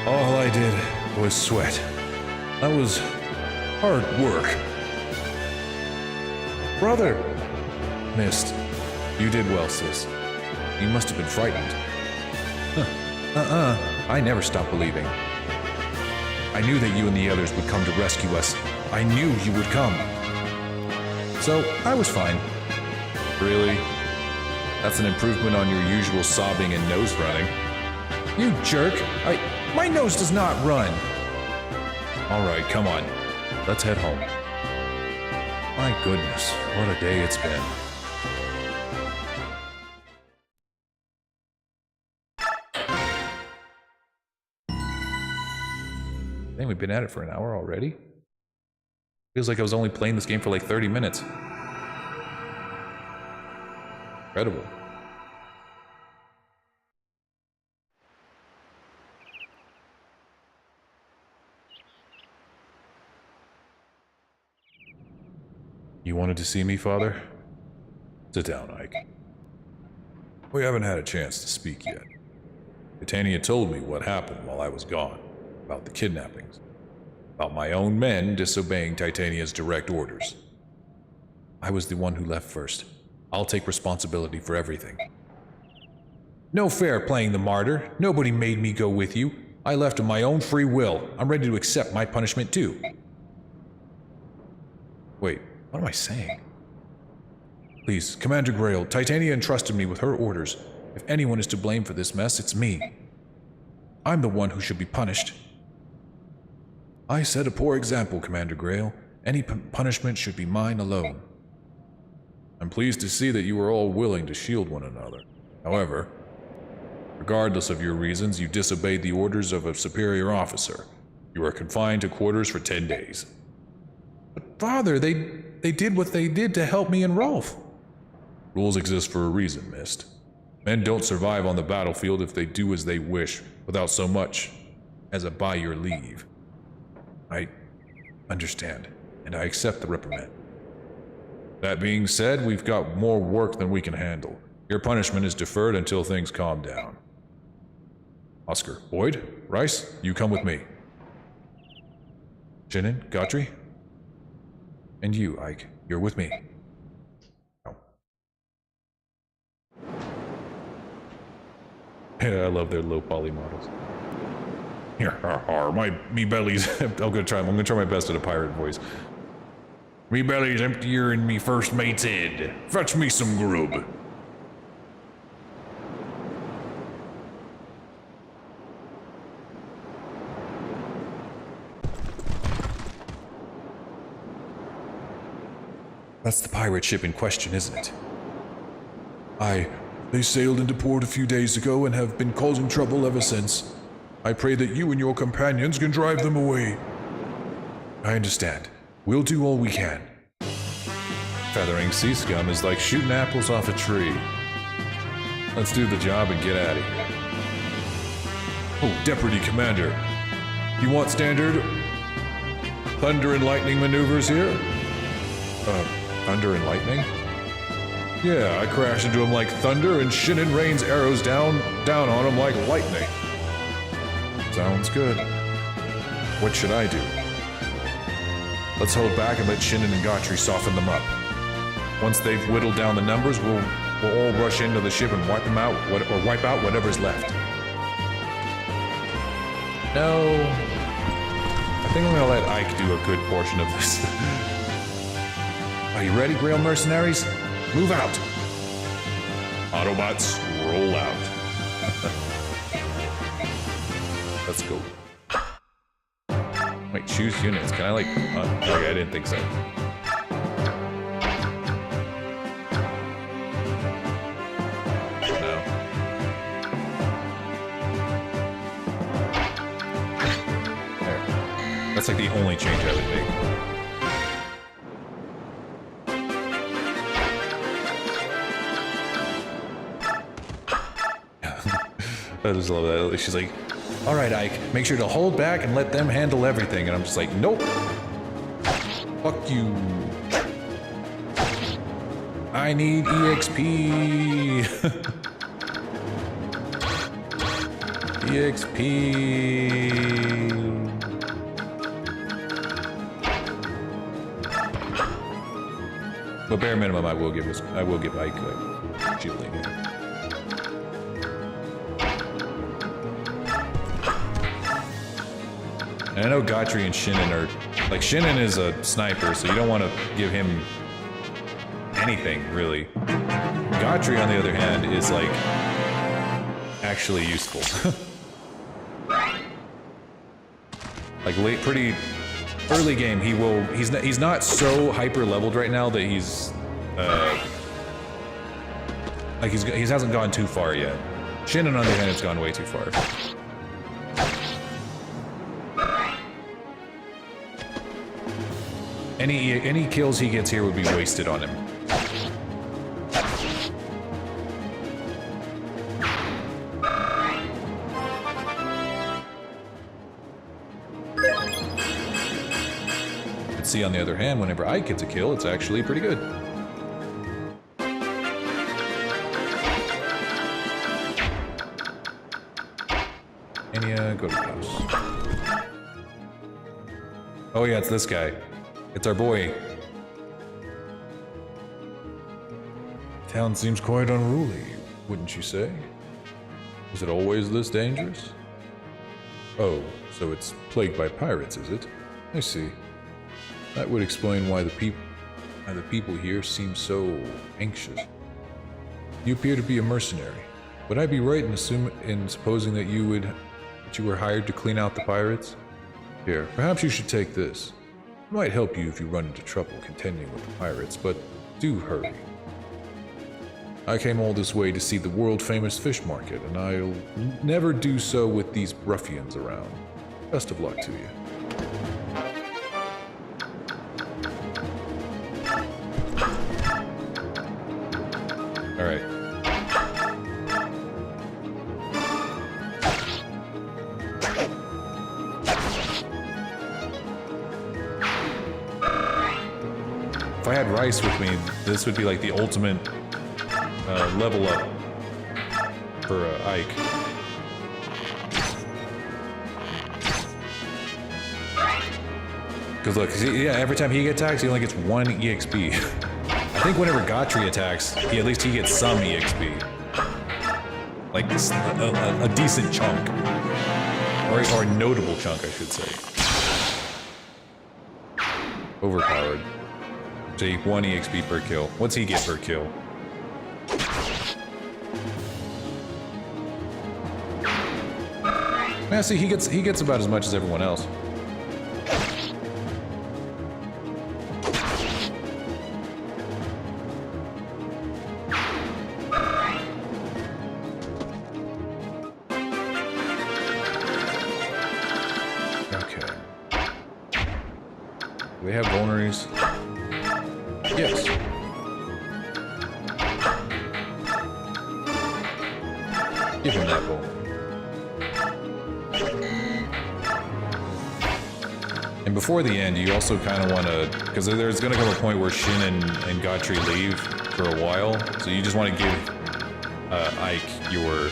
S1: All I did was sweat. That was hard work. Brother! Mist, you did well, sis. You must have been frightened. I never stopped believing. I knew that you and the others would come to rescue us. I knew you would come. So, I was fine. Really? That's an improvement on your usual sobbing and nose running. You jerk! My nose does not run! Alright, come on. Let's head home. My goodness, what a day it's been. I think we've been at it for an hour already. Feels like I was only playing this game for like 30 minutes. Incredible. You wanted to see me, Father? Sit down, Ike. We haven't had a chance to speak yet. Titania told me what happened while I was gone, about the kidnappings, about my own men disobeying Titania's direct orders. I was the one who left first. I'll take responsibility for everything. No fair playing the martyr. Nobody made me go with you. I left of my own free will. I'm ready to accept my punishment too. Wait, what am I saying? Please, Commander Grail, Titania entrusted me with her orders. If anyone is to blame for this mess, it's me. I'm the one who should be punished. I set a poor example, Commander Grail. Any punishment should be mine alone. I'm pleased to see that you are all willing to shield one another. However, regardless of your reasons, you disobeyed the orders of a superior officer. You are confined to quarters for 10 days. But Father, they did what they did to help me and Rolf. Rules exist for a reason, Mist. Men don't survive on the battlefield if they do as they wish, without so much as a by your leave. I understand, and I accept the reprimand. That being said, we've got more work than we can handle. Your punishment is deferred until things calm down. Oscar, Boyd, Rice, you come with me. Shannon, Gotri, and you, Ike, you're with me. Oh. Yeah, I love their low poly models. Here, me belly's. I'm gonna try my best at a pirate voice. Me belly's emptier than me first mate's head. Fetch me some grub. That's the pirate ship in question, isn't it? Aye. They sailed into port a few days ago and have been causing trouble ever since. I pray that you and your companions can drive them away. I understand. We'll do all we can. Feathering sea scum is like shooting apples off a tree. Let's do the job and get out of here. Oh, Deputy Commander. You want standard thunder and lightning maneuvers here? Thunder and lightning? Yeah, I crash into him like thunder and Shinnin rains arrows down on him like lightning. Sounds good. What should I do? Let's hold back and let Shinnin and Gotri soften them up. Once they've whittled down the numbers, we'll all rush into the ship and wipe them out, or wipe out whatever's left. No. I think I'm gonna let Ike do a good portion of this. Are you ready, Grail mercenaries? Move out.
S4: Autobots, roll out.
S1: Let's go. Wait, choose units. Can I like... okay, I didn't think so. No. There. That's like the only change I would make. I just love that. She's like, all right, Ike, make sure to hold back and let them handle everything. And I'm just like, nope. Fuck you. I need EXP. EXP. But bare minimum, I will give Ike a shielding here. And I know Gotri and Shinnin are... like, Shinnin is a sniper, so you don't want to give him anything, really. Gotri, on the other hand, is, like, actually useful. Like, pretty early game, he's not so hyper-leveled right now that he's... like, he hasn't gone too far yet. Shinnin, on the other hand, has gone way too far. Any kills he gets here would be wasted on him. But see, on the other hand, whenever Ike gets a kill, it's actually pretty good. Anya, go to the house. Oh yeah, it's this guy. It's our boy. Town seems quite unruly, wouldn't you say? Is it always this dangerous? Oh, so it's plagued by pirates, is it? I see. That would explain why the people here seem so anxious. You appear to be a mercenary. Would I be right in supposing that you were hired to clean out the pirates? Here, perhaps you should take this. It might help you if you run into trouble contending with the pirates, but do hurry. I came all this way to see the world-famous fish market, and I'll never do so with these ruffians around. Best of luck to you. All right. If I had rice with me, this would be like the ultimate level up for Ike. Because look, yeah, every time he attacks, he only gets 1 EXP. I think whenever Gotri attacks, at least he gets some EXP. Like a decent chunk. Or a notable chunk, I should say. Overpowered. Take 1 EXP per kill. What's he get per kill? Yeah, see, he gets about as much as everyone else. Okay. Do they have vulneries? Yes. Give him that bowl. And before the end, you also kind of want to, because there's going to come a point where Shin and Gotri leave, for a while. So you just want to give Ike your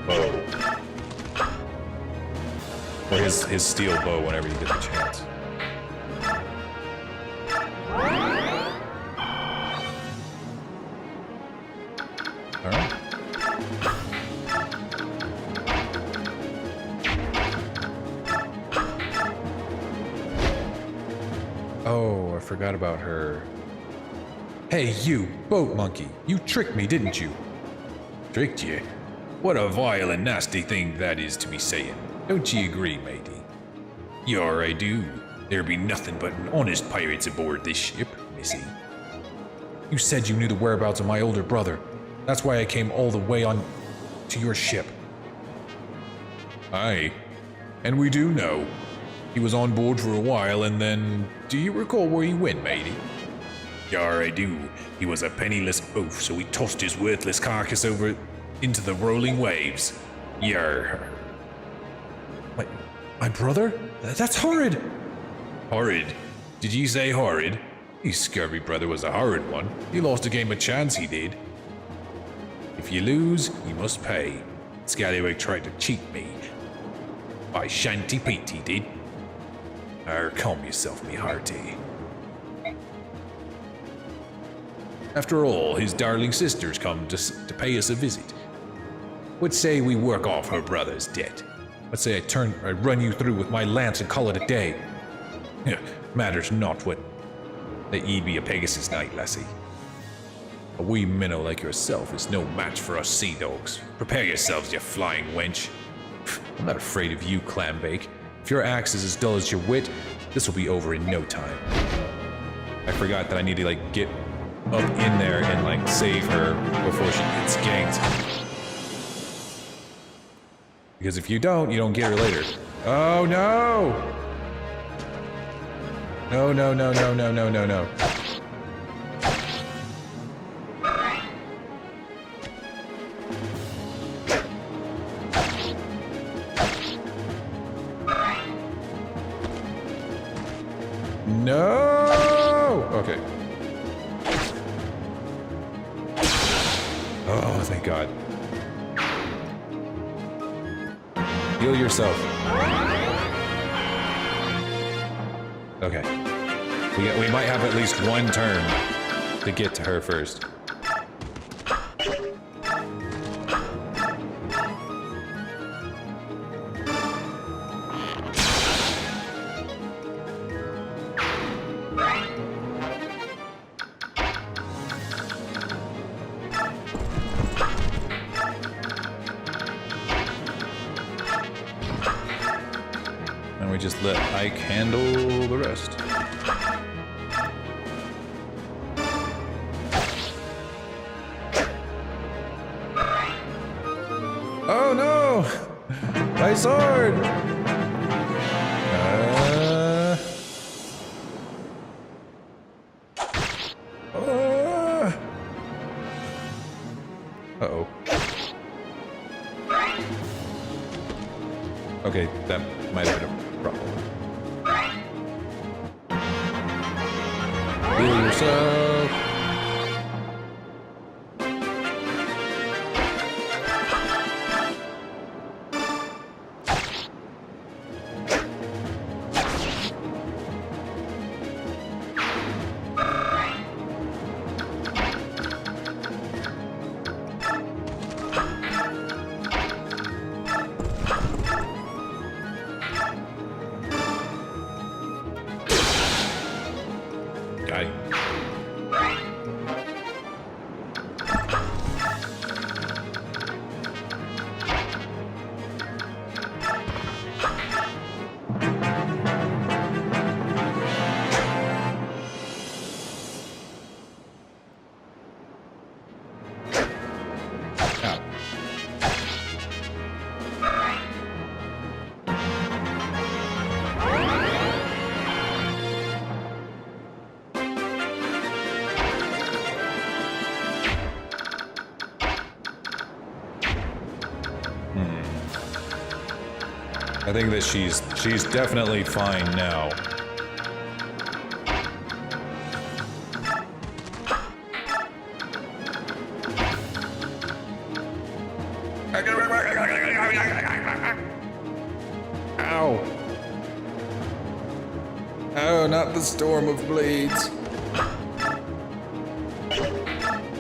S1: bow. Or his steel bow whenever you get the chance. Alright. Oh, I forgot about her. Hey, you, boat monkey. You tricked me, didn't you?
S4: Tricked you? What a vile and nasty thing that is to be saying. Don't ye agree, matey? Yar, I do. There be nothing but honest pirates aboard this ship, missy.
S1: You said you knew the whereabouts of my older brother. That's why I came all the way on to your ship.
S4: Aye. And we do know. He was on board for a while and then... Do you recall where he went, matey? Yar, I do. He was a penniless oaf, so he tossed his worthless carcass over into the rolling waves. Yar.
S1: My brother? That's horrid!
S4: Horrid? Did you say horrid? His scurvy brother was a horrid one. He lost a game of chance, he did. If you lose, you must pay. Scallywag tried to cheat me. By Shanty Pete, he did. Calm yourself, me hearty. After all, his darling sister's come to pay us a visit. What say we work off her brother's debt? What say I run you through with my lance and call it a day? Matters not what that ye be a Pegasus Knight, lassie. A wee minnow like yourself is no match for us sea dogs. Prepare yourselves, you flying wench. I'm not afraid of you, Clambake. If your axe is as dull as your wit, this will be over in no time. I forgot that I need to like get up in there and like save her before she gets ganked. Because if you don't get her later. Oh no! No, no, no, no, no, no, no, no. No! Okay. Oh, thank God. Heal yourself. Okay. We might have at least one turn to get to her first. And we just let Ike handle the rest. Oh no! My sword! Uh-oh. Okay, that might have been a problem. Heal yourself. Guy. I think that she's definitely fine now.
S1: Oh, not the storm of blades.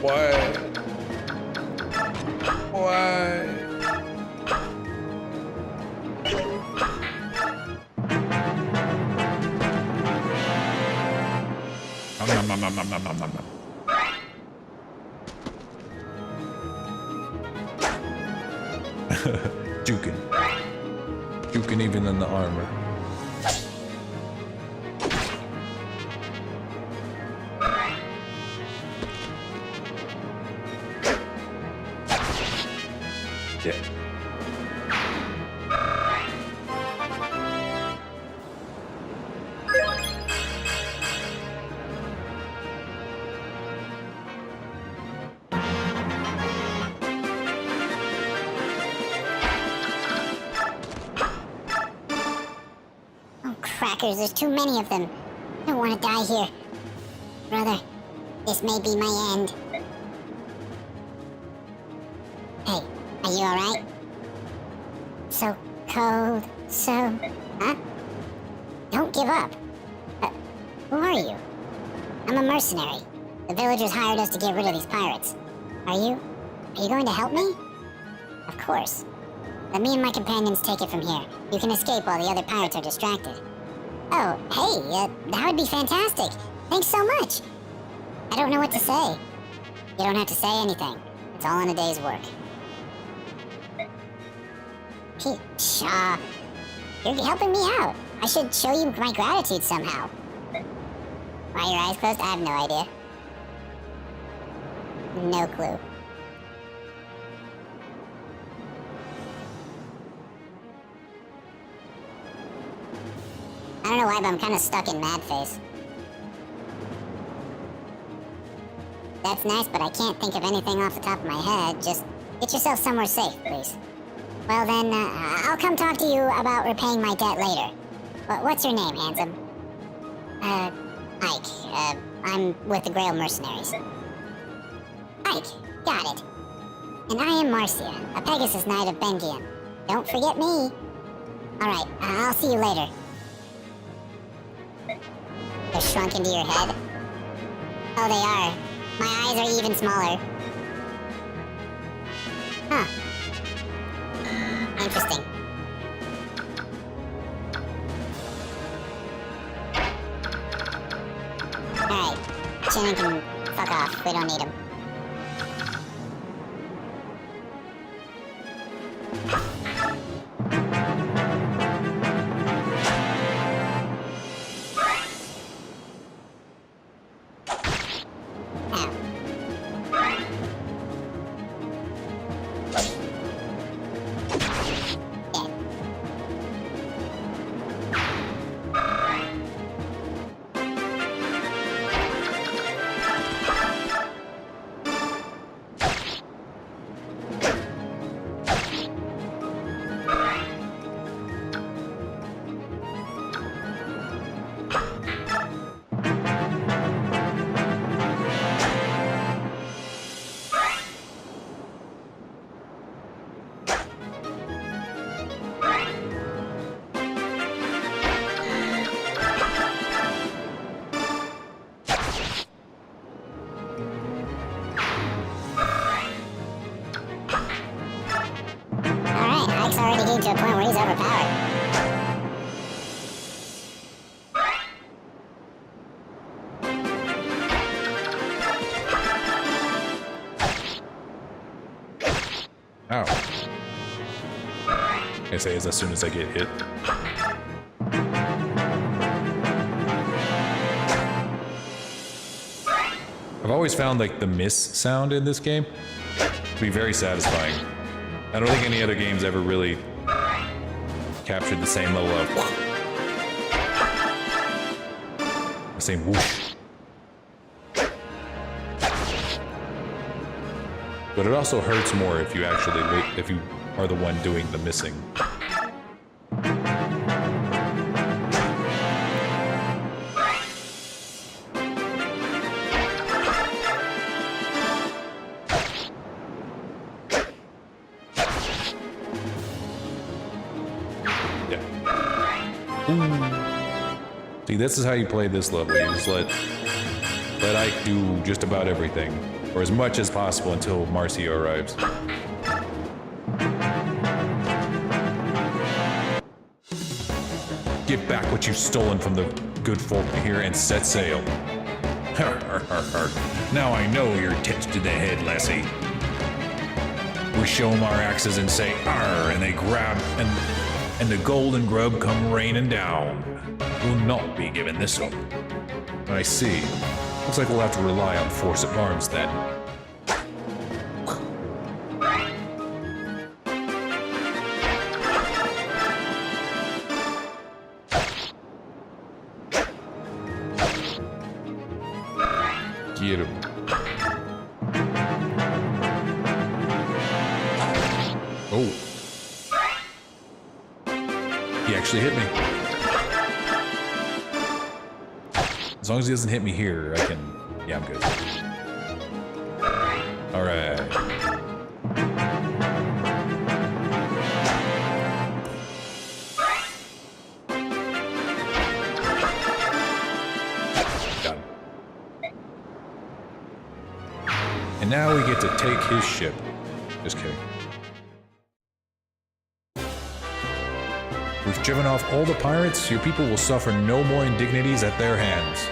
S1: Why? Why? Nom, nom, nom, nom, nom, nom, nom, nom. Jukin. Jukin even in the armor. Yeah.
S2: Oh, crackers, there's too many of them. I don't want to die here. Brother, this may be my end. Hey, are you alright? So cold, so... Huh? Don't give up. Who are you? I'm a mercenary. The villagers hired us to get rid of these pirates. Are you going to help me? Of course. Let me and my companions take it from here. You can escape while the other pirates are distracted. Oh, hey, that would be fantastic. Thanks so much. I don't know what to say. You don't have to say anything. It's all in a day's work. Shaw, you're helping me out. I should show you my gratitude somehow. Why are your eyes closed? I have no idea. No clue. I don't know why, but I'm kind of stuck in mad face. That's nice, but I can't think of anything off the top of my head. Just get yourself somewhere safe, please. Well then, I'll come talk to you about repaying my debt later. What's your name, handsome? Ike. I'm with the Grail Mercenaries. Ike, got it. And I am Marcia, a Pegasus Knight of Bengian. Don't forget me. Alright, I'll see you later. They're shrunk into your head? Oh, they are. My eyes are even smaller. Huh. Interesting. Alright, Chinnon can fuck off. We don't need him. To a point where he's overpowered.
S1: Ow. I say is as soon as I get hit. I've always found like the miss sound in this game to be very satisfying. I don't think any other game's ever really captured the same level of the same whoosh. But it also hurts more if you actually if you are the one doing the missing. See, this is how you play this level. You just let Ike do just about everything, or as much as possible until Marcia arrives. Get back what you've stolen from the good folk here and set sail.
S4: Now I know you're tipped to the head, lassie. We show them our axes and say, "Arr," and they grab, and the golden grub come raining down. We'll not be giving this up.
S1: I see. Looks like we'll have to rely on force of arms then. Get him. Oh. He actually hit me. As long as he doesn't hit me here, I can... Yeah, I'm good. Alright. Got him. And now we get to take his ship. Just kidding. We've driven off all the pirates. Your people will suffer no more indignities at their hands.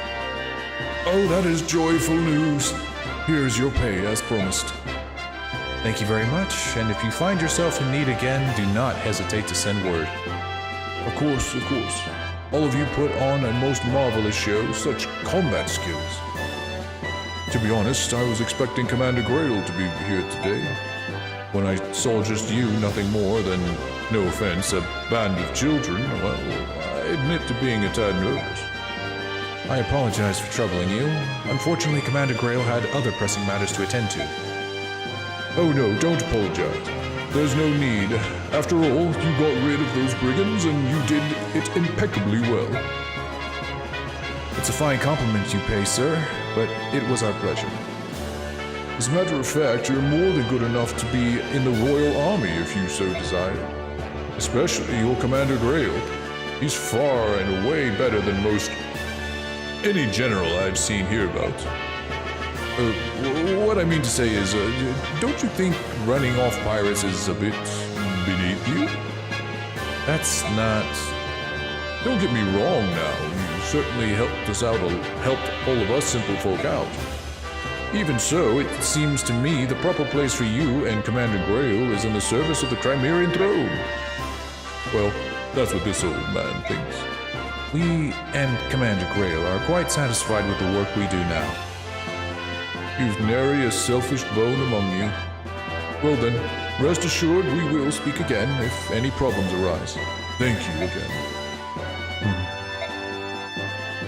S4: Oh, that is joyful news. Here's your pay as promised.
S1: Thank you very much, and if you find yourself in need again, do not hesitate to send word.
S4: Of course, of course. All of you put on a most marvelous show, such combat skills. To be honest, I was expecting Commander Grail to be here today. When I saw just you, nothing more than, no offense, a band of children, well, I admit to being a tad nervous.
S1: I apologize for troubling you. Unfortunately, Commander Grail had other pressing matters to attend to.
S4: Oh no, don't apologize. There's no need. After all, you got rid of those brigands and you did it impeccably well.
S1: It's a fine compliment you pay, sir, but it was our pleasure.
S4: As a matter of fact, you're more than good enough to be in the Royal Army if you so desire. Especially your Commander Grail. He's far and away better than most any general I've seen hereabouts. What I mean to say is, don't you think running off pirates is a bit beneath you?
S1: That's not...
S4: Don't get me wrong now, you certainly helped us out, helped all of us simple folk out. Even so, it seems to me the proper place for you and Commander Grail is in the service of the Chimerian throne. Well, that's what this old man thinks.
S1: We and Commander Grail are quite satisfied with the work we do now.
S4: You've nary a selfish bone among you. Well then, rest assured we will speak again if any problems arise. Thank you again.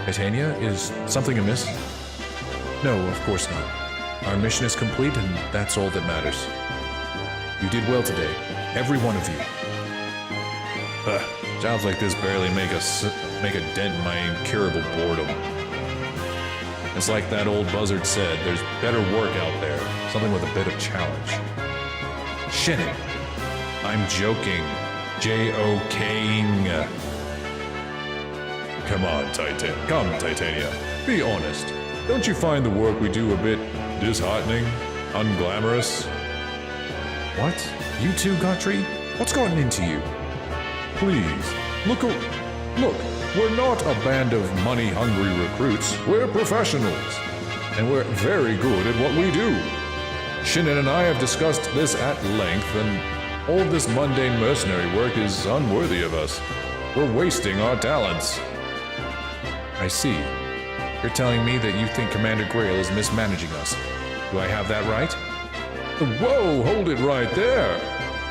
S1: Titania, is something amiss? No, of course not. Our mission is complete and that's all that matters. You did well today, every one of you. Jobs like this barely make a dent in my incurable boredom. It's like that old buzzard said, there's better work out there, something with a bit of challenge. Shinning. I'm joking. J-O-K-ing.
S4: Come on, Titania. Be honest. Don't you find the work we do a bit disheartening, unglamorous?
S1: What? You too, Godfrey? What's gotten into you?
S4: Please, look, we're not a band of money-hungry recruits. We're professionals, and we're very good at what we do. Shinnin and I have discussed this at length, and all this mundane mercenary work is unworthy of us. We're wasting our talents.
S1: I see. You're telling me that you think Commander Grail is mismanaging us. Do I have that right?
S4: Whoa, hold it right there.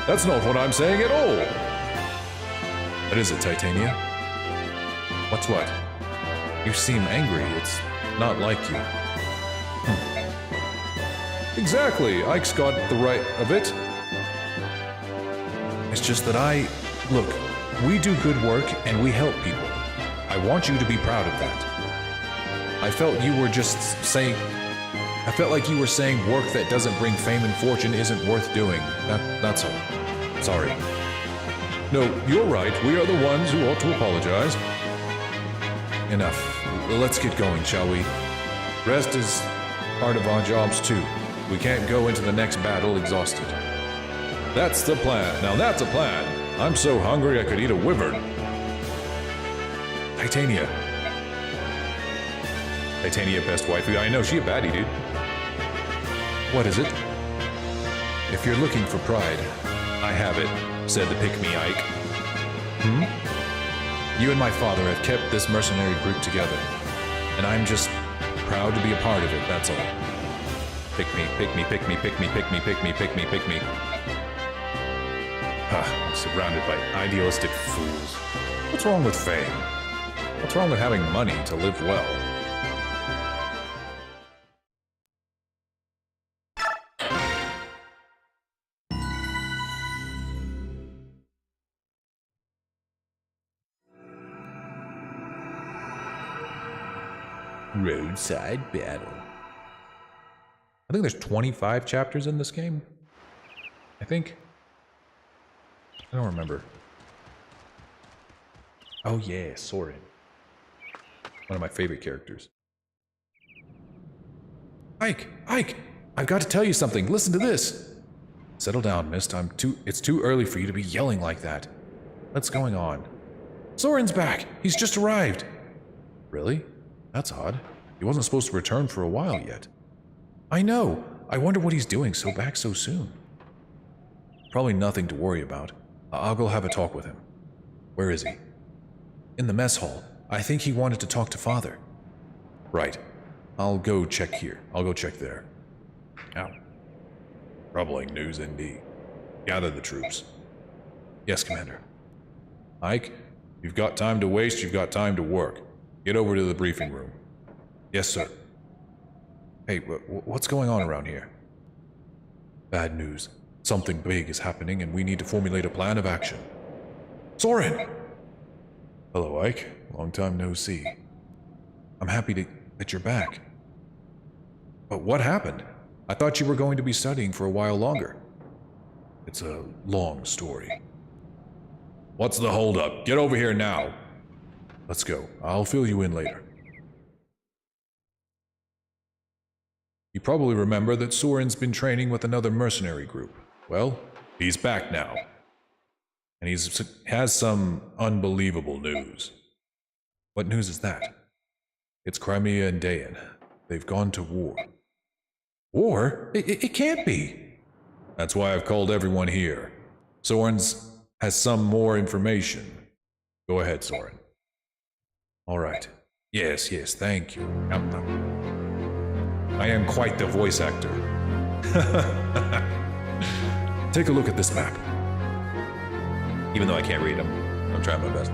S4: That's not what I'm saying at all.
S1: What is it, Titania? What's what? You seem angry. It's not like you.
S4: Exactly. Ike's got the right of it.
S1: It's just that Look, we do good work and we help people. I want you to be proud of that. I felt like you were saying work that doesn't bring fame and fortune isn't worth doing. That's all. Sorry.
S4: No, you're right. We are the ones who ought to apologize.
S1: enough. Let's get going, shall we? Rest is part of our jobs too. We can't go into the next battle exhausted. That's the plan. Now that's a plan. I'm so hungry I could eat a wyvern. Titania. Titania, best waifu. I know, she a baddie, dude. What is it? If you're looking for pride, I have it, said the pick-me Ike. You and my father have kept this mercenary group together, and I'm just proud to be a part of it, that's all. Pick me, pick me, pick me, pick me, pick me, pick me, pick me, pick me. I'm surrounded by idealistic fools. What's wrong with fame? What's wrong with having money to live well? Roadside battle. I think there's 25 chapters in this game. I think. I don't remember. Oh yeah, Soren. One of my favorite characters. Ike! Ike! I've got to tell you something. Listen to this. Settle down, Mist. It's too early for you to be yelling like that. What's going on? Soren's back! He's just arrived! Really? That's odd. He wasn't supposed to return for a while yet. I know. I wonder what he's doing back so soon. Probably nothing to worry about. I'll go have a talk with him. Where is he? In the mess hall. I think he wanted to talk to Father. Right. I'll go check here. I'll go check there. Ow. Troubling news indeed. Gather the troops. Yes, Commander. Ike, you've got time to waste, you've got time to work. Get over to the briefing room. Yes, sir. Hey, what's going on around here? Bad news. Something big is happening and we need to formulate a plan of action. Soren! Hello, Ike. Long time no see. I'm happy that you're back. But what happened? I thought you were going to be studying for a while longer. It's a long story. What's the holdup? Get over here now. Let's go. I'll fill you in later. You probably remember that Soren's been training with another mercenary group. Well, he's back now. And he has some unbelievable news. What news is that? It's Crimea and Dayan. They've gone to war. War? It can't be. That's why I've called everyone here. Soren's has some more information. Go ahead, Soren. All right. Yes, thank you. I am quite the voice actor. Take a look at this map. Even though I can't read them, I'm trying my best.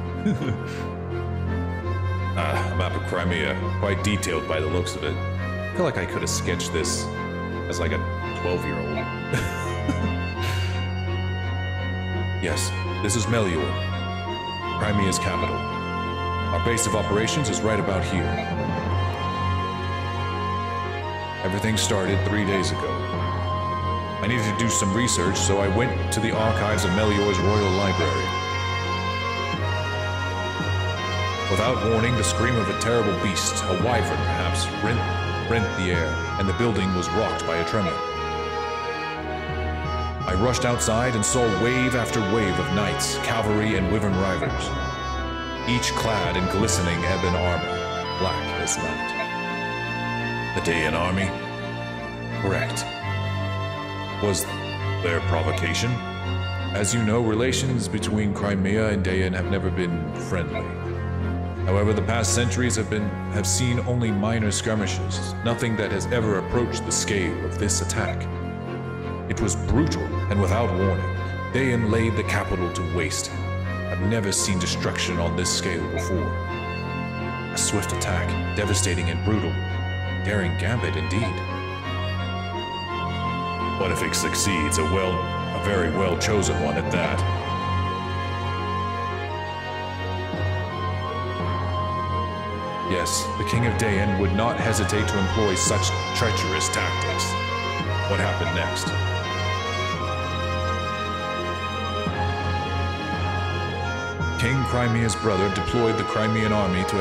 S1: A map of Crimea, quite detailed by the looks of it. I feel like I could have sketched this as like a 12-year-old. Yes, this is Melior, Crimea's capital. Our base of operations is right about here. Everything started 3 days ago. I needed to do some research, so I went to the archives of Melior's royal library. Without warning, the scream of a terrible beast, a wyvern perhaps, rent the air, and the building was rocked by a tremor. I rushed outside and saw wave after wave of knights, cavalry, and wyvern riders, each clad in glistening ebon armor, black as night. The Dayan army? Correct. Was there provocation? As you know, relations between Crimea and Dayan have never been friendly. However, the past centuries have seen only minor skirmishes, nothing that has ever approached the scale of this attack. It was brutal and without warning. Dayan laid the capital to waste. I've never seen destruction on this scale before. A swift attack, devastating and brutal. Daring gambit indeed. What if it succeeds? A very well-chosen one at that. Yes, the King of Dayan would not hesitate to employ such treacherous tactics. What happened next? King Crimea's brother deployed the Crimean army to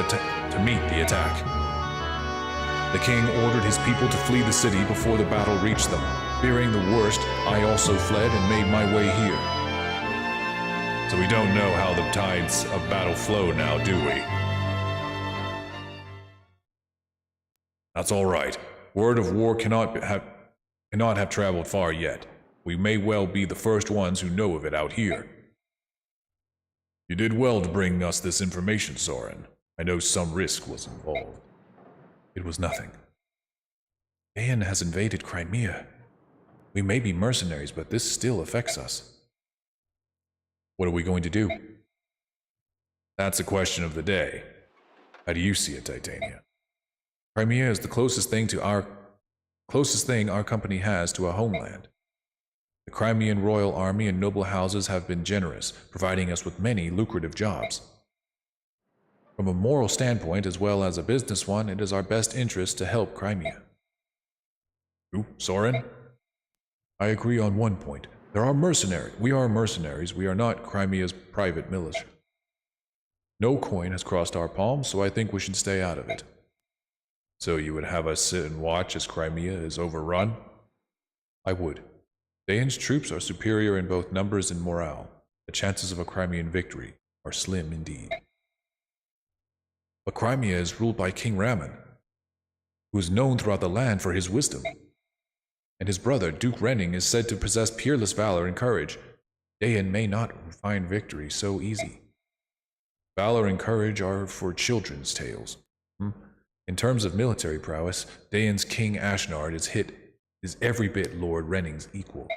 S1: meet the attack. The king ordered his people to flee the city before the battle reached them. Fearing the worst, I also fled and made my way here. So we don't know how the tides of battle flow now, do we? That's all right. Word of war cannot have traveled far yet. We may well be the first ones who know of it out here. You did well to bring us this information, Soren. I know some risk was involved. It was nothing. Dayan has invaded Crimea. We may be mercenaries, but this still affects us. What are we going to do? That's a question of the day. How do you see it, Titania? Crimea is the closest thing our company has to a homeland. The Crimean royal army and noble houses have been generous, providing us with many lucrative jobs. From a moral standpoint as well as a business one, it is our best interest to help Crimea. You, Soren? I agree on one point. We are mercenaries. We are not Crimea's private militia. No coin has crossed our palms, so I think we should stay out of it. So you would have us sit and watch as Crimea is overrun? I would. Dayan's troops are superior in both numbers and morale. The chances of a Crimean victory are slim indeed. But Crimea is ruled by King Raman, who is known throughout the land for his wisdom. And his brother, Duke Renning, is said to possess peerless valor and courage. Dayan may not find victory so easy. Valor and courage are for children's tales. In terms of military prowess, Dayan's King Ashnard is every bit Lord Renning's equal.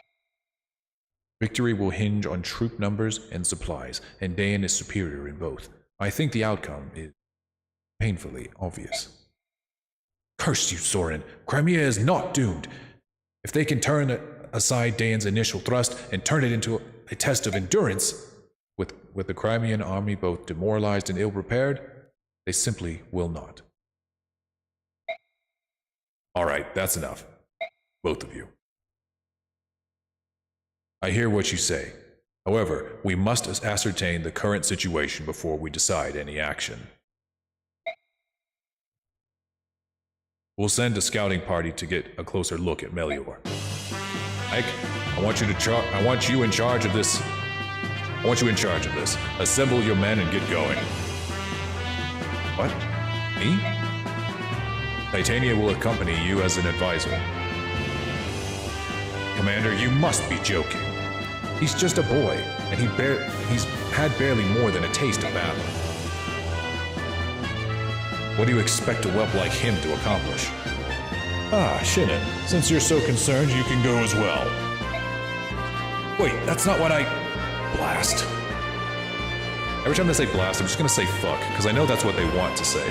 S1: Victory will hinge on troop numbers and supplies, and Dayan is superior in both. I think the outcome is painfully obvious. Curse you, Soren! Crimea is not doomed! If they can turn aside Dayan's initial thrust and turn it into a test of endurance, with the Crimean army both demoralized and ill-prepared, they simply will not. All right, that's enough. Both of you. I hear what you say. However, we must ascertain the current situation before we decide any action. We'll send a scouting party to get a closer look at Melior. Ike, I want you in charge of this. Assemble your men and get going. What? Me? Titania will accompany you as an advisor. Commander, you must be joking. He's just a boy, and he's had barely more than a taste of battle. What do you expect a whelp like him to accomplish?
S4: Ah, Shinnon, since you're so concerned, you can go as well.
S1: Wait, that's not what I... Blast. Every time they say blast, I'm just gonna say fuck, because I know that's what they want to say.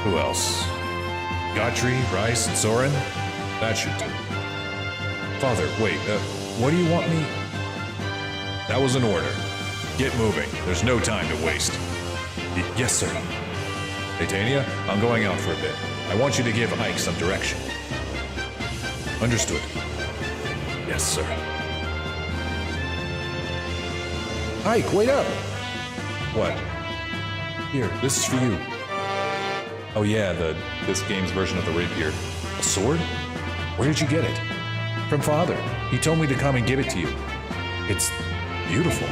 S1: Who else? Gotri, Rice, and Soren? That should do. Father, wait, what do you want me? That was an order. Get moving. There's no time to waste. Yes, sir. Titania, I'm going out for a bit. I want you to give Ike some direction. Understood. Yes, sir. Ike, wait up! What? Here, this is for you. Oh yeah, this game's version of the rapier. A sword? Where did you get it? From Father. He told me to come and give it to you. It's beautiful.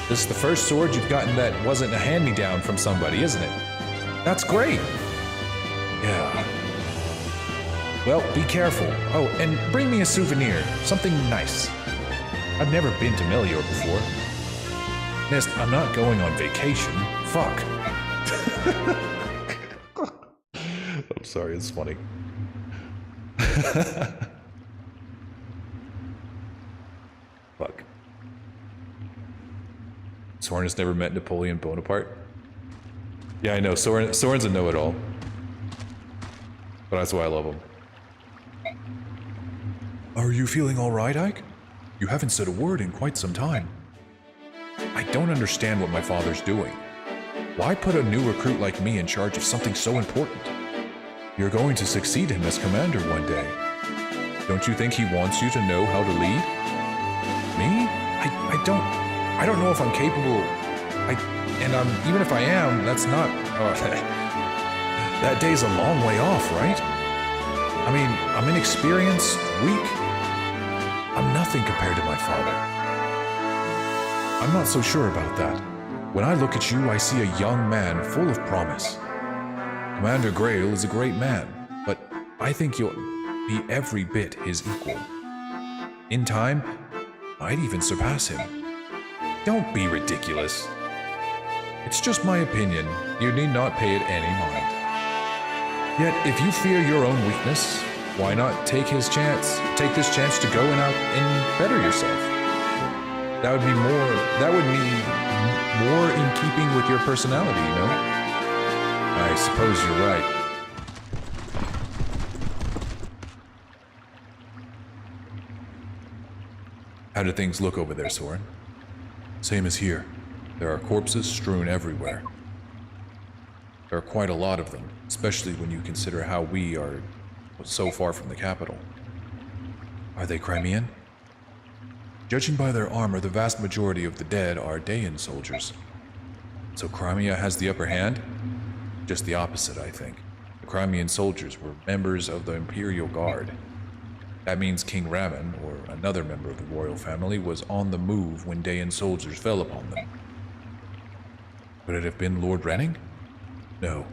S1: This is the first sword you've gotten that wasn't a hand-me-down from somebody, isn't it? That's great. Yeah. Well, be careful. Oh, and bring me a souvenir. Something nice. I've never been to Melior before. Nest, I'm not going on vacation. Fuck. I'm sorry, it's funny. Fuck. Soren has never met Napoleon Bonaparte. Yeah, I know. Soren's a know-it-all. But that's why I love him. Are you feeling all right, Ike? You haven't said a word in quite some time. I don't understand what my father's doing. Why put a new recruit like me in charge of something so important? You're going to succeed him as commander one day. Don't you think he wants you to know how to lead? Me? I don't... I don't know if I'm capable. Even if I am, that's not. That day's a long way off, right? I mean, I'm inexperienced, weak. I'm nothing compared to my father. I'm not so sure about that. When I look at you, I see a young man full of promise. Commander Grail is a great man, but I think you'll be every bit his equal. In time, I'd even surpass him. Don't be ridiculous. It's just my opinion. You need not pay it any mind. Yet, if you fear your own weakness, why not take this chance to go and better yourself? That would mean more in keeping with your personality, you know? I suppose you're right. How do things look over there, Soren? Same as here. There are corpses strewn everywhere. There are quite a lot of them, especially when you consider how we are so far from the capital. Are they Crimean? Judging by their armor, the vast majority of the dead are Dayan soldiers. So Crimea has the upper hand? Just the opposite, I think. The Crimean soldiers were members of the Imperial Guard. That means King Raman, or another member of the royal family, was on the move when Dayan soldiers fell upon them. Could it have been Lord Renning? No.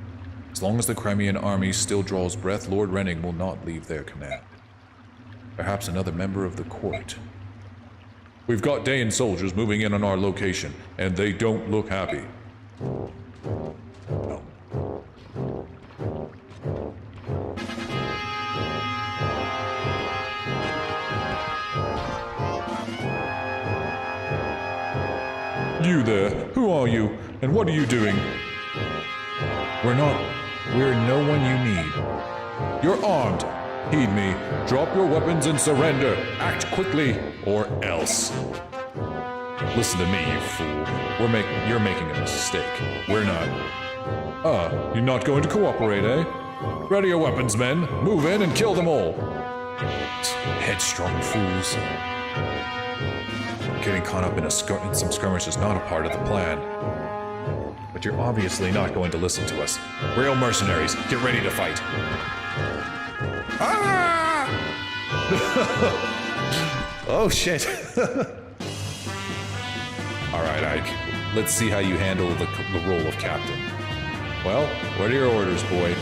S1: As long as the Crimean army still draws breath, Lord Renning will not leave their command. Perhaps another member of the court. We've got Dayan soldiers moving in on our location, and they don't look happy. No. You there, who are you, and what are you doing? We're no one you need. You're armed. Heed me. Drop your weapons and surrender. Act quickly, or else. Listen to me, you fool. You're making a mistake. We're not. You're not going to cooperate, eh? Ready your weapons, men. Move in and kill them all. Headstrong fools. Getting caught up in some skirmish is not a part of the plan. But you're obviously not going to listen to us. Real mercenaries, get ready to fight. Ah! Oh shit. Alright, Ike. Let's see how you handle the role of captain. Well, what are your orders, boy?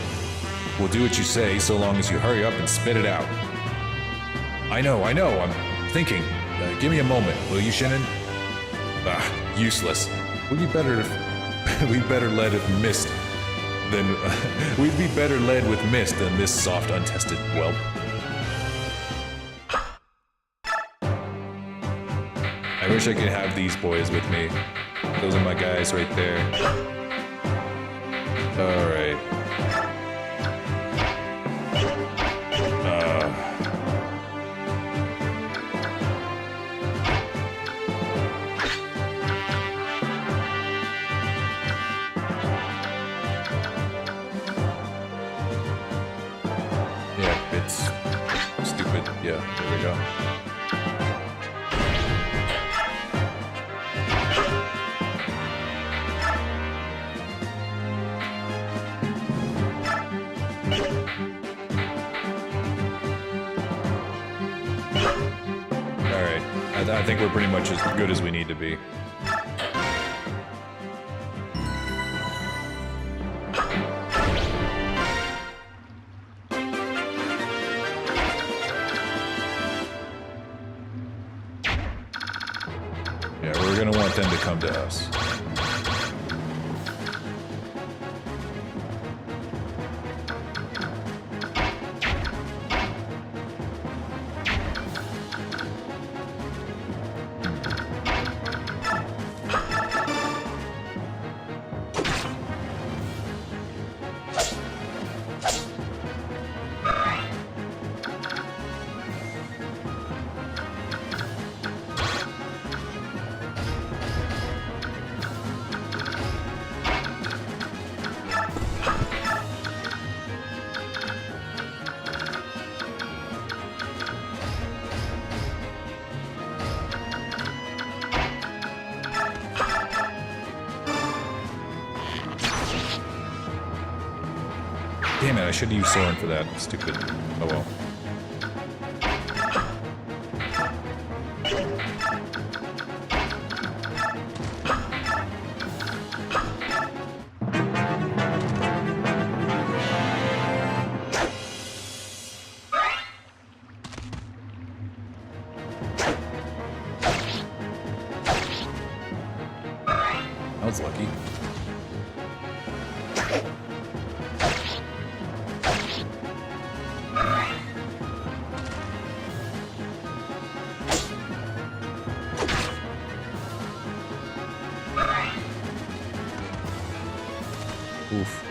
S1: We'll do what you say so long as you hurry up and spit it out. I know, I'm thinking. Give me a moment, will you, Shannon? Useless. We'd be better led with mist than this soft, untested whelp. I wish I could have these boys with me. Those are my guys right there. All right. Yeah, there we go. Alright, I think we're pretty much as good as we need to be. We're gonna want them to come to us. Damn it, I should have used Soren for that. Stupid. Oh well. That was lucky. Oof.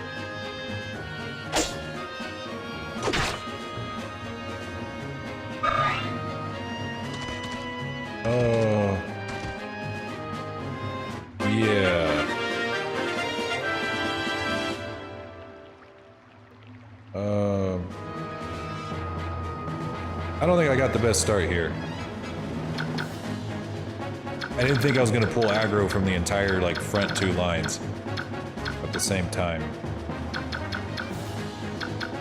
S1: Oh. Yeah. I don't think I got the best start here. I didn't think I was gonna pull aggro from the entire, like, front two lines at the same time.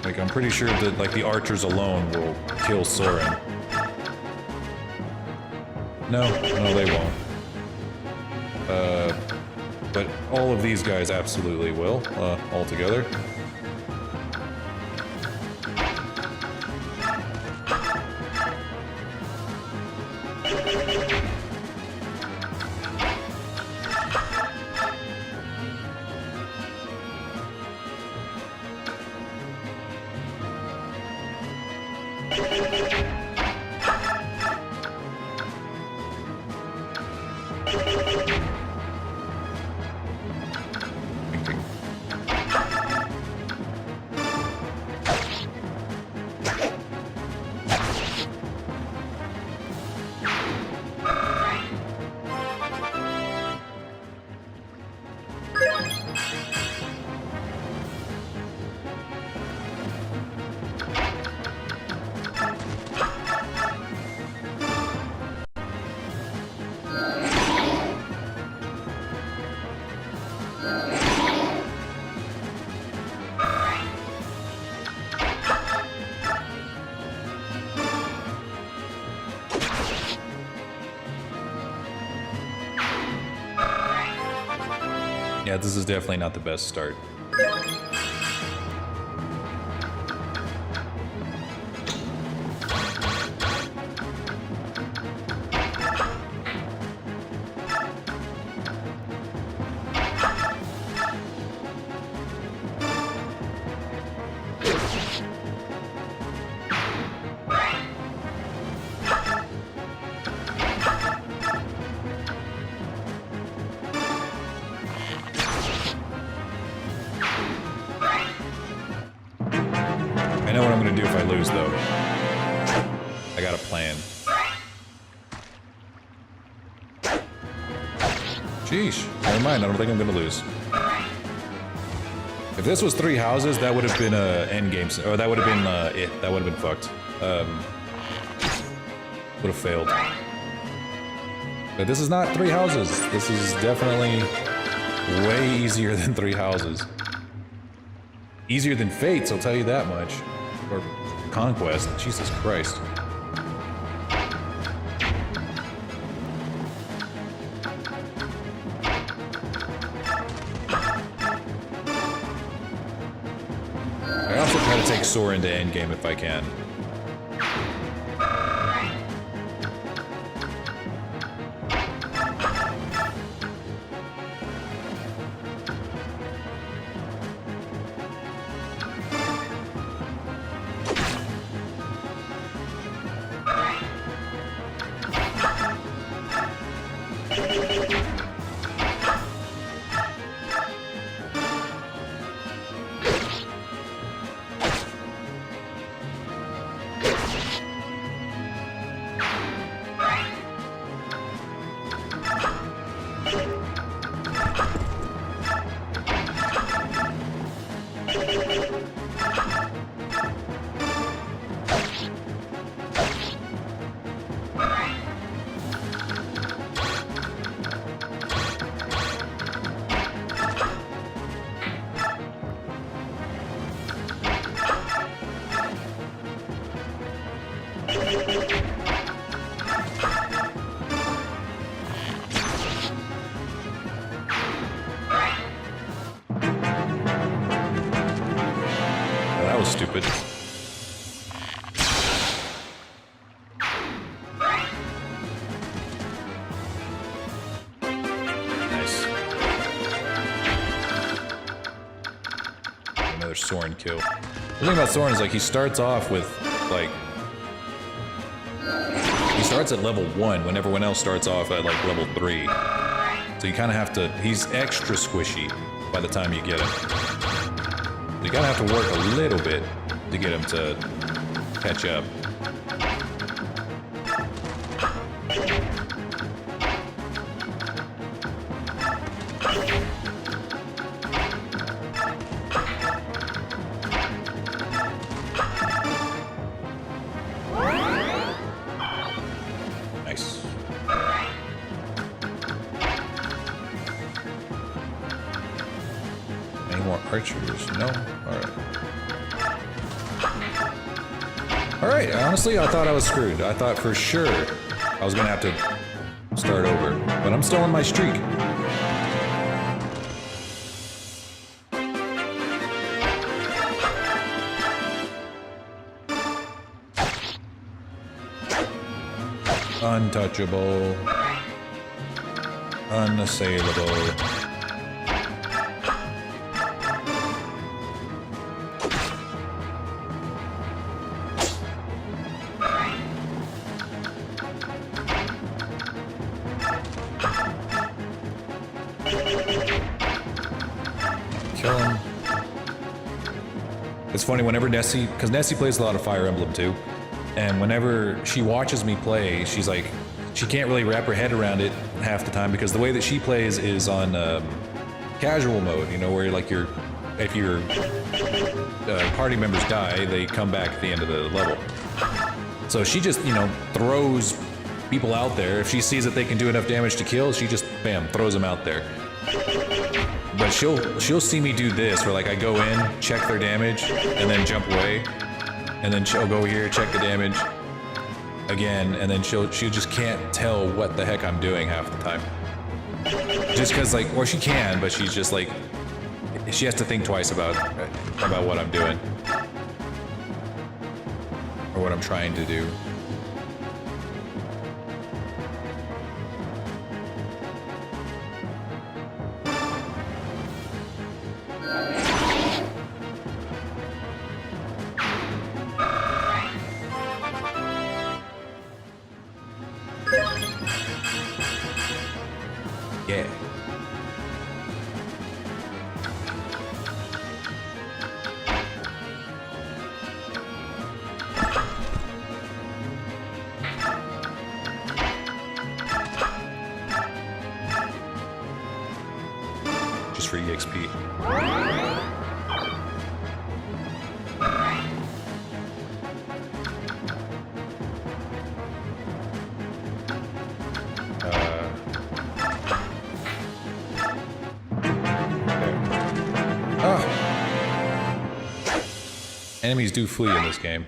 S1: Like, I'm pretty sure that, like, the archers alone will kill Soren. No, they won't. But all of these guys absolutely will, all together. Yeah, this is definitely not the best start. I know what I'm gonna do if I lose, though. I got a plan. Sheesh. Never mind, I don't think I'm gonna lose. If this was 3 houses, that would have been end game, or that would have been it. That would have been fucked. Would have failed. But this is not 3 houses. This is definitely way easier than 3 houses. Easier than Fates, I'll tell you that much. Or Conquest, Jesus Christ. I also try to take Soren to endgame if I can. was stupid. Nice. Another Soren kill. The thing about Soren is like he starts off with like he starts at level 1 when everyone else starts off at like level 3. So you kind of have to. He's extra squishy by the time you get him. You gotta have to work a little bit to get him to catch up. Nice. Any more archers? No? Alright. Alright, honestly, I thought I was screwed. I thought for sure I was gonna have to start over. But I'm still on my streak. Untouchable. Unassailable. Kill him. It's funny whenever Nessie, because Nessie plays a lot of Fire Emblem too, and whenever she watches me play, she's like, she can't really wrap her head around it half the time because the way that she plays is on casual mode, you know, where like if your party members die, they come back at the end of the level. So she just, you know, throws people out there. If she sees that they can do enough damage to kill, she just, bam, throws them out there. But she'll see me do this, where like I go in, check their damage, and then jump away, and then she'll go here, check the damage again, and then she just can't tell what the heck I'm doing half the time. Just because like, or she can, but she's just like, she has to think twice about what I'm doing or what I'm trying to do. Yeah. Just for EXP. Enemies do flee in this game,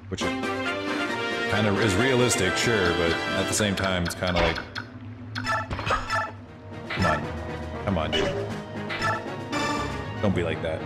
S1: which kind of is realistic, sure, but at the same time, it's kind of like, come on, dude, don't be like that.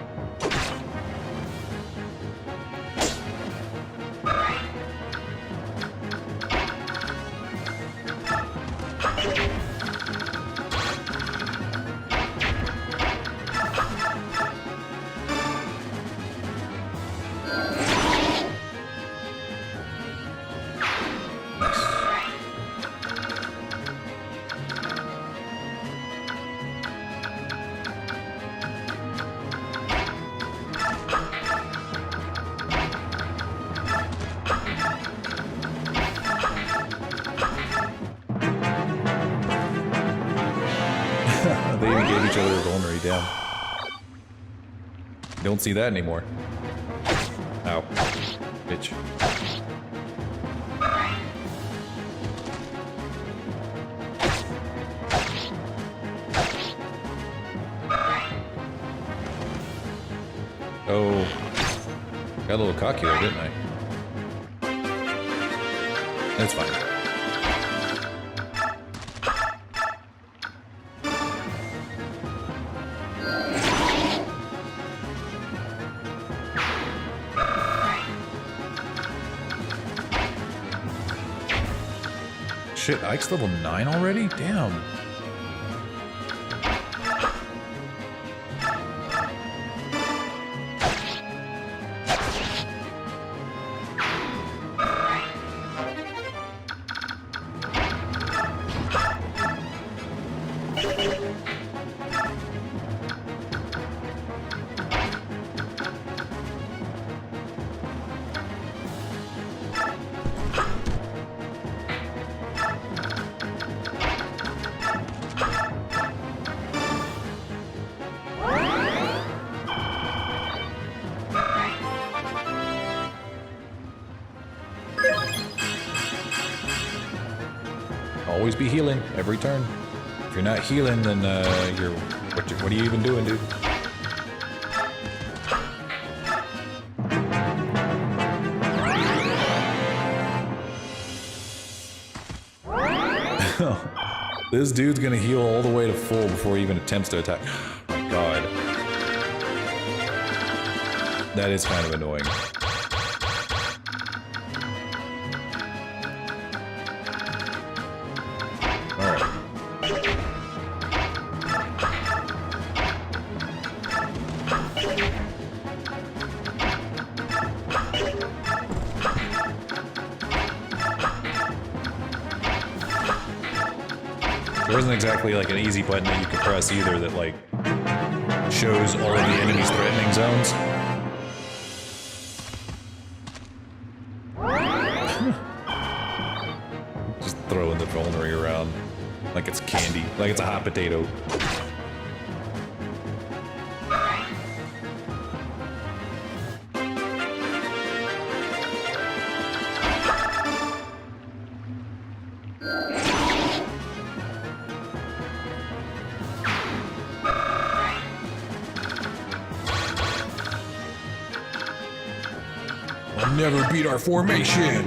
S1: They even gave each other a vulnerary down. You don't see that anymore. Ow. Bitch. Oh. Got a little cocky there, didn't I? That's fine. shit, Ike's level 9 already? Damn. Always be healing every turn. If you're not healing, then what are you even doing, dude? This dude's gonna heal all the way to full before he even attempts to attack. Oh my god. That is kind of annoying. There isn't exactly like an easy button that you can press either that like shows all of the enemy's threatening zones. Just throwing the vulnerary around like it's candy, like it's a hot potato.
S4: Never beat our formation.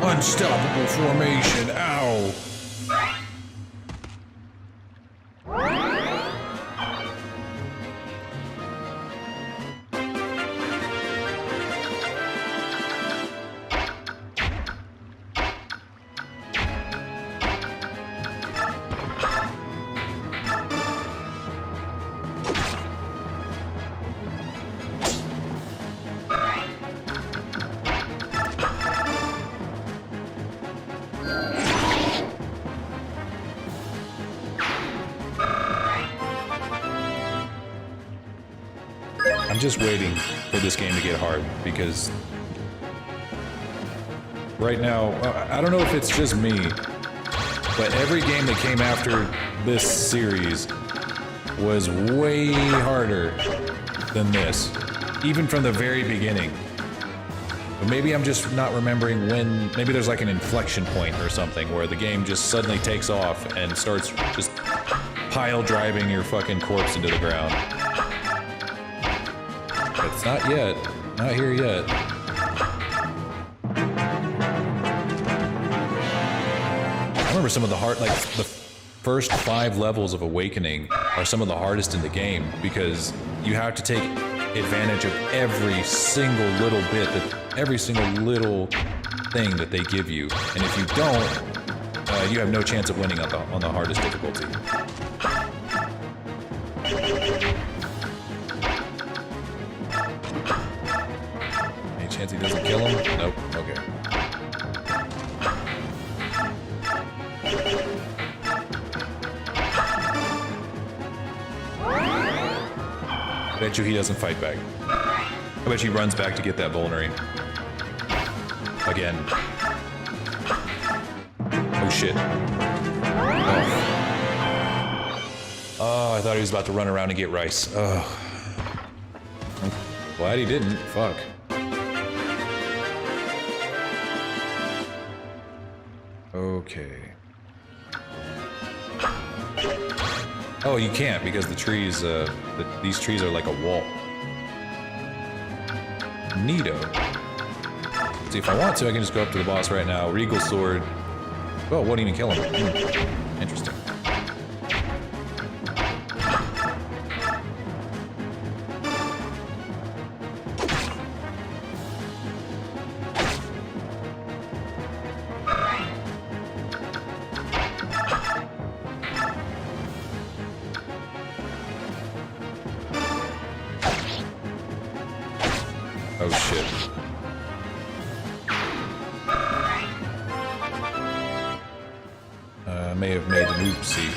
S4: Unstoppable formation. Ow.
S1: I'm just waiting for this game to get hard because right now, I don't know if it's just me, but every game that came after this series was way harder than this, even from the very beginning. But maybe I'm just not remembering when, maybe there's like an inflection point or something where the game just suddenly takes off and starts just pile driving your fucking corpse into the ground. But it's not yet. Not here yet. I remember some of the hard, like the first 5 levels of Awakening are some of the hardest in the game because you have to take advantage of every single little bit, every single little thing that they give you. And if you don't, you have no chance of winning on the hardest difficulty. Chance he doesn't kill him? Nope. Okay. Bet you he doesn't fight back. I bet you he runs back to get that vulnerary. Again. Oh shit. Oh, I thought he was about to run around and get rice. Oh. I'm glad he didn't. Fuck. Okay. Oh, you can't because the trees, these trees are like a wall. Neato. See, if I want to, I can just go up to the boss right now. Regal Sword. Oh, won't even kill him. Interesting. Oh shit. I may have made an oopsie.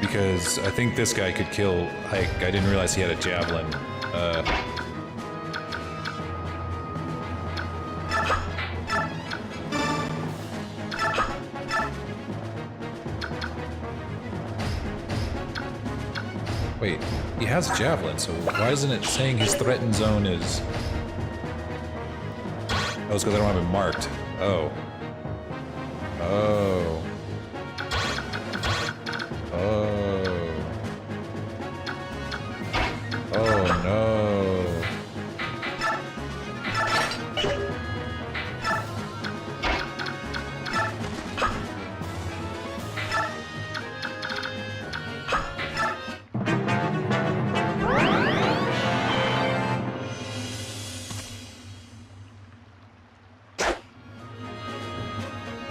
S1: Because I think this guy could kill Ike. I didn't realize he had a javelin. Wait, he has a javelin, so why isn't it saying his threatened zone is... Oh, it's because I don't have it marked. Oh. Oh. Oh. Oh no.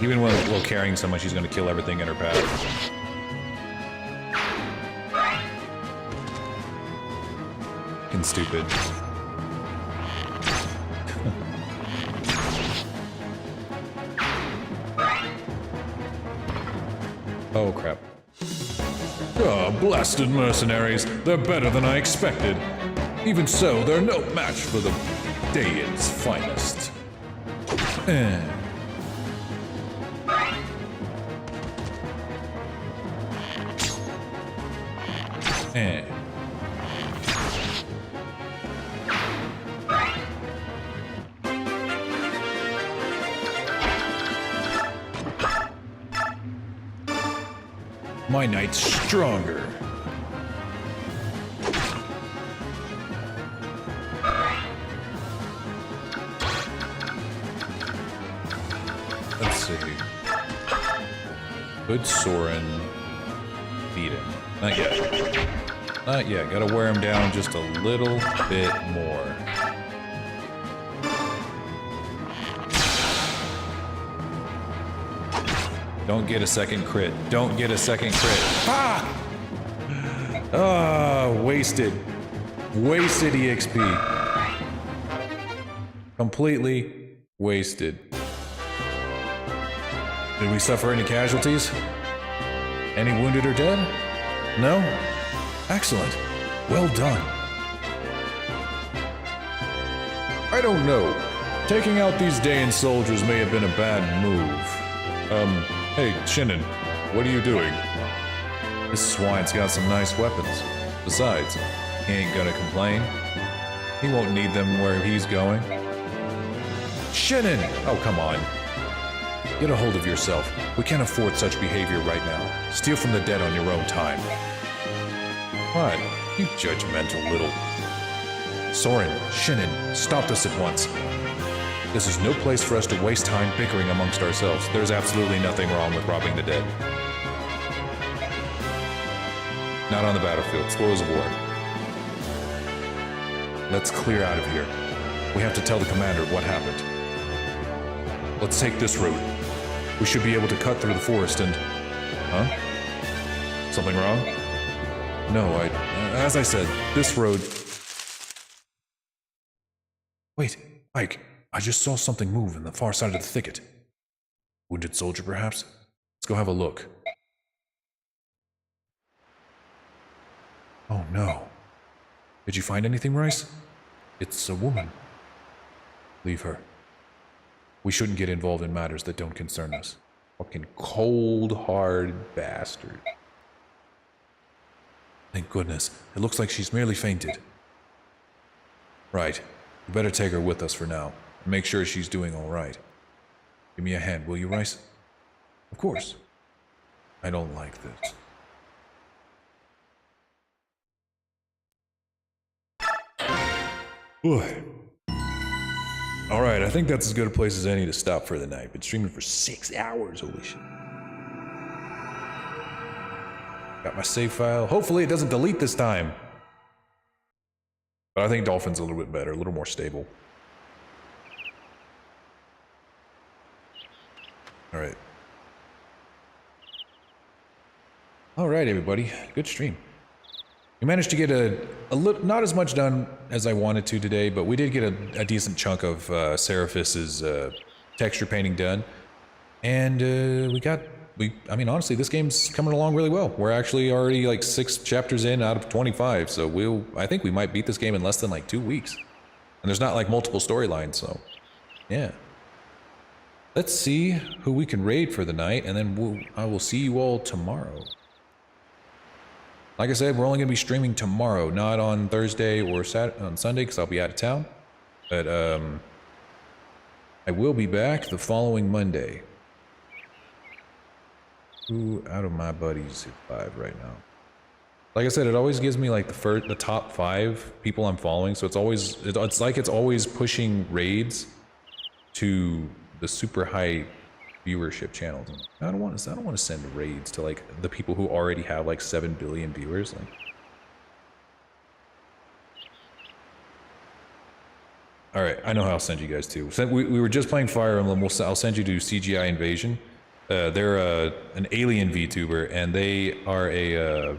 S1: Even while carrying someone, she's going to kill everything in her path. Fucking stupid. Oh crap.
S4: Oh, blasted mercenaries. They're better than I expected. Even so, they're no match for the Daeon's finest.
S1: My knight's stronger. Let's see. Could Soren beat him? Not yet. Not yet. Gotta wear him down just a little bit more. Don't get a second crit. Don't get a second crit. Ah! Ah, wasted. Wasted EXP. Completely wasted. Did we suffer any casualties? Any wounded or dead? No? Excellent. Well done. I don't know. Taking out these Daeon soldiers may have been a bad move. Hey, Shinnon, what are you doing? This swine's got some nice weapons. Besides, he ain't gonna complain. He won't need them where he's going. Shinnon! Oh, come on. Get a hold of yourself. We can't afford such behavior right now. Steal from the dead on your own time. What? You judgmental little... Soren, Shinnon, stop this at once. This is no place for us to waste time bickering amongst ourselves. There's absolutely nothing wrong with robbing the dead. Not on the battlefield. Spoils of war. Let's clear out of here. We have to tell the commander what happened. Let's take this route. We should be able to cut through the forest and... Huh? Something wrong? No, as I said, this road... Wait, Ike. I just saw something move in the far side of the thicket. Wounded soldier, perhaps? Let's go have a look. Oh no. Did you find anything, Rice? It's a woman. Leave her. We shouldn't get involved in matters that don't concern us. Fucking cold, hard bastard. Thank goodness. It looks like she's merely fainted. Right. We better take her with us for now. Make sure she's doing all right. Give me a hand, will you, Rice? Of course. I don't like this. Alright, I think that's as good a place as any to stop for the night. Been streaming for 6 hours, holy shit. Got my save file. Hopefully it doesn't delete this time. But I think Dolphin's a little bit better, a little more stable. Alright. All right, everybody. Good stream. We managed to get a little, not as much done as I wanted to today, but we did get a decent chunk of Seraphis's texture painting done. And I mean, honestly, this game's coming along really well. We're actually already like 6 chapters in out of 25, so I think we might beat this game in less than like 2 weeks. And there's not like multiple storylines, so yeah. Let's see who we can raid for the night, and then I will see you all tomorrow. Like I said, we're only going to be streaming tomorrow, not on Thursday or on Sunday, because I'll be out of town. But I will be back the following Monday. Who out of my buddies hit 5 right now? Like I said, it always gives me like the top 5 people I'm following, so it's like it's always pushing raids to the super high viewership channels. I don't want to send raids to like the people who already have like 7 billion viewers. Like, all right, I know how I'll send you guys to. We were just playing Fire Emblem. I'll send you to CGI Invasion. They're an alien VTuber, and they are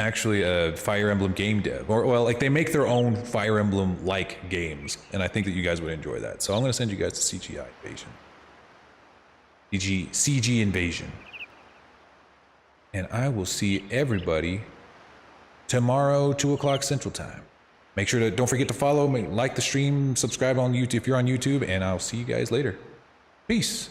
S1: actually a Fire Emblem game dev, or well, like they make their own Fire Emblem like games, and I think that you guys would enjoy that. So I'm going to send you guys to CGI Invasion, CG Invasion, and I will see everybody tomorrow 2 o'clock Central Time. Make sure to don't forget to follow, like the stream, subscribe on YouTube if you're on YouTube, and I'll see you guys later. Peace.